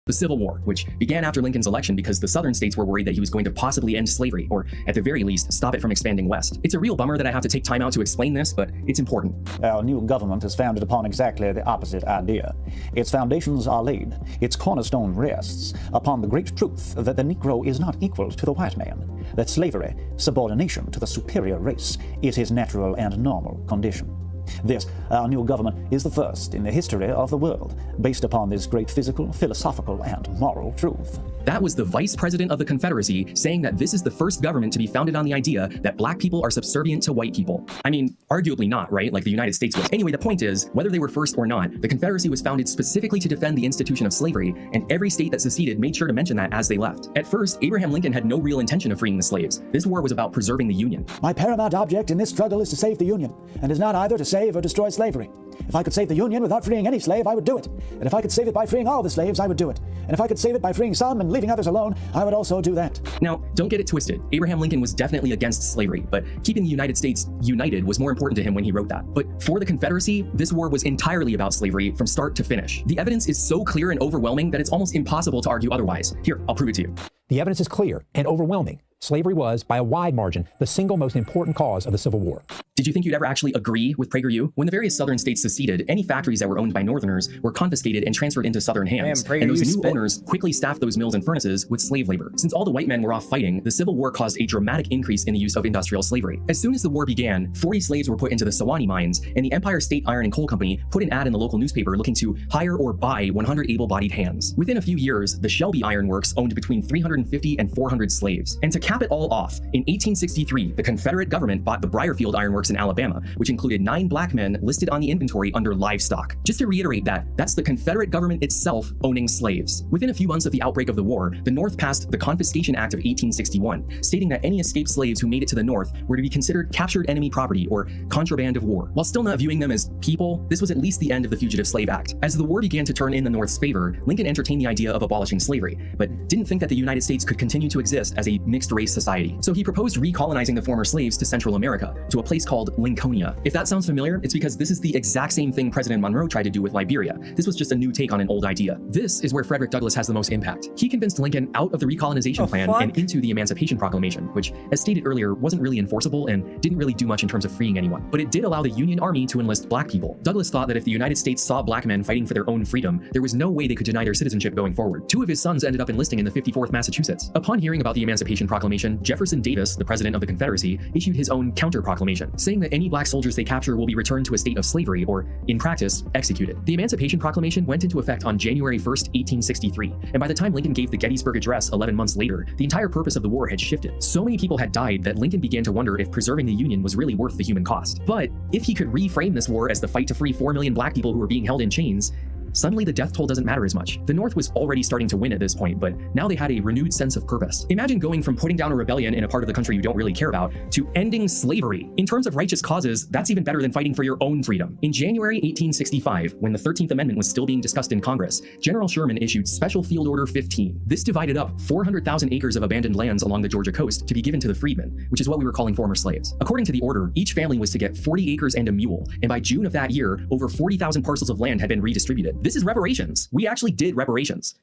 The Civil War, which began after Lincoln's election because the southern states were worried that he was going to possibly end slavery, or at the very least, stop it from expanding west. It's a real bummer that I have to take time out to explain this, but it's important. Our new government is founded upon exactly the opposite idea. Its foundations are laid, its cornerstone rests upon the great truth that the Negro is not equal to the white man, that slavery, subordination to the superior race, is his natural and normal condition. This, our new government, is the first in the history of the world, based upon this great physical, philosophical, and moral truth. That was the Vice President of the Confederacy saying that this is the first government to be founded on the idea that black people are subservient to white people. I mean, arguably not, right? Like the United States was. Anyway, the point is, whether they were first or not, the Confederacy was founded specifically to defend the institution of slavery, and every state that seceded made sure to mention that as they left. At first, Abraham Lincoln had no real intention of freeing the slaves. This war was about preserving the Union. My paramount object in this struggle is to save the Union, and is not either to save or destroy slavery. If I could save the Union without freeing any slave, I would do it. And if I could save it by freeing all the slaves, I would do it. And if I could save it by freeing some and leaving others alone, I would also do that. Now, don't get it twisted. Abraham Lincoln was definitely against slavery, but keeping the United States united was more important to him when he wrote that. But for the Confederacy, this war was entirely about slavery from start to finish. The evidence is so clear and overwhelming that it's almost impossible to argue otherwise. Here, I'll prove it to you. The evidence is clear and overwhelming. Slavery was, by a wide margin, the single most important cause of the Civil War. Did you think you'd ever actually agree with PragerU? When the various southern states seceded, any factories that were owned by northerners were confiscated and transferred into southern hands. And those new owners quickly staffed those mills and furnaces with slave labor. Since all the white men were off fighting, the Civil War caused a dramatic increase in the use of industrial slavery. As soon as the war began, 40 slaves were put into the Sewanee mines, and the Empire State Iron and Coal Company put an ad in the local newspaper looking to hire or buy 100 able-bodied hands. Within a few years, the Shelby Iron Works owned between 350 and 400 slaves. And to cap it all off, in 1863, the Confederate government bought the Briarfield Iron Works in Alabama, which included 9 black men listed on the inventory under livestock. Just to reiterate that's the Confederate government itself owning slaves. Within a few months of the outbreak of the war, the North passed the Confiscation Act of 1861, stating that any escaped slaves who made it to the North were to be considered captured enemy property or contraband of war. While still not viewing them as people, this was at least the end of the Fugitive Slave Act. As the war began to turn in the North's favor, Lincoln entertained the idea of abolishing slavery, but didn't think that the United States could continue to exist as a mixed-race society. So he proposed recolonizing the former slaves to Central America, to a place called Lincolnia. If that sounds familiar, it's because this is the exact same thing President Monroe tried to do with Liberia. This was just a new take on an old idea. This is where Frederick Douglass has the most impact. He convinced Lincoln out of the recolonization plan and into the Emancipation Proclamation, which, as stated earlier, wasn't really enforceable and didn't really do much in terms of freeing anyone. But it did allow the Union Army to enlist black people. Douglass thought that if the United States saw black men fighting for their own freedom, there was no way they could deny their citizenship going forward. 2 of his sons ended up enlisting in the 54th Massachusetts. Upon hearing about the Emancipation Proclamation, Jefferson Davis, the president of the Confederacy, issued his own counter-proclamation, saying that any black soldiers they capture will be returned to a state of slavery or, in practice, executed. The Emancipation Proclamation went into effect on January 1st, 1863, and by the time Lincoln gave the Gettysburg Address 11 months later, the entire purpose of the war had shifted. So many people had died that Lincoln began to wonder if preserving the Union was really worth the human cost. But if he could reframe this war as the fight to free 4 million black people who were being held in chains, suddenly the death toll doesn't matter as much. The North was already starting to win at this point, but now they had a renewed sense of purpose. Imagine going from putting down a rebellion in a part of the country you don't really care about to ending slavery. In terms of righteous causes, that's even better than fighting for your own freedom. In January 1865, when the 13th Amendment was still being discussed in Congress, General Sherman issued Special Field Order 15. This divided up 400,000 acres of abandoned lands along the Georgia coast to be given to the freedmen, which is what we were calling former slaves. According to the order, each family was to get 40 acres and a mule, and by June of that year, over 40,000 parcels of land had been redistributed. This is reparations. We actually did reparations.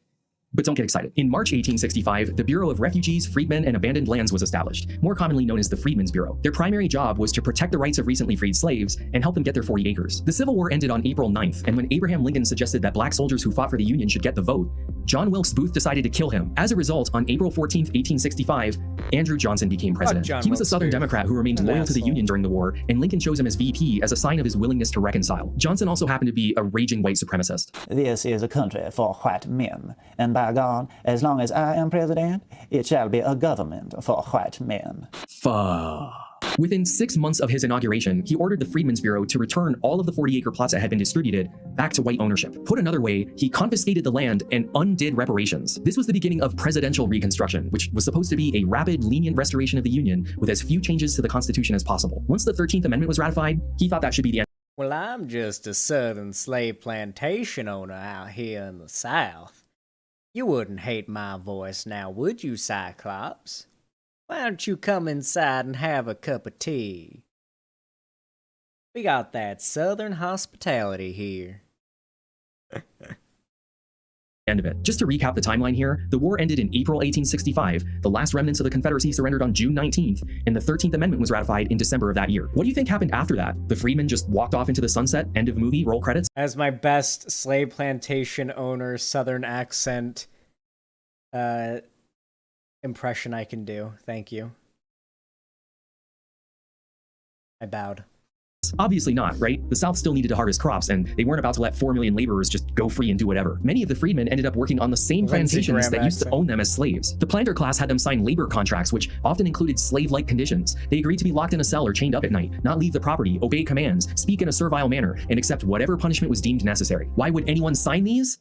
But don't get excited. In March 1865, the Bureau of Refugees, Freedmen, and Abandoned Lands was established, more commonly known as the Freedmen's Bureau. Their primary job was to protect the rights of recently freed slaves and help them get their 40 acres. The Civil War ended on April 9th, and when Abraham Lincoln suggested that black soldiers who fought for the Union should get the vote, John Wilkes Booth decided to kill him. As a result, on April 14th, 1865, Andrew Johnson became president. He was a Southern Democrat who remained loyal to the Union during the war, and Lincoln chose him as VP as a sign of his willingness to reconcile. Johnson also happened to be a raging white supremacist. This is a country for white men, and by God, as long as I am president, it shall be a government for white men. Fuck. Within 6 months of his inauguration, he ordered the Freedmen's Bureau to return all of the 40-acre plots that had been distributed back to white ownership. Put another way, he confiscated the land and undid reparations. This was the beginning of presidential reconstruction, which was supposed to be a rapid, lenient restoration of the Union with as few changes to the Constitution as possible. Once the 13th Amendment was ratified, he thought that should be the end. Well, I'm just a southern slave plantation owner out here in the South. You wouldn't hate my voice now, would you, Cyclops? Why don't you come inside and have a cup of tea? We got that southern hospitality here. End of it. Just to recap the timeline here, the war ended in April 1865, the last remnants of the Confederacy surrendered on June 19th, and the 13th Amendment was ratified in December of that year. What do you think happened after that? The freedmen just walked off into the sunset, end of movie, roll credits? As my best slave plantation owner southern accent impression I can do. Thank you. I bowed. Obviously not, right? The South still needed to harvest crops, and they weren't about to let 4 million laborers just go free and do whatever. Many of the freedmen ended up working on the same plantations that used to own them as slaves. The planter class had them sign labor contracts, which often included slave-like conditions. They agreed to be locked in a cell or chained up at night, not leave the property, obey commands, speak in a servile manner, and accept whatever punishment was deemed necessary. Why would anyone sign these?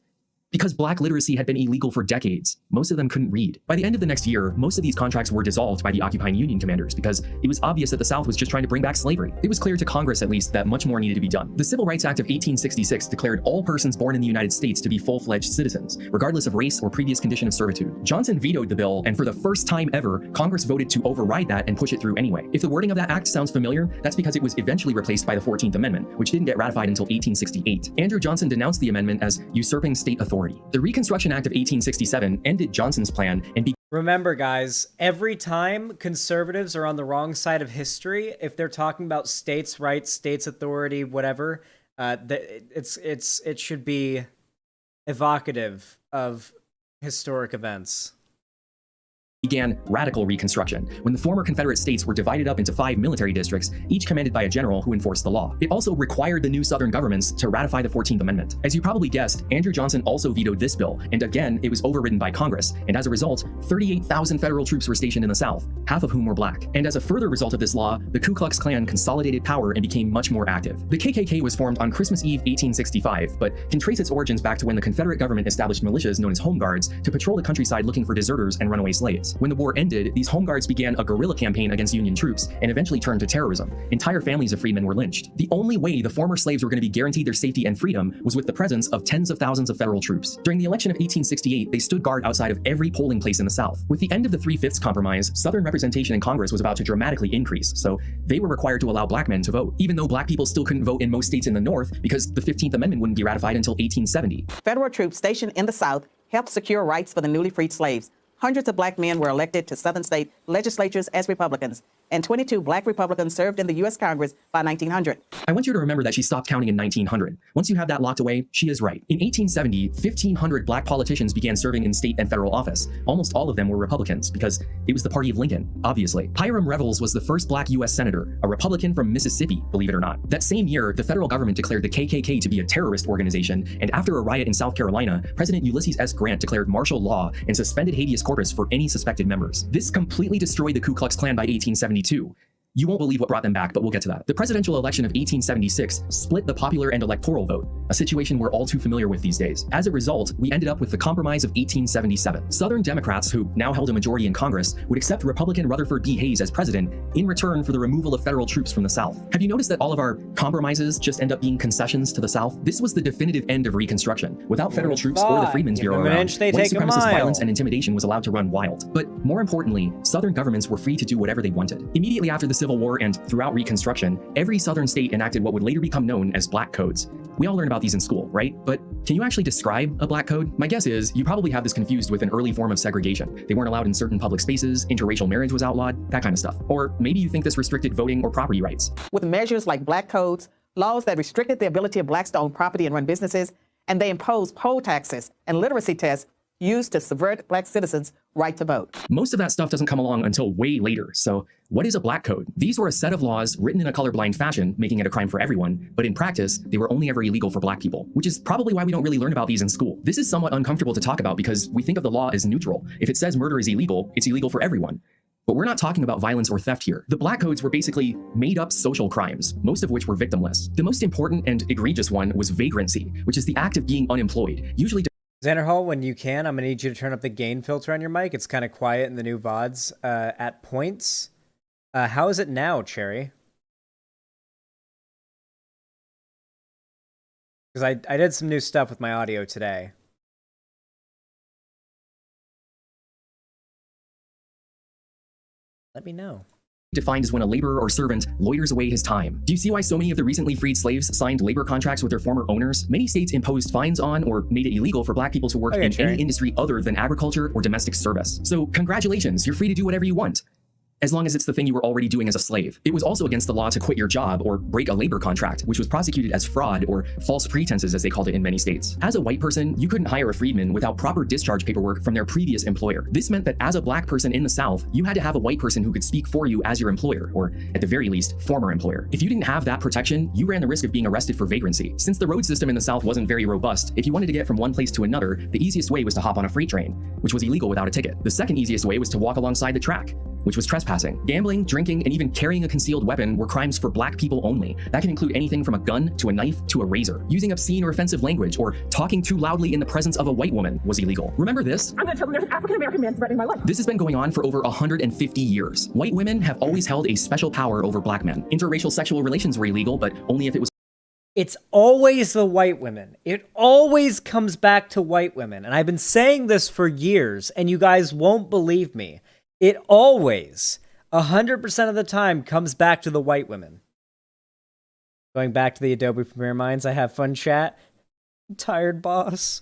Because black literacy had been illegal for decades. Most of them couldn't read. By the end of the next year, most of these contracts were dissolved by the occupying Union commanders because it was obvious that the South was just trying to bring back slavery. It was clear to Congress, at least, that much more needed to be done. The Civil Rights Act of 1866 declared all persons born in the United States to be full-fledged citizens, regardless of race or previous condition of servitude. Johnson vetoed the bill, and for the first time ever, Congress voted to override that and push it through anyway. If the wording of that act sounds familiar, that's because it was eventually replaced by the 14th Amendment, which didn't get ratified until 1868. Andrew Johnson denounced the amendment as usurping state authority. The Reconstruction Act of 1867 ended Johnson's plan and remember, guys, every time conservatives are on the wrong side of history, if they're talking about states' rights, states' authority, whatever, it should be evocative of historic events. Began radical Reconstruction, when the former Confederate states were divided up into 5 military districts, each commanded by a general who enforced the law. It also required the new Southern governments to ratify the 14th Amendment. As you probably guessed, Andrew Johnson also vetoed this bill, and again, it was overridden by Congress, and as a result, 38,000 federal troops were stationed in the South, half of whom were black. And as a further result of this law, the Ku Klux Klan consolidated power and became much more active. The KKK was formed on Christmas Eve 1865, but can trace its origins back to when the Confederate government established militias known as Home Guards to patrol the countryside looking for deserters and runaway slaves. When the war ended, these Home Guards began a guerrilla campaign against Union troops and eventually turned to terrorism. Entire families of freedmen were lynched. The only way the former slaves were going to be guaranteed their safety and freedom was with the presence of tens of thousands of federal troops. During the election of 1868, they stood guard outside of every polling place in the South. With the end of the 3/5 compromise, Southern representation in Congress was about to dramatically increase, so they were required to allow black men to vote, even though black people still couldn't vote in most states in the North because the 15th Amendment wouldn't be ratified until 1870. Federal troops stationed in the South helped secure rights for the newly freed slaves. Hundreds of black men were elected to Southern state legislatures as Republicans, and 22 black Republicans served in the U.S. Congress by 1900. I want you to remember that she stopped counting in 1900. Once you have that locked away, she is right. In 1870, 1,500 black politicians began serving in state and federal office. Almost all of them were Republicans, because it was the party of Lincoln, obviously. Hiram Revels was the first black U.S. senator, a Republican from Mississippi, believe it or not. That same year, the federal government declared the KKK to be a terrorist organization, and after a riot in South Carolina, President Ulysses S. Grant declared martial law and suspended habeas corpus for any suspected members. This completely destroyed the Ku Klux Klan by 1872. You won't believe what brought them back, but we'll get to that. The presidential election of 1876 split the popular and electoral vote, a situation we're all too familiar with these days. As a result, we ended up with the Compromise of 1877. Southern Democrats, who now held a majority in Congress, would accept Republican Rutherford B. Hayes as president in return for the removal of federal troops from the South. Have you noticed that all of our compromises just end up being concessions to the South? This was the definitive end of Reconstruction. Without federal troops or the Freedmen's Bureau around, white supremacist violence and intimidation was allowed to run wild. But more importantly, Southern governments were free to do whatever they wanted. Immediately after the Civil War and throughout Reconstruction, every Southern state enacted what would later become known as black codes. We all learn about these in school, right? But can you actually describe a black code? My guess is you probably have this confused with an early form of segregation. They weren't allowed in certain public spaces, interracial marriage was outlawed, that kind of stuff. Or maybe you think this restricted voting or property rights. With measures like black codes, laws that restricted the ability of blacks to own property and run businesses, and they imposed poll taxes and literacy tests used to subvert black citizens' right to vote. Most of that stuff doesn't come along until way later. So what is a black code? These were a set of laws written in a colorblind fashion, making it a crime for everyone. But in practice, they were only ever illegal for black people, which is probably why we don't really learn about these in school. This is somewhat uncomfortable to talk about because we think of the law as neutral. If it says murder is illegal, it's illegal for everyone. But we're not talking about violence or theft here. The black codes were basically made-up social crimes, most of which were victimless. The most important and egregious one was vagrancy, which is the act of being unemployed, usually Xanderhal, when you can, I'm going to need you to turn up the gain filter on your mic. It's kind of quiet in the new VODs at points. How is it now, Cherry? Because I did some new stuff with my audio today. Let me know. Defined as when a laborer or servant loiters away his time. Do you see why so many of the recently freed slaves signed labor contracts with their former owners? Many states imposed fines on or made it illegal for black people to work in any industry other than agriculture or domestic service. So congratulations, you're free to do whatever you want, as long as it's the thing you were already doing as a slave. It was also against the law to quit your job or break a labor contract, which was prosecuted as fraud or false pretenses, as they called it in many states. As a white person, you couldn't hire a freedman without proper discharge paperwork from their previous employer. This meant that as a black person in the South, you had to have a white person who could speak for you as your employer, or at the very least, former employer. If you didn't have that protection, you ran the risk of being arrested for vagrancy. Since the road system in the South wasn't very robust, if you wanted to get from one place to another, the easiest way was to hop on a freight train, which was illegal without a ticket. The second easiest way was to walk alongside the track, which was trespassing. Gambling, drinking, and even carrying a concealed weapon were crimes for black people only. That can include anything from a gun to a knife to a razor. Using obscene or offensive language or talking too loudly in the presence of a white woman was illegal. Remember this? I'm gonna tell them there's an African-American man threatening my life. This has been going on for over 150 years. White women have always held a special power over black men. Interracial sexual relations were illegal, but only if it was It's always the white women. It always comes back to white women. And I've been saying this for years, and you guys won't believe me. It always, 100% of the time, comes back to the white women. Going back to the Adobe Premiere Minds, I have fun chat. I'm tired, boss.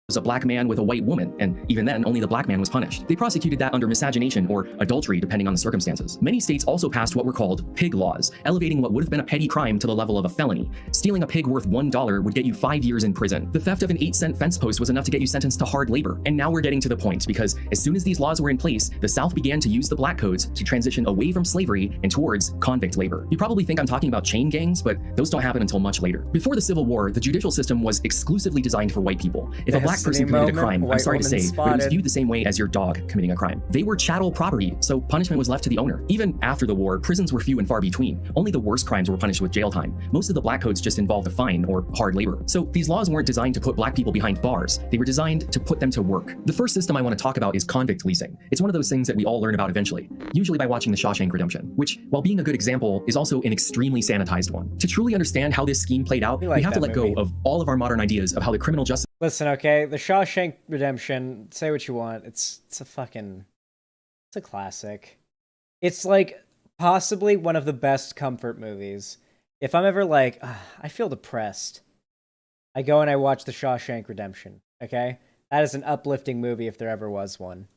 Was a black man with a white woman, and even then, only the black man was punished. They prosecuted that under miscegenation or adultery, depending on the circumstances. Many states also passed what were called pig laws, elevating what would have been a petty crime to the level of a felony. Stealing a pig worth $1 would get you 5 years in prison. The theft of an 8-cent fence post was enough to get you sentenced to hard labor. And now we're getting to the point, because as soon as these laws were in place, the South began to use the black codes to transition away from slavery and towards convict labor. You probably think I'm talking about chain gangs, but those don't happen until much later. Before the Civil War, the judicial system was exclusively designed for white people. If a black person committed a crime, I'm sorry to say, but it was viewed the same way as your dog committing a crime. They were chattel property, so punishment was left to the owner. Even after the war, prisons were few and far between. Only the worst crimes were punished with jail time. Most of the black codes just involved a fine or hard labor. So these laws weren't designed to put black people behind bars. They were designed to put them to work. The first system I want to talk about is convict leasing. It's one of those things that we all learn about eventually, usually by watching The Shawshank Redemption, which, while being a good example, is also an extremely sanitized one. To truly understand how this scheme played out, we have to let go of all of our modern ideas of how the criminal justice. Listen, okay, The Shawshank Redemption, say what you want, it's a classic. It's like possibly one of the best comfort movies. If I'm ever like, I feel depressed, I go and I watch The Shawshank Redemption, okay? That is an uplifting movie if there ever was one.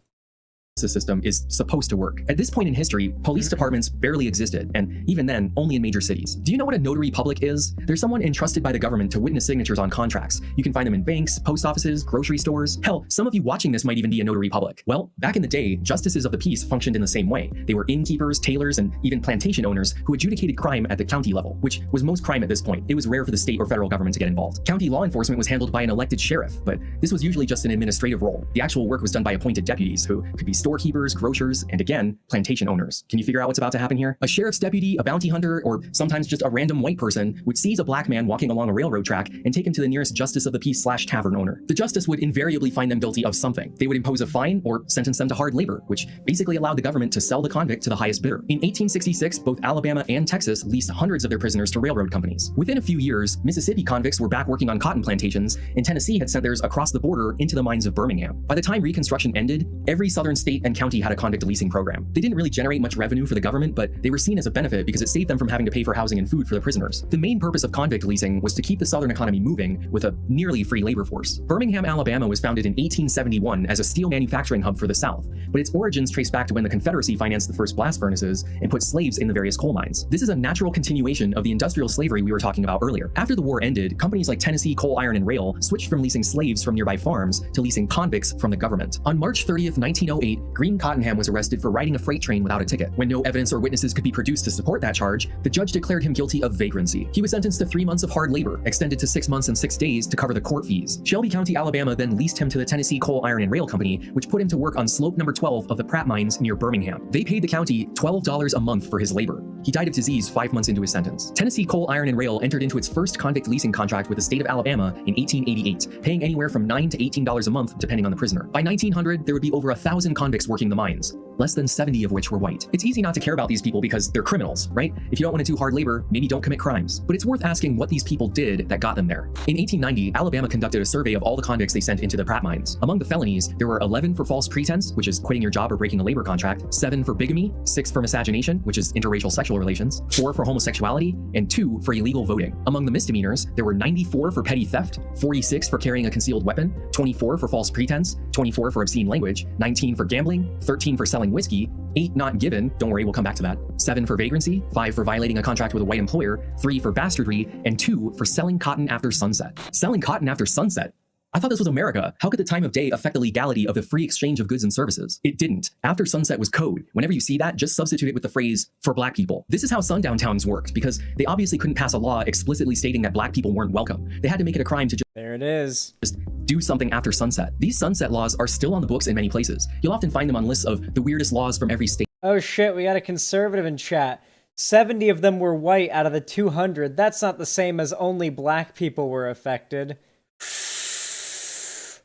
System is supposed to work. At this point in history, police departments barely existed, and even then, only in major cities. Do you know what a notary public is? They're someone entrusted by the government to witness signatures on contracts. You can find them in banks, post offices, grocery stores. Hell, some of you watching this might even be a notary public. Well, back in the day, justices of the peace functioned in the same way. They were innkeepers, tailors, and even plantation owners who adjudicated crime at the county level, which was most crime at this point. It was rare for the state or federal government to get involved. County law enforcement was handled by an elected sheriff, but this was usually just an administrative role. The actual work was done by appointed deputies who could be storekeepers, grocers, and again, plantation owners. Can you figure out what's about to happen here? A sheriff's deputy, a bounty hunter, or sometimes just a random white person would seize a black man walking along a railroad track and take him to the nearest justice of the peace / tavern owner. The justice would invariably find them guilty of something. They would impose a fine or sentence them to hard labor, which basically allowed the government to sell the convict to the highest bidder. In 1866, both Alabama and Texas leased hundreds of their prisoners to railroad companies. Within a few years, Mississippi convicts were back working on cotton plantations, and Tennessee had sent theirs across the border into the mines of Birmingham. By the time Reconstruction ended, every southern state state and county had a convict leasing program. They didn't really generate much revenue for the government, but they were seen as a benefit because it saved them from having to pay for housing and food for the prisoners. The main purpose of convict leasing was to keep the Southern economy moving with a nearly free labor force. Birmingham, Alabama was founded in 1871 as a steel manufacturing hub for the South, but its origins trace back to when the Confederacy financed the first blast furnaces and put slaves in the various coal mines. This is a natural continuation of the industrial slavery we were talking about earlier. After the war ended, companies like Tennessee Coal, Iron, and Rail switched from leasing slaves from nearby farms to leasing convicts from the government. On March 30th, 1908, Green Cottenham was arrested for riding a freight train without a ticket. When no evidence or witnesses could be produced to support that charge, the judge declared him guilty of vagrancy. He was sentenced to 3 months of hard labor, extended to 6 months and 6 days to cover the court fees. Shelby County, Alabama then leased him to the Tennessee Coal, Iron, and Rail Company, which put him to work on slope number 12 of the Pratt mines near Birmingham. They paid the county $12 a month for his labor. He died of disease 5 months into his sentence. Tennessee Coal, Iron, and Rail entered into its first convict leasing contract with the state of Alabama in 1888, paying anywhere from $9 to $18 a month depending on the prisoner. By 1900, there would be over 1,000 convicts working the mines, less than 70 of which were white. It's easy not to care about these people because they're criminals, right? If you don't want to do hard labor, maybe don't commit crimes. But it's worth asking what these people did that got them there. In 1890, Alabama conducted a survey of all the convicts they sent into the Pratt mines. Among the felonies, there were 11 for false pretense, which is quitting your job or breaking a labor contract, 7 for bigamy, 6 for miscegenation, which is interracial sexual relations, 4 for homosexuality, and 2 for illegal voting. Among the misdemeanors, there were 94 for petty theft, 46 for carrying a concealed weapon, 24 for false pretense, 24 for obscene language, 19 for gambling, 13 for selling whiskey, 8 not given, don't worry, we'll come back to that, 7 for vagrancy, 5 for violating a contract with a white employer, 3 for bastardry, and 2 for selling cotton after sunset. Selling cotton after sunset? I thought this was America. How could the time of day affect the legality of the free exchange of goods and services? It didn't. After sunset was code. Whenever you see that, just substitute it with the phrase, for black people. This is how sundown towns worked, because they obviously couldn't pass a law explicitly stating that black people weren't welcome. They had to make it a crime to there it is. Just do something after sunset. These sunset laws are still on the books in many places. You'll often find them on lists of the weirdest laws from every state. Oh shit, we got a conservative in chat. 70 of them were white out of the 200. That's not the same as only black people were affected.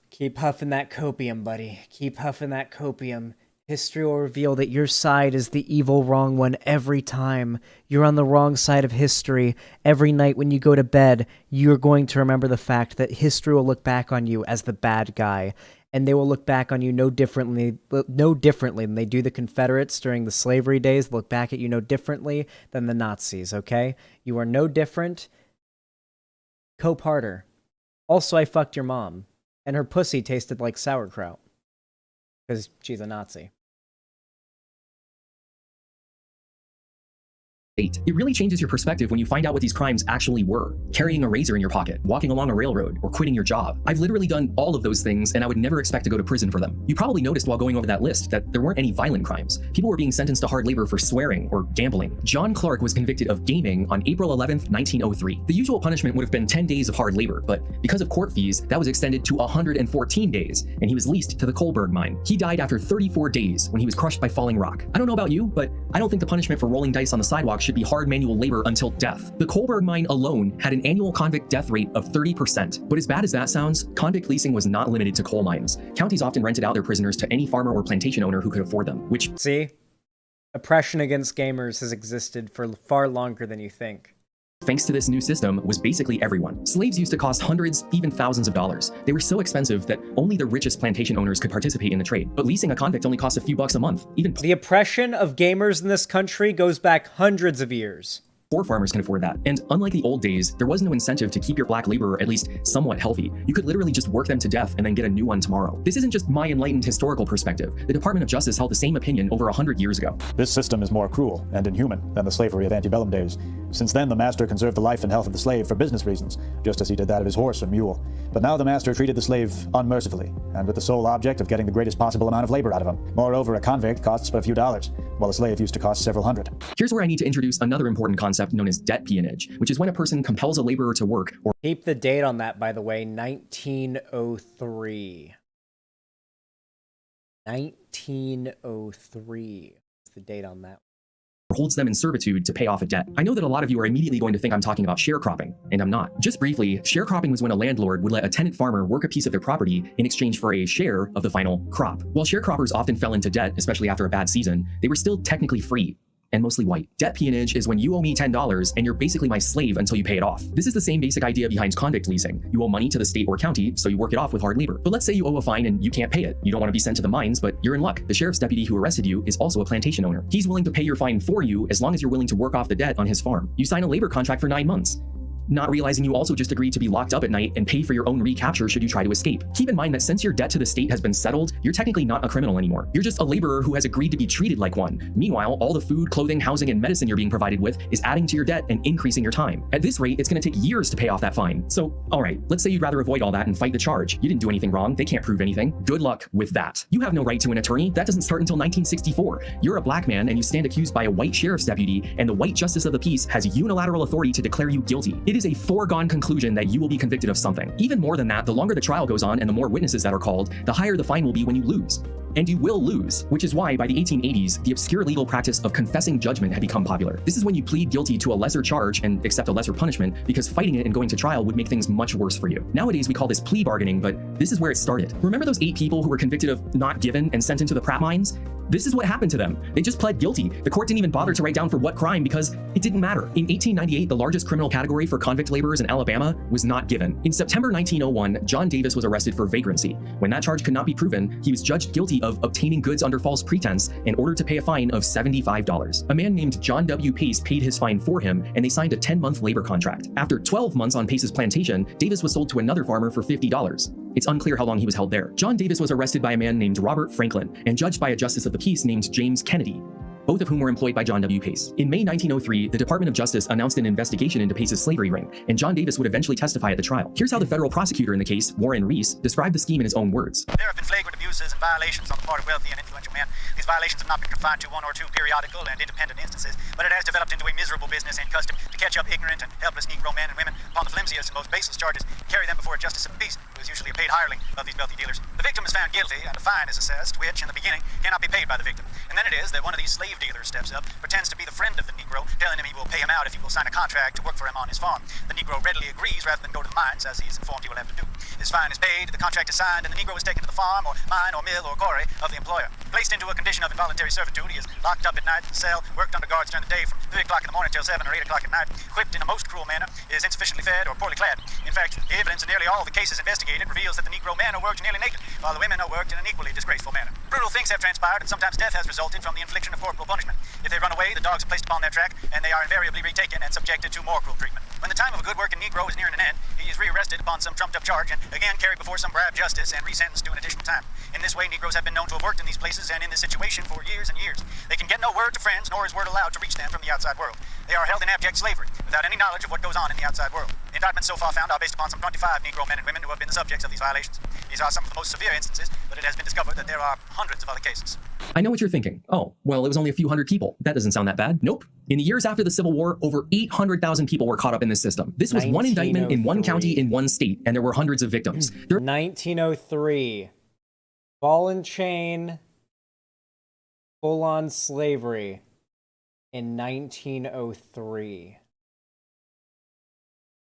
Keep huffing that copium, buddy. Keep huffing that copium. History will reveal that your side is the evil wrong one every time. You're on the wrong side of history. Every night when you go to bed, you're going to remember the fact that history will look back on you as the bad guy. And they will look back on you no differently than they do the Confederates during the slavery days. They'll look back at you no differently than the Nazis, okay? You are no different. Cope harder. Also, I fucked your mom. And her pussy tasted like sauerkraut. Because she's a Nazi. It really changes your perspective when you find out what these crimes actually were. Carrying a razor in your pocket, walking along a railroad, or quitting your job. I've literally done all of those things, and I would never expect to go to prison for them. You probably noticed while going over that list that there weren't any violent crimes. People were being sentenced to hard labor for swearing or gambling. John Clark was convicted of gaming on April 11th, 1903. The usual punishment would have been 10 days of hard labor, but because of court fees, that was extended to 114 days, and he was leased to the Kohlberg mine. He died after 34 days when he was crushed by falling rock. I don't know about you, but I don't think the punishment for rolling dice on the sidewalk should be hard manual labor until death. The Kohlberg mine alone had an annual convict death rate of 30%. But as bad as that sounds, convict leasing was not limited to coal mines. Counties often rented out their prisoners to any farmer or plantation owner who could afford them, which... See? Oppression against gamers has existed for far longer than you think. Thanks to this new system, was basically everyone. Slaves used to cost hundreds, even thousands of dollars. They were so expensive that only the richest plantation owners could participate in the trade. But leasing a convict only cost a few bucks a month. Even the oppression of gamers in this country goes back hundreds of years. Poor farmers can afford that. And unlike the old days, there was no incentive to keep your black laborer at least somewhat healthy. You could literally just work them to death and then get a new one tomorrow. This isn't just my enlightened historical perspective. The Department of Justice held the same opinion over 100 years ago. This system is more cruel and inhuman than the slavery of antebellum days. Since then, the master conserved the life and health of the slave for business reasons, just as he did that of his horse or mule. But now the master treated the slave unmercifully, and with the sole object of getting the greatest possible amount of labor out of him. Moreover, a convict costs but a few dollars, while a slave used to cost several hundred. Here's where I need to introduce another important concept known as debt peonage, which is when a person compels a laborer to work or... Keep the date on that, by the way, 1903. 1903 is the date on that. holds them in servitude to pay off a debt. I know that a lot of you are immediately going to think I'm talking about sharecropping, and I'm not. Just briefly, sharecropping was when a landlord would let a tenant farmer work a piece of their property in exchange for a share of the final crop. While sharecroppers often fell into debt, especially after a bad season, they were still technically free. and mostly white. Debt peonage is when you owe me $10 and you're basically my slave until you pay it off. This is the same basic idea behind convict leasing. You owe money to the state or county, so you work it off with hard labor. But let's say you owe a fine and you can't pay it. You don't want to be sent to the mines, but you're in luck. The sheriff's deputy who arrested you is also a plantation owner. He's willing to pay your fine for you as long as you're willing to work off the debt on his farm. You sign a labor contract for 9 months, not realizing you also just agreed to be locked up at night and pay for your own recapture should you try to escape. Keep in mind that since your debt to the state has been settled, you're technically not a criminal anymore. You're just a laborer who has agreed to be treated like one. Meanwhile, all the food, clothing, housing, and medicine you're being provided with is adding to your debt and increasing your time. At this rate, it's going to take years to pay off that fine. So, all right, let's say you'd rather avoid all that and fight the charge. You didn't do anything wrong. They can't prove anything. Good luck with that. You have no right to an attorney. That doesn't start until 1964. You're a black man and you stand accused by a white sheriff's deputy, and the white justice of the peace has unilateral authority to declare you guilty. It is a foregone conclusion that you will be convicted of something. Even more than that, the longer the trial goes on and the more witnesses that are called, the higher the fine will be when you lose. And you will lose, which is why by the 1880s, the obscure legal practice of confessing judgment had become popular. This is when you plead guilty to a lesser charge and accept a lesser punishment, because fighting it and going to trial would make things much worse for you. Nowadays, we call this plea bargaining, but this is where it started. Remember those 8 people who were convicted of not given and sent into the Pratt mines? This is what happened to them. They just pled guilty. The court didn't even bother to write down for what crime because it didn't matter. In 1898, the largest criminal category for convict laborers in Alabama was not given. In September 1901, John Davis was arrested for vagrancy. When that charge could not be proven, he was judged guilty of obtaining goods under false pretense and ordered to pay a fine of $75. A man named John W. Pace paid his fine for him, and they signed a 10-month labor contract. After 12 months on Pace's plantation, Davis was sold to another farmer for $50. It's unclear how long he was held there. John Davis was arrested by a man named Robert Franklin and judged by a justice of the peace named James Kennedy, both of whom were employed by John W. Pace. In May 1903, the Department of Justice announced an investigation into Pace's slavery ring, and John Davis would eventually testify at the trial. Here's how the federal prosecutor in the case, Warren Reese, described the scheme in his own words. There have been flagrant abuses and violations on the part of wealthy and influential men. These violations have not been confined to 1 or 2 periodical and independent instances, but it has developed into a miserable business and custom to catch up ignorant and helpless Negro men and women upon the flimsiest and most baseless charges, carry them before a justice of the peace, who is usually a paid hireling of these wealthy dealers. The victim is found guilty, and a fine is assessed, which, in the beginning, cannot be paid by the victim. And then it is that one of these slave dealers steps up, pretends to be the friend of the Negro, telling him he will pay him out if he will sign a contract to work for him on his farm. The Negro readily agrees rather than go to the mines, as he is informed he will have to do. His fine is paid, the contract is signed, and the Negro is taken to the farm, or mine, or mill, or quarry of the employer. Placed into a condition of involuntary servitude, he is locked up at night in a cell, worked under guards during the day from 3 o'clock in the morning till 7 or 8 o'clock at night, whipped in a most cruel manner, is insufficiently fed, or poorly clad. In fact, the evidence in nearly all the cases investigated reveals that the Negro men are worked nearly naked, while the women are worked in an equally disgraceful manner. Brutal things have transpired, and sometimes death has resulted from the infliction of corporal punishment. If they run away, the dogs are placed upon their track, and they are invariably retaken and subjected to more cruel treatment. When the time of a good working Negro is nearing an end, he is rearrested upon some trumped-up charge and again carried before some brave justice and resentenced to an additional time. In this way, Negroes have been known to have worked in these places and in this situation for years and years. They can get no word to friends, nor is word allowed to reach them from the outside world. They are held in abject slavery, without any knowledge of what goes on in the outside world. The indictments so far found are based upon some 25 Negro men and women who have been the subjects of these violations. These are some of the most severe instances, but it has been discovered that there are hundreds of other cases. I know what you're thinking. Oh, well, it was only a few hundred people. That doesn't sound that bad. Nope. In the years after the Civil War, over 800,000 people were caught up in this system. This was one indictment in one county in one state, and there were hundreds of victims. 1903. Ball and chain, full-on slavery in 1903.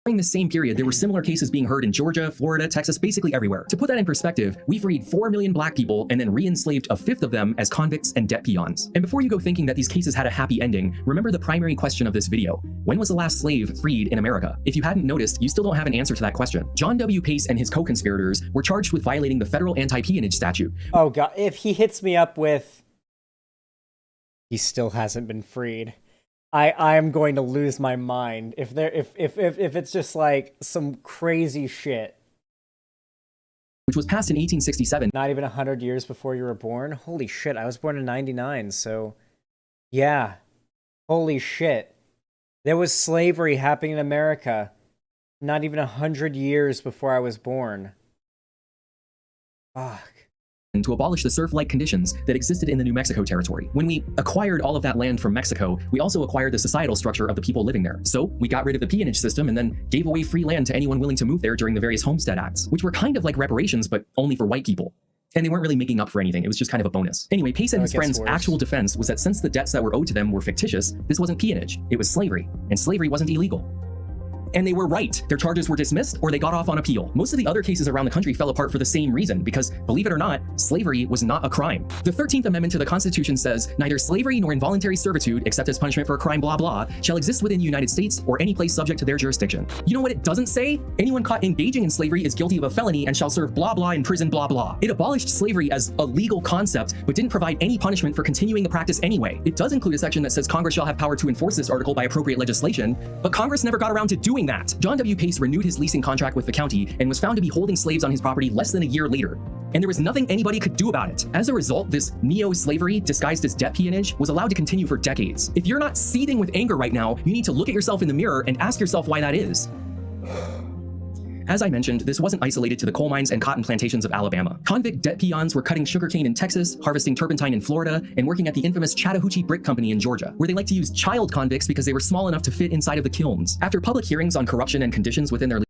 During the same period, there were similar cases being heard in Georgia, Florida, Texas, basically everywhere. To put that in perspective, we freed 4 million black people and then re-enslaved a fifth of them as convicts and debt peons. And before you go thinking that these cases had a happy ending, remember the primary question of this video. When was the last slave freed in America? If you hadn't noticed, you still don't have an answer to that question. John W. Pace and his co-conspirators were charged with violating the federal anti-peonage statute. Oh god, if he hits me up with, he still hasn't been freed, I am going to lose my mind if it's just like some crazy shit. Which was passed in 1867. Not even 100 years before you were born? Holy shit, I was born in 99, so yeah. Holy shit. There was slavery happening in America not even 100 years before I was born. Fuck. And to abolish the serf-like conditions that existed in the New Mexico territory. When we acquired all of that land from Mexico, we also acquired the societal structure of the people living there. So we got rid of the peonage system and then gave away free land to anyone willing to move there during the various Homestead Acts, which were kind of like reparations, but only for white people. And they weren't really making up for anything. It was just kind of a bonus. Anyway, Pace and his friends' actual defense was that since the debts that were owed to them were fictitious, this wasn't peonage, it was slavery, and slavery wasn't illegal. And they were right. Their charges were dismissed or they got off on appeal. Most of the other cases around the country fell apart for the same reason, because, believe it or not, slavery was not a crime. The 13th Amendment to the Constitution says, neither slavery nor involuntary servitude, except as punishment for a crime blah blah, shall exist within the United States or any place subject to their jurisdiction. You know what it doesn't say? Anyone caught engaging in slavery is guilty of a felony and shall serve blah blah in prison blah blah. It abolished slavery as a legal concept, but didn't provide any punishment for continuing the practice anyway. It does include a section that says Congress shall have power to enforce this article by appropriate legislation, but Congress never got around to doing that. John W. Pace renewed his leasing contract with the county and was found to be holding slaves on his property less than a year later. And there was nothing anybody could do about it. As a result, this neo-slavery, disguised as debt peonage, was allowed to continue for decades. If you're not seething with anger right now, you need to look at yourself in the mirror and ask yourself why that is. As I mentioned, this wasn't isolated to the coal mines and cotton plantations of Alabama. Convict debt peons were cutting sugarcane in Texas, harvesting turpentine in Florida, and working at the infamous Chattahoochee Brick Company in Georgia, where they like to use child convicts because they were small enough to fit inside of the kilns. After public hearings on corruption and conditions within their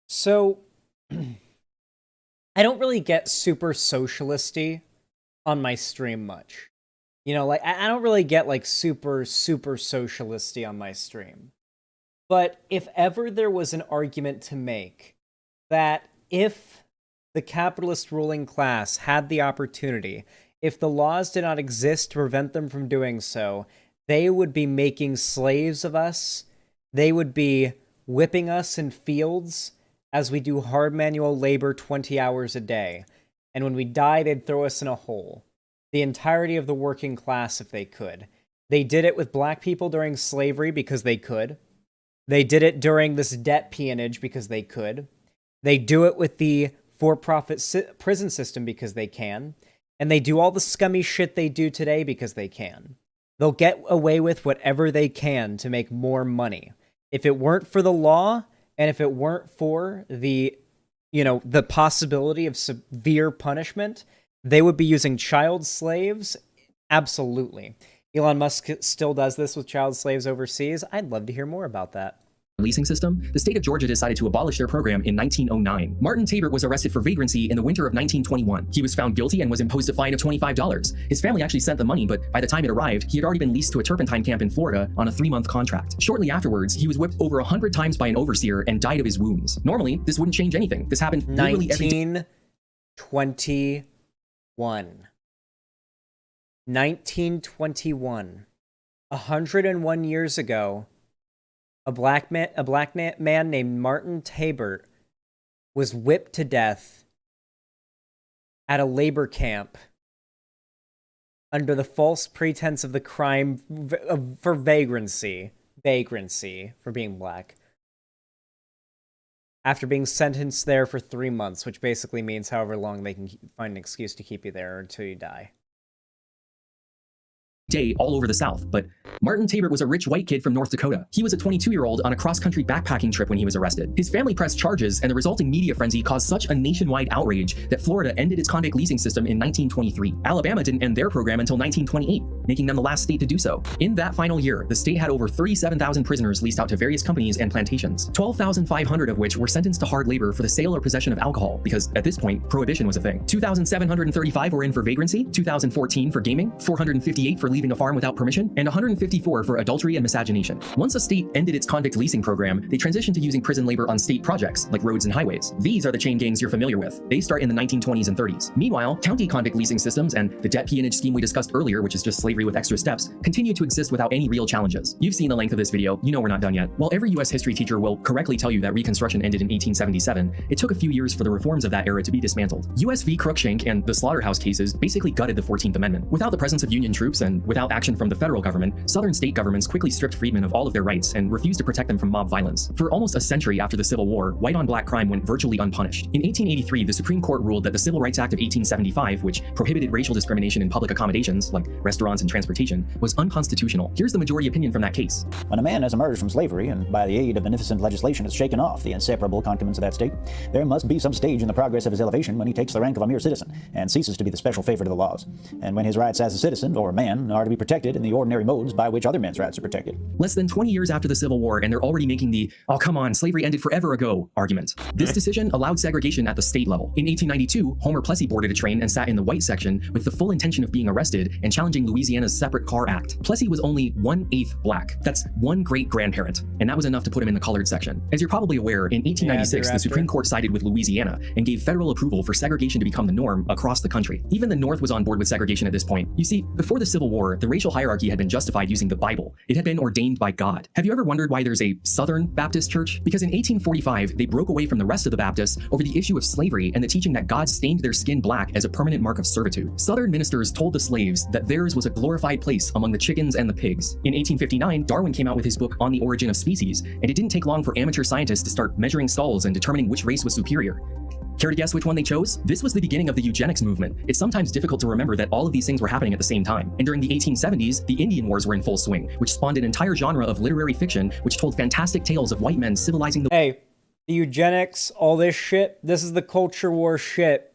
So, I don't really get super socialisty on my stream much. You know, like, I don't really get, like, super socialisty on my stream. But if ever there was an argument to make that if the capitalist ruling class had the opportunity, if the laws did not exist to prevent them from doing so, they would be making slaves of us. They would be whipping us in fields as we do hard manual labor 20 hours a day. And when we die, they'd throw us in a hole. The entirety of the working class, if they could. They did it with black people during slavery because they could. They did it during this debt peonage because they could. They do it with the for-profit prison system because they can. And they do all the scummy shit they do today because they can. They'll get away with whatever they can to make more money. If it weren't for the law, and if it weren't for the, you know, the possibility of severe punishment, they would be using child slaves. Absolutely. Elon Musk still does this with child slaves overseas. I'd love to hear more about that. Leasing system, the state of Georgia decided to abolish their program in 1909. Martin Tabert was arrested for vagrancy in the winter of 1921. He was found guilty and was imposed a fine of $25. His family actually sent the money, but by the time it arrived, he had already been leased to a turpentine camp in Florida on a 3-month contract. Shortly afterwards, he was whipped over 100 times by an overseer and died of his wounds. Normally, this wouldn't change anything. This happened literally every day. 1921. 1921. 101 years ago, a black man named Martin Tabert was whipped to death at a labor camp under the false pretense of the crime for vagrancy for being black, after being sentenced there for 3 months, which basically means however long they can find an excuse to keep you there until you die. Day all over the South, but Martin Tabert was a rich white kid from North Dakota. He was a 22-year-old on a cross-country backpacking trip when he was arrested. His family pressed charges, and the resulting media frenzy caused such a nationwide outrage that Florida ended its convict leasing system in 1923. Alabama didn't end their program until 1928, making them the last state to do so. In that final year, the state had over 37,000 prisoners leased out to various companies and plantations, 12,500 of which were sentenced to hard labor for the sale or possession of alcohol, because at this point, prohibition was a thing. 2,735 were in for vagrancy, 2,014 for gaming, 458 for leaving a farm without permission, and 154 for adultery and miscegenation. Once a state ended its convict leasing program, they transitioned to using prison labor on state projects, like roads and highways. These are the chain gangs you're familiar with. They start in the 1920s and 30s. Meanwhile, county convict leasing systems and the debt peonage scheme we discussed earlier, which is just slavery with extra steps, continue to exist without any real challenges. You've seen the length of this video, you know we're not done yet. While every US history teacher will correctly tell you that Reconstruction ended in 1877, it took a few years for the reforms of that era to be dismantled. US v. Cruikshank and the slaughterhouse cases basically gutted the 14th Amendment. Without the presence of Union troops and without action from the federal government, Southern state governments quickly stripped freedmen of all of their rights and refused to protect them from mob violence. For almost a century after the Civil War, white-on-black crime went virtually unpunished. In 1883, the Supreme Court ruled that the Civil Rights Act of 1875, which prohibited racial discrimination in public accommodations, like restaurants and transportation, was unconstitutional. Here's the majority opinion from that case. When a man has emerged from slavery and by the aid of beneficent legislation has shaken off the inseparable concubines of that state, there must be some stage in the progress of his elevation when he takes the rank of a mere citizen and ceases to be the special favorite of the laws, and when his rights as a citizen or man are are to be protected in the ordinary modes by which other men's rights are protected. Less than 20 years after the Civil War, and they're already making the, oh, come on, slavery ended forever ago argument. This decision allowed segregation at the state level. In 1892, Homer Plessy boarded a train and sat in the white section with the full intention of being arrested and challenging Louisiana's Separate Car Act. Plessy was only 1/8 black. That's one great-grandparent, and that was enough to put him in the colored section. As you're probably aware, in 1896, the Supreme Court sided with Louisiana and gave federal approval for segregation to become the norm across the country. Even the North was on board with segregation at this point. You see, before the Civil War, the racial hierarchy had been justified using the Bible. It had been ordained by God. Have you ever wondered why there's a Southern Baptist church? Because in 1845, they broke away from the rest of the Baptists over the issue of slavery and the teaching that God stained their skin black as a permanent mark of servitude. Southern ministers told the slaves that theirs was a glorified place among the chickens and the pigs. In 1859, Darwin came out with his book On the Origin of Species, and it didn't take long for amateur scientists to start measuring skulls and determining which race was superior. Care to guess which one they chose? This was the beginning of the eugenics movement. It's sometimes difficult to remember that all of these things were happening at the same time. And during the 1870s, the Indian Wars were in full swing, which spawned an entire genre of literary fiction which told fantastic tales of white men civilizing the— Hey, the eugenics, all this shit, this is the culture war shit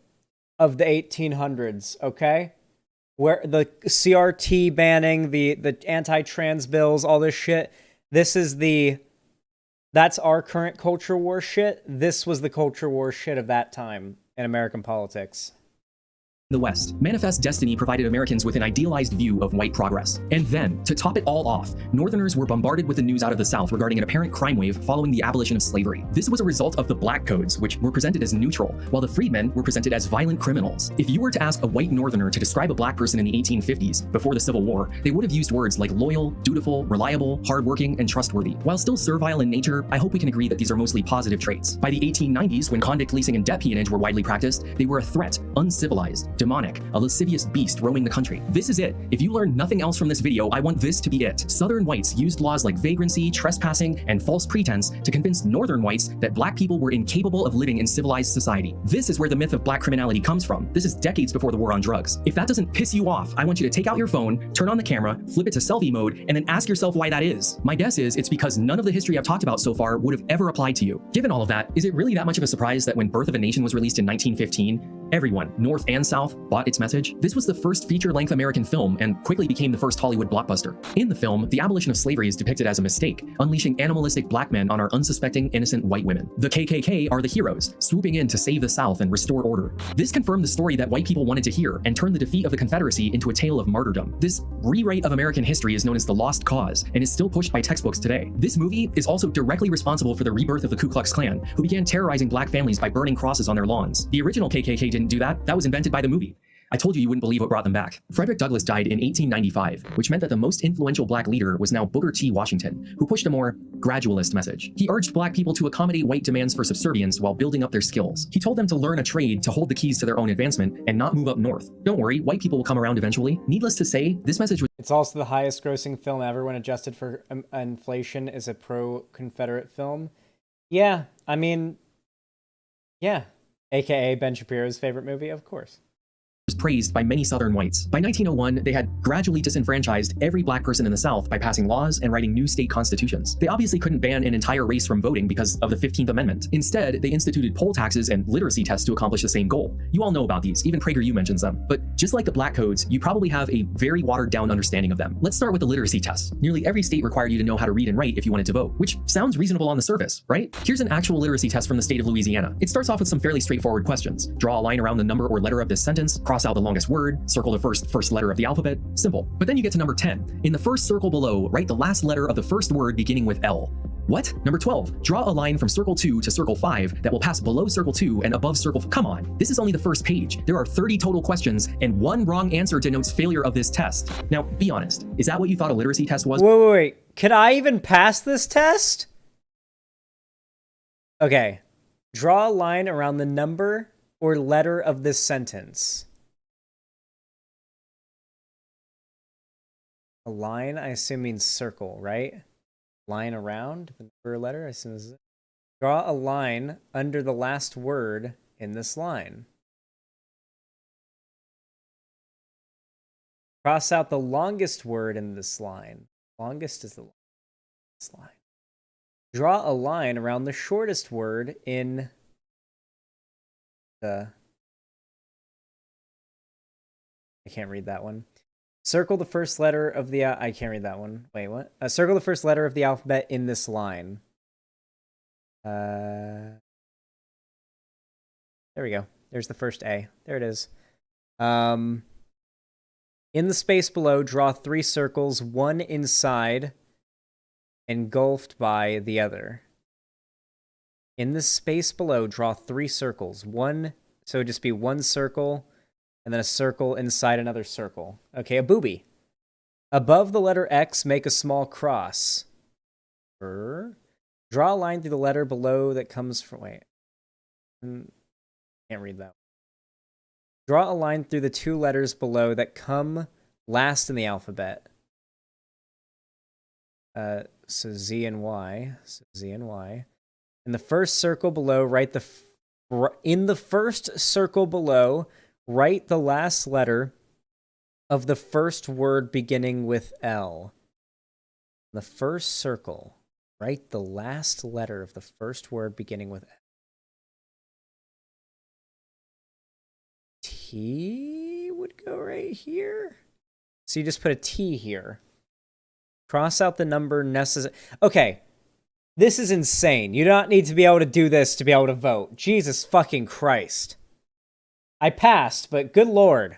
of the 1800s, okay? Where the CRT banning, the anti-trans bills, all this shit, that's our current culture war shit. This was the culture war shit of that time in American politics. the West. Manifest Destiny provided Americans with an idealized view of white progress. And then, to top it all off, Northerners were bombarded with the news out of the South regarding an apparent crime wave following the abolition of slavery. This was a result of the Black Codes, which were presented as neutral, while the freedmen were presented as violent criminals. If you were to ask a white Northerner to describe a black person in the 1850s, before the Civil War, they would have used words like loyal, dutiful, reliable, hardworking, and trustworthy. While still servile in nature, I hope we can agree that these are mostly positive traits. By the 1890s, when convict leasing and debt peonage were widely practiced, they were a threat, uncivilized, demonic, a lascivious beast roaming the country. This is it. If you learn nothing else from this video, I want this to be it. Southern whites used laws like vagrancy, trespassing, and false pretense to convince Northern whites that black people were incapable of living in civilized society. This is where the myth of black criminality comes from. This is decades before the war on drugs. If that doesn't piss you off, I want you to take out your phone, turn on the camera, flip it to selfie mode, and then ask yourself why that is. My guess is it's because none of the history I've talked about so far would have ever applied to you. Given all of that, is it really that much of a surprise that when Birth of a Nation was released in 1915, everyone, North and South, bought its message? This was the first feature-length American film and quickly became the first Hollywood blockbuster. In the film, the abolition of slavery is depicted as a mistake, unleashing animalistic black men on our unsuspecting, innocent white women. The KKK are the heroes, swooping in to save the South and restore order. This confirmed the story that white people wanted to hear and turned the defeat of the Confederacy into a tale of martyrdom. This rewrite of American history is known as the Lost Cause and is still pushed by textbooks today. This movie is also directly responsible for the rebirth of the Ku Klux Klan, who began terrorizing black families by burning crosses on their lawns. The original KKK didn't do that. That was invented by the movie. I told you wouldn't believe what brought them back. Frederick Douglass died in 1895, which meant that the most influential black leader was now Booker T. Washington, who pushed a more gradualist message. He urged black people to accommodate white demands for subservience while building up their skills. He told them to learn a trade to hold the keys to their own advancement and not move up north. Don't worry, white people will come around eventually. Needless to say, this message was— It's also the highest grossing film ever when adjusted for inflation is a pro-Confederate film. Yeah, I mean, yeah. AKA Ben Shapiro's favorite movie, of course. Was praised by many Southern whites. By 1901, they had gradually disenfranchised every black person in the South by passing laws and writing new state constitutions. They obviously couldn't ban an entire race from voting because of the 15th Amendment. Instead, they instituted poll taxes and literacy tests to accomplish the same goal. You all know about these, even PragerU mentions them. But just like the black codes, you probably have a very watered down understanding of them. Let's start with the literacy test. Nearly every state required you to know how to read and write if you wanted to vote, which sounds reasonable on the surface, right? Here's an actual literacy test from the state of Louisiana. It starts off with some fairly straightforward questions. Draw a line around the number or letter of this sentence, cross out the longest word, circle the first letter of the alphabet. Simple. But then you get to number 10. In the first circle below, write the last letter of the first word beginning with L. What? Number 12. Draw a line from circle 2 to circle 5 that will pass below circle 2 and above circle— Come on, this is only the first page. There are 30 total questions, and one wrong answer denotes failure of this test. Now, be honest. Is that what you thought a literacy test was? Wait. Could I even pass this test? Okay. Draw a line around the number or letter of this sentence. A line, I assume, means circle, right? Line around the number or letter, I assume this is it. Draw a line under the last word in this line. Cross out the longest word in this line. Longest is the longest line. Draw a line around the shortest word in the— I can't read that one. Circle the first letter of the... I can't read that one. Wait, what? Circle the first letter of the alphabet in this line. There we go. There's the first A. There it is. In the space below, draw 3 circles, one inside, engulfed by the other. In the space below, draw 3 circles. One, so it'd just be 1 circle, and then a circle inside another circle. Okay, a booby. Above the letter X, make a small cross. Draw a line through the letter below that comes from... Wait. Can't read that. Draw a line through the 2 letters below that come last in the alphabet. So Z and Y. So Z and Y. In the first circle below, write the... In the first circle below, write the last letter of the first word beginning with L. In the first circle, write the last letter of the first word beginning with L. T would go right here. So you just put a T here. Cross out the number necessary. Okay. This is insane. You don't need to be able to do this to be able to vote. Jesus fucking Christ. I passed, but good lord.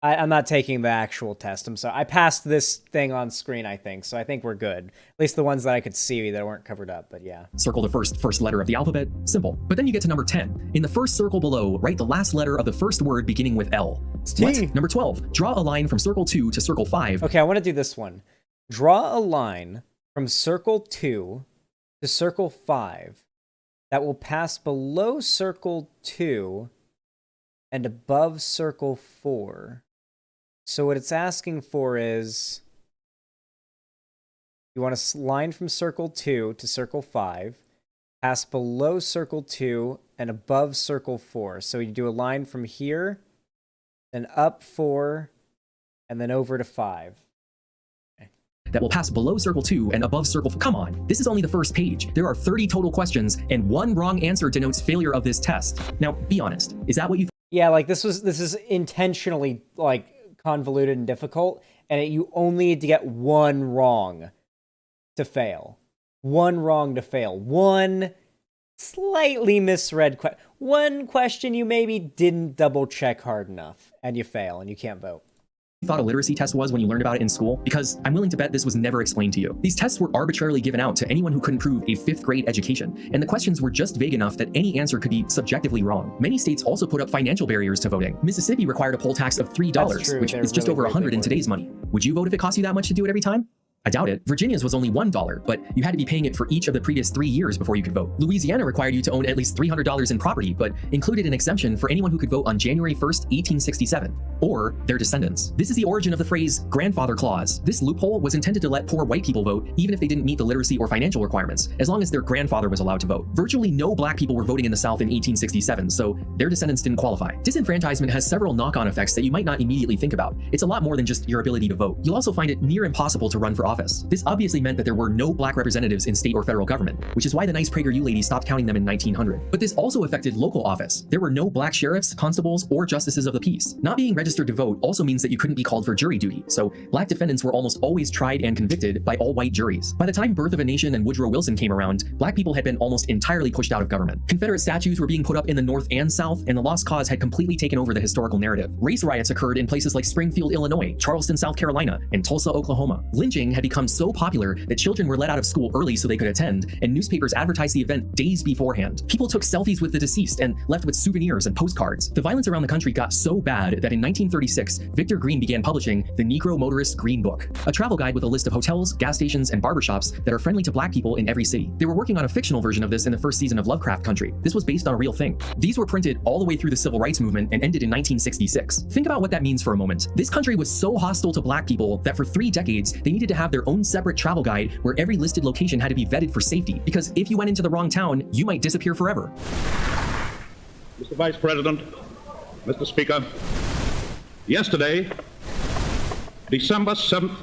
I'm not taking the actual test. I'm sorry. I passed this thing on screen, I think, so I think we're good. At least the ones that I could see that weren't covered up, but yeah. Circle the first letter of the alphabet. Simple. But then you get to number 10. In the first circle below, write the last letter of the first word beginning with L. It's T. What? Number 12. Draw a line from circle 2 to circle 5. Okay, I want to do this one. Draw a line from circle 2 to circle 5 that will pass below circle 2 and above circle 4. So what it's asking for is, you want a line from circle 2 to circle 5, pass below circle 2 and above circle 4. So you do a line from here, then up 4, and then over to 5. That will pass below circle 2 and above circle 4. Come on, this is only the first page. There are 30 total questions, and 1 wrong answer denotes failure of this test. Now, be honest. Is that what you... Yeah, like this is intentionally like convoluted and difficult, and you only need to get 1 wrong to fail. 1 wrong to fail. 1 slightly misread question. 1 question you maybe didn't double check hard enough, and you fail, and you can't vote. thought a literacy test was when you learned about it in school? Because I'm willing to bet this was never explained to you. These tests were arbitrarily given out to anyone who couldn't prove a 5th grade education, and the questions were just vague enough that any answer could be subjectively wrong. Many states also put up financial barriers to voting. Mississippi required a poll tax of $3, which is just over $100 in today's money. Would you vote if it cost you that much to do it every time? I doubt it. Virginia's was only $1, but you had to be paying it for each of the previous 3 years before you could vote. Louisiana required you to own at least $300 in property, but included an exemption for anyone who could vote on January 1st, 1867, or their descendants. This is the origin of the phrase grandfather clause. This loophole was intended to let poor white people vote, even if they didn't meet the literacy or financial requirements, as long as their grandfather was allowed to vote. Virtually no black people were voting in the South in 1867, so their descendants didn't qualify. Disenfranchisement has several knock-on effects that you might not immediately think about. It's a lot more than just your ability to vote. You'll also find it near impossible to run for office. This obviously meant that there were no black representatives in state or federal government, which is why the nice PragerU lady stopped counting them in 1900. But this also affected local office. There were no black sheriffs, constables, or justices of the peace. Not being registered to vote also means that you couldn't be called for jury duty, so black defendants were almost always tried and convicted by all white juries. By the time Birth of a Nation and Woodrow Wilson came around, black people had been almost entirely pushed out of government. Confederate statues were being put up in the North and South, and the Lost Cause had completely taken over the historical narrative. Race riots occurred in places like Springfield, Illinois, Charleston, South Carolina, and Tulsa, Oklahoma. Lynching had become so popular that children were let out of school early so they could attend, and newspapers advertised the event days beforehand. People took selfies with the deceased and left with souvenirs and postcards. The violence around the country got so bad that in 1936, Victor Green began publishing the Negro Motorist Green Book, a travel guide with a list of hotels, gas stations, and barbershops that are friendly to black people in every city. They were working on a fictional version of this in the first season of Lovecraft Country. This was based on a real thing. These were printed all the way through the Civil Rights Movement and ended in 1966. Think about what that means for a moment. This country was so hostile to black people that for 3 decades, they needed to have their own separate travel guide where every listed location had to be vetted for safety, because if you went into the wrong town, you might disappear forever. Mr. Vice President, Mr. Speaker, yesterday, December 7th,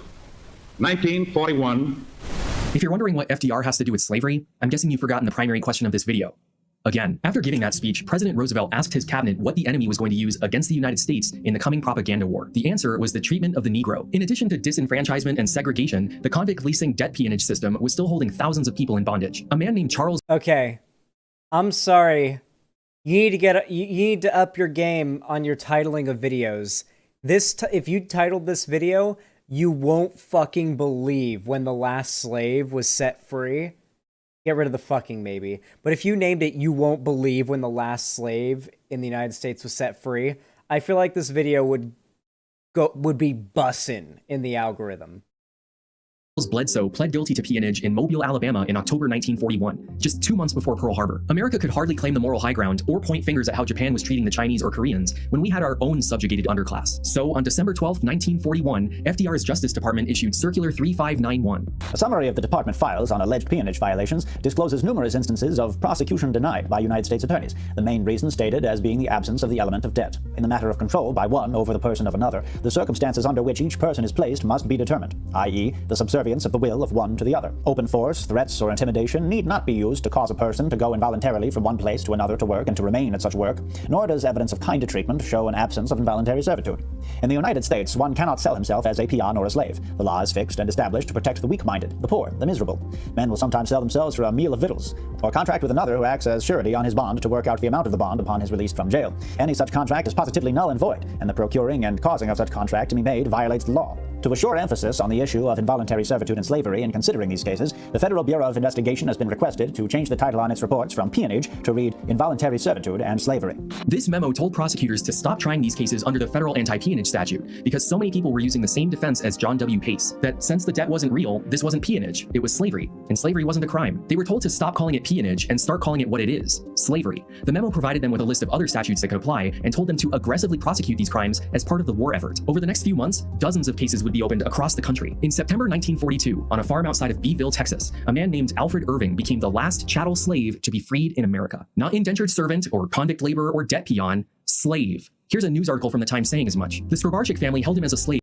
1941. If you're wondering what FDR has to do with slavery, I'm guessing you've forgotten the primary question of this video. Again, after giving that speech, President Roosevelt asked his cabinet what the enemy was going to use against the United States in the coming propaganda war. The answer was the treatment of the Negro. In addition to disenfranchisement and segregation, the convict leasing debt peonage system was still holding thousands of people in bondage. A man named Charles... Okay, I'm sorry. You need to up your game on your titling of videos. If you titled this video, you won't fucking believe when the last slave was set free. Get rid of the fucking maybe. But if you named it, you won't believe when the last slave in the United States was set free, I feel like this video would be bussin' in the algorithm. Bledsoe pled guilty to peonage in Mobile, Alabama in October 1941, just 2 months before Pearl Harbor. America could hardly claim the moral high ground or point fingers at how Japan was treating the Chinese or Koreans when we had our own subjugated underclass. So on December 12, 1941, FDR's Justice Department issued Circular 3591. A summary of the department files on alleged peonage violations discloses numerous instances of prosecution denied by United States attorneys, the main reason stated as being the absence of the element of debt. In the matter of control by one over the person of another, the circumstances under which each person is placed must be determined, i.e., the subservience of the will of one to the other. Open force, threats, or intimidation need not be used to cause a person to go involuntarily from one place to another to work and to remain at such work, nor does evidence of kinder treatment show an absence of involuntary servitude. In the United States, one cannot sell himself as a peon or a slave. The law is fixed and established to protect the weak-minded, the poor, the miserable. Men will sometimes sell themselves for a meal of victuals, or contract with another who acts as surety on his bond to work out the amount of the bond upon his release from jail. Any such contract is positively null and void, and the procuring and causing of such contract to be made violates the law. To assure emphasis on the issue of involuntary servitude and slavery in considering these cases, the Federal Bureau of Investigation has been requested to change the title on its reports from peonage to read involuntary servitude and slavery. This memo told prosecutors to stop trying these cases under the federal anti-peonage statute because so many people were using the same defense as John W. Pace, that since the debt wasn't real, this wasn't peonage, it was slavery, and slavery wasn't a crime. They were told to stop calling it peonage and start calling it what it is, slavery. The memo provided them with a list of other statutes that could apply and told them to aggressively prosecute these crimes as part of the war effort. Over the next few months, dozens of cases would be opened across the country. In September 1942, on a farm outside of Beeville, Texas, a man named Alfred Irving became the last chattel slave to be freed in America. Not indentured servant or convict laborer or debt peon, slave. Here's a news article from the time saying as much. The Strobarczyk family held him as a slave.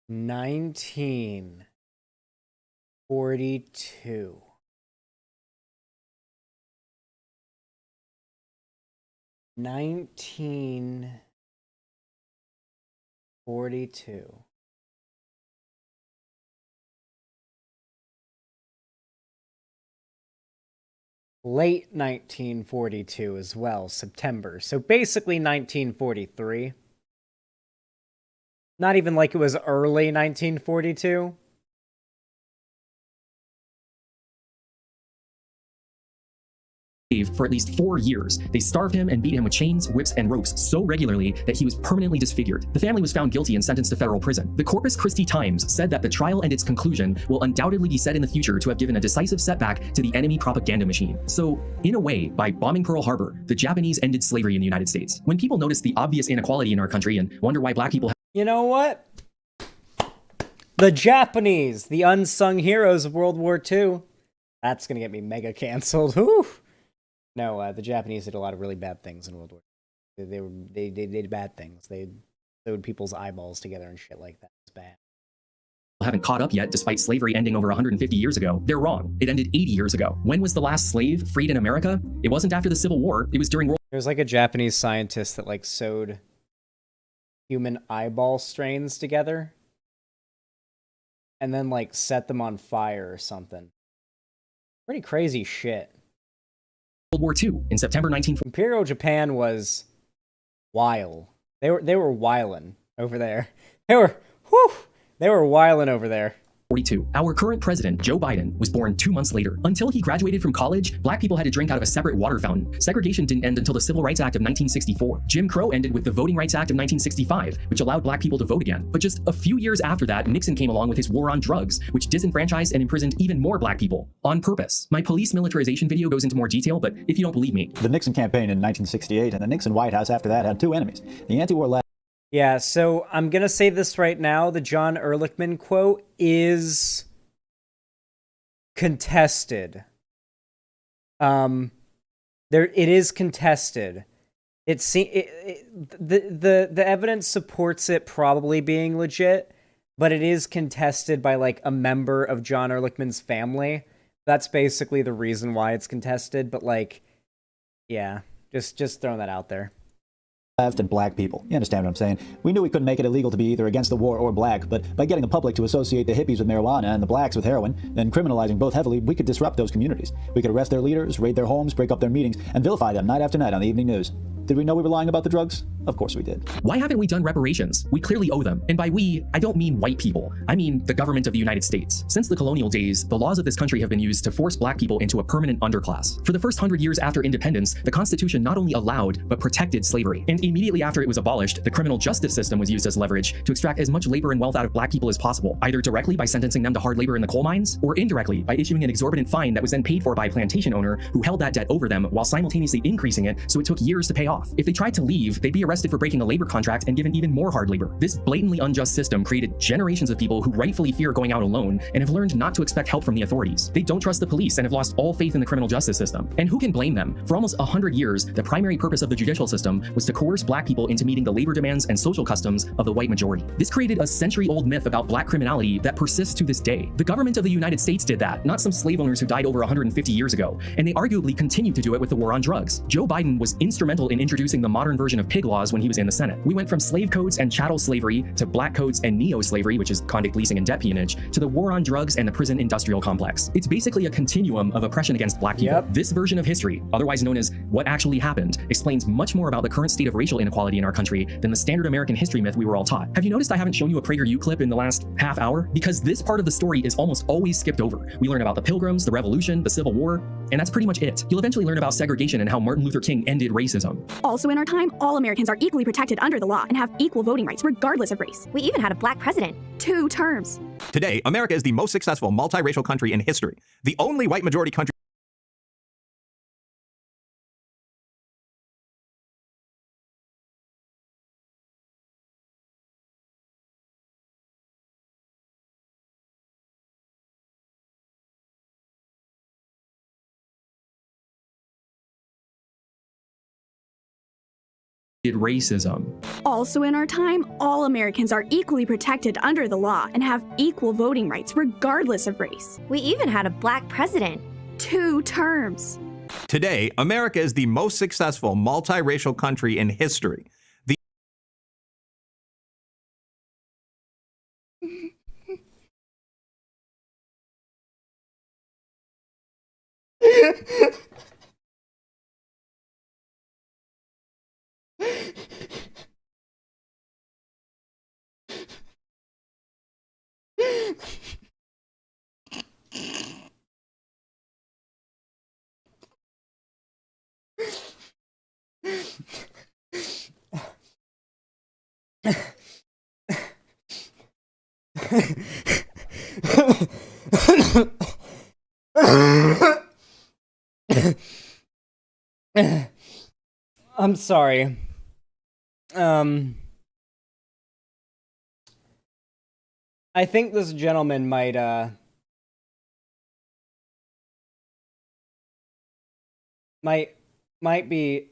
1942. Late 1942 as well, September. So basically 1943. Not even like it was early 1942. For at least 4 years. They starved him and beat him with chains, whips, and ropes so regularly that he was permanently disfigured. The family was found guilty and sentenced to federal prison. The Corpus Christi Times said that the trial and its conclusion will undoubtedly be said in the future to have given a decisive setback to the enemy propaganda machine. So, in a way, by bombing Pearl Harbor, the Japanese ended slavery in the United States. When people notice the obvious inequality in our country and wonder why black people have... You know what? The Japanese, the unsung heroes of World War II. That's gonna get me mega canceled. Oof. No, the Japanese did a lot of really bad things in World War II. They did bad things. They sewed people's eyeballs together and shit like that. It's bad. Haven't caught up yet despite slavery ending over 150 years ago. They're wrong. It ended 80 years ago. When was the last slave freed in America? It wasn't after the Civil War. It was during World... There's like a Japanese scientist that like sewed human eyeball strains together and then like set them on fire or something. Pretty crazy shit. World War II in September 1940. Imperial Japan was wild. They were wildin' over there. They were wildin' over there. 42. Our current president, Joe Biden, was born 2 months later. Until he graduated from college, black people had to drink out of a separate water fountain. Segregation didn't end until the Civil Rights Act of 1964. Jim Crow ended with the Voting Rights Act of 1965, which allowed black people to vote again. But just a few years after that, Nixon came along with his war on drugs, which disenfranchised and imprisoned even more black people, on purpose. My police militarization video goes into more detail, but if you don't believe me... The Nixon campaign in 1968 and the Nixon White House after that had two enemies. The anti-war left. Yeah, so I'm gonna say this right now. The John Ehrlichman quote is contested. It is contested. The evidence supports it probably being legit, but it is contested by like a member of John Ehrlichman's family. That's basically the reason why it's contested, but like, yeah, just throwing that out there. Left and black people. You understand what I'm saying? We knew we couldn't make it illegal to be either against the war or black, but by getting the public to associate the hippies with marijuana and the blacks with heroin, then criminalizing both heavily, we could disrupt those communities. We could arrest their leaders, raid their homes, break up their meetings, and vilify them night after night on the evening news. Did we know we were lying about the drugs? Of course we did. Why haven't we done reparations? We clearly owe them. And by we, I don't mean white people. I mean the government of the United States. Since the colonial days, the laws of this country have been used to force black people into a permanent underclass. For the first 100 years after independence, the Constitution not only allowed, but protected slavery. And immediately after it was abolished, the criminal justice system was used as leverage to extract as much labor and wealth out of black people as possible, either directly by sentencing them to hard labor in the coal mines, or indirectly by issuing an exorbitant fine that was then paid for by a plantation owner who held that debt over them while simultaneously increasing it, so it took years to pay off. If they tried to leave, they'd be arrested for breaking a labor contract and given even more hard labor. This blatantly unjust system created generations of people who rightfully fear going out alone and have learned not to expect help from the authorities. They don't trust the police and have lost all faith in the criminal justice system. And who can blame them? For almost 100 years, the primary purpose of the judicial system was to coerce black people into meeting the labor demands and social customs of the white majority. This created a century-old myth about black criminality that persists to this day. The government of the United States did that, not some slave owners who died over 150 years ago, and they arguably continue to do it with the war on drugs. Joe Biden was instrumental in introducing the modern version of pig laws when he was in the Senate. We went from slave codes and chattel slavery to black codes and neo-slavery, which is convict leasing and debt peonage, to the war on drugs and the prison industrial complex. It's basically a continuum of oppression against black people. Yep. This version of history, otherwise known as What Actually Happened, explains much more about the current state of racial inequality in our country than the standard American history myth we were all taught. Have you noticed I haven't shown you a PragerU clip in the last half hour? Because this part of the story is almost always skipped over. We learn about the Pilgrims, the Revolution, the Civil War, and that's pretty much it. You'll eventually learn about segregation and how Martin Luther King ended racism. Also in our time, all Americans are equally protected under the law and have equal voting rights regardless of race. We even had a black president. 2 terms. Today, America is the most successful multiracial country in history. The only white majority country racism. Also in our time, all Americans are equally protected under the law and have equal voting rights regardless of race. We even had a black president. 2 terms. Today, America is the most successful multiracial country in history. I'm sorry. I think this gentleman might be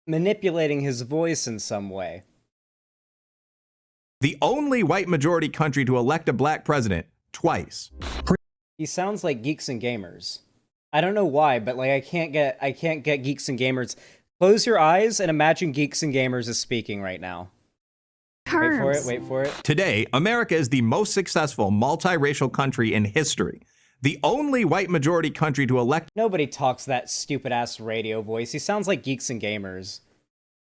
manipulating his voice in some way. The only white majority country to elect a black president twice. He sounds like Geeks and Gamers. I don't know why, but like I can't get Geeks and Gamers. Close your eyes and imagine Geeks and Gamers is speaking right now. Terms. Wait for it. Today, America is the most successful multiracial country in history. The only white majority country to elect. Nobody talks that stupid ass radio voice. He sounds like Geeks and Gamers.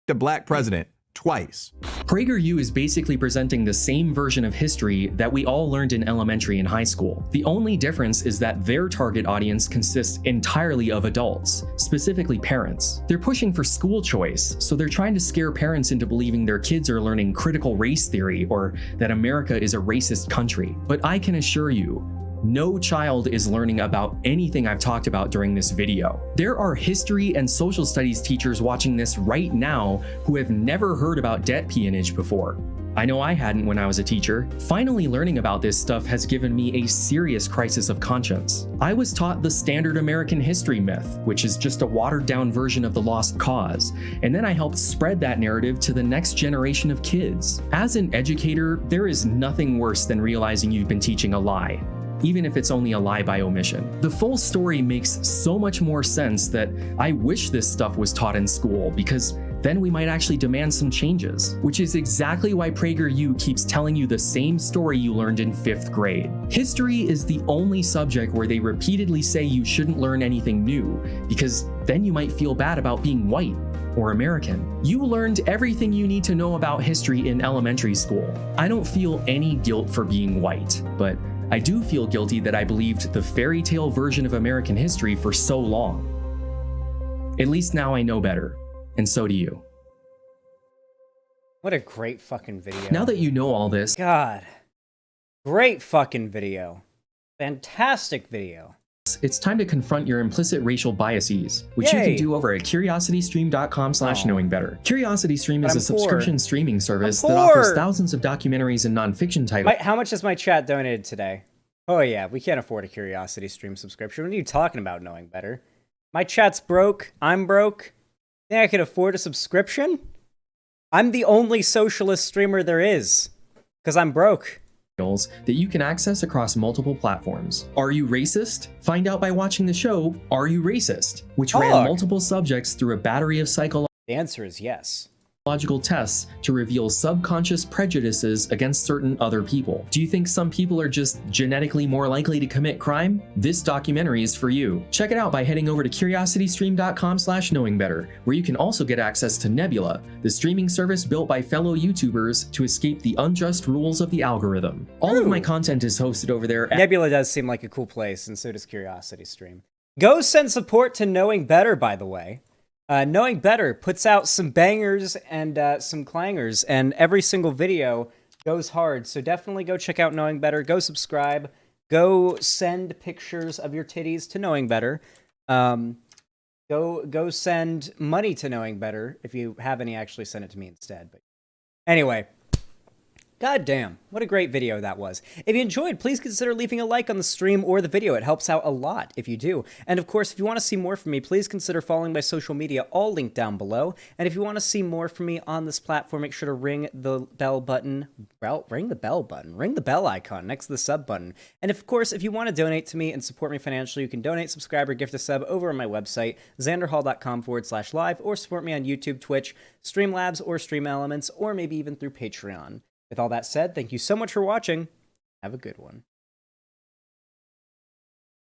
A black president twice. PragerU is basically presenting the same version of history that we all learned in elementary and high school. The only difference is that their target audience consists entirely of adults, specifically parents. They're pushing for school choice, so they're trying to scare parents into believing their kids are learning critical race theory or that America is a racist country. But I can assure you, no child is learning about anything I've talked about during this video. There are history and social studies teachers watching this right now who have never heard about debt peonage before. I know I hadn't when I was a teacher. Finally learning about this stuff has given me a serious crisis of conscience. I was taught the standard American history myth, which is just a watered down version of the lost cause, and then I helped spread that narrative to the next generation of kids. As an educator, there is nothing worse than realizing you've been teaching a lie. even if it's only a lie by omission. The full story makes so much more sense that I wish this stuff was taught in school, because then we might actually demand some changes, which is exactly why PragerU keeps telling you the same story you learned in 5th grade. History is the only subject where they repeatedly say you shouldn't learn anything new, because then you might feel bad about being white or American. You learned everything you need to know about history in elementary school. I don't feel any guilt for being white, but I do feel guilty that I believed the fairy tale version of American history for so long. At least now I know better. And so do you. What a great fucking video. Now that you know all this... God. Great fucking video. Fantastic video. It's time to confront your implicit racial biases, which you can do over at curiositystream.com/knowingbetter. CuriosityStream is a subscription streaming service that offers thousands of documentaries and nonfiction titles. How much has my chat donated today? Oh yeah, we can't afford a CuriosityStream subscription. What are you talking about, knowing better? My chat's broke. I'm broke. Think I could afford a subscription? I'm the only socialist streamer there is, because I'm broke. That you can access across multiple platforms. Are you racist? Find out by watching the show, Are You Racist? Which ran multiple subjects through a battery of psychological... The answer is yes. Tests to reveal subconscious prejudices against certain other people. Do you think some people are just genetically more likely to commit crime? This documentary is for you. Check it out by heading over to curiositystream.com/knowingbetter, where you can also get access to Nebula, the streaming service built by fellow YouTubers to escape the unjust rules of the algorithm. All of my content is hosted over there at... Nebula does seem like a cool place, and so does CuriosityStream. Go send support to Knowing Better, by the way. Knowing Better puts out some bangers and some clangers, and every single video goes hard. So definitely go check out Knowing Better. Go subscribe. Go send pictures of your titties to Knowing Better. Go send money to Knowing Better. If you have any, actually send it to me instead. But anyway. God damn, what a great video that was. If you enjoyed, please consider leaving a like on the stream or the video. It helps out a lot if you do. And of course, if you want to see more from me, please consider following my social media, all linked down below. And if you want to see more from me on this platform, make sure to ring the bell button. Well, ring the bell button. Ring the bell icon next to the sub button. And of course, if you want to donate to me and support me financially, you can donate, subscribe, or gift a sub over on my website, xanderhal.com/live, or support me on YouTube, Twitch, Streamlabs, or Stream Elements, or maybe even through Patreon. With all that said, thank you so much for watching. Have a good one.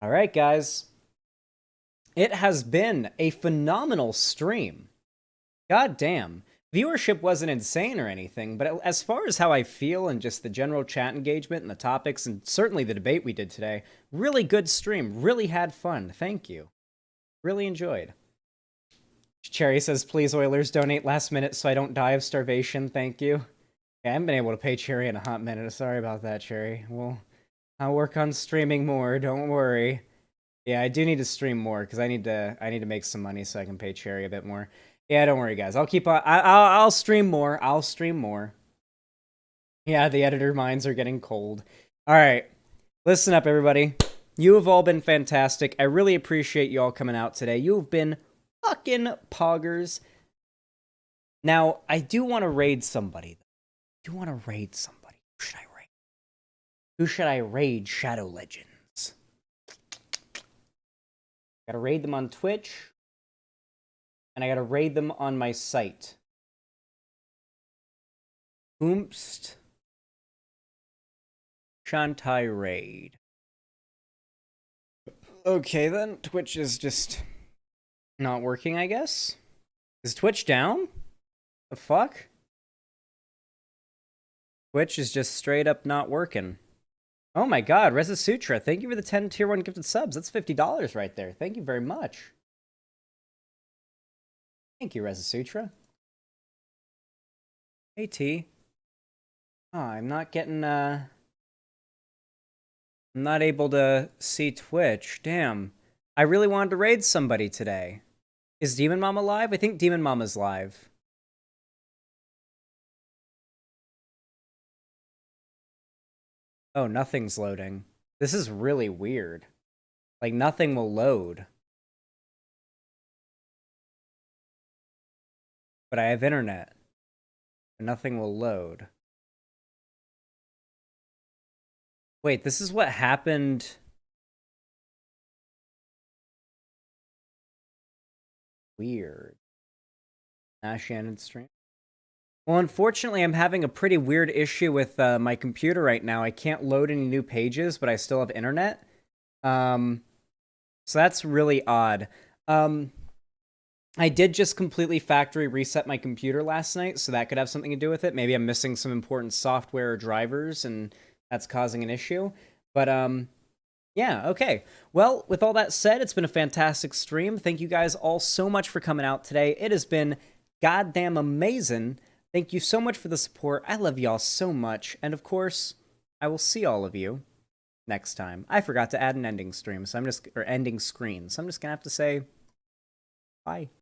All right, guys. It has been a phenomenal stream. God damn. Viewership wasn't insane or anything, but as far as how I feel and just the general chat engagement and the topics and certainly the debate we did today, really good stream. Really had fun. Thank you. Really enjoyed. Cherry says, please, Oilers, donate last minute so I don't die of starvation. Thank you. I haven't been able to pay Cherry in a hot minute. Sorry about that, Cherry. Well, I'll work on streaming more. Don't worry. Yeah, I do need to stream more because I need to make some money so I can pay Cherry a bit more. Yeah, don't worry, guys. I'll keep on. I'll stream more. I'll stream more. Yeah, the editor minds are getting cold. All right, listen up, everybody. You have all been fantastic. I really appreciate you all coming out today. You have been fucking poggers. Now, I do want to raid somebody. I do want to raid somebody. Who should I raid? Who should I raid? Shadow Legends. Gotta raid them on Twitch. And I gotta raid them on my site. Oomst. Shantai raid. Okay then, Twitch is just not working, I guess? Is Twitch down? The fuck? Twitch is just straight up not working. Oh my god, Reza Sutra, thank you for the 10 tier 1 gifted subs. That's $50 right there. Thank you very much. Thank you, Reza Sutra. Hey, T. Oh, I'm not getting, I'm not able to see Twitch. Damn. I really wanted to raid somebody today. Is Demon Mama live? I think Demon Mama's live. Oh, nothing's loading. This is really weird. Like, nothing will load. But I have internet. But nothing will load. Wait, this is what happened. Weird. Shannon stream. Well, unfortunately, I'm having a pretty weird issue with my computer right now. I can't load any new pages, but I still have internet. So that's really odd. I did just completely factory reset my computer last night, so that could have something to do with it. Maybe I'm missing some important software or drivers, and that's causing an issue. But, yeah, okay. Well, with all that said, it's been a fantastic stream. Thank you guys all so much for coming out today. It has been goddamn amazing. Thank you so much for the support. I love y'all so much. And of course, I will see all of you next time. I forgot to add an ending stream, so ending screen. So I'm just gonna have to say bye.